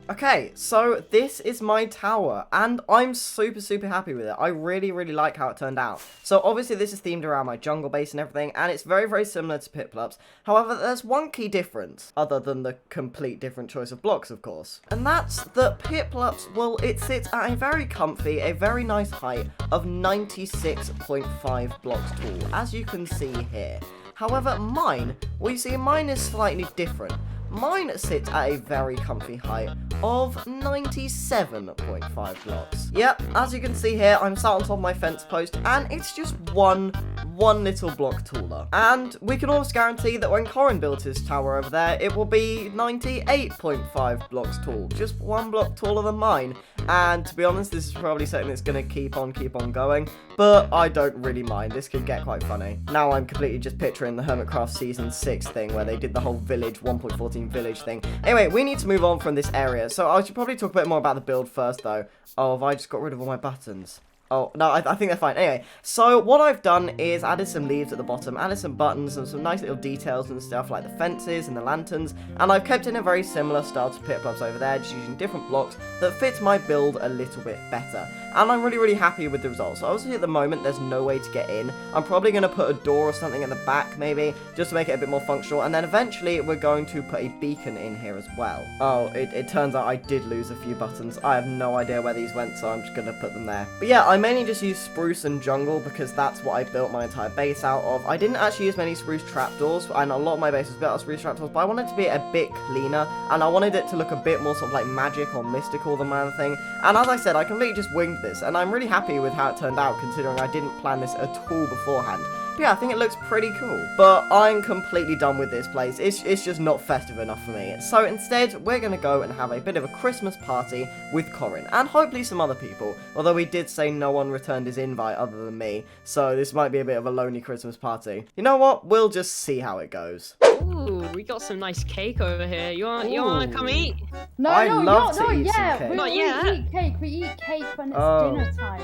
Okay, so this is my tower, and I'm super, super happy with it. I really, really like how it turned out. So obviously this is themed around my jungle base and everything, and it's very, very similar to Piplup's. However, there's one key difference, other than the complete different choice of blocks, of course. And that's that Piplup's, well, it sits at a very comfy, a very nice height of 96.5 blocks tall, as you can see here. However, mine, well, you see, mine is slightly different. Mine sits at a very comfy height of 97.5 blocks. Yep, as you can see here, I'm sat on top of my fence post, and it's just one little block taller. And we can almost guarantee that when Corin builds his tower over there, it will be 98.5 blocks tall. Just one block taller than mine. And to be honest, this is probably something that's going to keep on going. But I don't really mind. This could get quite funny. Now I'm completely just picturing the Hermitcraft Season 6 thing where they did the whole village 1.14 village thing. Anyway, we need to move on from this area. So I should probably talk a bit more about the build first, though. Oh, have I just got rid of all my buttons? Oh, no, I think they're fine. Anyway, so what I've done is added some leaves at the bottom, added some buttons and some nice little details and stuff like the fences and the lanterns, and I've kept it in a very similar style to Piplup's over there, just using different blocks that fits my build a little bit better. And I'm really, really happy with the results. So obviously at the moment, there's no way to get in. I'm probably going to put a door or something in the back, maybe, just to make it a bit more functional, and then eventually we're going to put a beacon in here as well. Oh, it turns out I did lose a few buttons. I have no idea where these went, so I'm just going to put them there. But yeah, I mainly just use spruce and jungle because that's what I built my entire base out of. I didn't actually use many spruce trapdoors, and a lot of my base was built out of spruce trapdoors, but I wanted it to be a bit cleaner, and I wanted it to look a bit more sort of like magic or mystical than my other thing. And as I said, I completely just winged this, and I'm really happy with how it turned out, considering I didn't plan this at all beforehand. But yeah, I think it looks pretty cool. But I'm completely done with this place. It's just not festive enough for me. So instead, we're going to go and have a bit of a Christmas party with Corin, and hopefully some other people. Although we did say no one returned his invite other than me, so this might be a bit of a lonely Christmas party. You know what? We'll just see how it goes. Ooh, we got some nice cake over here. You want to come eat? No, I'd no, love not to eat some yet. cake. We Not always yet. eat cake. We eat cake when it's Oh. dinner time.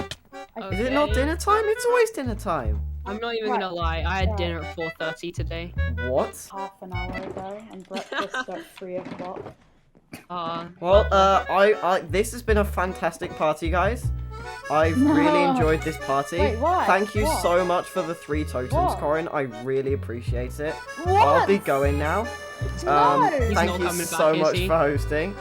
Is it not dinner time? It's always dinner time. I'm not even gonna lie. I had dinner at 4:30 today. What? Half an hour ago, and breakfast at 3 o'clock. Well, this has been a fantastic party, guys. I've really enjoyed this party. Wait, what? Thank you What? so much for the 3 totems, What? Corin. I really appreciate it. What? I'll be going now. No. He's Thank not you coming so back, is much he? for hosting.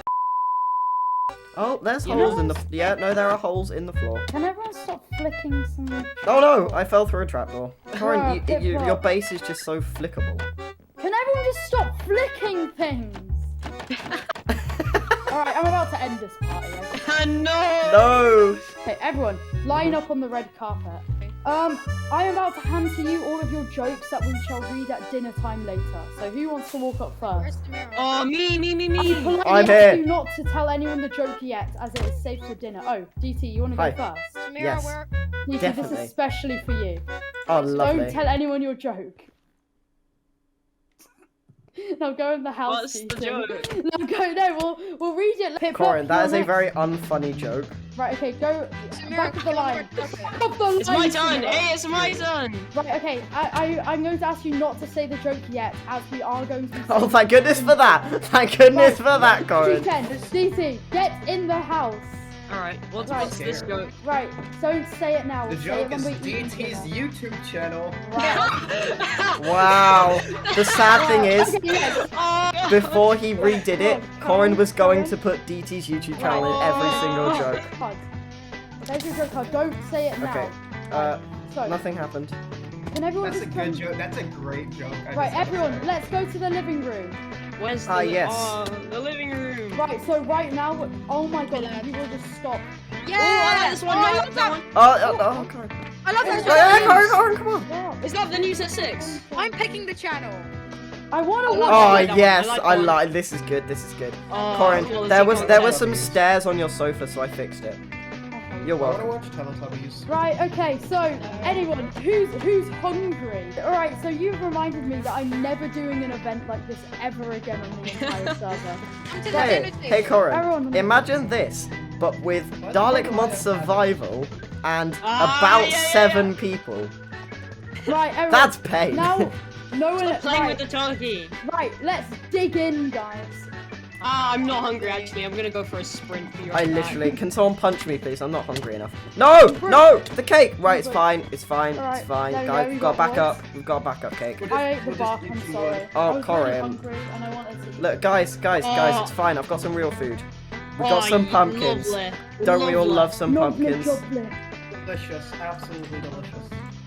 Oh, there's You holes know- in the... Yeah, no, there are holes in the floor. Can everyone stop flicking some... Oh no, I fell through a trapdoor. Bruh, Corin, flip your flop. base is just so flickable. Can everyone just stop flicking things? Alright, I'm about to end this party. No! No! Okay, everyone, line up on the red carpet. I am about to hand to you all of your jokes that we shall read at dinner time later. So who wants to walk up first? Oh, me! I politely I'm ask here. you not to tell anyone the joke yet, as it is safe for dinner. Oh, DT, you want to go Hi. first? Yes. DT, this Definitely. is especially for you. Oh, Don't lovely. tell anyone your joke. Now go in the house. What's the DT. joke? No, go. No, we'll read it. Pip, Corin, that you're is a next. very unfunny joke. Right. Okay. Go back of the line. Of the It's my line, turn! Samira. Hey, it's my turn! Right. Okay. I'm going to ask you not to say the joke yet, as we are going to. Oh, thank goodness for that. Thank goodness for that, Corin. G10, DT, get in the house. Alright, what's Right. this joke? Right. Don't say it now. The Say joke it is when we eat DT's dinner. YouTube channel. Right. Wow. The sad thing is, Okay, yes. before he redid it, Corin was going Corin. to put DT's YouTube channel in every single joke. Card. There's your joke card. Don't say it now. Okay. So, Nothing happened. can everyone That's a just good come- joke. That's a great joke. I Right, just have to everyone, say. let's go to the living room. Where's Ah, the yes. the living room? Right, so right now, oh my god, you will just stop. Oh, I like this one, I like that one. Oh, Corin. I love this Yeah, Corin, come on. Yeah. Is that the news at 6? I'm picking the channel. I want to I watch. Oh like that one, yes, I like I that one. like. This is good. This is good. Oh, Corin, quality, there was quality. some stairs on your sofa, so I fixed it. You're I want to welcome. watch Teletubbies. Right, okay, so anyone who's hungry? Alright, so you've reminded me that I'm never doing an event like this ever again on the entire server. Hey, Corin. Everyone- Imagine this, but with Dalek Mod Survival and Ah, about yeah. 7 people. Right, everyone. That's pain. Now, no one. Playing Right, with the turkey. right, let's dig in, guys. Ah, I'm not hungry actually. I'm gonna go for a sprint. Be I right back. literally. Can someone punch me, please? I'm not hungry enough. No, no, the cake. Right, it's fine. It's fine. It's Alright, fine, there we go, guys. we We've got got backup. We've got backup cake. I ate the we'll bark, just I'm eat sorry. Oh, I was really Corin. hungry and I wanted to eat. Look, guys, Oh. it's fine. I've got some real food. We got some Oh, pumpkins. lovely. Don't we all Lovely. love some Lovely, pumpkins? lovely. Delicious. Absolutely delicious.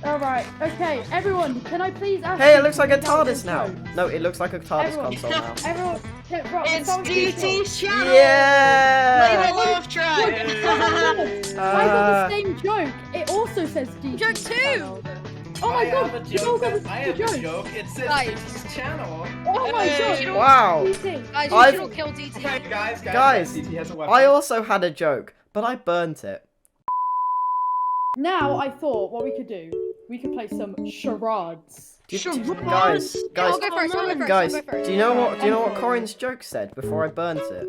Alright, okay, everyone, can I please ask Hey, you it looks like a to read out TARDIS your now. jokes? No, it looks like a TARDIS Everyone. console now. Everyone, okay, right, It's someone keep DT's channel. Yeah! Play the love track. I got the same joke. It also says DT. Joke two. Oh my I god, have a you all joke. got the I same have a joke. joke. It says Guys. DT's channel. Oh my Hey. god. Wow. DT. Guys, you I've- should all kill DT. Hey guys, Guys, DT has a weapon. I also had a joke, but I burnt it. Now I thought what we could do, we could play some charades. Guys, I'll guys, go first. I'll go first. guys. I'll go first. Do you know what Corin's joke said before I burnt it?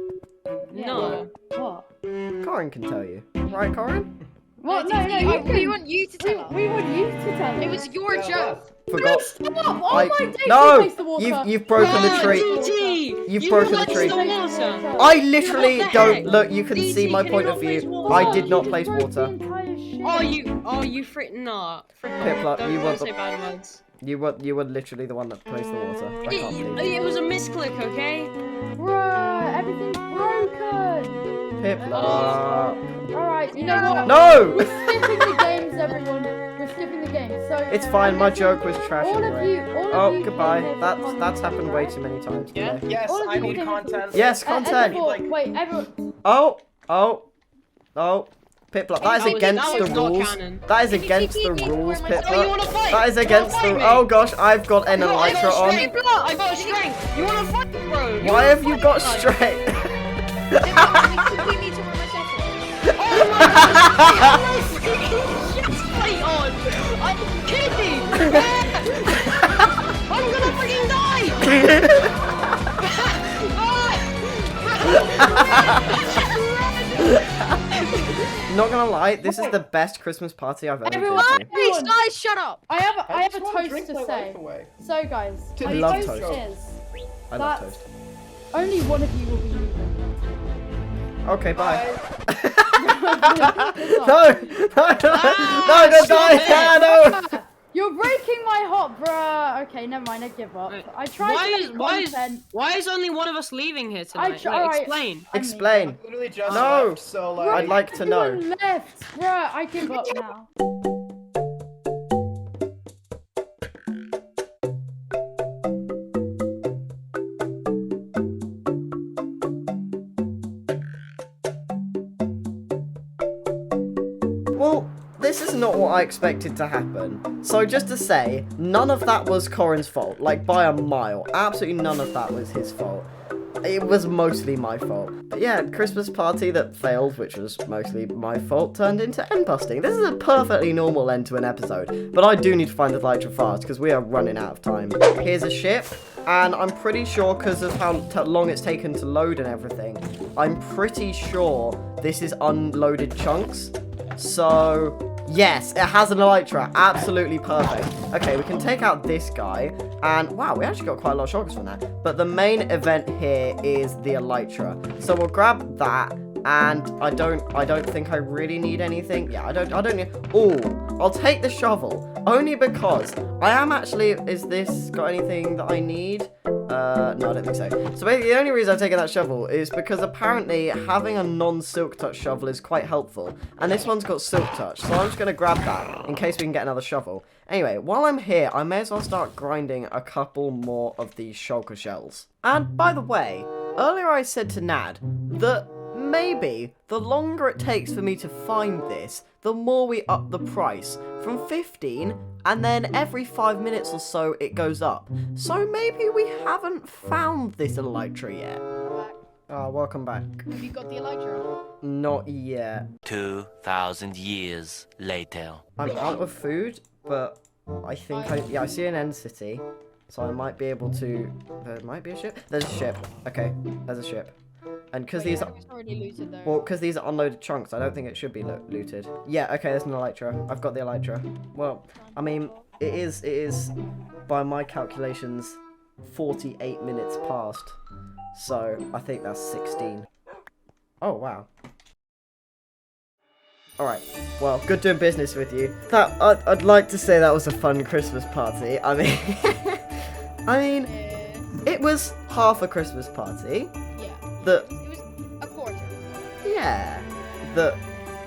No. What? Corin can tell you, right, Corin? What? No, no, We want you to tell us. we want you to tell It us. was your joke. Forgot. Stop! Oh I- my days, No! you placed the water. You've broken the Oh, tree. DT. You've You broken the touched tree. the water. I literally What the don't heck? look. You can DT, see my can you point not of view. place water? I did not You place just broke the water. entire shit. You freaking not. Piplup, Don't, you don't want say the- bad words. You were literally the one that placed the water. I can't believe it. It was a misclick, okay? Bruh, everything's broken. Piplup. Alright, you know what? No! We're skipping the games, everyone. We're skipping the games. So It's fine. My joke was trash all of anyway. you, all of Oh, you goodbye. came here for That's happened content, way right? too many times Yeah? today. Yes, All of I you need came here for- content. Yes, And content. before- Like- wait, everyone. Oh, Piplup. That is That was against the not rules. canon. That is against the Where rules, am I- Oh, you Piplup. wanna fight? That is You against wanna the. fight me? Oh gosh, I've got an I got elytra on. strength. I got strength. You wanna fight, bro? You Why wanna have you fight, got bud? straight? We need to run myself. Oh my god! Chest plate on! I'm kidding! I'm gonna freaking die! Not gonna lie, this is the best Christmas party I've ever been Everyone, to. Please, guys, shut up. I have I a just wanna toast drink to my say. life away. So guys, I my love toast toast. is I love that toast. only one of you will be leaving. Okay, bye. It's No, not. don't die! Ah, no! You're breaking my heart, bruh. Okay, never mind. I give up. Wait, I tried to make content. why is only one of us leaving here tonight? alright. Explain. I'm Explain. I'm literally just No. left, so I'd like to know. Everyone left, bruh. I give up now. this is not what I expected to happen. So just to say, none of that was Corin's fault, like by a mile. Absolutely none of that was his fault. It was mostly my fault. But yeah, Christmas party that failed, which was mostly my fault, turned into end busting. This is a perfectly normal end to an episode, but I do need to find the elytra fast because we are running out of time. Here's a ship, and I'm pretty sure because of how long it's taken to load and everything, I'm pretty sure this is unloaded chunks. So yes, it has an elytra. Absolutely perfect. Okay, we can take out this guy. And wow, we actually got quite a lot of shulkers from that. But the main event here is the elytra. So we'll grab that. And I don't think I really need anything. Yeah, I don't need. Oh, I'll take the shovel. Only because I am actually. Is this got anything that I need? No, I don't think so. So basically, the only reason I've taken that shovel is because apparently having a non-silk touch shovel is quite helpful. And this one's got silk touch, so I'm just going to grab that in case we can get another shovel. Anyway, while I'm here, I may as well start grinding a couple more of these shulker shells. And by the way, earlier I said to Nad that maybe the longer it takes for me to find this, the more we up the price from 15, and then every 5 minutes or so it goes up. So maybe we haven't found this elytra yet. Oh, welcome back. Have you got the elytra? Not yet. 2,000 years later. I'm out of food, but I think I see an end city, so I might be able to. There might be a ship. There's a ship. Okay, there's a ship. And because these are already looted though. well, because these are unloaded chunks, I don't think it should be looted. Yeah, okay, there's an elytra. I've got the elytra. Well, I mean, it is by my calculations 48 minutes past. So I think that's 16. Oh wow. Alright, well, good doing business with you. I'd like to say that was a fun Christmas party. I mean, it was half a Christmas party. Yeah. That, It was a quarter. yeah, that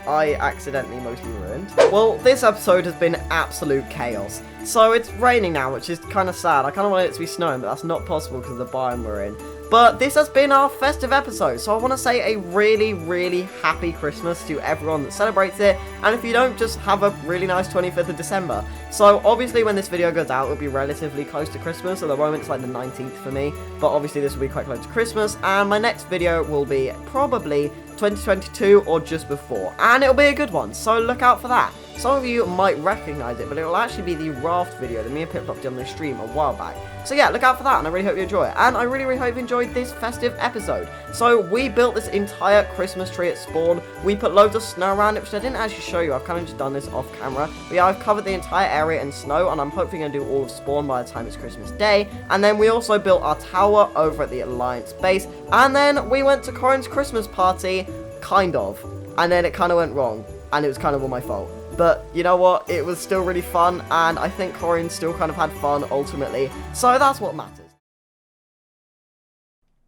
I accidentally mostly ruined. Well, this episode has been absolute chaos. So it's raining now, which is kind of sad. I kind of wanted it to be snowing, but that's not possible because of the biome we're in. But this has been our festive episode, so I want to say a really, really happy Christmas to everyone that celebrates it, and if you don't, just have a really nice 25th of December. So obviously when this video goes out, it'll be relatively close to Christmas. At the moment it's like the 19th for me, but obviously this will be quite close to Christmas, and my next video will be probably 2022 or just before, and it'll be a good one, so look out for that. Some of you might recognise it, but it will actually be the raft video that me and Pip did on the stream a while back. So yeah, look out for that, and I really hope you enjoy it. And I really, really hope you enjoyed this festive episode. So we built this entire Christmas tree at spawn. We put loads of snow around it, which I didn't actually show you. I've kind of just done this off camera. But yeah, I've covered the entire area in snow, and I'm hopefully going to do all of spawn by the time it's Christmas Day. And then we also built our tower over at the Alliance base. And then we went to Corin's Christmas party, kind of. And then it kind of went wrong, and it was kind of all my fault. But you know what, it was still really fun, and I think Corin still kind of had fun ultimately, so that's what matters.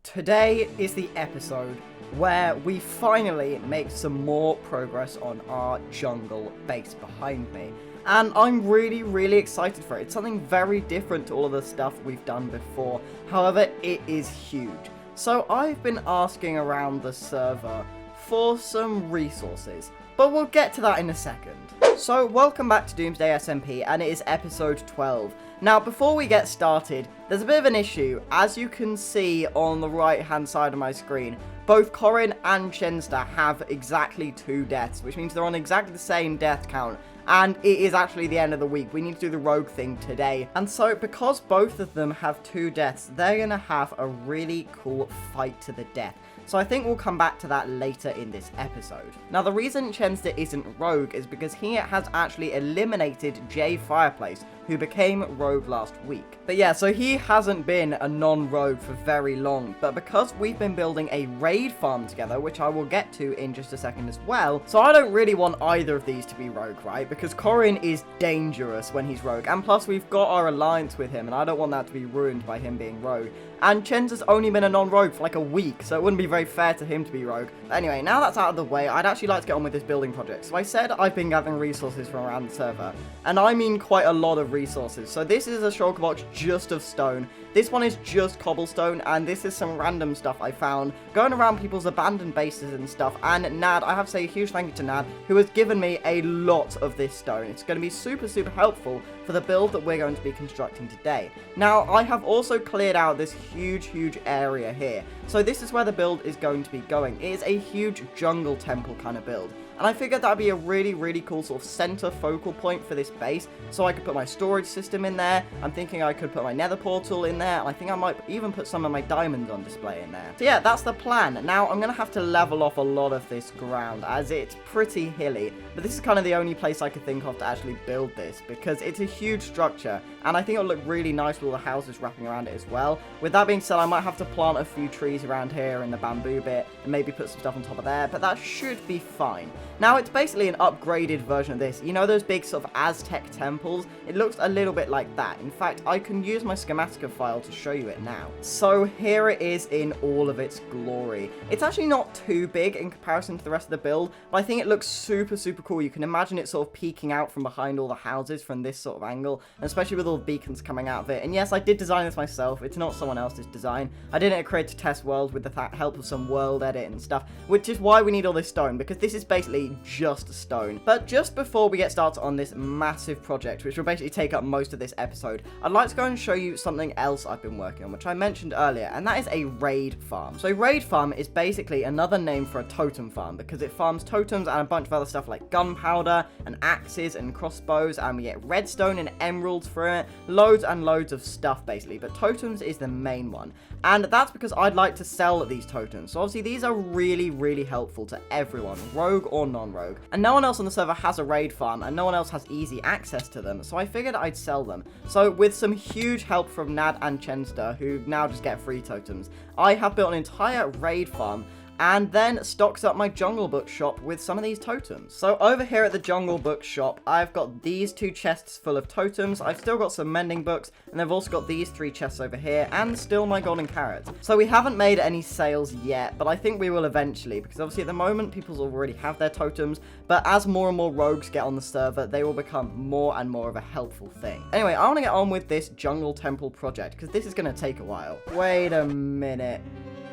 Today is the episode where we finally make some more progress on our jungle base behind me. And I'm really, really excited for it. It's something very different to all of the stuff we've done before. However, it is huge. So I've been asking around the server for some resources, but we'll get to that in a second. So welcome back to Doomsday SMP, and it is episode 12. Now before we get started, there's a bit of an issue. As you can see on the right hand side of my screen, both Corin and Chensta have exactly 2 deaths, which means they're on exactly the same death count. And it is actually the end of the week. We need to do the rogue thing today. And so because both of them have 2 deaths, they're going to have a really cool fight to the death. So I think we'll come back to that later in this episode. Now the reason Chensta isn't rogue is because he has actually eliminated Jay Fireplace, who became rogue last week. But yeah, so he hasn't been a non-rogue for very long, but because we've been building a raid farm together, which I will get to in just a second as well, so I don't really want either of these to be rogue, right? Because Corin is dangerous when he's rogue, and plus we've got our alliance with him, and I don't want that to be ruined by him being rogue. and Chen's has only been a non-rogue for like a week, so it wouldn't be very fair to him to be rogue. But anyway, now that's out of the way, I'd actually like to get on with this building project. So I said I've been gathering resources from around the server, and I mean quite a lot of resources. So this is a shulker box just of stone. This one is just cobblestone, and this is some random stuff I found going around people's abandoned bases and stuff. And Nad, I have to say a huge thank you to Nad, who has given me a lot of this stone. It's going to be super helpful for the build that we're going to be constructing today. Now, I have also cleared out this huge area here. So this is where the build is going to be going. It is a huge jungle temple kind of build. And I figured that would be a really cool sort of center focal point for this base. So I could put my storage system in there. I'm thinking I could put my nether portal in there. And I think I might even put some of my diamonds on display in there. So yeah, that's the plan. Now, I'm going to have to level off a lot of this ground as it's pretty hilly. But this is kind of the only place I could think of to actually build this, because it's a huge structure. And I think it'll look really nice with all the houses wrapping around it as well. With that being said, I might have to plant a few trees around here in the bamboo bit and maybe put some stuff on top of there. But that should be fine. Now, it's basically an upgraded version of this. You know those big sort of Aztec temples? It looks a little bit like that. In fact, I can use my schematica file to show you it now. So here it is in all of its glory. It's actually not too big in comparison to the rest of the build, but I think it looks super cool. You can imagine it sort of peeking out from behind all the houses from this sort of angle, and especially with all the beacons coming out of it. And yes, I did design this myself. It's not someone else's design. I did it at Create to Test World with the help of some world edit and stuff, which is why we need all this stone, because this is basically just stone. But just before we get started on this massive project, which will basically take up most of this episode, I'd like to go and show you something else I've been working on, which I mentioned earlier, and that is a raid farm. So raid farm is basically another name for a totem farm, because it farms totems and a bunch of other stuff like gunpowder and axes and crossbows, and we get redstone and emeralds for it, loads and loads of stuff basically, but totems is the main one. And that's because I'd like to sell these totems. So obviously these are really helpful to everyone, rogue or non-rogue. And no one else on the server has a raid farm, and no one else has easy access to them, so I figured I'd sell them. So with some huge help from Nad and Chenster, who now just get free totems, I have built an entire raid farm and then stocks up my Jungle Book shop with some of these totems. So over here at the Jungle Book shop, I've got these 2 chests full of totems. I've still got some mending books, and I've also got these 3 chests over here, and still my golden carrots. So we haven't made any sales yet, but I think we will eventually, because obviously at the moment, people already have their totems, but as more and more rogues get on the server, they will become more and more of a helpful thing. Anyway, I want to get on with this Jungle Temple project, because this is going to take a while. Wait a minute.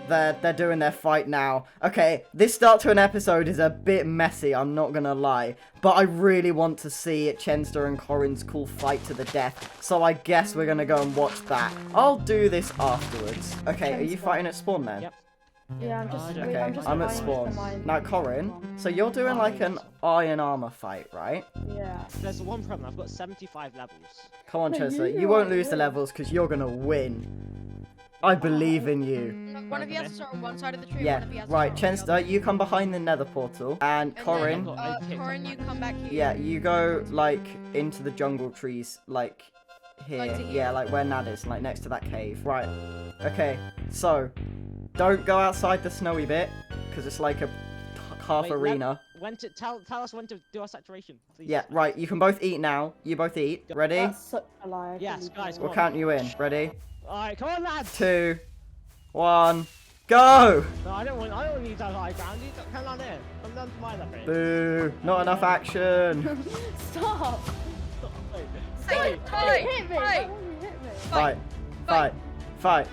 They're doing their fight now. Okay, this start to an episode is a bit messy, I'm not gonna lie. But I really want to see Chenster and Corin's cool fight to the death. So I guess we're gonna go and watch that. I'll do this afterwards. Okay, are you fighting at spawn then? Yep. Yeah, I'm just. Okay, I'm just I'm at buying spawn. for mine. Now, Corin, so you're doing like an iron armor fight, right? Yeah. There's one problem. I've got 75 levels. Come on, But Chenster, you you won't don't lose the win. levels because you're gonna win. I believe in you. One of you has to start on one side of the tree. Yeah, One of you has to right, start on the other. Chenster, you come behind the nether portal, and And Corin, then, Corin, you come back here. yeah, you go, like, into the jungle trees, like, here. Like to here? Yeah, like where Nad is, like, next to that cave. Right, okay, so, don't go outside the snowy bit, because it's like a half Wait, arena. When to tell us when to do our saturation, please. Yeah, right, you can both eat now. You both eat. Ready? That's such a lie. I Yes, believe guys, you. come We'll count you in. Ready? Alright, come on, lads. 2, 1, go! No, I don't want you to have high ground. You come down there. Come down to my level. Boo! Not enough action! Stop! Hey, Don't hey, hit me! hey. Don't hit me! Fight! Fight! Fight!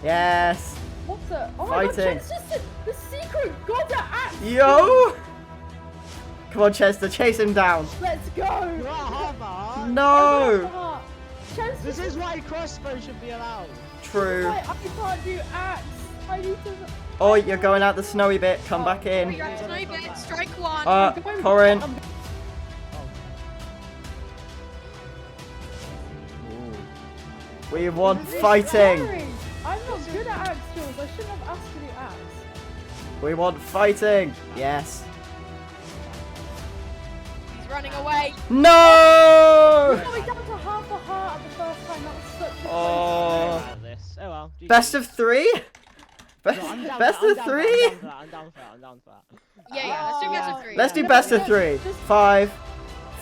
Yes! What the? Oh my Fighting. god, it's just the secret god at axe! Yo! Come on, Chester, chase him down. Let's go! You are half No! Chance, This is why crossbow should be allowed. True. I can't do axe! I need to... Oh, you're going out the snowy bit. Come back Oh, in. you're at snowy bit. Strike one. Corin. We want fighting. Sorry. I'm not good at axe skills. I shouldn't have asked to do axe. We want fighting. Yes. He's running away. No! Oh, we got to half a heart at the first time. That was such a Oh. This. Oh well. Best of 3? No, I'm down Best for of that, 3? I'm down for that. I'm down for that. Yeah, let's do best of three. Let's do best of 3. 5,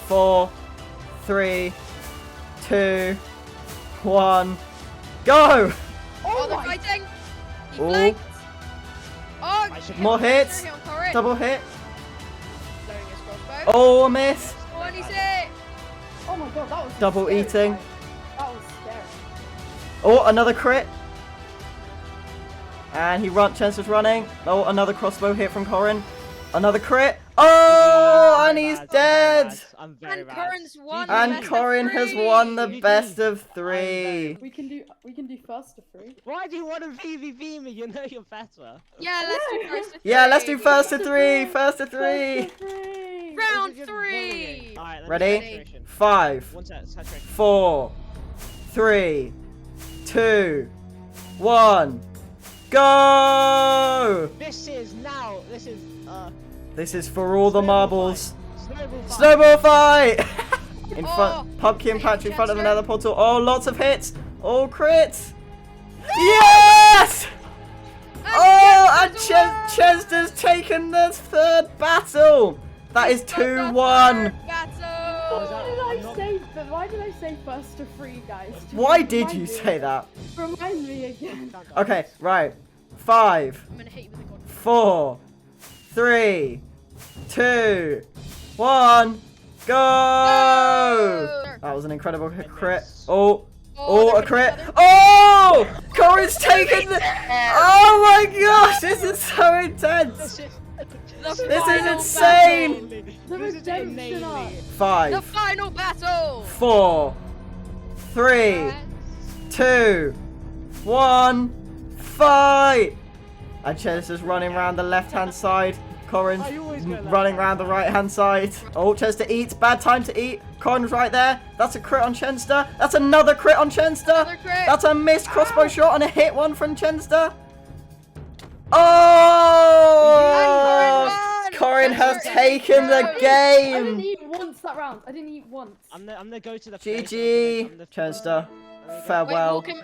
4, 3, 2, 1, go! Oh, they're my- fighting. He Oh. flanked. Oh, More hits. through him, Corin. Double hit. Loading his crossbow. Oh, a miss. 26. Oh my god, that was a Double scary eating. fight. That was scary. Oh, another crit. And Chenster's running. Oh, another crossbow hit from Corin. Another crit. Oh, and he's dead. I'm very And bad. Corin's won. And best of Corin has 3. won the GG. best of 3. We can do first to 3. Why do you want to PvP me? You know you're better. Yeah, let's do first to 3. Yeah, let's do first to 3. First to 3. First to 3. Round Is it just 3. bullying? Alright, let me Ready? saturation. 5, One set, saturation. 4, 3, 2, 1. Go! This is now. This is for all the marbles. Snowball fight. Snowball fight! In Oh, front, pumpkin patch in front of the Chester. nether portal. Oh, lots of hits. All crits. Yes! Oh, and Chester's taken the 3rd battle. That is 2-1. Why did I say first to 3, guys? Why did you say that? Remind me again. Okay, right. 5, I'm gonna hit you with a god. 4, 3, 2, 1, go! That was an incredible crit. Oh, a crit. Oh! Corin's taken the... Oh my gosh, this is so intense. This is insane. The redemption arc. 5, The final battle. 4, 3, 2, 1, fight! And Chester's running around the left-hand side. Corin's running around the right-hand side. Oh, Chester eats. Bad time to eat. Corin's right there. That's a crit on Chester. That's another crit on Chester. Another crit. That's a missed crossbow shot and a hit one from Chester. Oh! And Corin has Chester taken the is I game. didn't eat once that round. I didn't eat once. I'm the go to the GG. Chester, farewell. Wait,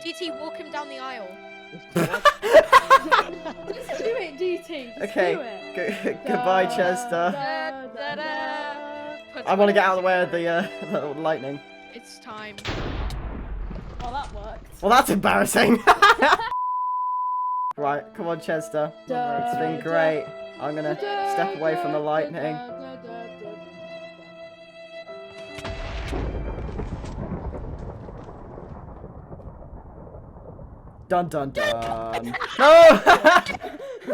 DT, walk him down the aisle. Just do it, DT. Just Okay. do it. Goodbye, Chester. I want to get out of the way of the lightning. It's time. Oh, that worked. Well, that's embarrassing. Right, come on, Chester. It's been great. I'm gonna step away from the lightning. Dun dun dun. No!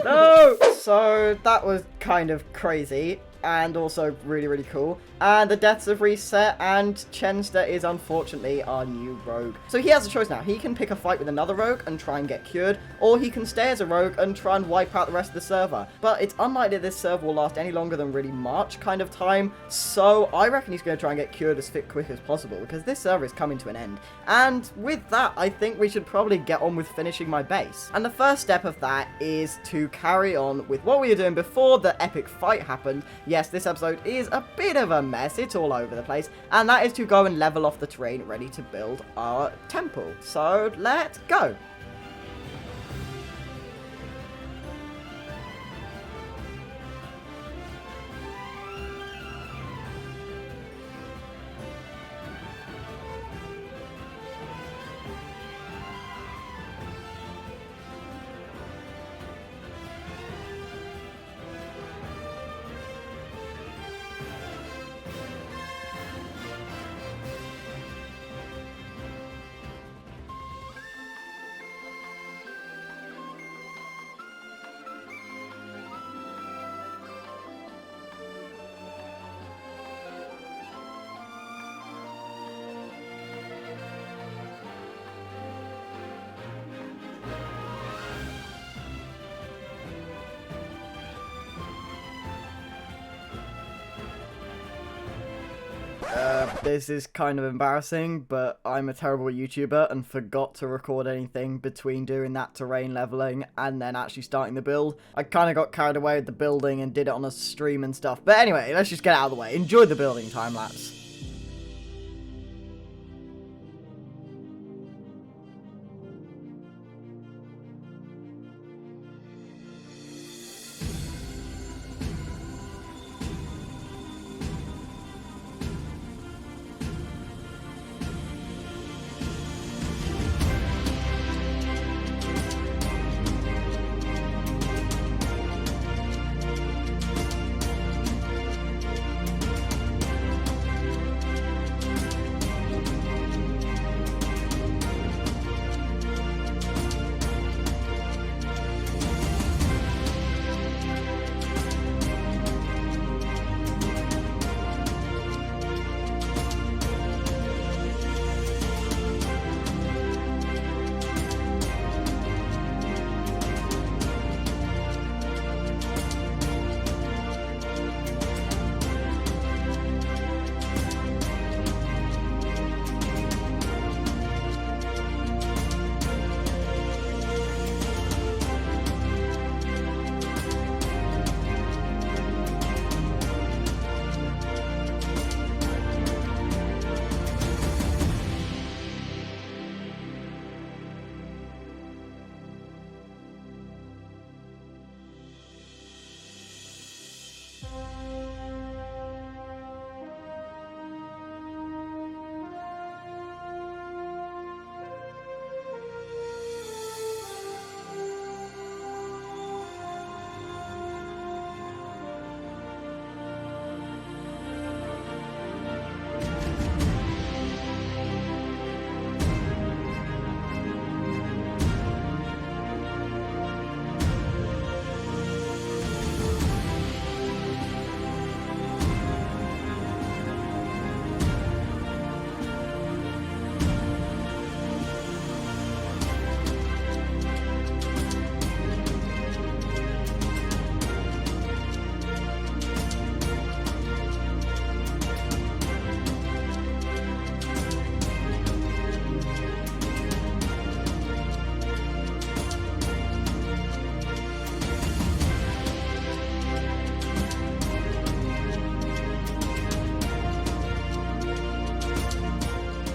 No! So that was kind of crazy and also really, really cool. And the deaths have reset, and Chenster is unfortunately our new rogue. So he has a choice now. He can pick a fight with another rogue and try and get cured, or he can stay as a rogue and try and wipe out the rest of the server. But it's unlikely this server will last any longer than really March kind of time, so I reckon he's going to try and get cured as quick as possible, because this server is coming to an end. And with that, I think we should probably get on with finishing my base. And the first step of that is to carry on with what we were doing before the epic fight happened. Yes, this episode is a bit of a mess, it's all over the place, and that is to go and level off the terrain ready to build our temple. So let's go. This is kind of embarrassing, but I'm a terrible YouTuber and forgot to record anything between doing that terrain leveling and then actually starting the build. I kind of got carried away with the building and did it on a stream and stuff. But anyway, let's just get out of the way. Enjoy the building time lapse.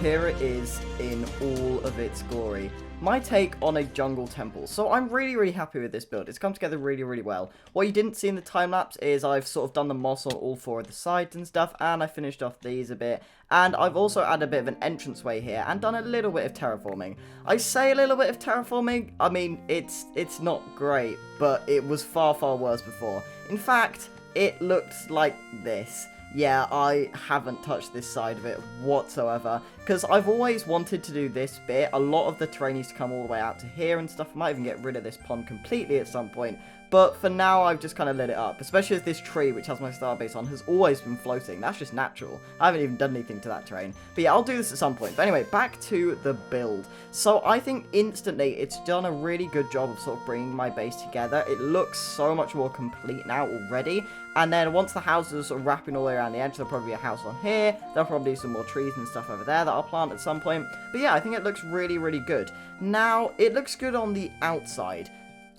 here it is in all of its glory. My take on a jungle temple. So I'm really happy with this build. It's come together really well. What you didn't see in the time lapse is I've sort of done the moss on all 4 of the sides and stuff, and I finished off these a bit. And I've also added a bit of an entranceway here and done a little bit of terraforming. I say a little bit of terraforming, I mean, it's not great, but it was far worse before. In fact, it looks like this. Yeah, I haven't touched this side of it whatsoever, because I've always wanted to do this bit. A lot of the terrain needs to come all the way out to here and stuff. I might even get rid of this pond completely at some point, but for now I've just kind of lit it up, especially as this tree, which has my starbase on, has always been floating. That's just natural. I haven't even done anything to that terrain. But yeah, I'll do this at some point. But anyway, back to the build. So I think instantly it's done a really good job of sort of bringing my base together. It looks so much more complete now already. And then once the houses are sort of wrapping all the way around the edge, there'll probably be a house on here. There'll probably be some more trees and stuff over there that I'll plant at some point. But yeah, I think it looks really good. Now, it looks good on the outside.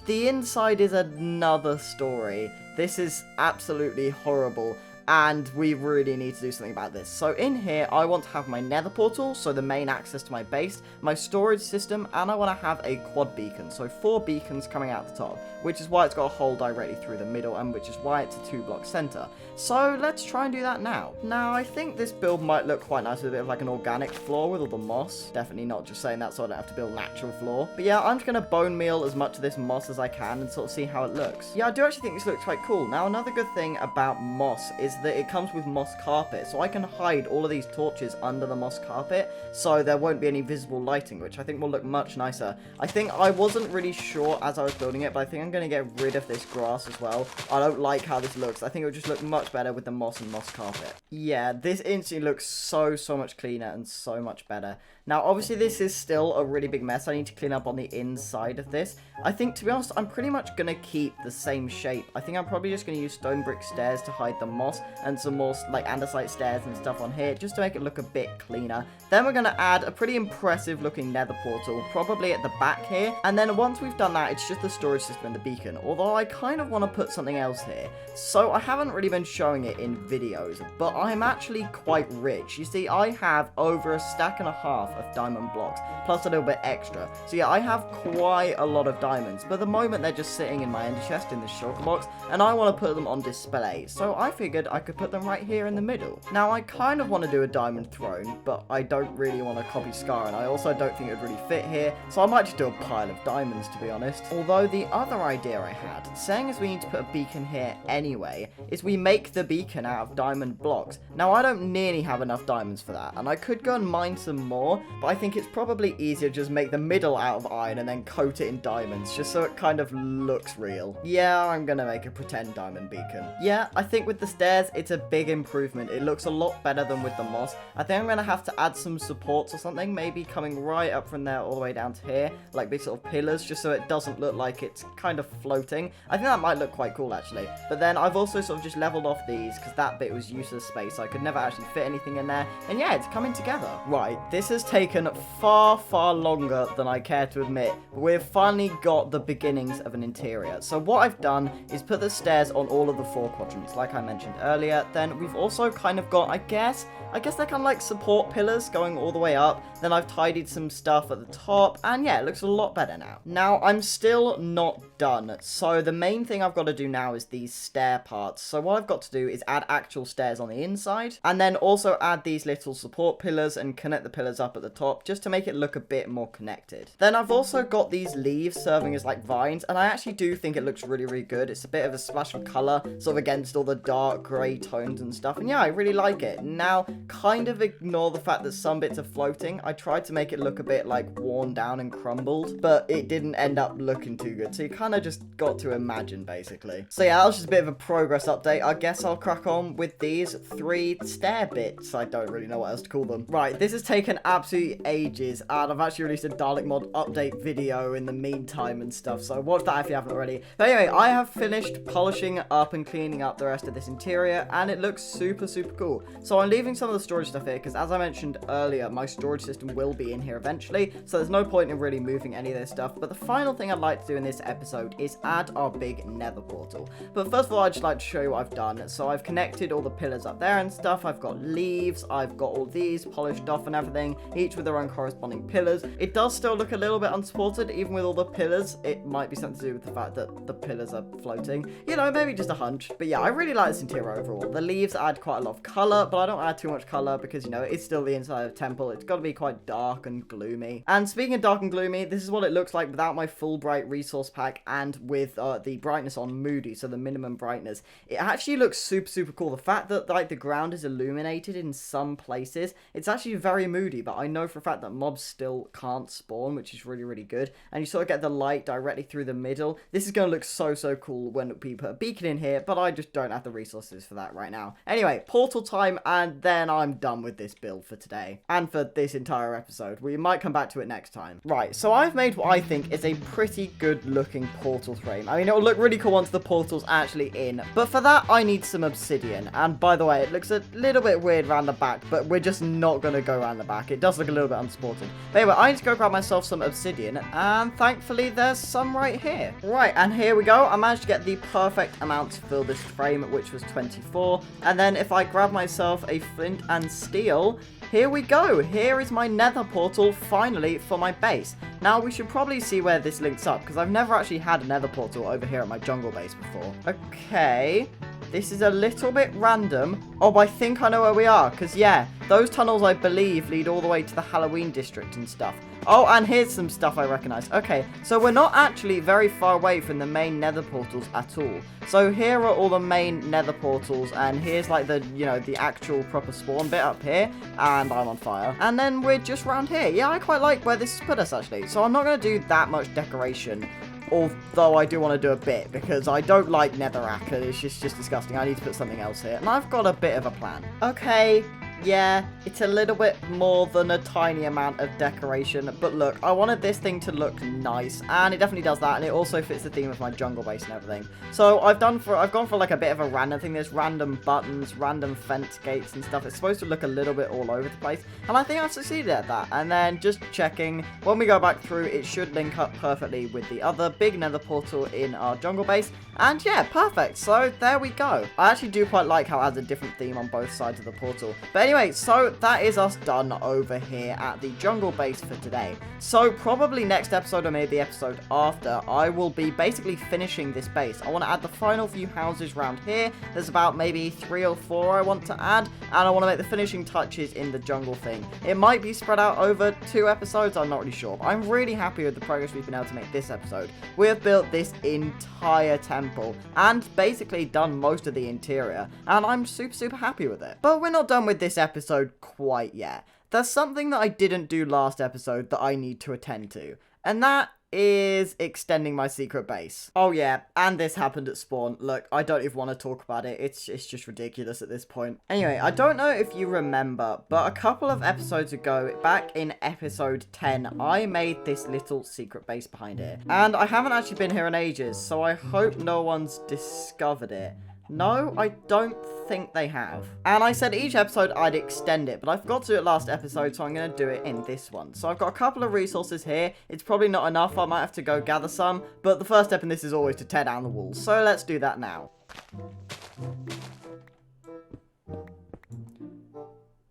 The inside is another story. This is absolutely horrible, and we really need to do something about this. So in here, I want to have my nether portal, so the main access to my base, my storage system, and I want to have a quad beacon, so 4 beacons coming out the top, which is why it's got a hole directly through the middle, and which is why it's a 2-block center. So let's try and do that now. Now, I think this build might look quite nice with a bit of like an organic floor with all the moss. Definitely not just saying that so I don't have to build natural floor. But yeah, I'm just going to bone meal as much of this moss as I can and sort of see how it looks. Yeah, I do actually think this looks quite cool. Now, another good thing about moss is that it comes with moss carpet, so I can hide all of these torches under the moss carpet, so there won't be any visible lighting, which I think will look much nicer. I think I wasn't really sure as I was building it, but I think I'm going to get rid of this grass as well. I don't like how this looks. I think it would just look much better with the moss and moss carpet. Yeah, this instantly looks so much cleaner and so much better. Now, obviously, this is still a really big mess. I need to clean up on the inside of this. I think, to be honest, I'm pretty much going to keep the same shape. I think I'm probably just going to use stone brick stairs to hide the moss and some more, like, andesite stairs and stuff on here, just to make it look a bit cleaner. Then we're going to add a pretty impressive-looking nether portal, probably at the back here. And then once we've done that, it's just the storage system and the beacon, although I kind of want to put something else here. So I haven't really been showing it in videos, but I'm actually quite rich. You see, I have over a stack and a half of diamond blocks, plus a little bit extra. So yeah, I have quite a lot of diamonds, but at the moment they're just sitting in my ender chest in this shulker box, and I want to put them on display. So I figured I could put them right here in the middle. Now, I kind of want to do a diamond throne, but I don't really want to copy Scar, and I also don't think it would really fit here, so I might just do a pile of diamonds, to be honest. Although the other idea I had, saying as we need to put a beacon here anyway, is we make the beacon out of diamond blocks. Now, I don't nearly have enough diamonds for that, and I could go and mine some more, but I think it's probably easier to just make the middle out of iron and then coat it in diamonds, just so it kind of looks real. Yeah, I'm gonna make a pretend diamond beacon. Yeah, I think with the stairs, it's a big improvement. It looks a lot better than with the moss. I think I'm gonna have to add some supports or something, maybe coming right up from there all the way down to here, like these sort of pillars, just so it doesn't look like it's kind of floating. I think that might look quite cool, actually. But then I've also sort of just leveled off these, because that bit was useless space, so I could never actually fit anything in there. And yeah, it's coming together. Right, this has taken far longer than I care to admit, but we've finally got the beginnings of an interior. So what I've done is put the stairs on all of the 4 quadrants, like I mentioned earlier. Then we've also kind of got, I guess they're kind of like support pillars going all the way up. Then I've tidied some stuff at the top, and yeah, it looks a lot better now. Now, I'm still not done, so the main thing I've got to do now is these stair parts. So what I've got to do is add actual stairs on the inside, and then also add these little support pillars and connect the pillars up at the top, just to make it look a bit more connected. Then I've also got these leaves serving as like vines, and I actually do think it looks really good. It's a bit of a splash of color, sort of against all the dark grey tones and stuff, and yeah, I really like it. Now, kind of ignore the fact that some bits are floating. I tried to make it look a bit like worn down and crumbled, but it didn't end up looking too good, so you kind of just got to imagine, basically. So yeah, that was just a bit of a progress update. I guess I'll crack on with these 3 stair bits. I don't really know what else to call them. Right, this has taken absolutely ages, and I've actually released a Dalek mod update video in the meantime and stuff, so watch that if you haven't already. But anyway, I have finished polishing up and cleaning up the rest of this interior. area, and it looks super cool. So I'm leaving some of the storage stuff here because, as I mentioned earlier, my storage system will be in here eventually, so there's no point in really moving any of this stuff. But the final thing I'd like to do in this episode is add our big nether portal. But first of all, I'd just like to show you what I've done. So I've connected all the pillars up there and stuff. I've got leaves, I've got all these polished off and everything, each with their own corresponding pillars. It does still look a little bit unsupported, even with all the pillars. It might be something to do with the fact that the pillars are floating. You know, maybe just a hunch. But yeah, I really like this interior overall. The leaves add quite a lot of color, but I don't add too much color because, you know, it's still the inside of the temple. It's got to be quite dark and gloomy. And speaking of dark and gloomy, this is what it looks like without my full bright resource pack and with the brightness on moody, so the minimum brightness. It actually looks super cool. The fact that like the ground is illuminated in some places, it's actually very moody, but I know for a fact that mobs still can't spawn, which is really good. And you sort of get the light directly through the middle. This is going to look so cool when we put a beacon in here, but I just don't have the resources for that right now. Anyway, portal time, and then I'm done with this build for today and for this entire episode. We might come back to it next time. Right, so I've made what I think is a pretty good looking portal frame. I mean, it'll look really cool once the portal's actually in, but for that I need some obsidian. And by the way, it looks a little bit weird around the back, but we're just not going to go around the back. It does look a little bit unsupported. But anyway, I need to go grab myself some obsidian, and thankfully there's some right here. Right, and here we go. I managed to get the perfect amount to fill this frame, which was 24. And then if I grab myself a flint and steel, here we go. Here is my nether portal, finally, for my base. Now, we should probably see where this links up, because I've never actually had a nether portal over here at my jungle base before. Okay, this is a little bit random. Oh, I think I know where we are, because, yeah, those tunnels, I believe, lead all the way to the Halloween district and stuff. Oh, and here's some stuff I recognize. Okay, so we're not actually very far away from the main nether portals at all. So here are all the main nether portals, and here's like the, you know, the actual proper spawn bit up here, and I'm on fire. And then we're just round here. Yeah, I quite like where this has put us, actually. So I'm not going to do that much decoration, although I do want to do a bit, because I don't like netherrack. It's just disgusting. I need to put something else here, and I've got a bit of a plan. Okay. Yeah, it's a little bit more than a tiny amount of decoration, but look, I wanted this thing to look nice, and it definitely does that, and it also fits the theme of my jungle base and everything. So I've gone for like a bit of a random thing. There's random buttons, random fence gates and stuff. It's supposed to look a little bit all over the place, and I think I've succeeded at that. And then just checking, when we go back through, it should link up perfectly with the other big nether portal in our jungle base, and yeah, perfect. So there we go. I actually do quite like how it has a different theme on both sides of the portal. But anyway, so that is us done over here at the jungle base for today. So probably next episode, or maybe the episode after, I will be basically finishing this base. I want to add the final few houses around here. There's about maybe 3 or 4 I want to add, and I want to make the finishing touches in the jungle thing. It might be spread out over 2 episodes, I'm not really sure. But I'm really happy with the progress we've been able to make this episode. We have built this entire temple and basically done most of the interior, and I'm super happy with it. But we're not done with this episode quite yet. There's something that I didn't do last episode that I need to attend to, and that is extending my secret base. Oh yeah, and this happened at spawn. Look, I don't even want to talk about it. It's just ridiculous at this point. Anyway, I don't know if you remember, but a couple of episodes ago, back in episode 10, I made this little secret base behind here. And I haven't actually been here in ages, so I hope no one's discovered it. No, I don't think they have. And I said each episode I'd extend it, but I forgot to do it last episode, so I'm going to do it in this one. So I've got a couple of resources here. It's probably not enough. I might have to go gather some, but the first step in this is always to tear down the walls. So let's do that now.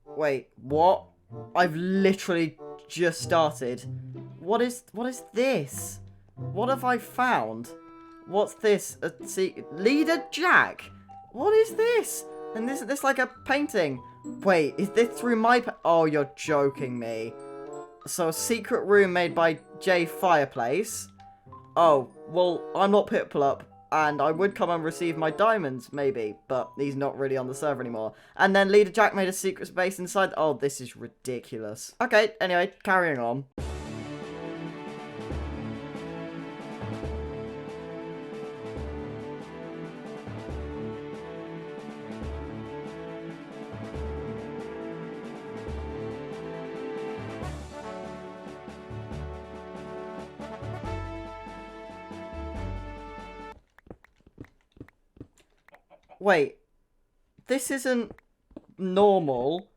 Wait, what? I've literally just started. What is this? What have I found? What's this? Leader Jack? What is this? And isn't this like a painting? Wait, is this through my oh, you're joking me. So a secret room made by J Fireplace. Oh, well, I'm not Piplup, and I would come and receive my diamonds, maybe, but he's not really on the server anymore. And then Leader Jack made a secret space inside. Oh, this is ridiculous. Okay, anyway, carrying on. Wait, this isn't normal.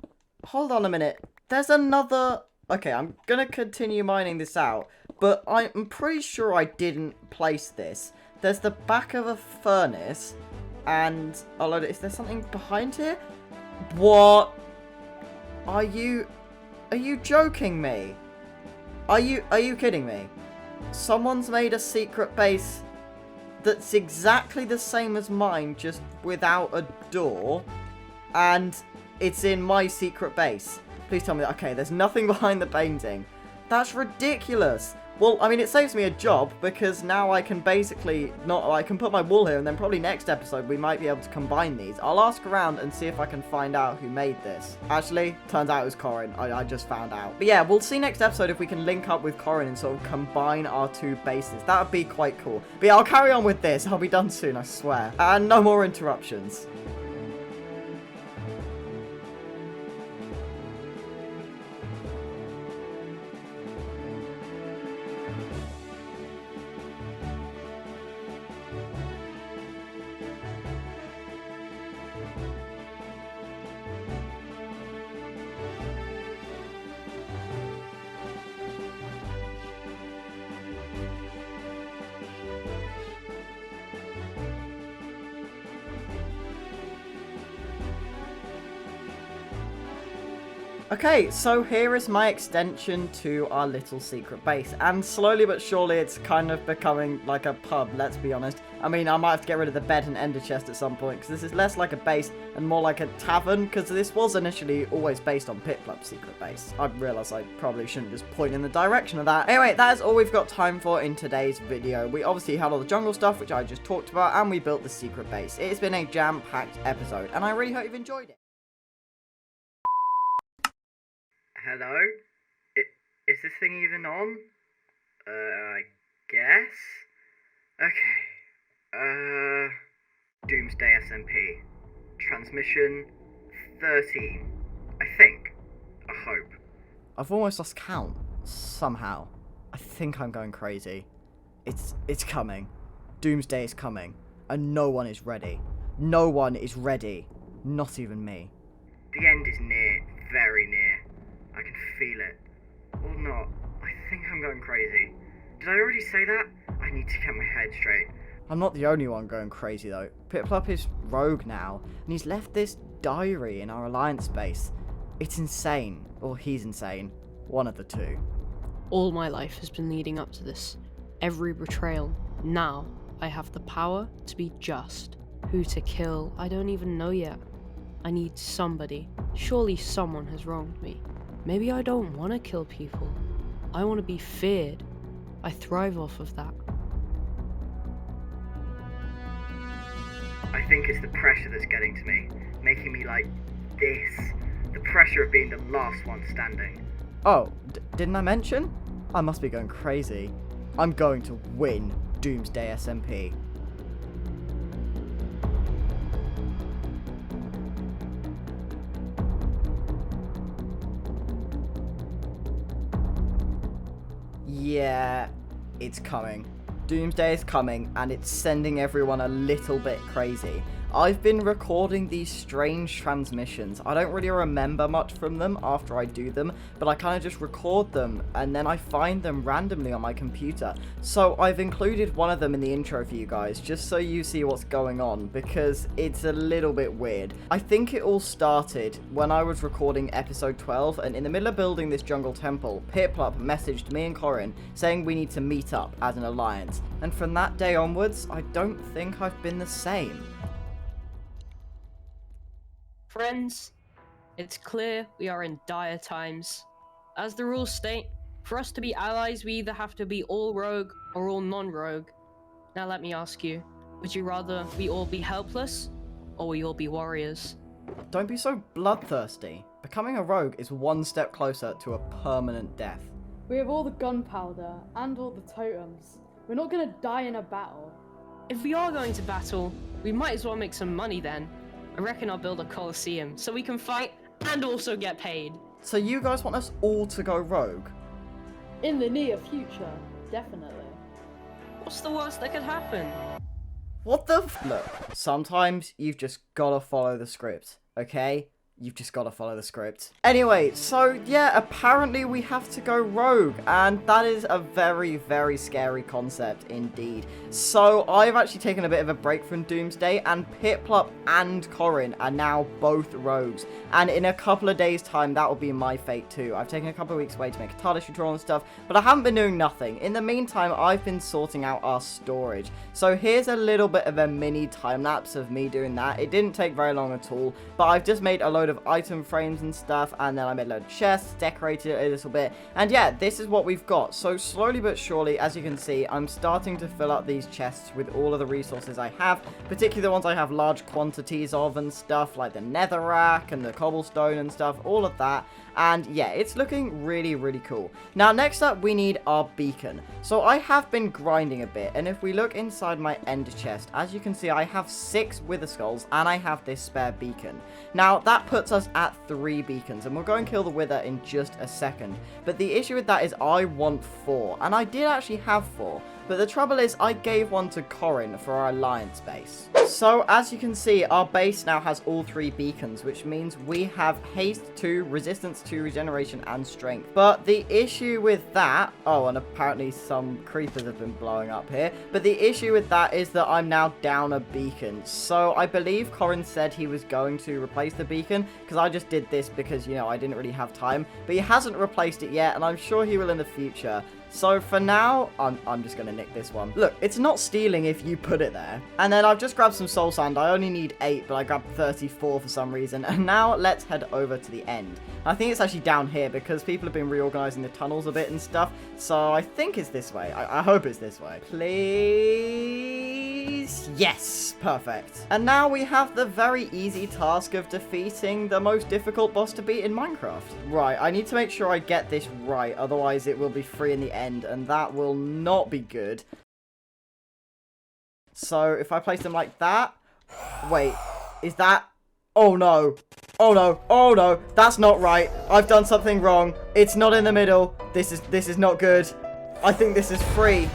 Hold on a minute. There's another... Okay, I'm gonna continue mining this out, but I'm pretty sure I didn't place this. There's the back of a furnace, and... Oh, is there something behind here? What? Are you joking me? Are you kidding me? Someone's made a secret base that's exactly the same as mine, just without a door, and it's in my secret base. Please tell me that. Okay, there's nothing behind the painting. That's ridiculous. Well, I mean, it saves me a job, because now I can basically I can put my wall here, and then probably next episode we might be able to combine these. I'll ask around and see if I can find out who made this. Actually, turns out it was Corin. I just found out. But yeah, we'll see next episode if we can link up with Corin and sort of combine our two bases. That would be quite cool. But yeah, I'll carry on with this. I'll be done soon, I swear. And no more interruptions. Okay, so here is my extension to our little secret base, and slowly but surely it's kind of becoming like a pub, let's be honest. I mean, I might have to get rid of the bed and ender chest at some point, because this is less like a base and more like a tavern, because this was initially always based on Piplump's secret base. I realise I probably shouldn't just point in the direction of that. Anyway, that is all we've got time for in today's video. We obviously had all the jungle stuff, which I just talked about, and we built the secret base. It's been a jam-packed episode, and I really hope you've enjoyed it. Hello? Is this thing even on? I guess? Okay. Doomsday SMP. Transmission 13. I think. I hope. I've almost lost count. Somehow. I think I'm going crazy. It's coming. Doomsday is coming. And no one is ready. No one is ready. Not even me. The end is near. Very near. I can feel it. Or not. I think I'm going crazy. Did I already say that? I need to get my head straight. I'm not the only one going crazy though. Piplup is rogue now, and he's left this diary in our alliance base. It's insane. Or he's insane. One of the two. All my life has been leading up to this. Every betrayal. Now, I have the power to be just. Who to kill, I don't even know yet. I need somebody. Surely someone has wronged me. Maybe I don't want to kill people. I want to be feared. I thrive off of that. I think it's the pressure that's getting to me, making me like this. The pressure of being the last one standing. Oh, didn't I mention? I must be going crazy. I'm going to win Doomsday SMP. Yeah, it's coming. Doomsday is coming, and it's sending everyone a little bit crazy. I've been recording these strange transmissions. I don't really remember much from them after I do them, but I kind of just record them, and then I find them randomly on my computer. So I've included one of them in the intro for you guys, just so you see what's going on, because it's a little bit weird. I think it all started when I was recording episode 12, and in the middle of building this jungle temple, Piplup messaged me and Corin saying we need to meet up as an alliance. And from that day onwards, I don't think I've been the same. Friends, it's clear we are in dire times. As the rules state, for us to be allies, we either have to be all rogue or all non-rogue. Now let me ask you, would you rather we all be helpless, or we all be warriors? Don't be so bloodthirsty. Becoming a rogue is one step closer to a permanent death. We have all the gunpowder and all the totems. We're not gonna die in a battle. If we are going to battle, we might as well make some money then. I reckon I'll build a coliseum so we can fight and also get paid. So you guys want us all to go rogue? In the near future, definitely. What's the worst that could happen? What the Look, sometimes you've just gotta follow the script, okay? You've just got to follow the script. Anyway, so yeah, apparently we have to go rogue, and that is a very, very scary concept indeed. So I've actually taken a bit of a break from Doomsday, and Piplup and Corin are now both rogues. And in a couple of days' time, that will be my fate too. I've taken a couple of weeks away to make a TARDIS tutorial and stuff, but I haven't been doing nothing. In the meantime, I've been sorting out our storage. So here's a little bit of a mini time lapse of me doing that. It didn't take very long at all, but I've just made a load of item frames and stuff, and then I made a load of chests, decorated it a little bit, and yeah, this is what we've got. So slowly but surely, as you can see, I'm starting to fill up these chests with all of the resources I have, particularly the ones I have large quantities of and stuff, like the netherrack and the cobblestone and stuff, all of that. And yeah, it's looking really, really cool. Now, next up, we need our beacon. So I have been grinding a bit, and if we look inside my ender chest, as you can see, I have 6 wither skulls, and I have this spare beacon. Now, that puts us at 3 beacons, and we'll go and kill the wither in just a second. But the issue with that is I want 4, and I did actually have 4. But the trouble is, I gave one to Corin for our alliance base. So, as you can see, our base now has all 3 beacons, which means we have haste 2, resistance 2, regeneration, and strength. But the issue with that... Oh, and apparently some creepers have been blowing up here. But the issue with that is that I'm now down a beacon. So, I believe Corin said he was going to replace the beacon, because I just did this because, you know, I didn't really have time. But he hasn't replaced it yet, and I'm sure he will in the future. So for now, I'm just going to nick this one. Look, it's not stealing if you put it there. And then I've just grabbed some soul sand. I only need 8, but I grabbed 34 for some reason. And now let's head over to the end. I think it's actually down here because people have been reorganizing the tunnels a bit and stuff. So I think it's this way. I hope it's this way. Please? Yes, perfect. And now we have the very easy task of defeating the most difficult boss to beat in Minecraft. Right, I need to make sure I get this right. Otherwise, it will be free in the end, and that will not be good. So if I place them like that, wait, is that... Oh no, oh no, oh no, that's not right. I've done something wrong. It's not in the middle. This is not good. I think this is free.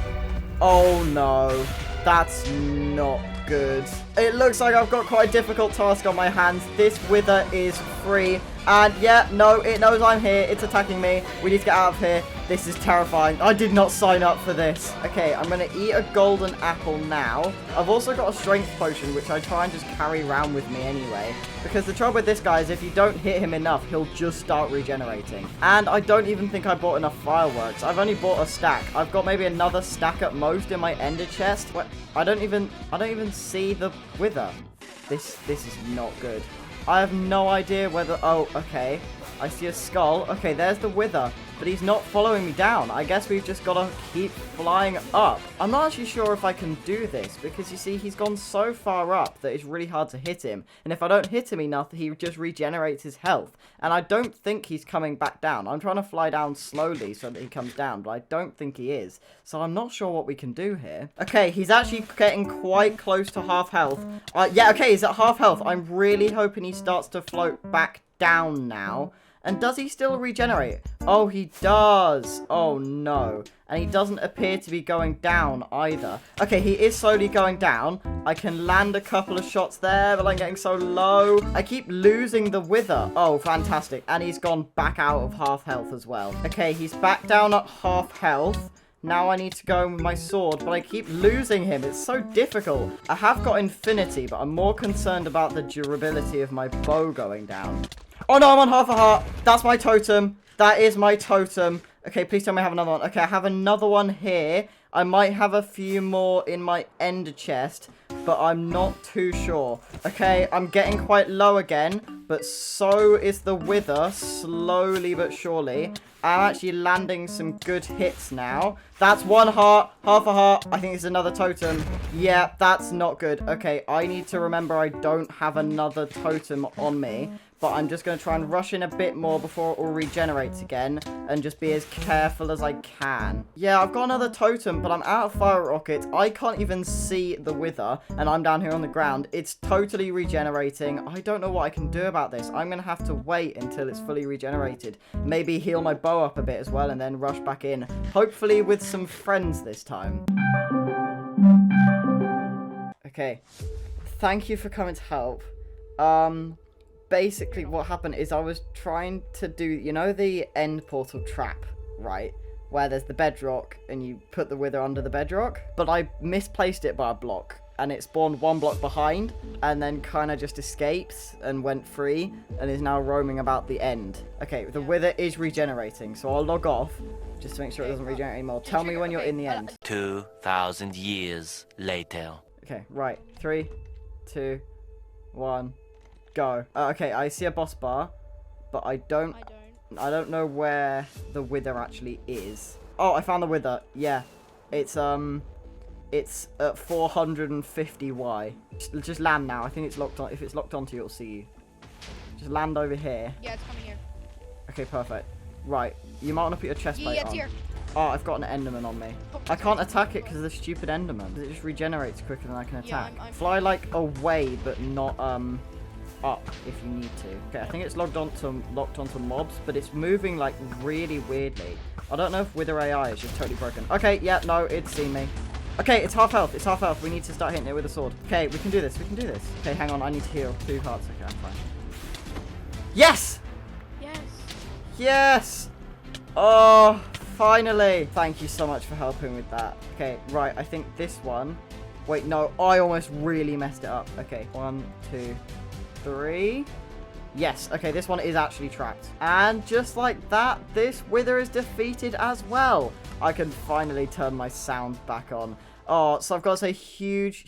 Oh no, that's not good. It looks like I've got quite a difficult task on my hands. This wither is free. And yeah, no, it knows I'm here. It's attacking me. We need to get out of here. This is terrifying. I did not sign up for this. Okay, I'm going to eat a golden apple now. I've also got a strength potion, which I try and just carry around with me anyway. Because the trouble with this guy is if you don't hit him enough, he'll just start regenerating. And I don't even think I bought enough fireworks. I've only bought a stack. I've got maybe another stack at most in my ender chest. What? I don't even see the wither. This is not good. I have no idea whether... Oh, okay. I see a skull. Okay, there's the wither. But he's not following me down. I guess we've just got to keep flying up. I'm not actually sure if I can do this. Because, you see, he's gone so far up that it's really hard to hit him. And if I don't hit him enough, he just regenerates his health. And I don't think he's coming back down. I'm trying to fly down slowly so that he comes down. But I don't think he is. So I'm not sure what we can do here. Okay, he's actually getting quite close to half health. Yeah, okay, he's at half health. I'm really hoping he starts to float back down now. And does he still regenerate? Oh, he does. Oh, no. And he doesn't appear to be going down either. Okay, he is slowly going down. I can land a couple of shots there, but I'm getting so low. I keep losing the wither. Oh, fantastic. And he's gone back out of half health as well. Okay, he's back down at half health. Now I need to go in with my sword, but I keep losing him. It's so difficult. I have got infinity, but I'm more concerned about the durability of my bow going down. Oh no, I'm on half a heart. That's my totem. That is my totem. Okay, please tell me I have another one. Okay, I have another one here. I might have a few more in my ender chest, but I'm not too sure. Okay, I'm getting quite low again, but so is the wither, slowly but surely. I'm actually landing some good hits now. That's one heart, half a heart. I think it's another totem. Yeah, that's not good. Okay, I need to remember I don't have another totem on me. But I'm just going to try and rush in a bit more before it all regenerates again. And just be as careful as I can. Yeah, I've got another totem, but I'm out of fire rockets. I can't even see the wither. And I'm down here on the ground. It's totally regenerating. I don't know what I can do about this. I'm going to have to wait until it's fully regenerated. Maybe heal my bow up a bit as well and then rush back in. Hopefully with some friends this time. Okay. Thank you for coming to help. Basically what happened is I was trying to do, you know, the end portal trap, right? Where there's the bedrock and you put the wither under the bedrock. But I misplaced it by a block. And it spawned one block behind, and then kind of just escapes and went free, and is now roaming about the end. Okay, the wither is regenerating, so I'll log off, just to make sure it doesn't regenerate anymore. Tell me when you're in the end. 2,000 years later. Okay, right. 3, 2, 1, go. Okay, I see a boss bar, but I don't know where the wither actually is. Oh, I found the wither. Yeah, it's at 450Y. Just land now. I think it's locked on. If it's locked onto you, it'll see you. Just land over here. Yeah, it's coming here. Okay, perfect. Right. You might want to put your chest plate Yeah, it's on. here. Oh, I've got an enderman on me. I can't attack it because of the stupid enderman. It just regenerates quicker than I can attack. I'm Fly like away, but not up if you need to. Okay, I think it's locked onto mobs, but it's moving like really weirdly. I don't know if Wither AI is just totally broken. Okay, yeah, no, it's seen me. Okay, it's half health. It's half health. We need to start hitting it with a sword. Okay, we can do this. We can do this. Okay, hang on. I need to heal 2 hearts. Okay, I'm fine. Yes! Yes. Yes! Oh, finally. Thank you so much for helping with that. Okay, right. I think this one. Wait, no. I almost really messed it up. Okay, 1, 2, 3. Yes, okay, this one is actually trapped. And just like that, this wither is defeated as well. I can finally turn my sound back on. Oh, so I've got to say huge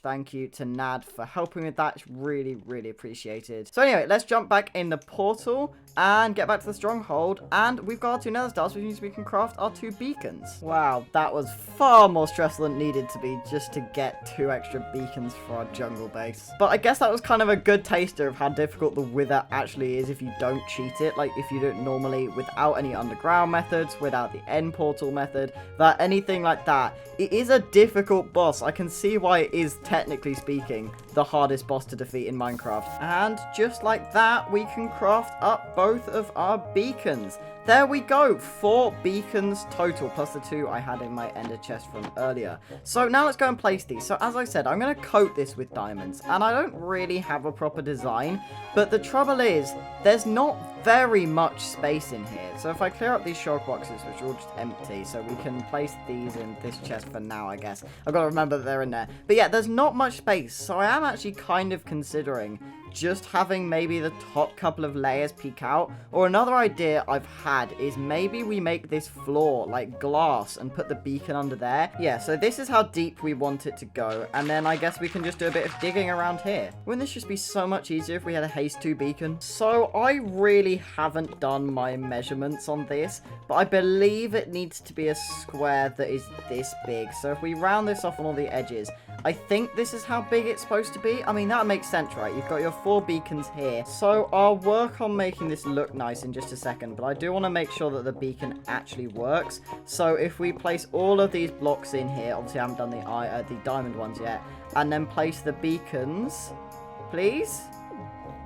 thank you to Nad for helping with that. It's really, really appreciated. So anyway, let's jump back in the portal and get back to the stronghold. And we've got our 2 nether stars, which means we can craft our 2 beacons. Wow, that was far more stressful than it needed to be just to get 2 extra beacons for our jungle base. But I guess that was kind of a good taster of how difficult the wither actually is if you don't cheat it. Like if you do it normally without any underground methods, without the end portal method, without anything like that. It is a difficult boss. I can see why it is, technically speaking, the hardest boss to defeat in Minecraft. And just like that, we can craft up both of our beacons. There we go, 4 beacons total, plus the 2 I had in my ender chest from earlier. So now let's go and place these. So as I said, I'm going to coat this with diamonds, and I don't really have a proper design, but the trouble is, there's not very much space in here. So if I clear up these shulk boxes, which are all just empty, so we can place these in this chest for now, I guess. I've got to remember that they're in there. But yeah, there's not much space, so I am actually kind of considering just having maybe the top couple of layers peek out. Or another idea I've had is maybe we make this floor like glass and put the beacon under there. Yeah, so this is how deep we want it to go. And then I guess we can just do a bit of digging around here. Wouldn't this just be so much easier if we had a haste 2 beacon? So I really haven't done my measurements on this, but I believe it needs to be a square that is this big. So if we round this off on all the edges, I think this is how big it's supposed to be. I mean, that makes sense, right? You've got your 4 beacons here. So I'll work on making this look nice in just a second, but I do want to make sure that the beacon actually works. So if we place all of these blocks in here, obviously I haven't done the diamond ones yet, and then place the beacons, please.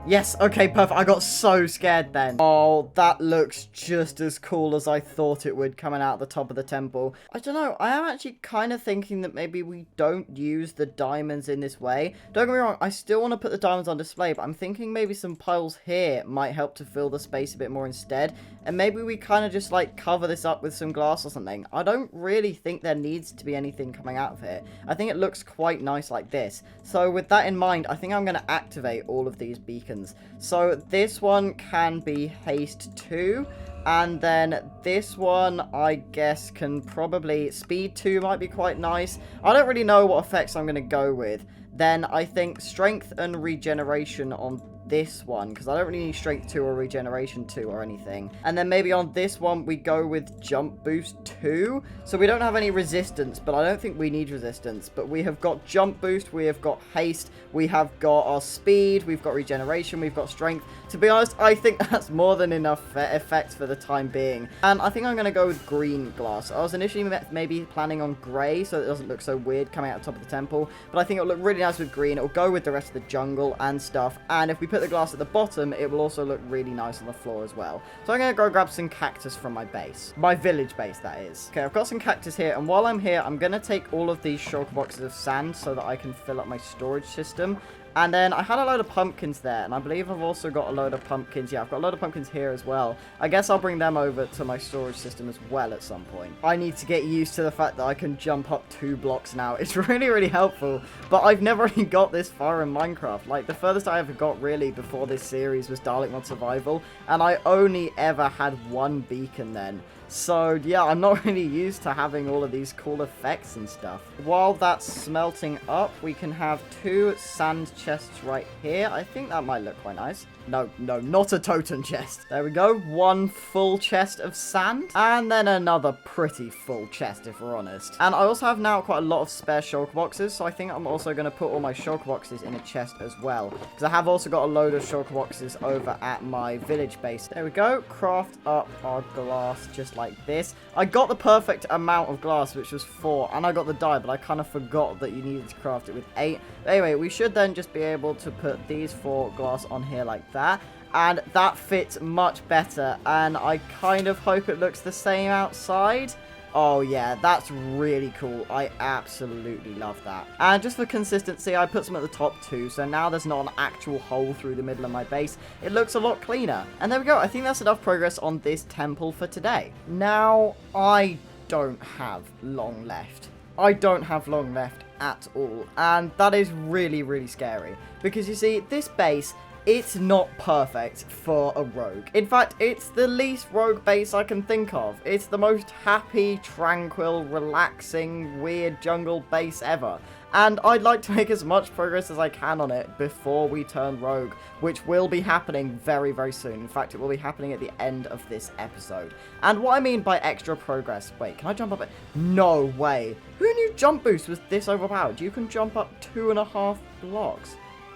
Yes, okay, perfect. I got so scared then. Oh, that looks just as cool as I thought it would coming out the top of the temple. I don't know. I am actually kind of thinking that maybe we don't use the diamonds in this way. Don't get me wrong. I still want to put the diamonds on display, but I'm thinking maybe some piles here might help to fill the space a bit more instead. And maybe we kind of just like cover this up with some glass or something. I don't really think there needs to be anything coming out of here. I think it looks quite nice like this. So with that in mind, I think I'm going to activate all of these beacons. So this one can be haste 2, and then this one I guess can probably speed 2 might be quite nice. I don't really know what effects I'm going to go with. Then I think strength and regeneration on this one, because I don't really need strength 2 or regeneration 2 or anything. And then maybe on this one we go with jump boost 2. So we don't have any resistance, but I don't think we need resistance. But we have got jump boost, we have got haste, we have got our speed, we've got regeneration, we've got strength. To be honest, I think that's more than enough effect for the time being. And I think I'm going to go with green glass. I was initially maybe planning on grey, so it doesn't look so weird coming out the top of the temple. But I think it'll look really nice with green. It'll go with the rest of the jungle and stuff. And if we put the glass at the bottom, it will also look really nice on the floor as well. So I'm going to go grab some cactus from my base. My village base, that is. Okay, I've got some cactus here, and while I'm here, I'm going to take all of these shulker boxes of sand so that I can fill up my storage system. And then I had a load of pumpkins there, and I believe I've also got a load of pumpkins. Yeah, I've got a load of pumpkins here as well. I guess I'll bring them over to my storage system as well at some point. I need to get used to the fact that I can jump up 2 blocks now. It's really, really helpful, but I've never really got this far in Minecraft. Like, the furthest I ever got, really, before this series was Dalek Mod Survival, and I only ever had 1 beacon then. So, yeah, I'm not really used to having all of these cool effects and stuff. While that's smelting up, we can have 2 sand chests right here. I think that might look quite nice. No, not a totem chest. There we go. 1 full chest of sand. And then another pretty full chest, if we're honest. And I also have now quite a lot of spare shulker boxes, so I think I'm also going to put all my shulker boxes in a chest as well. Because I have also got a load of shulker boxes over at my village base. There we go. Craft up our glass just like this. I got the perfect amount of glass, which was 4, and I got the dye, but I kind of forgot that you needed to craft it with 8. Anyway, we should then just be able to put these 4 glass on here like that, and that fits much better, and I kind of hope it looks the same outside. Oh yeah, that's really cool. I absolutely love that. And just for consistency, I put some at the top too, so now there's not an actual hole through the middle of my base. It looks a lot cleaner. And there we go. I think that's enough progress on this temple for today. Now, I don't have long left. I don't have long left at all. And that is really, really scary. Because you see, this base, it's not perfect for a rogue. In fact, it's the least rogue base I can think of. It's the most happy, tranquil, relaxing, weird jungle base ever. And I'd like to make as much progress as I can on it before we turn rogue, which will be happening very, very soon. In fact, it will be happening at the end of this episode. And what I mean by extra progress... Wait, can I jump up it? No way. Who knew jump boost was this overpowered? You can jump up 2.5 blocks.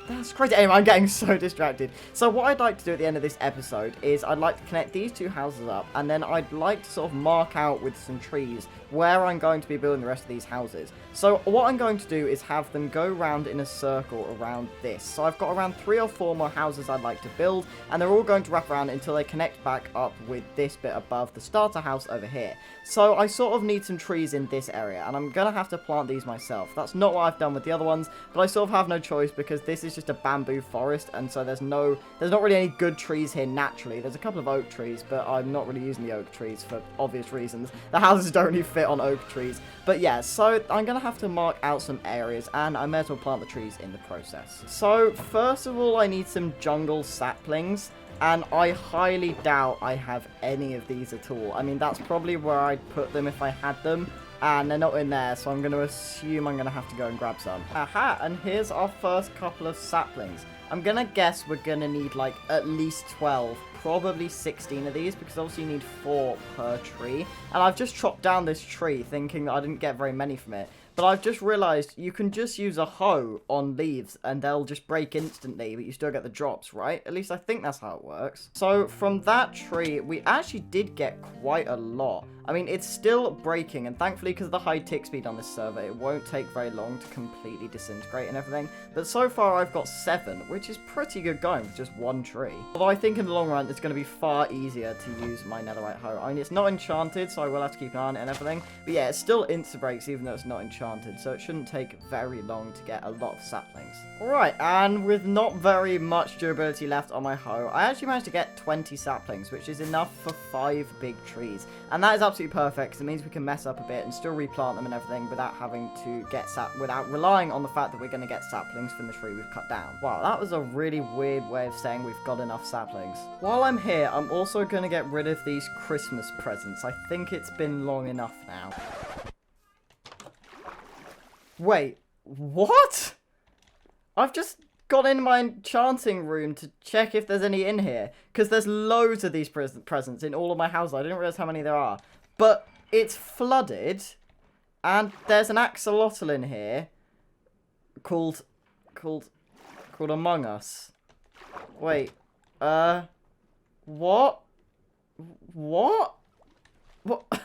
That's crazy. Anyway, I'm getting so distracted. So what I'd like to do at the end of this episode is I'd like to connect these 2 houses up, and then I'd like to sort of mark out with some trees where I'm going to be building the rest of these houses. So what I'm going to do is have them go round in a circle around this. So I've got around 3 or 4 more houses I'd like to build, and they're all going to wrap around until they connect back up with this bit above the starter house over here. So I sort of need some trees in this area, and I'm going to have to plant these myself. That's not what I've done with the other ones, but I sort of have no choice because this is just a bamboo forest, and so there's not really any good trees here naturally. There's a couple of oak trees, but I'm not really using the oak trees for obvious reasons. The houses don't really fit on oak trees. But yeah, so I'm going to have to mark out some areas, and I may as well plant the trees in the process. So first of all, I need some jungle saplings. And I highly doubt I have any of these at all. I mean, that's probably where I'd put them if I had them. And they're not in there, so I'm going to assume I'm going to have to go and grab some. Aha, and here's our first couple of saplings. I'm going to guess we're going to need, like, at least 12, probably 16 of these, because obviously you need 4 per tree. And I've just chopped down this tree, thinking that I didn't get very many from it. But I've just realised you can just use a hoe on leaves and they'll just break instantly, but you still get the drops, right? At least I think that's how it works. So from that tree, we actually did get quite a lot. I mean, it's still breaking, and thankfully, because of the high tick speed on this server, it won't take very long to completely disintegrate and everything. But so far, I've got 7, which is pretty good going with just 1 tree. Although I think in the long run, it's going to be far easier to use my netherite hoe. I mean, it's not enchanted, so I will have to keep an eye on it and everything. But yeah, it still insta-breaks, even though it's not enchanted, so it shouldn't take very long to get a lot of saplings. Alright, and with not very much durability left on my hoe, I actually managed to get 20 saplings, which is enough for 5 big trees. And that is absolutely perfect, because it means we can mess up a bit and still replant them and everything without having to get without relying on the fact that we're going to get saplings from the tree we've cut down. Wow, that was a really weird way of saying we've got enough saplings. While I'm here, I'm also going to get rid of these Christmas presents. I think it's been long enough now. Wait, what? I've just gone in my enchanting room to check if there's any in here, because there's loads of these presents in all of my houses. I didn't realize how many there are. But it's flooded, and there's an axolotl in here called Among Us. Wait, what? What? What?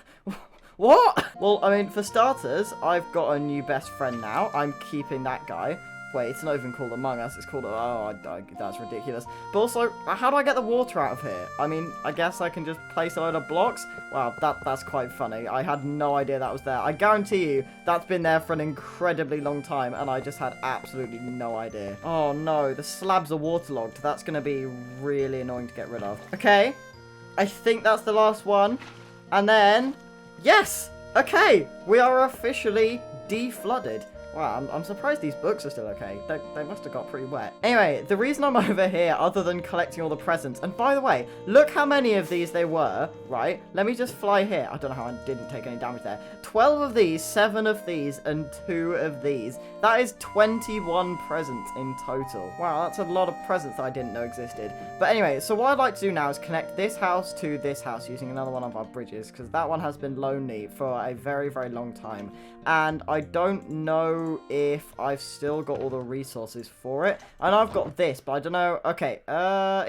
Well, I mean, for starters, I've got a new best friend now. I'm keeping that guy. Wait, it's not even called Among Us. It's called... that's ridiculous. But also, how do I get the water out of here? I mean, I guess I can just place a load of blocks. Wow, that's quite funny. I had no idea that was there. I guarantee you that's been there for an incredibly long time, and I just had absolutely no idea. Oh, no. The slabs are waterlogged. That's going to be really annoying to get rid of. Okay. I think that's the last one. And then... Yes! Okay. We are officially de-flooded. Wow, I'm surprised these books are still okay. They must have got pretty wet. Anyway, the reason I'm over here, other than collecting all the presents, and by the way, look how many of these there were, right? Let me just fly here. I don't know how I didn't take any damage there. 12 of these, 7 of these, and 2 of these. That is 21 presents in total. Wow, that's a lot of presents that I didn't know existed. But anyway, so what I'd like to do now is connect this house to this house using another one of our bridges, because that one has been lonely for a very, very long time. And I don't know if I've still got all the resources for it. And I've got this, but I don't know. Okay,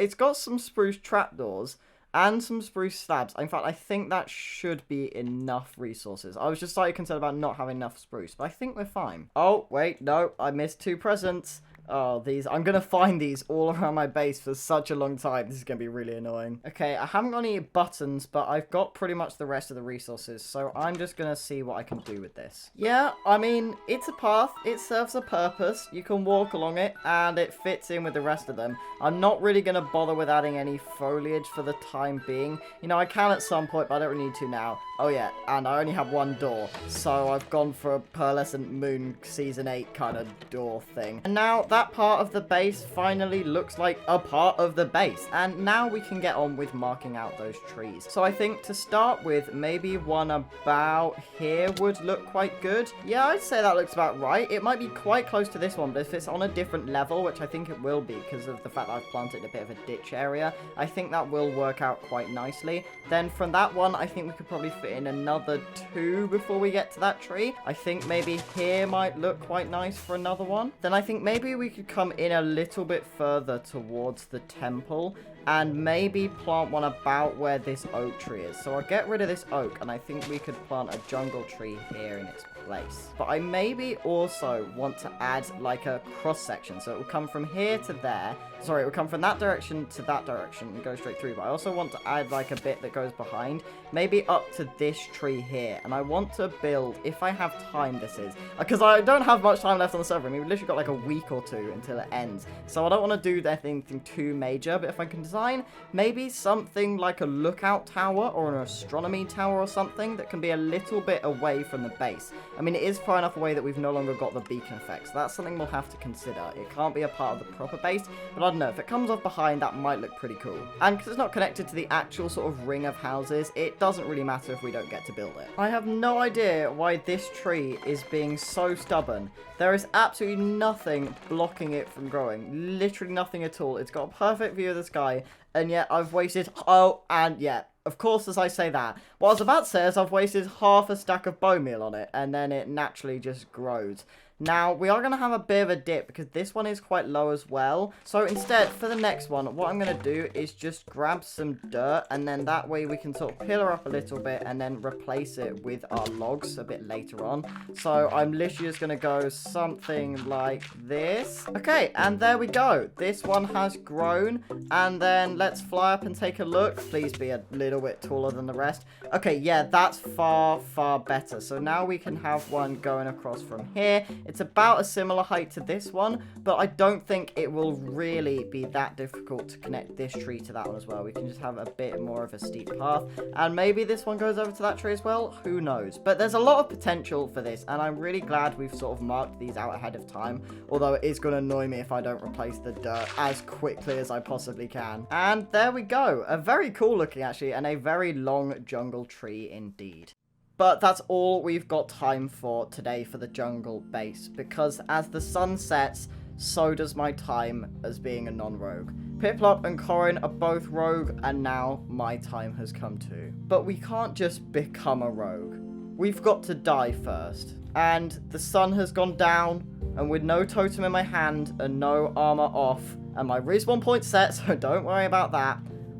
it's got some spruce trapdoors and some spruce slabs. In fact, I think that should be enough resources. I was just slightly concerned about not having enough spruce, but I think we're fine. Oh, wait, no, I missed 2 presents. Oh, these. I'm going to find these all around my base for such a long time. This is going to be really annoying. Okay, I haven't got any buttons, but I've got pretty much the rest of the resources. So I'm just going to see what I can do with this. Yeah, I mean, it's a path. It serves a purpose. You can walk along it, and it fits in with the rest of them. I'm not really going to bother with adding any foliage for the time being. You know, I can at some point, but I don't really need to now. Oh, yeah, and I only have 1 door. So I've gone for a Pearlescent Moon Season 8 kind of door thing. And now that part of the base finally looks like a part of the base, and now we can get on with marking out those trees. So I think to start with, maybe one about here would look quite good. Yeah, I'd say that looks about right. It might be quite close to this one, but if it's on a different level, which I think it will be because of the fact that I've planted a bit of a ditch area, I think that will work out quite nicely. Then from that one, I think we could probably fit in another 2 before we get to that tree. I think maybe here might look quite nice for another one. Then I think maybe we could come in a little bit further towards the temple and maybe plant one about where this oak tree is. So I'll get rid of this oak, and I think we could plant a jungle tree here in its place. But I maybe also want to add like a cross section, so it will come from here to there. Sorry, it will come from that direction to that direction and go straight through. But I also want to add like a bit that goes behind, maybe up to this tree here. And I want to build, if I have time, this is because I don't have much time left on the server. I mean, we've literally got like a week or 2 until it ends, so I don't want to do anything too major. But if I can design maybe something like a lookout tower or an astronomy tower or something that can be a little bit away from the base. I mean, it is far enough away that we've no longer got the beacon effect, so that's something we'll have to consider. It can't be a part of the proper base, but I don't know, if it comes off behind, that might look pretty cool. And because it's not connected to the actual sort of ring of houses, it doesn't really matter if we don't get to build it. I have no idea why this tree is being so stubborn. There is absolutely nothing blocking it from growing. Literally nothing at all. It's got a perfect view of the sky, and yet I've wasted... Oh, and yeah. Of course, as I say that, what I was about to say is I've wasted half a stack of bone meal on it, and then it naturally just grows. Now, we are going to have a bit of a dip because this one is quite low as well. So instead, for the next one, what I'm going to do is just grab some dirt, and then that way we can sort of pillar up a little bit and then replace it with our logs a bit later on. So I'm literally just going to go something like this. Okay, and there we go. This one has grown, and then let's fly up and take a look. Please be a little bit taller than the rest. Okay, yeah, that's far, far better. So now we can have one going across from here. It's about a similar height to this one, but I don't think it will really be that difficult to connect this tree to that one as well. We can just have a bit more of a steep path, and maybe this one goes over to that tree as well. Who knows? But there's a lot of potential for this, and I'm really glad we've sort of marked these out ahead of time, although it is going to annoy me if I don't replace the dirt as quickly as I possibly can. And there we go. A very cool looking, actually, and a very long jungle tree indeed. But that's all we've got time for today for the jungle base, because as the sun sets, so does my time as being a non-rogue. Piplup and Corin are both rogue, and now my time has come too. But we can't just become a rogue. We've got to die first. And the sun has gone down, and with no totem in my hand and no armor off, and my respawn point set, so don't worry about that,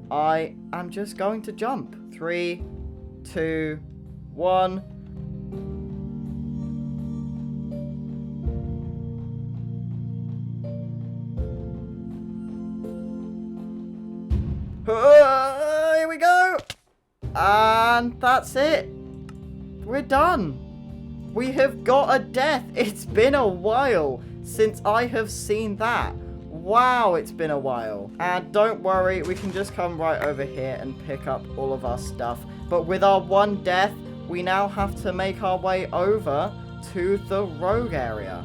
I am just going to jump. 3, 2, 1. Here we go. And that's it. We're done. We have got a death. It's been a while since I have seen that. Wow, it's been a while. And don't worry, we can just come right over here and pick up all of our stuff. But with our one death, we now have to make our way over to the rogue area.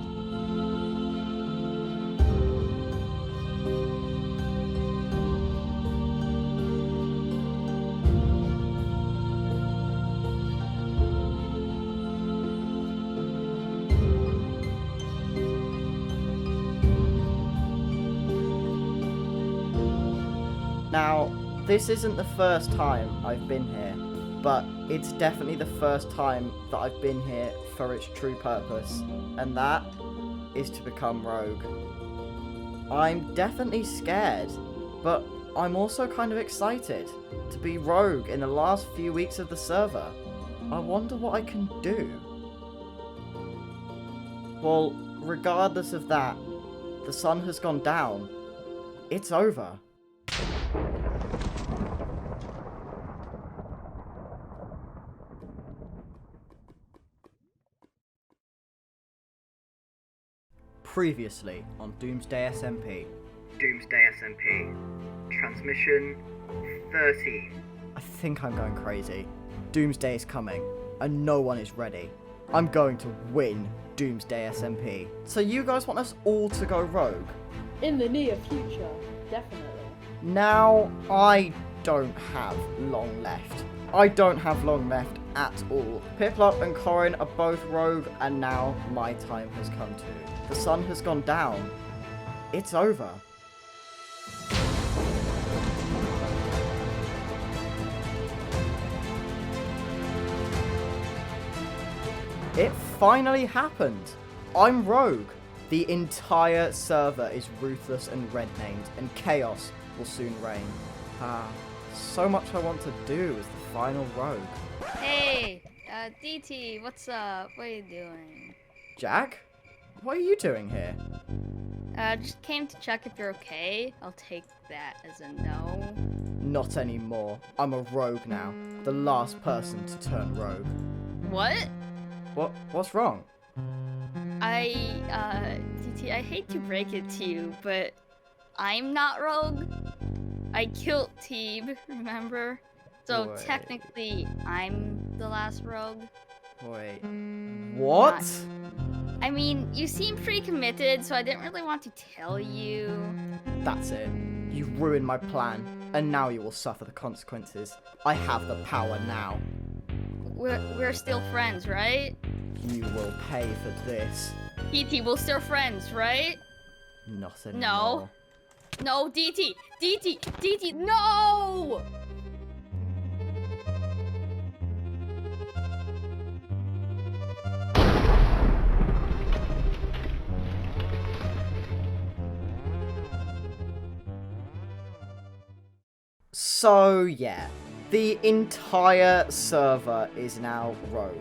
Now, this isn't the first time I've been here, but it's definitely the first time that I've been here for its true purpose, and that is to become rogue. I'm definitely scared, but I'm also kind of excited to be rogue in the last few weeks of the server. I wonder what I can do. Well, regardless of that, the sun has gone down. It's over. Previously on Doomsday SMP. Doomsday SMP. Transmission 13. I think I'm going crazy. Doomsday is coming, and no one is ready. I'm going to win Doomsday SMP. So you guys want us all to go rogue? In the near future, definitely. Now, I don't have long left. I don't have long left at all. Piplup and Corin are both rogue, and now my time has come too. The sun has gone down. It's over. It finally happened. I'm rogue. The entire server is ruthless and red-named, and chaos will soon reign. So much I want to do as the final rogue. Hey, DT, what's up? What are you doing? Jack? What are you doing here? Just came to check if you're okay. I'll take that as a no. Not anymore. I'm a rogue now. The last person to turn rogue. What? What's wrong? DT, I hate to break it to you, but I'm not rogue. I killed Teeb, remember? So Wait. technically, I'm the last rogue. Wait. What? I mean, you seem pretty committed, so I didn't really want to tell you. That's it. You ruined my plan, and now you will suffer the consequences. I have the power now. We're still friends, right? You will pay for this. DT, we're still friends, right? Not anymore. No. No, DT! DT, no! So, yeah. The entire server is now rogue.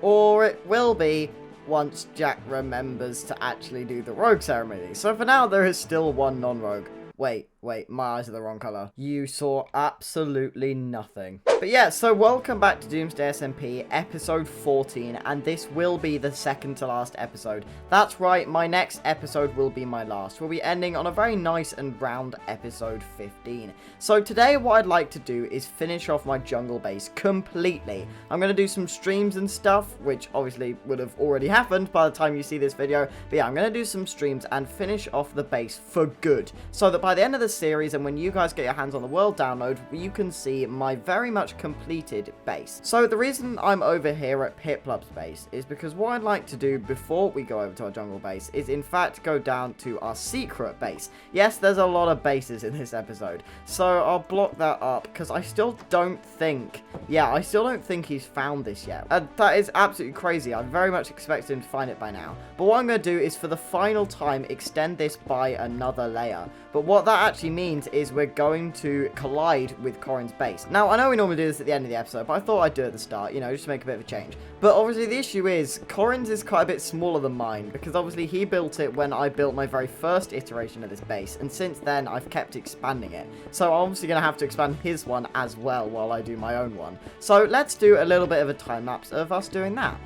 Or it will be once Jack remembers to actually do the rogue ceremony. So for now, there is still one non-rogue. Wait, my eyes are the wrong colour. You saw absolutely nothing. But yeah, so welcome back to Doomsday SMP, episode 14, and this will be the second to last episode. That's right, my next episode will be my last. We'll be ending on a very nice and round episode 15. So today, what I'd like to do is finish off my jungle base completely. I'm going to do some streams and stuff, which obviously would have already happened by the time you see this video. But yeah, I'm going to do some streams and finish off the base for good, so that by the end of the series, and when you guys get your hands on the world download, you can see my very much completed base. So the reason I'm over here at Piplup's base is because what I'd like to do before we go over to our jungle base is in fact go down to our secret base. Yes, there's a lot of bases in this episode, so I'll block that up because I still don't think he's found this yet. And that is absolutely crazy. I very much expected him to find it by now. But what I'm going to do is for the final time extend this by another layer. But what that actually means is we're going to collide with Corin's base. Now, I know we normally do this at the end of the episode, but I thought I'd do it at the start, you know, just to make a bit of a change. But obviously the issue is, Corin's is quite a bit smaller than mine, because obviously he built it when I built my very first iteration of this base, and since then I've kept expanding it. So I'm obviously going to have to expand his one as well while I do my own one. So let's do a little bit of a time lapse of us doing that.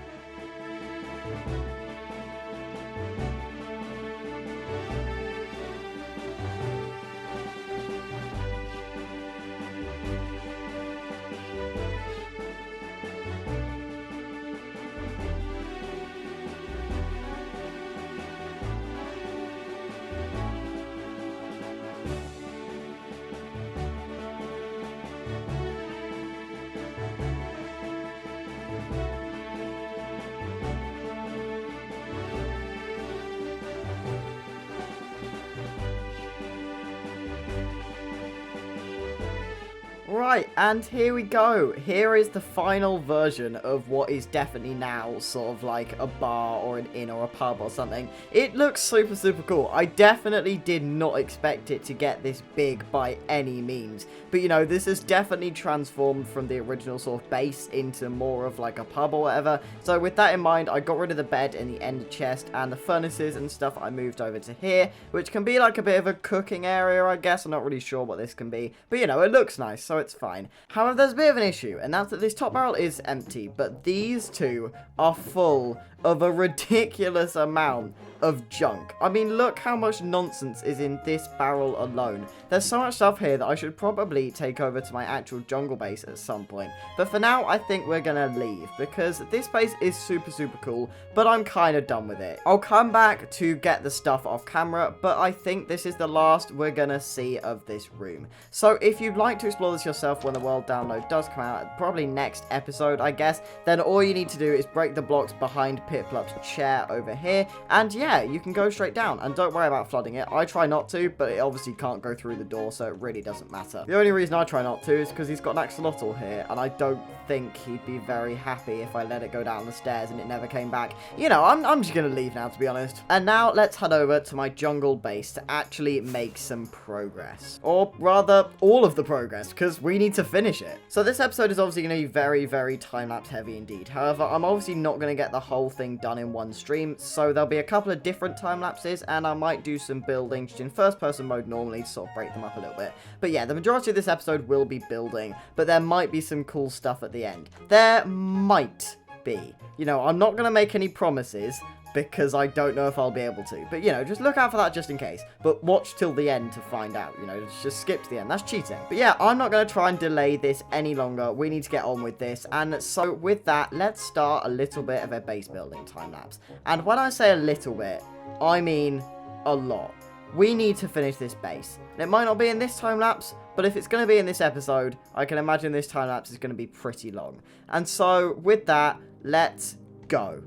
Right, and here we go. Here is the final version of what is definitely now sort of like a bar or an inn or a pub or something. It looks super, super cool. I definitely did not expect it to get this big by any means. But, you know, this has definitely transformed from the original sort of base into more of like a pub or whatever. So with that in mind, I got rid of the bed and the end chest and the furnaces and stuff. I moved over to here, which can be like a bit of a cooking area, I guess. I'm not really sure what this can be. But, you know, it looks nice, so it's fine. However, there's a bit of an issue, and that's that this top barrel is empty, but these two are full of a ridiculous amount of junk. I mean, look how much nonsense is in this barrel alone. There's so much stuff here that I should probably take over to my actual jungle base at some point. But for now, I think we're gonna leave, because this place is super, super cool, but I'm kind of done with it. I'll come back to get the stuff off camera, but I think this is the last we're gonna see of this room. So if you'd like to explore this yourself when the world download does come out, probably next episode, I guess, then all you need to do is break the blocks behind Pitplup's chair over here, and yeah, you can go straight down, and don't worry about flooding it. I try not to, but it obviously can't go through the door, so it really doesn't matter. The only reason I try not to is because he's got an axolotl here, and I don't think he'd be very happy if I let it go down the stairs and it never came back. You know, I'm just gonna leave now, to be honest. And now let's head over to my jungle base to actually make some progress. Or rather, all of the progress, because we need to finish it. So this episode is obviously going to be very, very time-lapse heavy indeed. However, I'm obviously not going to get the whole thing done in one stream, so there'll be a couple of different time lapses, and I might do some building just in first-person mode normally to sort of break them up a little bit. But yeah, the majority of this episode will be building, but there might be some cool stuff at the end. There might be. You know, I'm not going to make any promises, because I don't know if I'll be able to. But, you know, just look out for that just in case. But watch till the end to find out, you know, just skip to the end. That's cheating. But yeah, I'm not going to try and delay this any longer. We need to get on with this. And so with that, let's start a little bit of a base building time lapse. And when I say a little bit, I mean a lot. We need to finish this base. And it might not be in this time lapse, but if it's going to be in this episode, I can imagine this time lapse is going to be pretty long. And so with that, let's go.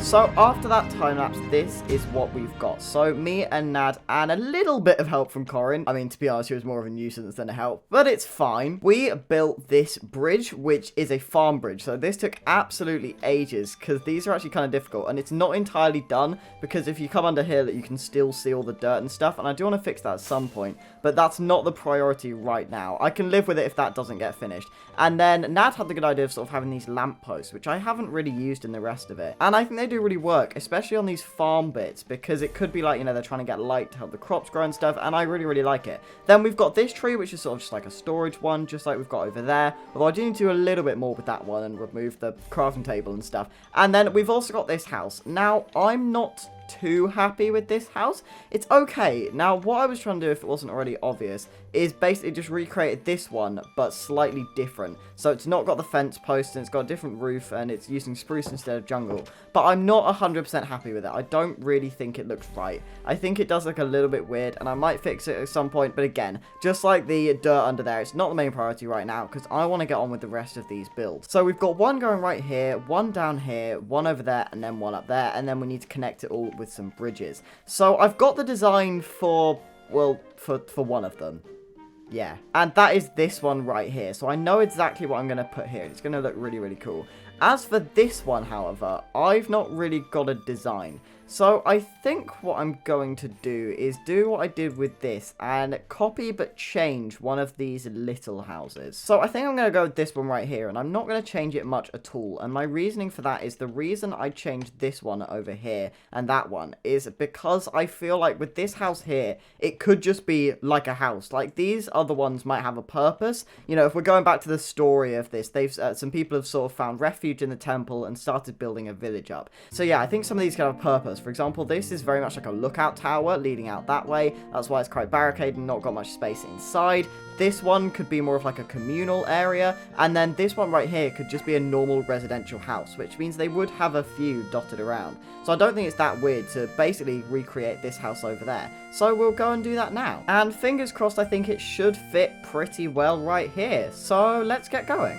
So after that time lapse, this is what we've got. So me and Nad and a little bit of help from Corin. I mean, to be honest, he was more of a nuisance than a help, but it's fine. We built this bridge, which is a farm bridge. So this took absolutely ages because these are actually kind of difficult, and it's not entirely done because if you come under here, you can still see all the dirt and stuff, and I do want to fix that at some point, but that's not the priority right now. I can live with it if that doesn't get finished. And then Nad had the good idea of sort of having these lampposts, which I haven't really used in the rest of it. And I think they do really work, especially on these farm bits, because it could be like, you know, they're trying to get light to help the crops grow and stuff, and I really, really like it. Then we've got this tree, which is sort of just like a storage one, just like we've got over there. Although I do need to do a little bit more with that one and remove the crafting table and stuff. And then we've also got this house. Now, I'm not too happy with this house. It's okay. Now, what I was trying to do, if it wasn't already obvious, is basically just recreated this one, but slightly different. So it's not got the fence post, and it's got a different roof, and it's using spruce instead of jungle. But I'm not 100% happy with it. I don't really think it looks right. I think it does look a little bit weird, and I might fix it at some point. But again, just like the dirt under there, it's not the main priority right now, because I want to get on with the rest of these builds. So we've got one going right here, one down here, one over there, and then one up there, and then we need to connect it all with some bridges. So I've got the design for, well, for one of them. Yeah, and that is this one right here. So I know exactly what I'm going to put here. It's going to look really, really cool. As for this one, however, I've not really got a design. So I think what I'm going to do is do what I did with this and copy but change one of these little houses. So I think I'm going to go with this one right here, and I'm not going to change it much at all. And my reasoning for that is the reason I changed this one over here and that one is because I feel like with this house here, it could just be like a house. Like these other ones might have a purpose. You know, if we're going back to the story of this, they've some people have sort of found refuge in the temple and started building a village up. So yeah, I think some of these can have a purpose. For example, this is very much like a lookout tower leading out that way. That's why it's quite barricaded and not got much space inside. This one could be more of like a communal area. And then this one right here could just be a normal residential house, which means they would have a few dotted around. So I don't think it's that weird to basically recreate this house over there. So we'll go and do that now. And fingers crossed, I think it should fit pretty well right here. So let's get going.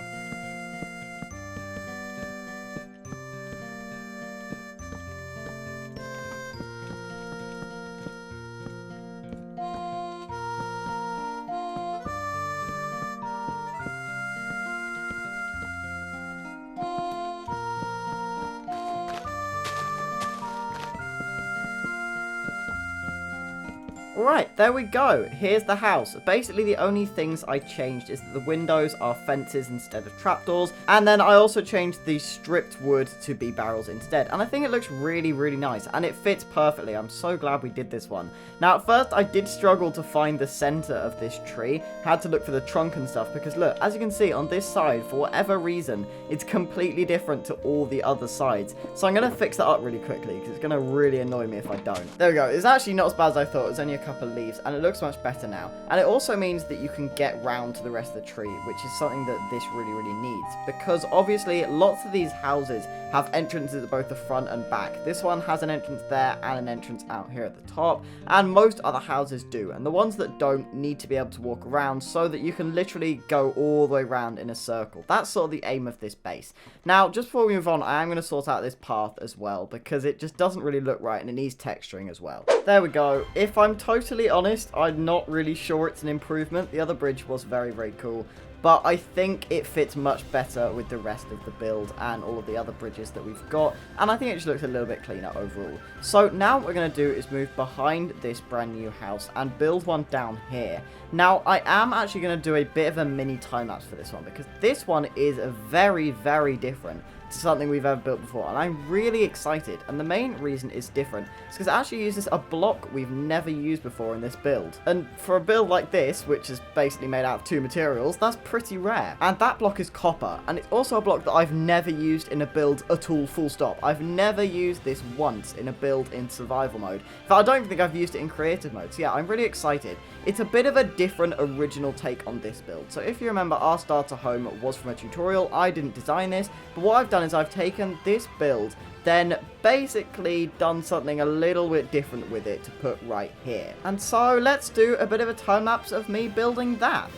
Right, there we go. Here's the house. Basically, the only things I changed is that the windows are fences instead of trapdoors. And then I also changed the stripped wood to be barrels instead. And I think it looks really, really nice. And it fits perfectly. I'm so glad we did this one. Now, at first, I did struggle to find the center of this tree. Had to look for the trunk and stuff. Because look, as you can see on this side, for whatever reason, it's completely different to all the other sides. So I'm going to fix that up really quickly, because it's going to really annoy me if I don't. There we go. It's actually not as bad as I thought. It was only a couple of leaves, and it looks much better now. And it also means that you can get round to the rest of the tree, which is something that this really, really needs. Because obviously, lots of these houses have entrances at both the front and back. This one has an entrance there and an entrance out here at the top, and most other houses do. And the ones that don't need to be able to walk around so that you can literally go all the way around in a circle. That's sort of the aim of this base. Now, just before we move on, I am going to sort out this path as well, because it just doesn't really look right, and it needs texturing as well. There we go. If I'm totally honest, I'm not really sure it's an improvement. The other bridge was very, very cool, but I think it fits much better with the rest of the build and all of the other bridges that we've got, and I think it just looks a little bit cleaner overall. So now what we're going to do is move behind this brand new house and build one down here. Now, I am actually going to do a bit of a mini time-lapse for this one, because this one is very, very different to something we've ever built before, and I'm really excited. And the main reason it's different is because it actually uses a block we've never used before in this build. And for a build like this, which is basically made out of 2 materials, that's pretty rare. And that block is copper, and it's also a block that I've never used in a build at all, full stop. I've never used this once in a build in survival mode. In fact, I don't think I've used it in creative mode. So yeah, I'm really excited. It's a bit of a different original take on this build. So if you remember, our starter home was from a tutorial. I didn't design this, but what I've done is I've taken this build, then basically done something a little bit different with it to put right here. And so let's do a bit of a time lapse of me building that.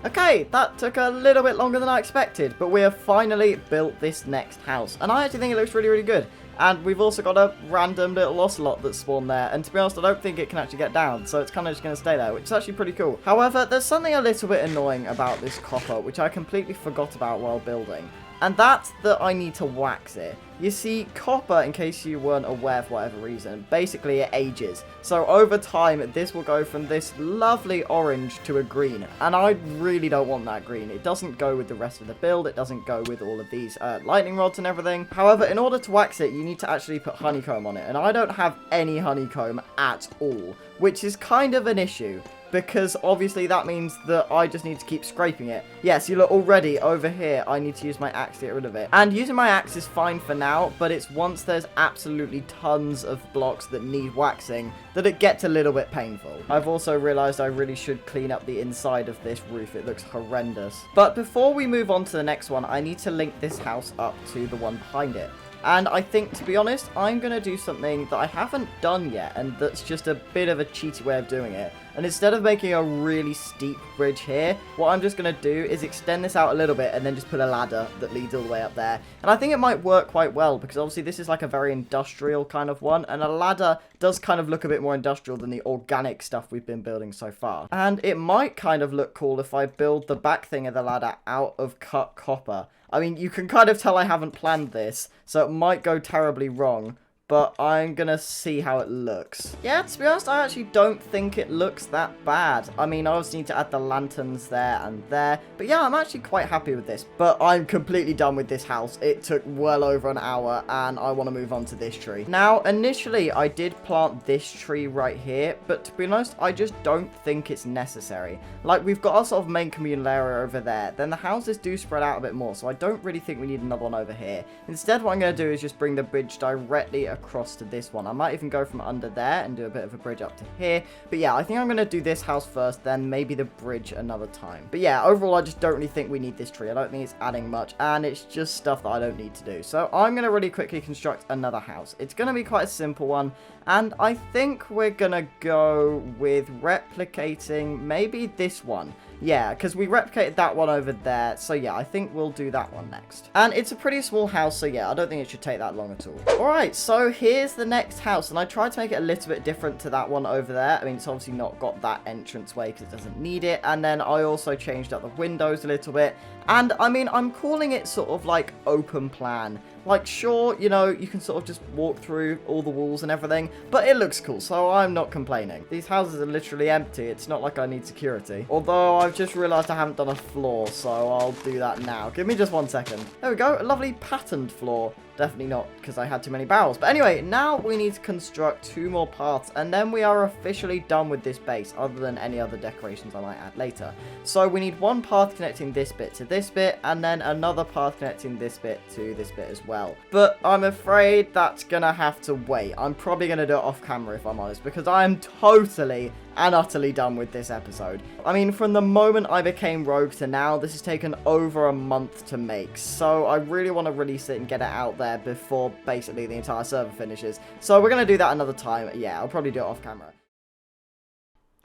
Okay, that took a little bit longer than I expected, but we have finally built this next house. And I actually think it looks really, really good. And we've also got a random little ocelot that spawned there. And to be honest, I don't think it can actually get down. So it's kind of just going to stay there, which is actually pretty cool. However, there's something a little bit annoying about this copper, which I completely forgot about while building. And that's that I need to wax it. You see, copper, in case you weren't aware for whatever reason, basically it ages. So over time, this will go from this lovely orange to a green. And I really don't want that green. It doesn't go with the rest of the build. It doesn't go with all of these lightning rods and everything. However, in order to wax it, you need to actually put honeycomb on it. And I don't have any honeycomb at all, which is kind of an issue. Because obviously that means that I just need to keep scraping it. Yes, you look already over here, I need to use my axe to get rid of it. And using my axe is fine for now, but it's once there's absolutely tons of blocks that need waxing that it gets a little bit painful. I've also realized I really should clean up the inside of this roof. It looks horrendous. But before we move on to the next one, I need to link this house up to the one behind it. And I think, to be honest, I'm going to do something that I haven't done yet, and that's just a bit of a cheaty way of doing it. And instead of making a really steep bridge here, what I'm just going to do is extend this out a little bit and then just put a ladder that leads all the way up there. And I think it might work quite well, because obviously this is like a very industrial kind of one, and a ladder does kind of look a bit more industrial than the organic stuff we've been building so far. And it might kind of look cool if I build the back thing of the ladder out of cut copper. I mean, you can kind of tell I haven't planned this, so it might go terribly wrong, but I'm gonna see how it looks. Yeah, to be honest, I actually don't think it looks that bad. I mean, I obviously need to add the lanterns there and there, but yeah, I'm actually quite happy with this. But I'm completely done with this house. It took well over an hour, and I want to move on to this tree. Now, initially, I did plant this tree right here, but to be honest, I just don't think it's necessary. Like, we've got our sort of main communal area over there, then the houses do spread out a bit more, so I don't really think we need another one over here. Instead, what I'm going to do is just bring the bridge directly across to this one. I might even go from under there and do a bit of a bridge up to here. But yeah, I think I'm going to do this house first, then maybe the bridge another time. But yeah, overall, I just don't really think we need this tree. I don't think it's adding much, and it's just stuff that I don't need to do. So I'm going to really quickly construct another house. It's going to be quite a simple one, and I think we're going to go with replicating maybe this one. Yeah, because we replicated that one over there. So yeah, I think we'll do that one next. And it's a pretty small house, so yeah, I don't think it should take that long at all. Alright, so here's the next house. And I tried to make it a little bit different to that one over there. I mean, it's obviously not got that entranceway because it doesn't need it. And then I also changed up the windows a little bit. And I mean, I'm calling it sort of like open plan. Like, sure, you know, you can sort of just walk through all the walls and everything, but it looks cool, so I'm not complaining. These houses are literally empty. It's not like I need security. Although, I've just realized I haven't done a floor, so I'll do that now. Give me just 1 second. There we go, a lovely patterned floor. Definitely not because I had too many barrels. But anyway, now we need to construct 2 more paths, and then we are officially done with this base, other than any other decorations I might add later. So we need 1 path connecting this bit to this bit, and then another path connecting this bit to this bit as well. But I'm afraid that's gonna have to wait. I'm probably gonna do it off camera if I'm honest, because I am totally and utterly done with this episode. I mean, from the moment I became Rogue to now, this has taken over a month to make, so I really want to release it and get it out there before basically the entire server finishes. So we're going to do that another time. Yeah, I'll probably do it off camera.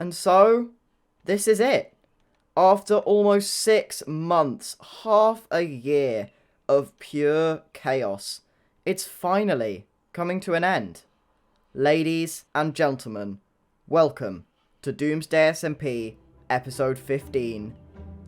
And so, this is it. After almost 6 months, half a year of pure chaos, it's finally coming to an end. Ladies and gentlemen, welcome to Doomsday SMP, episode 15,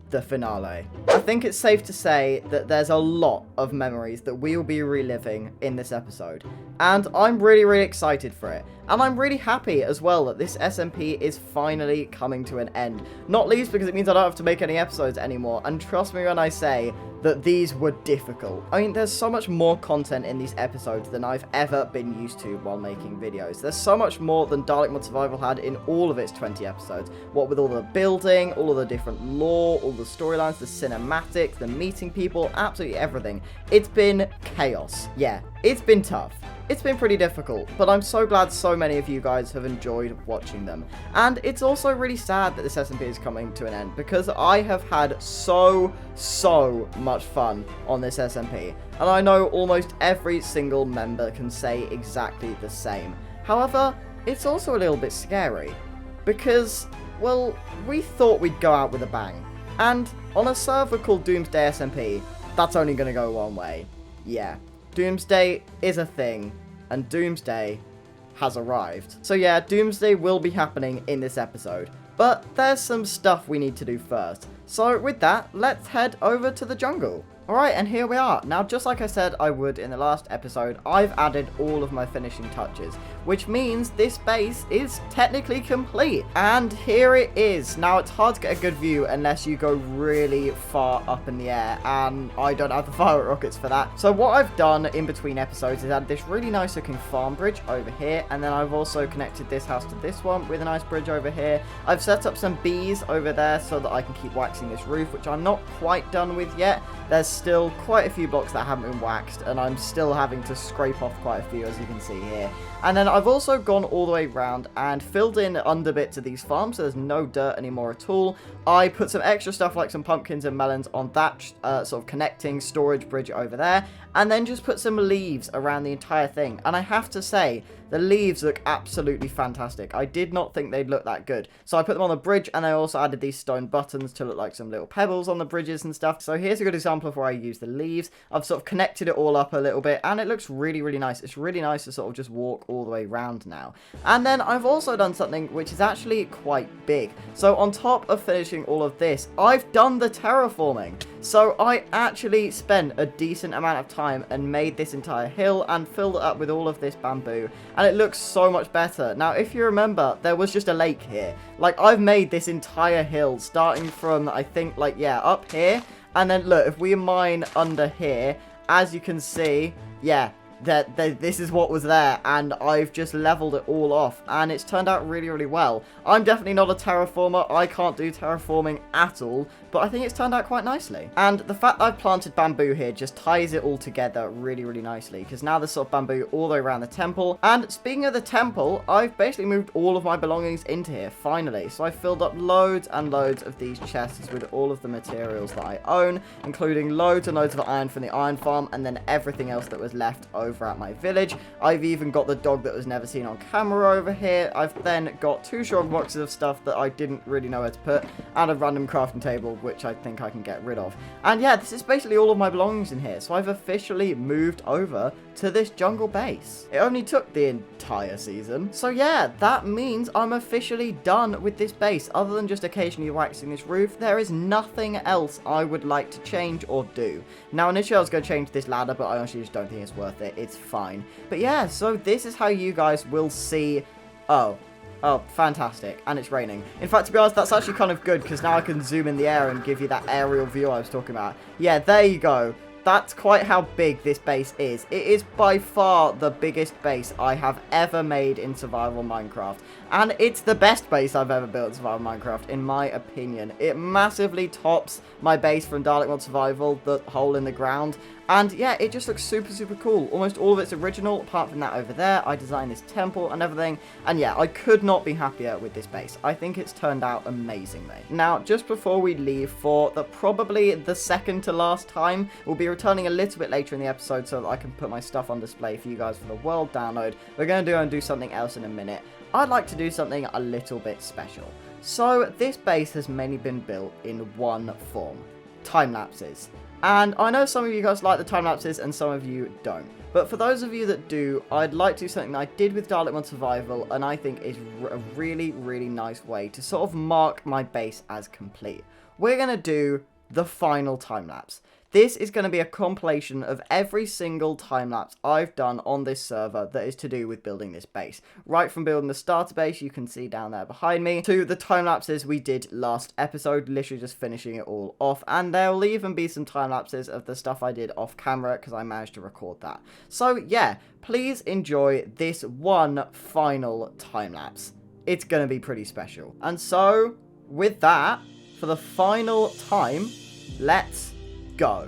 the finale. I think it's safe to say that there's a lot of memories that we will be reliving in this episode, and I'm really, really excited for it. And I'm really happy as well that this SMP is finally coming to an end. Not least because it means I don't have to make any episodes anymore, and trust me when I say that these were difficult. I mean, there's so much more content in these episodes than I've ever been used to while making videos. There's so much more than Dalek Mod Survival had in all of its 20 episodes. What with all the building, all of the different lore, all the storylines, the cinematics, the meeting people, absolutely everything. It's been chaos. Yeah, it's been tough. It's been pretty difficult, but I'm so glad so many of you guys have enjoyed watching them. And it's also really sad that this SMP is coming to an end, because I have had so much fun on this SMP. And I know almost every single member can say exactly the same. However, it's also a little bit scary, because, well, we thought we'd go out with a bang. And on a server called Doomsday SMP, that's only going to go one way. Yeah, Doomsday is a thing, and Doomsday has arrived. So yeah, Doomsday will be happening in this episode, but there's some stuff we need to do first. So with that, let's head over to the jungle. Alright, and here we are. Now, just like I said I would in the last episode, I've added all of my finishing touches, which means this base is technically complete. And here it is. Now, it's hard to get a good view unless you go really far up in the air, and I don't have the fire rockets for that. So what I've done in between episodes is add this really nice looking farm bridge over here, and then I've also connected this house to this one with a nice bridge over here. I've set up some bees over there so that I can keep waxing this roof, which I'm not quite done with yet. There's still quite a few blocks that haven't been waxed, and I'm still having to scrape off quite a few, as you can see here. And then I've also gone all the way around and filled in under bits of these farms, so there's no dirt anymore at all. I put some extra stuff like some pumpkins and melons on that sort of connecting storage bridge over there, and then just put some leaves around the entire thing. And I have to say, the leaves look absolutely fantastic. I did not think they'd look that good. So I put them on the bridge, and I also added these stone buttons to look like some little pebbles on the bridges and stuff. So here's a good example of where I use the leaves. I've sort of connected it all up a little bit, and it looks really, really nice. It's really nice to sort of just walk all the way around now. And then I've also done something which is actually quite big. So on top of finishing all of this, I've done the terraforming. So I actually spent a decent amount of time and made this entire hill and filled it up with all of this bamboo, and it looks so much better. Now, if you remember, there was just a lake here. Like, I've made this entire hill starting from, I think, like, yeah, up here. And then, look, if we mine under here, as you can see, yeah, this is what was there, and I've just leveled it all off, and it's turned out really, really well. I'm definitely not a terraformer. I can't do terraforming at all, but I think it's turned out quite nicely. And the fact that I've planted bamboo here just ties it all together really, really nicely, because now there's sort of bamboo all the way around the temple. And speaking of the temple, I've basically moved all of my belongings into here, finally. So I filled up loads and loads of these chests with all of the materials that I own, including loads and loads of iron from the iron farm, and then everything else that was left over at my village. I've even got the dog that was never seen on camera over here. I've then got 2 strong boxes of stuff that I didn't really know where to put, and a random crafting table, which I think I can get rid of. And yeah, this is basically all of my belongings in here, so I've officially moved over to this jungle base. It only took the entire season. So yeah, that means I'm officially done with this base. Other than just occasionally waxing this roof, there is nothing else I would like to change or do. Now, initially I was going to change this ladder, but I honestly just don't think it's worth it. It's fine. But yeah, so this is how you guys will see... Oh, fantastic. And it's raining. In fact, to be honest, that's actually kind of good, because now I can zoom in the air and give you that aerial view I was talking about. Yeah, there you go. That's quite how big this base is. It is by far the biggest base I have ever made in Survival Minecraft. And it's the best base I've ever built in Survival Minecraft, in my opinion. It massively tops my base from Dalek Mod Survival, the hole in the ground. And yeah, it just looks super, super cool. Almost all of it's original, apart from that over there. I designed this temple and everything. And yeah, I could not be happier with this base. I think it's turned out amazingly. Now, just before we leave, for probably the second to last time, we'll be returning a little bit later in the episode so that I can put my stuff on display for you guys for the world download. We're going to do something else in a minute. I'd like to do something a little bit special. So this base has mainly been built in one form: time lapses. And I know some of you guys like the time lapses and some of you don't. But for those of you that do, I'd like to do something that I did with Dalek Mod Survival, and I think is a really, really nice way to sort of mark my base as complete. We're going to do the final time lapse. This is going to be a compilation of every single time-lapse I've done on this server that is to do with building this base. Right from building the starter base, you can see down there behind me, to the time-lapses we did last episode, literally just finishing it all off. And there will even be some time-lapses of the stuff I did off camera, because I managed to record that. So yeah, please enjoy this one final time-lapse. It's going to be pretty special. And so, with that, for the final time, let's go.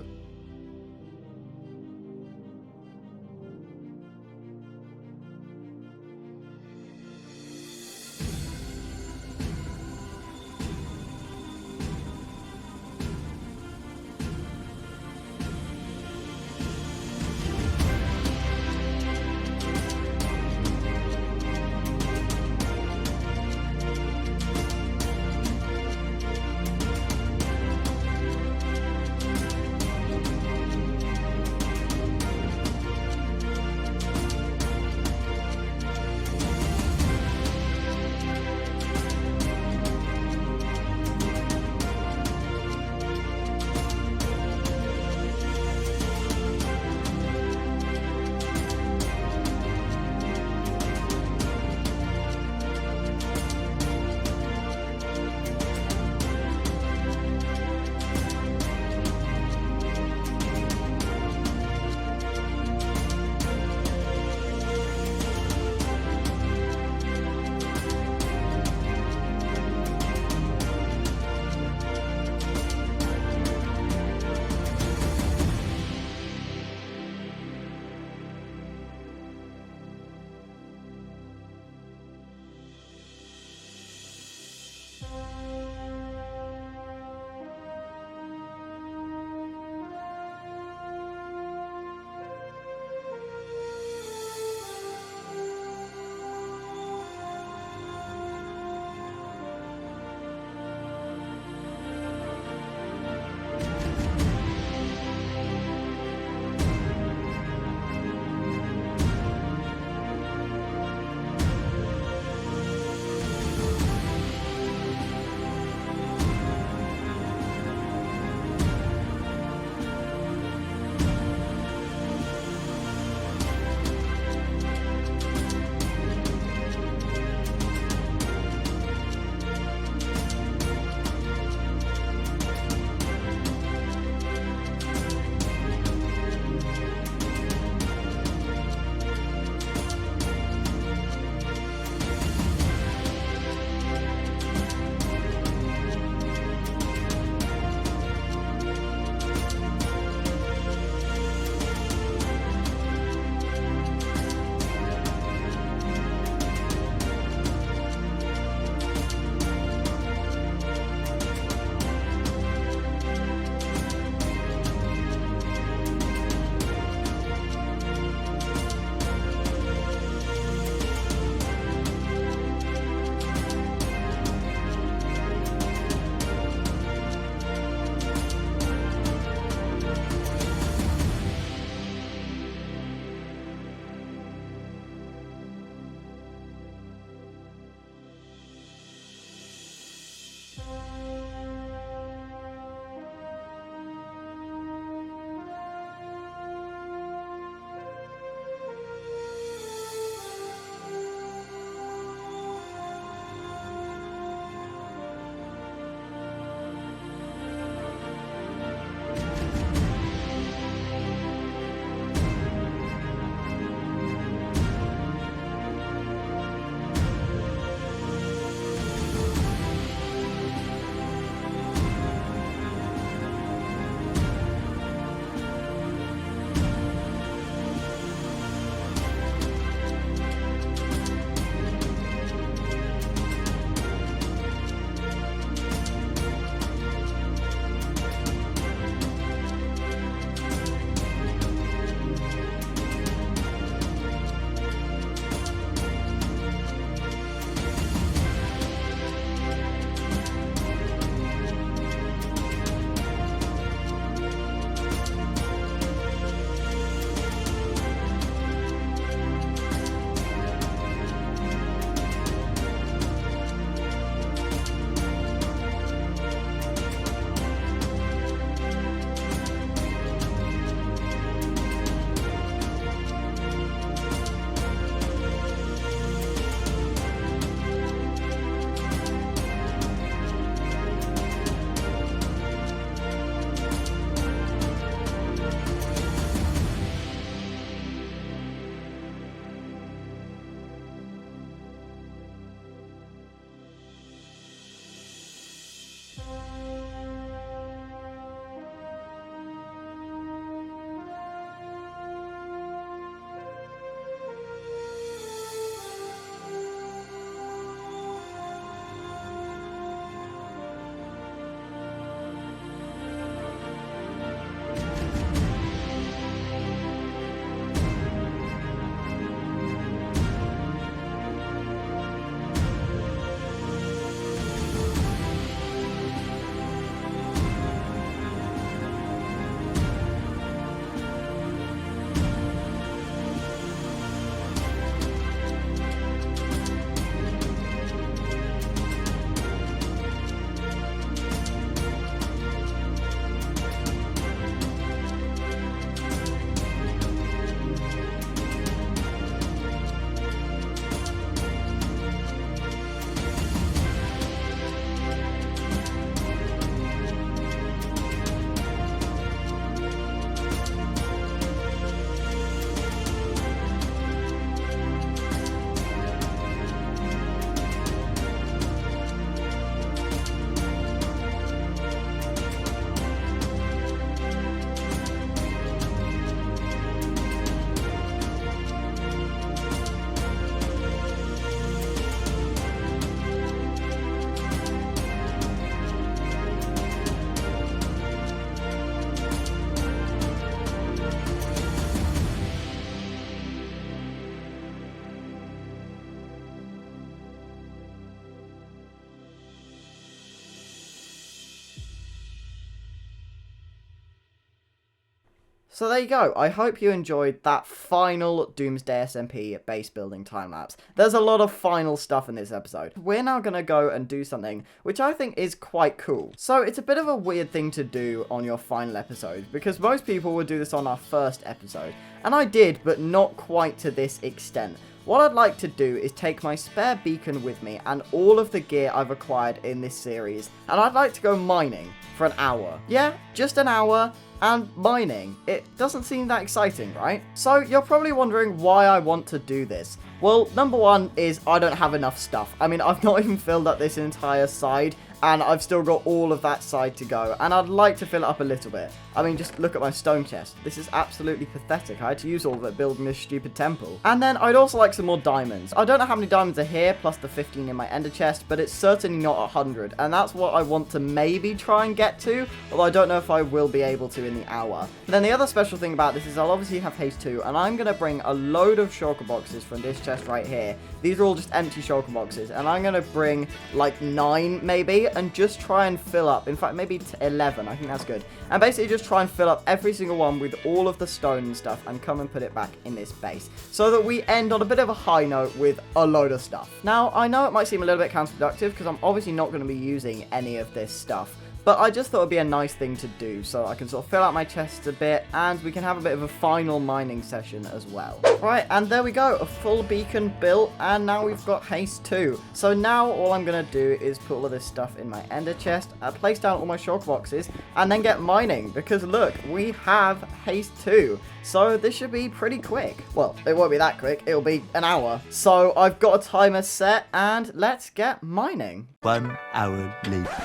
So there you go. I hope you enjoyed that final Doomsday SMP base building time lapse. There's a lot of final stuff in this episode. We're now going to go and do something which I think is quite cool. So it's a bit of a weird thing to do on your final episode, because most people would do this on our first episode. And I did, but not quite to this extent. What I'd like to do is take my spare beacon with me and all of the gear I've acquired in this series, and I'd like to go mining for an hour. Yeah, just an hour, and mining. It doesn't seem that exciting, right? So you're probably wondering why I want to do this. Well, number one is I don't have enough stuff. I mean, I've not even filled up this entire side, and I've still got all of that side to go, and I'd like to fill it up a little bit. I mean, just look at my stone chest. This is absolutely pathetic. I had to use all of it building this stupid temple. And then I'd also like some more diamonds. I don't know how many diamonds are here, plus the 15 in my ender chest, but it's certainly not 100, and that's what I want to maybe try and get to, although I don't know if I will be able to in the hour. And then the other special thing about this is I'll obviously have haste 2, and I'm going to bring a load of shulker boxes from this chest right here. These are all just empty shulker boxes, and I'm going to bring like 9 maybe, and just try and fill up, in fact maybe 11, I think that's good, and basically just try and fill up every single one with all of the stone and stuff, and come and put it back in this base, so that we end on a bit of a high note with a load of stuff. Now, I know it might seem a little bit counterproductive, because I'm obviously not going to be using any of this stuff, but I just thought it'd be a nice thing to do, so I can sort of fill out my chests a bit, and we can have a bit of a final mining session as well. Right, and there we go, a full beacon built, and now we've got haste 2. So now all I'm going to do is put all of this stuff in my ender chest, place down all my shulker boxes, and then get mining, because look, we have haste 2. So this should be pretty quick. Well, it won't be that quick, it'll be an hour. So I've got a timer set, and let's get mining. 1 hour later.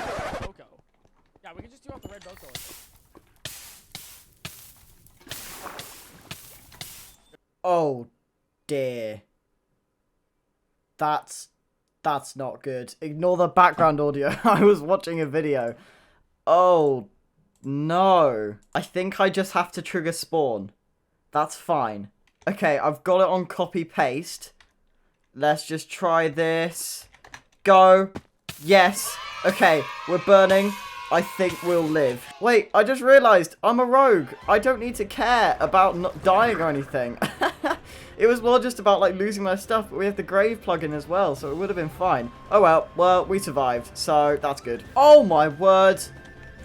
Yeah, we can just do off the red Boko. Oh dear. That's not good. Ignore the background audio. I was watching a video. Oh no. I think I just have to trigger spawn. That's fine. Okay, I've got it on copy paste. Let's just try this. Go. Yes. Okay, we're burning. I think we'll live. Wait, I just realized I'm a rogue. I don't need to care about not dying or anything. It was more just about like losing my stuff, but we have the grave plugin as well, so it would have been fine. Oh well, we survived, so that's good. Oh my word,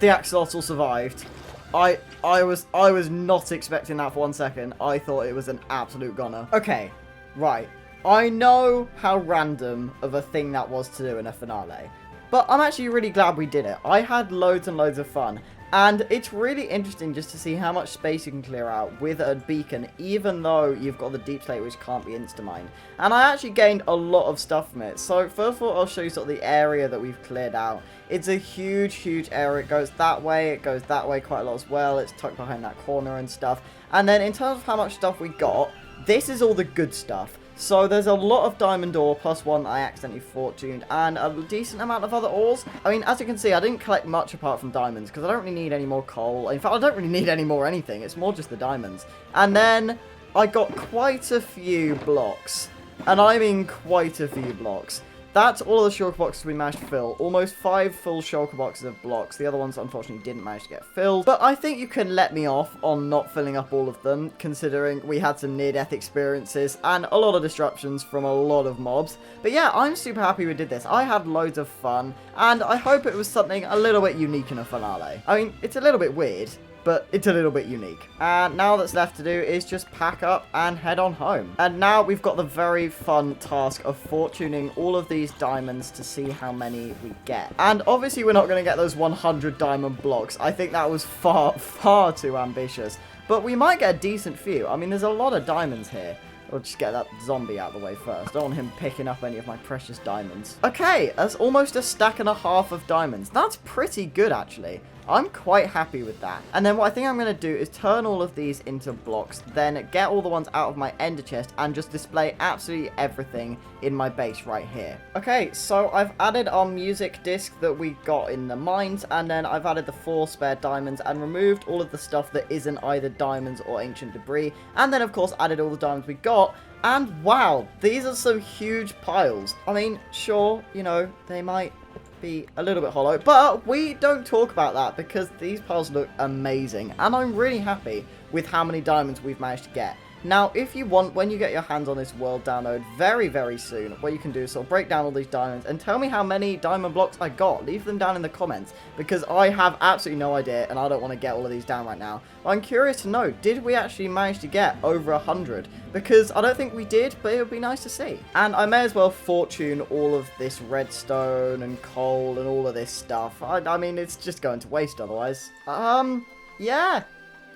the axolotl survived. I was not expecting that for 1 second. I thought it was an absolute goner. Okay, right. I know how random of a thing that was to do in a finale, but I'm actually really glad we did it. I had loads and loads of fun, and it's really interesting just to see how much space you can clear out with a beacon, even though you've got the deep slate which can't be insta-mined. And I actually gained a lot of stuff from it. So first of all, I'll show you sort of the area that we've cleared out. It's a huge, huge area. It goes that way quite a lot as well. It's tucked behind that corner and stuff. And then in terms of how much stuff we got, this is all the good stuff. So there's a lot of diamond ore, plus one that I accidentally fortuned, and a decent amount of other ores. I mean, as you can see, I didn't collect much apart from diamonds, because I don't really need any more coal. In fact, I don't really need any more anything. It's more just the diamonds. And then I got quite a few blocks. And I mean quite a few blocks. That's all of the shulker boxes we managed to fill. Almost 5 full shulker boxes of blocks. The other ones, unfortunately, didn't manage to get filled. But I think you can let me off on not filling up all of them, considering we had some near-death experiences and a lot of disruptions from a lot of mobs. But yeah, I'm super happy we did this. I had loads of fun, and I hope it was something a little bit unique in a finale. I mean, it's a little bit weird, but it's a little bit unique. And now that's left to do is just pack up and head on home. And now we've got the very fun task of fortuning all of these diamonds to see how many we get. And obviously we're not going to get those 100 diamond blocks. I think that was far, far too ambitious. But we might get a decent few. I mean, there's a lot of diamonds here. We'll just get that zombie out of the way first. I don't want him picking up any of my precious diamonds. Okay, that's almost a stack and a half of diamonds. That's pretty good, actually. I'm quite happy with that. And then what I think I'm going to do is turn all of these into blocks, then get all the ones out of my ender chest and just display absolutely everything in my base right here. Okay, so I've added our music disc that we got in the mines, and then I've added the 4 spare diamonds and removed all of the stuff that isn't either diamonds or ancient debris, and then of course added all the diamonds we got. And wow, these are some huge piles. I mean, sure, you know, they might be a little bit hollow. But we don't talk about that because these piles look amazing. And I'm really happy with how many diamonds we've managed to get. Now, if you want, when you get your hands on this world download very, very soon, what you can do is sort of break down all these diamonds and tell me how many diamond blocks I got. Leave them down in the comments, because I have absolutely no idea, and I don't want to get all of these down right now. But I'm curious to know, did we actually manage to get over 100? Because I don't think we did, but it would be nice to see. And I may as well fortune all of this redstone and coal and all of this stuff. I mean, it's just going to waste otherwise. Yeah.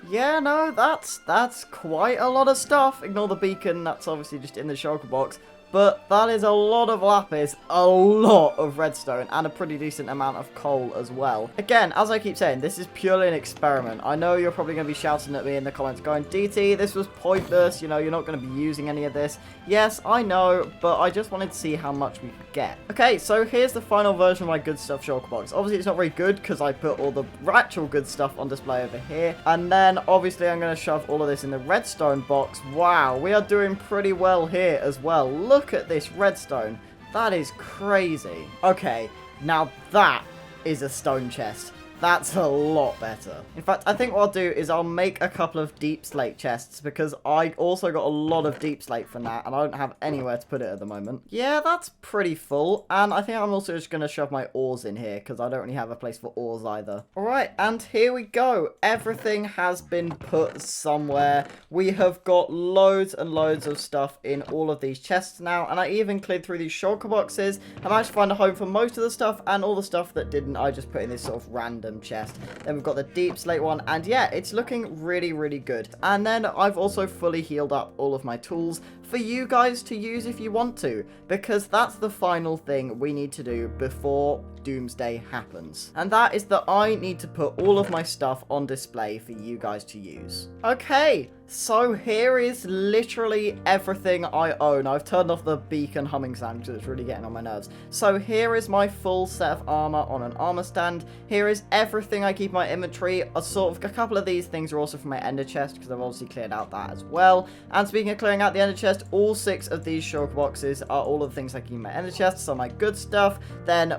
Yeah, no, that's quite a lot of stuff. Ignore the beacon, that's obviously just in the shulker box. But that is a lot of lapis, a lot of redstone, and a pretty decent amount of coal as well. Again, as I keep saying, this is purely an experiment. I know you're probably going to be shouting at me in the comments going, DT, this was pointless, you know, you're not going to be using any of this. Yes, I know, but I just wanted to see how much we could get. Okay, so here's the final version of my good stuff shulker box. Obviously, it's not very good because I put all the actual good stuff on display over here. And then, obviously, I'm going to shove all of this in the redstone box. Wow, we are doing pretty well here as well. Look at this redstone. That is crazy. Okay, now that is a stone chest. That's a lot better. In fact, I think what I'll do is I'll make a couple of deep slate chests because I also got a lot of deep slate from that and I don't have anywhere to put it at the moment. Yeah, that's pretty full. And I think I'm also just going to shove my ores in here because I don't really have a place for ores either. Alright, and here we go. Everything has been put somewhere. We have got loads and loads of stuff in all of these chests now. And I even cleared through these shulker boxes. I managed to find a home for most of the stuff, and all the stuff that didn't, I just put in this sort of random chest. Then we've got the deep slate one, and yeah, it's looking really, really good. And then I've also fully healed up all of my tools for you guys to use if you want to, because that's the final thing we need to do before Doomsday happens. And that is that I need to put all of my stuff on display for you guys to use. Okay, so here is literally everything I own. I've turned off the beacon humming sound because it's really getting on my nerves. So here is my full set of armor on an armor stand. Here is everything I keep in my inventory. A couple of these things are also from my ender chest because I've obviously cleared out that as well. And speaking of clearing out the ender chest, all 6 of these shulker boxes are all of the things I keep in my ender chest. So my good stuff. Then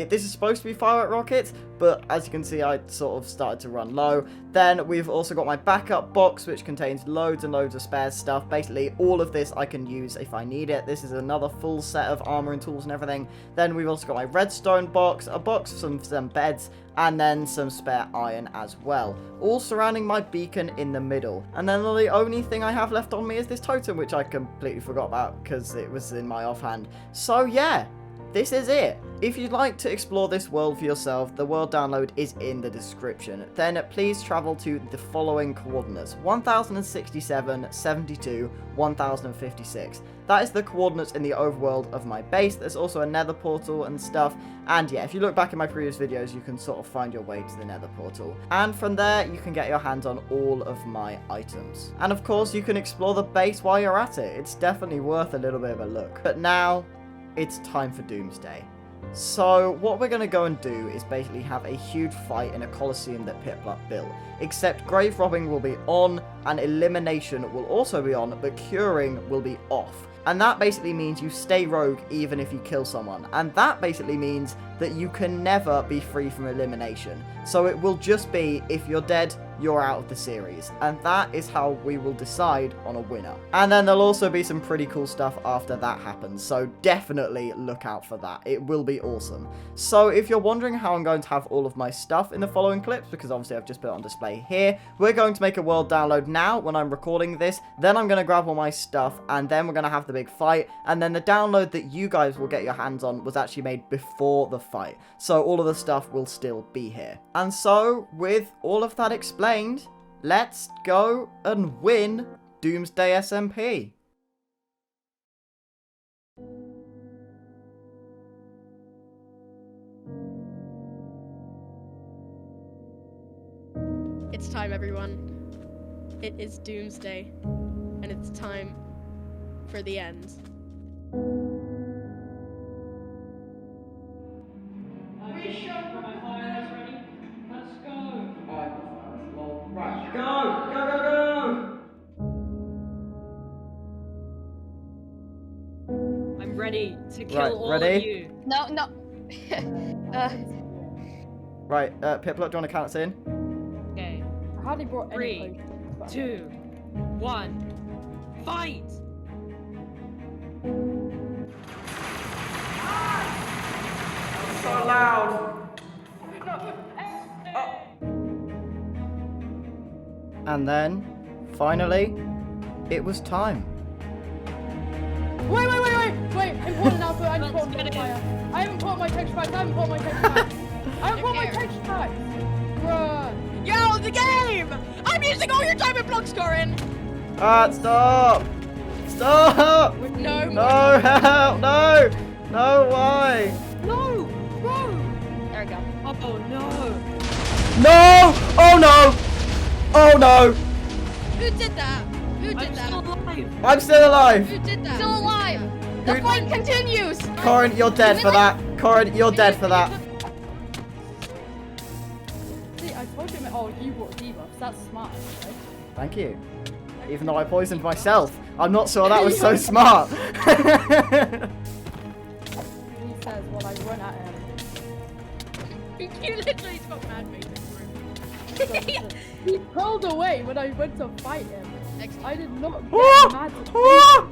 this is supposed to be firework rockets, but as you can see, I sort of started to run low. Then we've also got my backup box, which contains loads and loads of spare stuff. Basically, all of this I can use if I need it. This is another full set of armor and tools and everything. Then we've also got my redstone box, a box of some beds, and then some spare iron as well. All surrounding my beacon in the middle. And then the only thing I have left on me is this totem, which I completely forgot about because it was in my offhand. So yeah, this is it. If you'd like to explore this world for yourself, the world download is in the description. Then please travel to the following coordinates: 1067, 72, 1056. That is the coordinates in the overworld of my base. There's also a nether portal and stuff. And yeah, if you look back in my previous videos, you can sort of find your way to the nether portal. And from there, you can get your hands on all of my items. And of course, you can explore the base while you're at it. It's definitely worth a little bit of a look. But now, it's time for Doomsday. So what we're going to go and do is basically have a huge fight in a coliseum that Piplup built. Except grave robbing will be on, and elimination will also be on, but curing will be off. And that basically means you stay rogue even if you kill someone. And that basically means that you can never be free from elimination. So it will just be, if you're dead, you're out of the series. And that is how we will decide on a winner. And then there'll also be some pretty cool stuff after that happens. So definitely look out for that. It will be awesome. So if you're wondering how I'm going to have all of my stuff in the following clips, because obviously I've just put it on display here, we're going to make a world download now when I'm recording this. Then I'm going to grab all my stuff, and then we're going to have the big fight. And then the download that you guys will get your hands on was actually made before the fight. So all of the stuff will still be here. And so with all of that explained, let's go and win Doomsday SMP. It's time, everyone. It is Doomsday, and it's time for the end. Right, go, go, go, go! I'm ready to kill all ready? of you. No. Right, Piplup, do you want to count us in? Okay. I hardly brought any 3, potions. 2, 1, fight! So loud. And then, finally, it was time. Wait! Important announcement, I need to put on fire. I haven't put on my texture packs, I haven't put on my texture packs. Bruh. Yo, the game! I'm using all your diamond blocks, Corin! Stop! Stop! No, No, help! No! No, why? No! Bro! There we go. Oh no! No! Oh no! Oh no! Who did that? Who did I'm that? still alive! I'm still alive! Who did that? Still alive! The fight continues! Corin, you're dead for that. Corin, you're dead for that. See, I told him, oh, you brought debuffs, that's smart, right? Thank you. Even though I poisoned myself, I'm not sure that was so smart. He says, well, I run at him. You literally spoke mad me. He pulled away when I went to fight him. I did not get mad at him. Oh!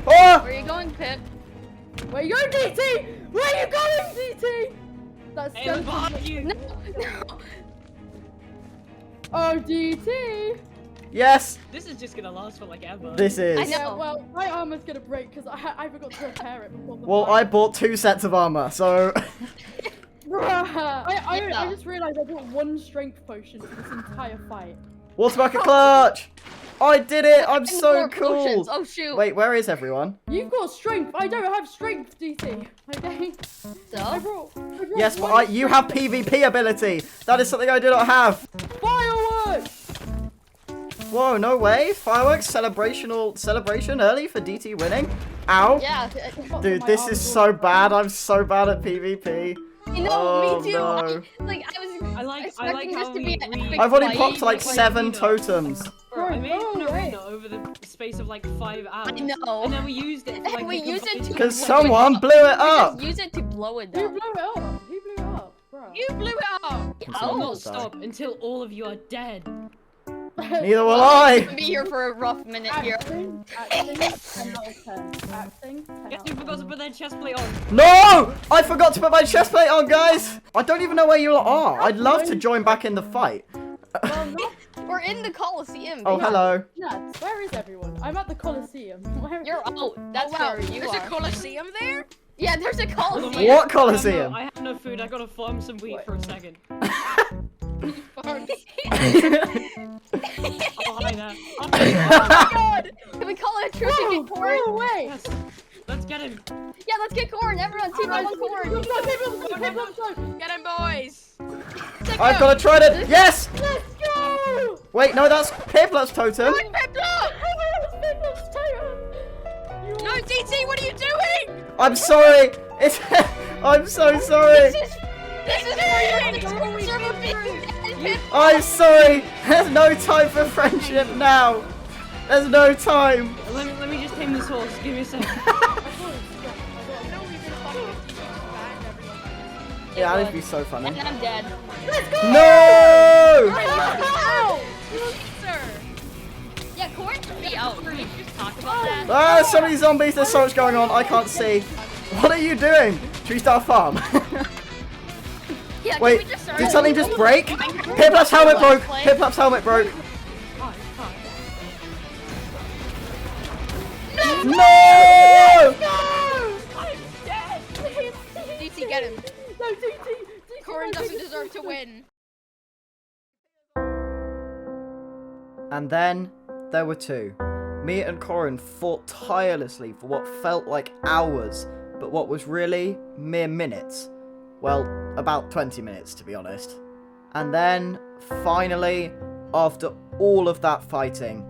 Where are you going, Pip? Where you going, DT? Where are you going, DT? That's Hey, so I'm behind you! No. Oh, DT. Yes, This is just gonna last for like ever. this I is. know. Yeah, well, my armor's gonna break because I forgot to repair it before the Well, fight. I bought 2 sets of armor, so... I just realized I bought 1 strength potion for this entire fight. Water bucket clutch! I did it! I'm And so more cool! potions. Oh shoot. Wait, where is everyone? You've got strength. I don't have strength, DT. Okay. I So? brought Yes, but one you have PvP ability! That is something I do not have! fireworks. Whoa, no way! Fireworks celebration early for DT winning? Ow! Yeah. Dude, this is so bad. I'm so bad at PvP. I know, Oh, me too. no. I was I like expecting how this to be an epic I've already fight. popped like Like 7 Arena. totems. Bro, I made no an way. arena over the space of like 5 hours. I know. And then we used it for like And we the used it to competition. Because blow it someone up. blew it We up! just use it to blow it Who down. blew it up? Who blew it up, bro? You blew it up. Can I someone will Oh. not die? stop until all of you are dead. Neither will I'll I! be here for a rough minute here. Acting, 10 out of 10. Acting, 10 Guess out who of forgot to put their chest plate on? No! I forgot to put my chest plate on, guys! I don't even know where you are. I'd love to join back in the fight. Well, not We're in the Coliseum. Oh, baby. hello. nuts. Where is everyone? I'm at the Coliseum. Where? You're out. That's where you There's are. a Coliseum there? Yeah, there's a Coliseum. What Coliseum? I have no food. I gotta farm some wheat for a second. Oh, hi there. Oh my god! Can we call it a truce and get Corn? No way! Yes. Let's get him. Yeah, let's get Corn. Everyone, team up on Corn. Get him, boys! I've got a trident! Yes! Let's go! Wait, no, that's Piplup's totem. No, DT, what are you doing? I'm sorry. It's. I'm so sorry. This is for your server being I'm sorry. There's no time for friendship now. There's no time. Let me just tame this horse. Give me a second. Yeah, that'd be so funny. And I'm dead. No! Yeah, Corn should be out. Can we just talk about that? Ah, so many zombies. There's so much going on. I can't see. What are you doing? Should we start a farm? Yeah, Wait, can we just start did something just break? Piplup's helmet broke. Piplup's helmet broke. No! I'm dead! DT, get him. No, DT! Corn doesn't deserve to win. And then there were 2. Me and Corin fought tirelessly for what felt like hours, but what was really mere minutes. Well, about 20 minutes to be honest. And then, finally, after all of that fighting,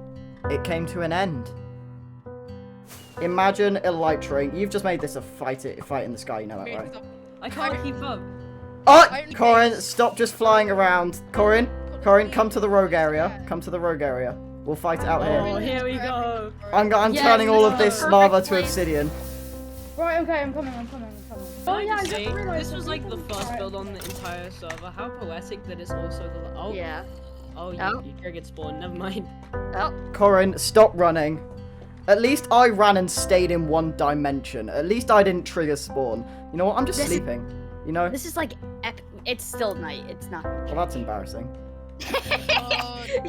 it came to an end. Imagine a light train. You've just made this a fight in the sky, you know that, right? I can't keep up. Oh! Corin, stop just flying around. Corin, come to the rogue area. Come to the rogue area. We'll fight it out Oh, here. here we go. I'm turning all of this lava to obsidian. Right, okay, I'm coming. Oh Can yeah, I I just just say, realized this was like the first Alright. build on the entire server. How poetic that it's also the. Oh. Yeah. Oh, you Oh. triggered spawn. Never mind. Oh. Corin, stop running. At least I ran and stayed in one dimension. At least I didn't trigger spawn. You know what? I'm just This is- sleeping. You know? This is like it's still night. It's not. Well, that's embarrassing.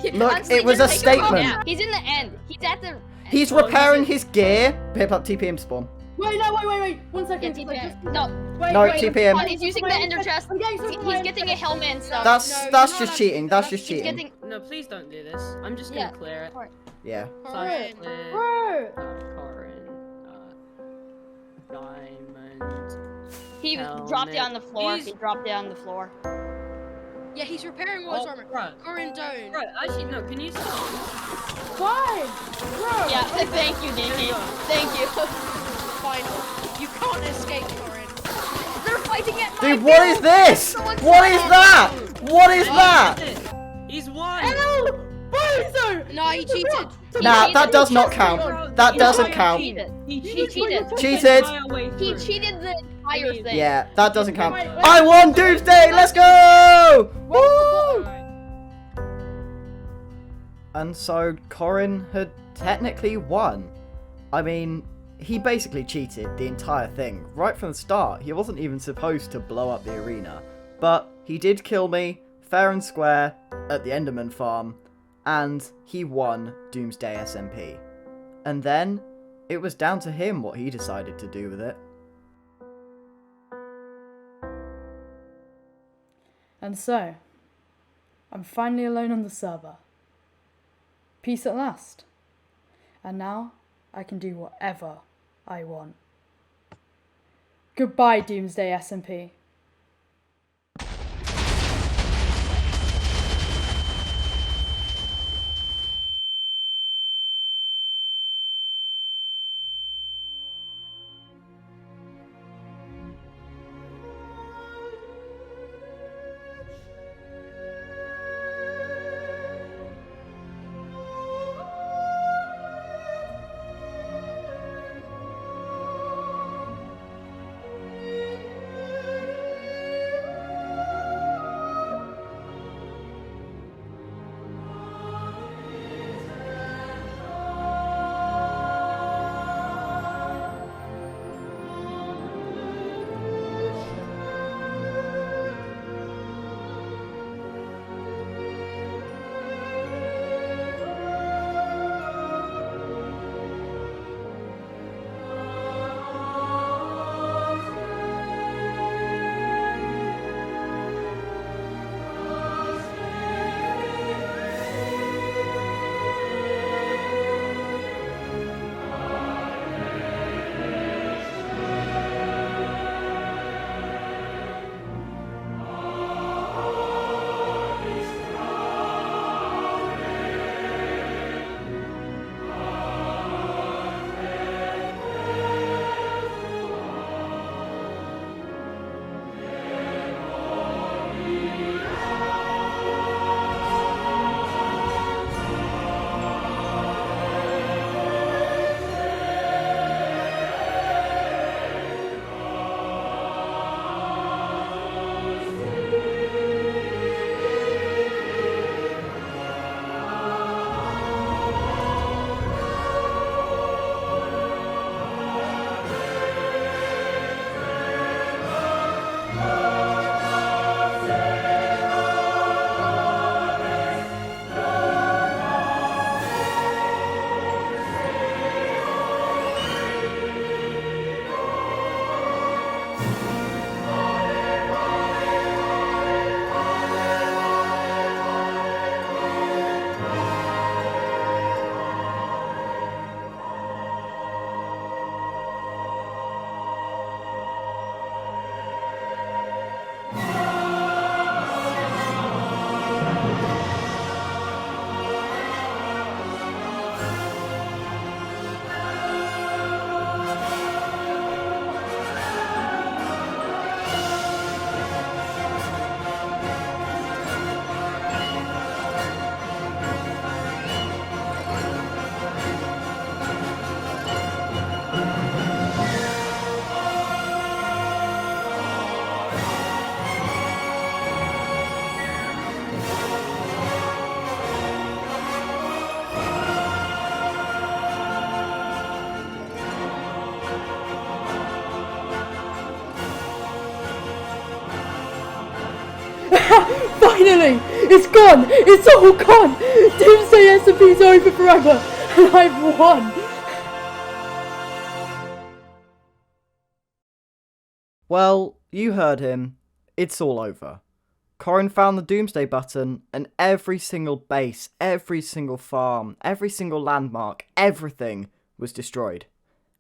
You're Look, constantly it was just a taking a statement. nap. He's in the end. He's at the. He's repairing his gear. Pip up TPM spawn. Wait, no, wait. 1 second. Yeah, TPM. No. No, TPM. He's using the ender chest. He's getting a helmet and stuff. That's just cheating. That's just He's cheating. getting. No, please don't do this. I'm just gonna clear it. Yeah. Clear, Bro. Corin, diamond. He dropped it on the floor. He dropped it on the floor. Yeah, he's repairing War's armor. Right. Corin, don't. Right, actually, no, can you stop? Fine. Bro. Yeah, thank you, DK. Thank you. Fine. You can't escape, Corin. They're fighting at my Dude, what is this? What is that? What is that? He's won! No, he cheated. Nah, that does not count. That doesn't count. He cheated. Cheated. He cheated the entire thing. Yeah, that doesn't count. I won Doomsday! Let's go! Woo! And so Corin had technically won. I mean, he basically cheated the entire thing. Right from the start, he wasn't even supposed to blow up the arena. But he did kill me, fair and square, at the Enderman farm. And he won Doomsday SMP. And then, it was down to him what he decided to do with it. And so, I'm finally alone on the server. Peace at last. And now, I can do whatever I want. Goodbye, Doomsday SMP. Finally! It's gone! It's all gone! Doomsday SMP's over forever! And I've won! Well, you heard him. It's all over. Corin found the Doomsday button, and every single base, every single farm, every single landmark, everything was destroyed.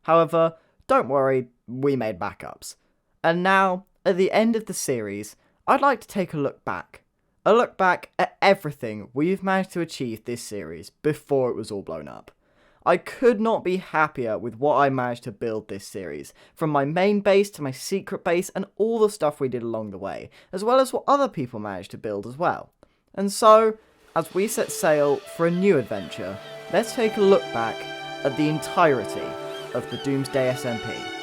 However, don't worry, we made backups. And now, at the end of the series, I'd like to take a look back. A look back at everything we've managed to achieve this series before it was all blown up. I could not be happier with what I managed to build this series, from my main base to my secret base and all the stuff we did along the way, as well as what other people managed to build as well. And so, as we set sail for a new adventure, let's take a look back at the entirety of the Doomsday SMP.